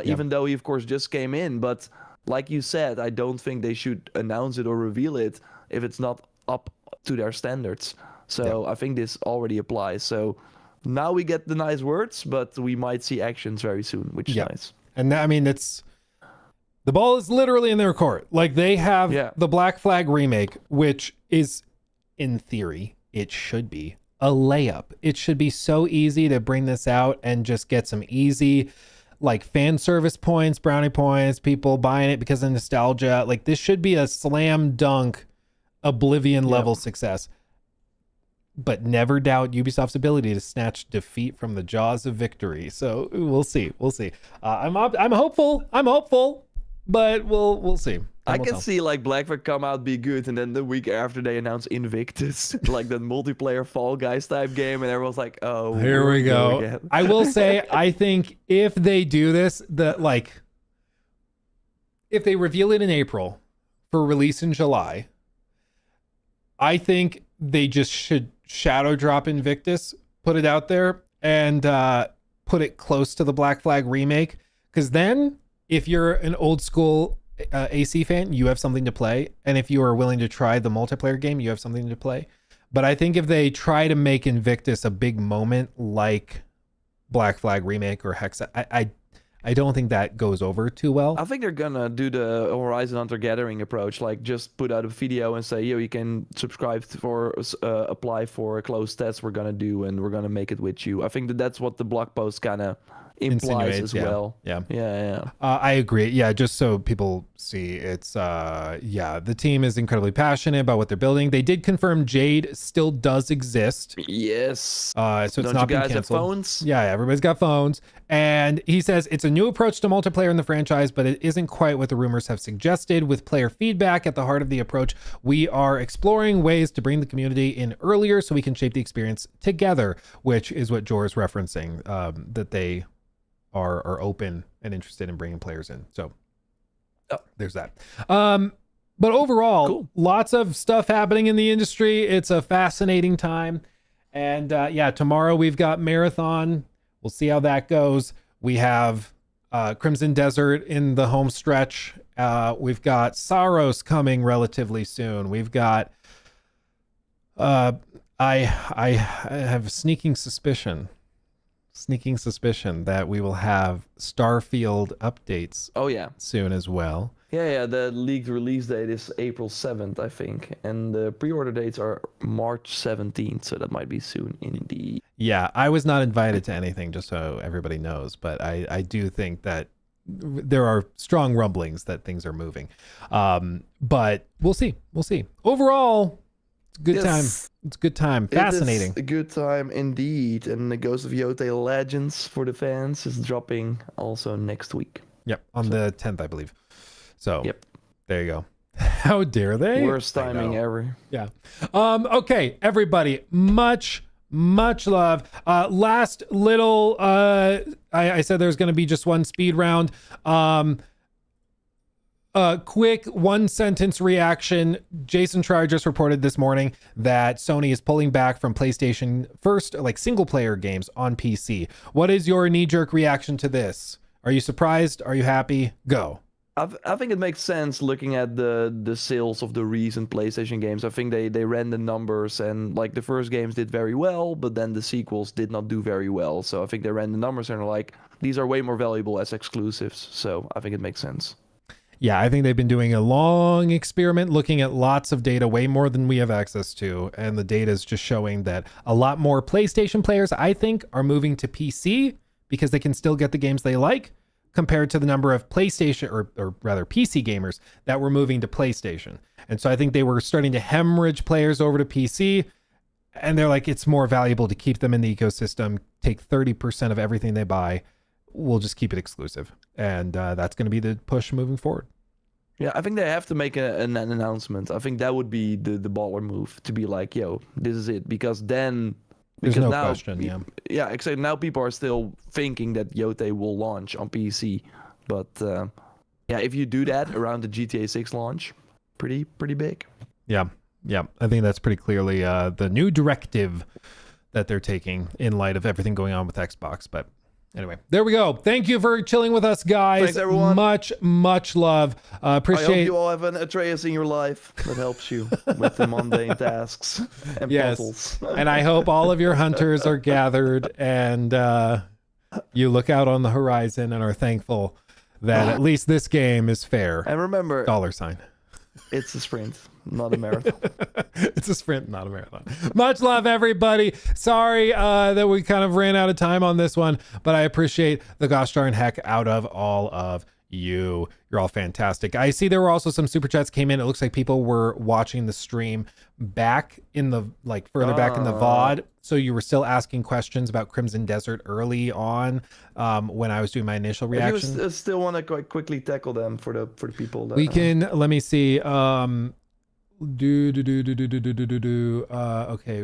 even though he of course just came in. But like you said, I don't think they should announce it or reveal it if it's not up to their standards. So I think this already applies. So now we get the nice words, but we might see actions very soon, which is nice. And that, I mean, it's, the ball is literally in their court. Like, they have the Black Flag remake, which is, in theory, it should be a layup. It should be so easy to bring this out and just get some easy, like, fan service points, brownie points, people buying it because of nostalgia. Like, this should be a slam dunk Oblivion level success. But never doubt Ubisoft's ability to snatch defeat from the jaws of victory. So we'll see. I'm hopeful, but we'll see. I can see like Black Flag come out, be good, and then the week after they announce Invictus, like the multiplayer Fall Guys type game, and everyone's like, oh, here we go. I will say, I think if they do this, if they reveal it in April for release in July, I think they just should shadow drop Invictus, put it out there, and put it close to the Black Flag remake. Because then, if you're an old school AC fan, you have something to play. And if you are willing to try the multiplayer game, you have something to play. But I think if they try to make Invictus a big moment like Black Flag Remake or Hexa, I don't think that goes over too well. I think they're gonna do the Horizon Hunter Gathering approach, like just put out a video and say, yo, you can subscribe for, apply for a closed test we're gonna do, and we're gonna make it with you. I think that's what the blog post kind of implies as well. Yeah. I agree. Yeah, just so people see, it's the team is incredibly passionate about what they're building. They did confirm Jade still does exist. Yes. So it's Don't not you been guys have canceled. phones? Yeah, everybody's got phones. And he says it's a new approach to multiplayer in the franchise, but it isn't quite what the rumors have suggested. With player feedback at the heart of the approach, we are exploring ways to bring the community in earlier so we can shape the experience together, which is what Jor is referencing, that they are open and interested in bringing players in. So there's that. But overall, lots of stuff happening in the industry. It's a fascinating time. And tomorrow we've got Marathon. We'll see how that goes. We have Crimson Desert in the home stretch. We've got Saros coming relatively soon. We've got I have a sneaking suspicion that we will have Starfield updates soon as well. Yeah, the leaked release date is April 7th, I think. And the pre-order dates are March 17th, so that might be soon indeed. Yeah, I was not invited to anything, just so everybody knows, but I do think that there are strong rumblings that things are moving. But we'll see. Overall, it's a good time. It's a good time. Fascinating. It is a good time indeed. And the Ghost of Yotei Legends for the fans is dropping also next week. Yep, on the 10th, I believe. So there you go. How dare they? Worst timing ever. Yeah. Okay, everybody, much love. Last little, I said there's going to be just one speed round. Quick one sentence reaction. Jason Schreier just reported this morning that Sony is pulling back from PlayStation first, like single player games on PC. What is your knee jerk reaction to this? Are you surprised? Are you happy? Go. I think it makes sense looking at the sales of the recent PlayStation games. I think they ran the numbers, and like the first games did very well, but then the sequels did not do very well. So I think they ran the numbers and are like, these are way more valuable as exclusives. So I think it makes sense. Yeah, I think they've been doing a long experiment looking at lots of data, way more than we have access to. And the data is just showing that a lot more PlayStation players, I think, are moving to PC because they can still get the games they like, compared to the number of PlayStation or rather PC gamers that were moving to PlayStation. And so I think they were starting to hemorrhage players over to PC, and they're like, it's more valuable to keep them in the ecosystem, take 30% of everything they buy. We'll just keep it exclusive. And that's going to be the push moving forward. Yeah, I think they have to make an announcement. I think that would be the baller move, to be like, yo, this is it. Because then... There's no now, question, yeah. Yeah, except now people are still thinking that Yotei will launch on PC. But if you do that around the GTA 6 launch, pretty big. Yeah. I think that's pretty clearly the new directive that they're taking in light of everything going on with Xbox. But anyway, there we go. Thank you for chilling with us, guys. Thanks, everyone. Much love. Appreciate. I hope you all have an Atreus in your life that helps you with the mundane tasks and puzzles. And I hope all of your hunters are gathered and you look out on the horizon and are thankful that at least this game is fair. And remember, $. It's a sprint, not a marathon. It's a sprint, not a marathon. Much love, everybody. Sorry that we kind of ran out of time on this one, but I appreciate the gosh darn heck out of all of you. You're all fantastic. I see there were also some super chats came in. It looks like people were watching the stream back in the, like further back in the VOD. So you were still asking questions about Crimson Desert early on when I was doing my initial reaction. If you still want to quite quickly tackle them for the people. That, we can, let me see. Okay,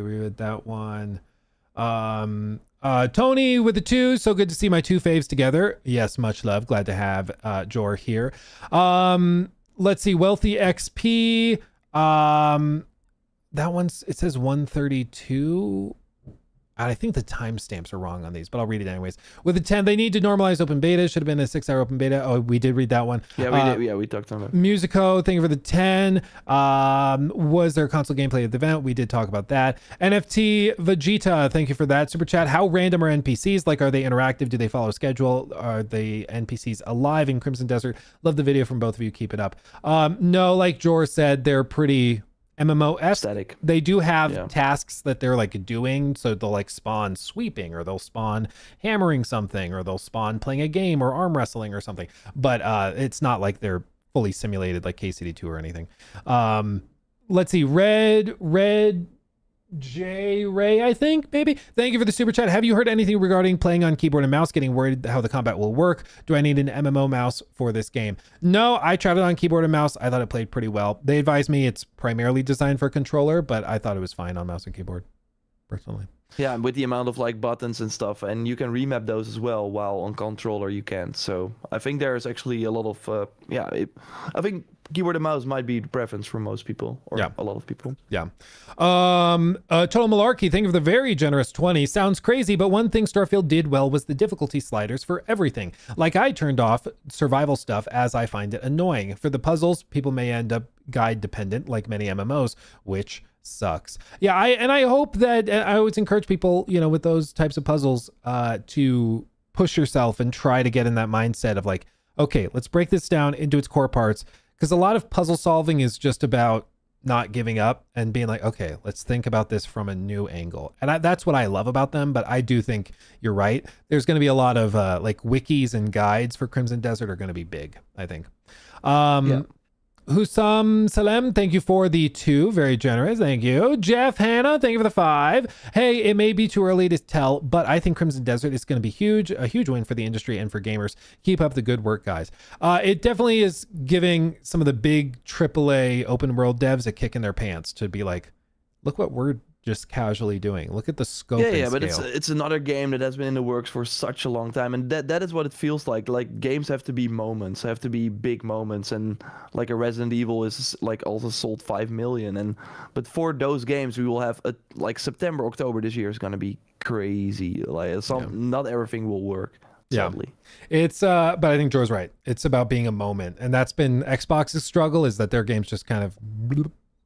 we read that one. Tony with the 2, so good to see my 2 faves together. Yes, much love. Glad to have Jor here. Let's see, Wealthy XP. That one's, it says 132. I think the timestamps are wrong on these, but I'll read it anyways. With the 10, they need to normalize open beta. Should have been a 6-hour open beta. Oh, we did read that one. Yeah, we did. Yeah, we talked on that. Musico, thank you for the 10. Was there console gameplay at the event? We did talk about that. NFT Vegeta, thank you for that super chat. How random are NPCs? Like, are they interactive? Do they follow a schedule? Are the NPCs alive in Crimson Desert? Love the video from both of you. Keep it up. No, like Jor said, they're pretty MMO-esque. They do have tasks that they're like doing, so they'll like spawn sweeping, or they'll spawn hammering something, or they'll spawn playing a game or arm wrestling or something, but it's not like they're fully simulated like KCD2 or anything. Let's see, Red J Ray, I think, maybe. Thank you for the super chat. Have you heard anything regarding playing on keyboard and mouse? Getting worried how the combat will work. Do I need an MMO mouse for this game? No, I tried it on keyboard and mouse. I thought it played pretty well. They advised me it's primarily designed for a controller, but I thought it was fine on mouse and keyboard, personally. Yeah, and with the amount of like buttons and stuff, and you can remap those as well, while on controller you can't. So I think there's actually a lot of I think keyboard and mouse might be the preference for most people, or a lot of people. Yeah. Total Malarkey, thank you for the very generous 20. Sounds crazy, but one thing Starfield did well was the difficulty sliders for everything. Like, I turned off survival stuff as I find it annoying. For the puzzles, people may end up guide dependent like many MMOs, which sucks. Yeah, I hope that I always encourage people, with those types of puzzles, to push yourself and try to get in that mindset of like, okay, let's break this down into its core parts. Because a lot of puzzle solving is just about not giving up and being like, okay, let's think about this from a new angle. And that's what I love about them. But I do think you're right. There's going to be a lot of like wikis and guides for Crimson Desert are going to be big, I think. Husam Salem, thank you for the 2. Very generous. Thank you. Jeff Hanna, thank you for the 5. Hey, it may be too early to tell, but I think Crimson Desert is going to be a huge win for the industry and for gamers. Keep up the good work, guys. It definitely is giving some of the big AAA open world devs a kick in their pants to be like, look what we're just casually doing. Look at the scope. Yeah, and but scale. it's another game that has been in the works for such a long time, and that is what it feels like. Like, games have to be moments, have to be big moments, and like a Resident Evil is like also sold 5 million, but for those games we will have like September, October this year is gonna be crazy. Like not everything will work. Sadly. It's but I think Joe's right. It's about being a moment, and that's been Xbox's struggle, is that their games just kind of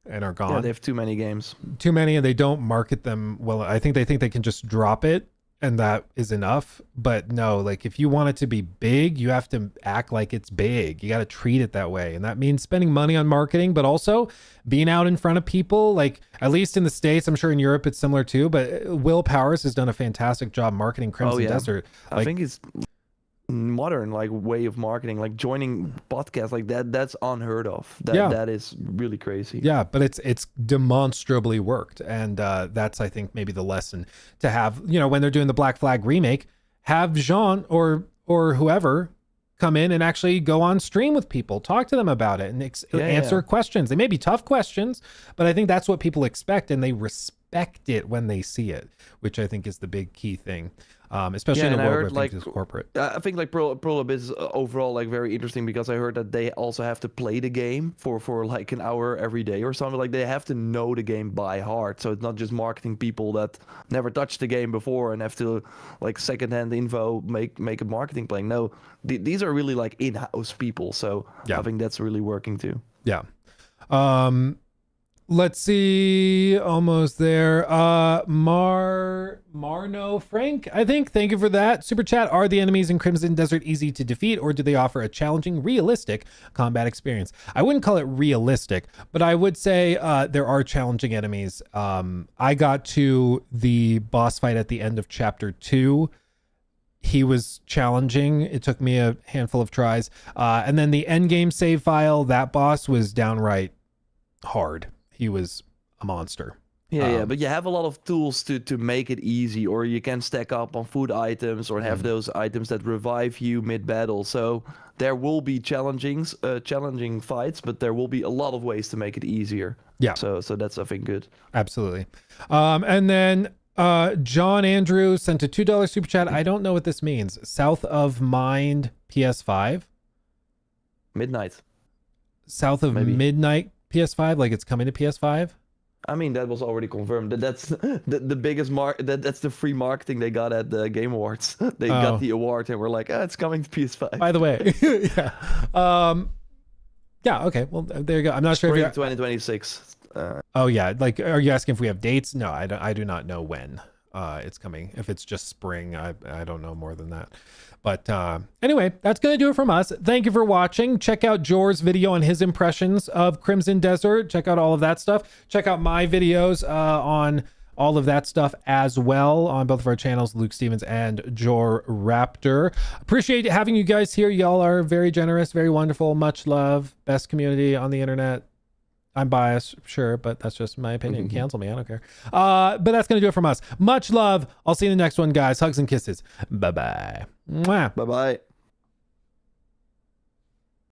and are gone. Yeah, they have too many games. Too many, and they don't market them well. I think they can just drop it and that is enough. But no, like, if you want it to be big, you have to act like it's big. You got to treat it that way. And that means spending money on marketing, but also being out in front of people. Like, at least in the States, I'm sure in Europe it's similar too, but Will Powers has done a fantastic job marketing Crimson Desert. I think it's modern way of marketing, like joining podcasts like that's unheard of. That is really crazy. Yeah, but it's demonstrably worked, and that's, I think, maybe the lesson to have, when they're doing the Black Flag remake, have Jean or whoever come in and actually go on stream with people, talk to them about it, and answer questions. They may be tough questions, but I think that's what people expect, and they respect it when they see it, which I think is the big key thing. Especially in a world where things is corporate. I think Pro Abyss is overall very interesting, because I heard that they also have to play the game for like an hour every day or something. Like, they have to know the game by heart, so it's not just marketing people that never touched the game before and have to secondhand info make a marketing plan. No, these are really in-house people, so I think that's really working too. Yeah. Let's see, almost there. Marno Frank, I think. Thank you for that super chat. Are the enemies in Crimson Desert easy to defeat, or do they offer a challenging, realistic combat experience? I wouldn't call it realistic, but I would say there are challenging enemies. I got to the boss fight at the end of chapter 2. He was challenging. It took me a handful of tries. And then the end game save file, that boss was downright hard. He was a monster. Yeah, but you have a lot of tools to make it easy, or you can stack up on food items, or have those items that revive you mid-battle. So there will be challenging fights, but there will be a lot of ways to make it easier. Yeah. So that's, I think, good. Absolutely. And then John Andrew sent a $2 super chat. I don't know what this means. South of Mind PS5? Midnight. South of Midnight PS5, like it's coming to PS5? I mean, that was already confirmed. That's the biggest that's the free marketing they got at the Game Awards. They got the award and were like, it's coming to PS5. By the way, yeah. Okay. Well, there you go. I'm not sure if 2026. Oh yeah. Like, are you asking if we have dates? No, I do not know when it's coming. If it's just spring, I don't know more than that. But anyway, that's going to do it from us. Thank you for watching. Check out Jor's video on his impressions of Crimson Desert. Check out all of that stuff. Check out my videos on all of that stuff as well on both of our channels, Luke Stevens and Jor Raptor. Appreciate having you guys here. Y'all are very generous, very wonderful. Much love. Best community on the internet. I'm biased, sure, but that's just my opinion. Cancel me, I don't care. But that's going to do it from us. Much love. I'll see you in the next one, guys. Hugs and kisses. Bye-bye. Mwah. Bye-bye.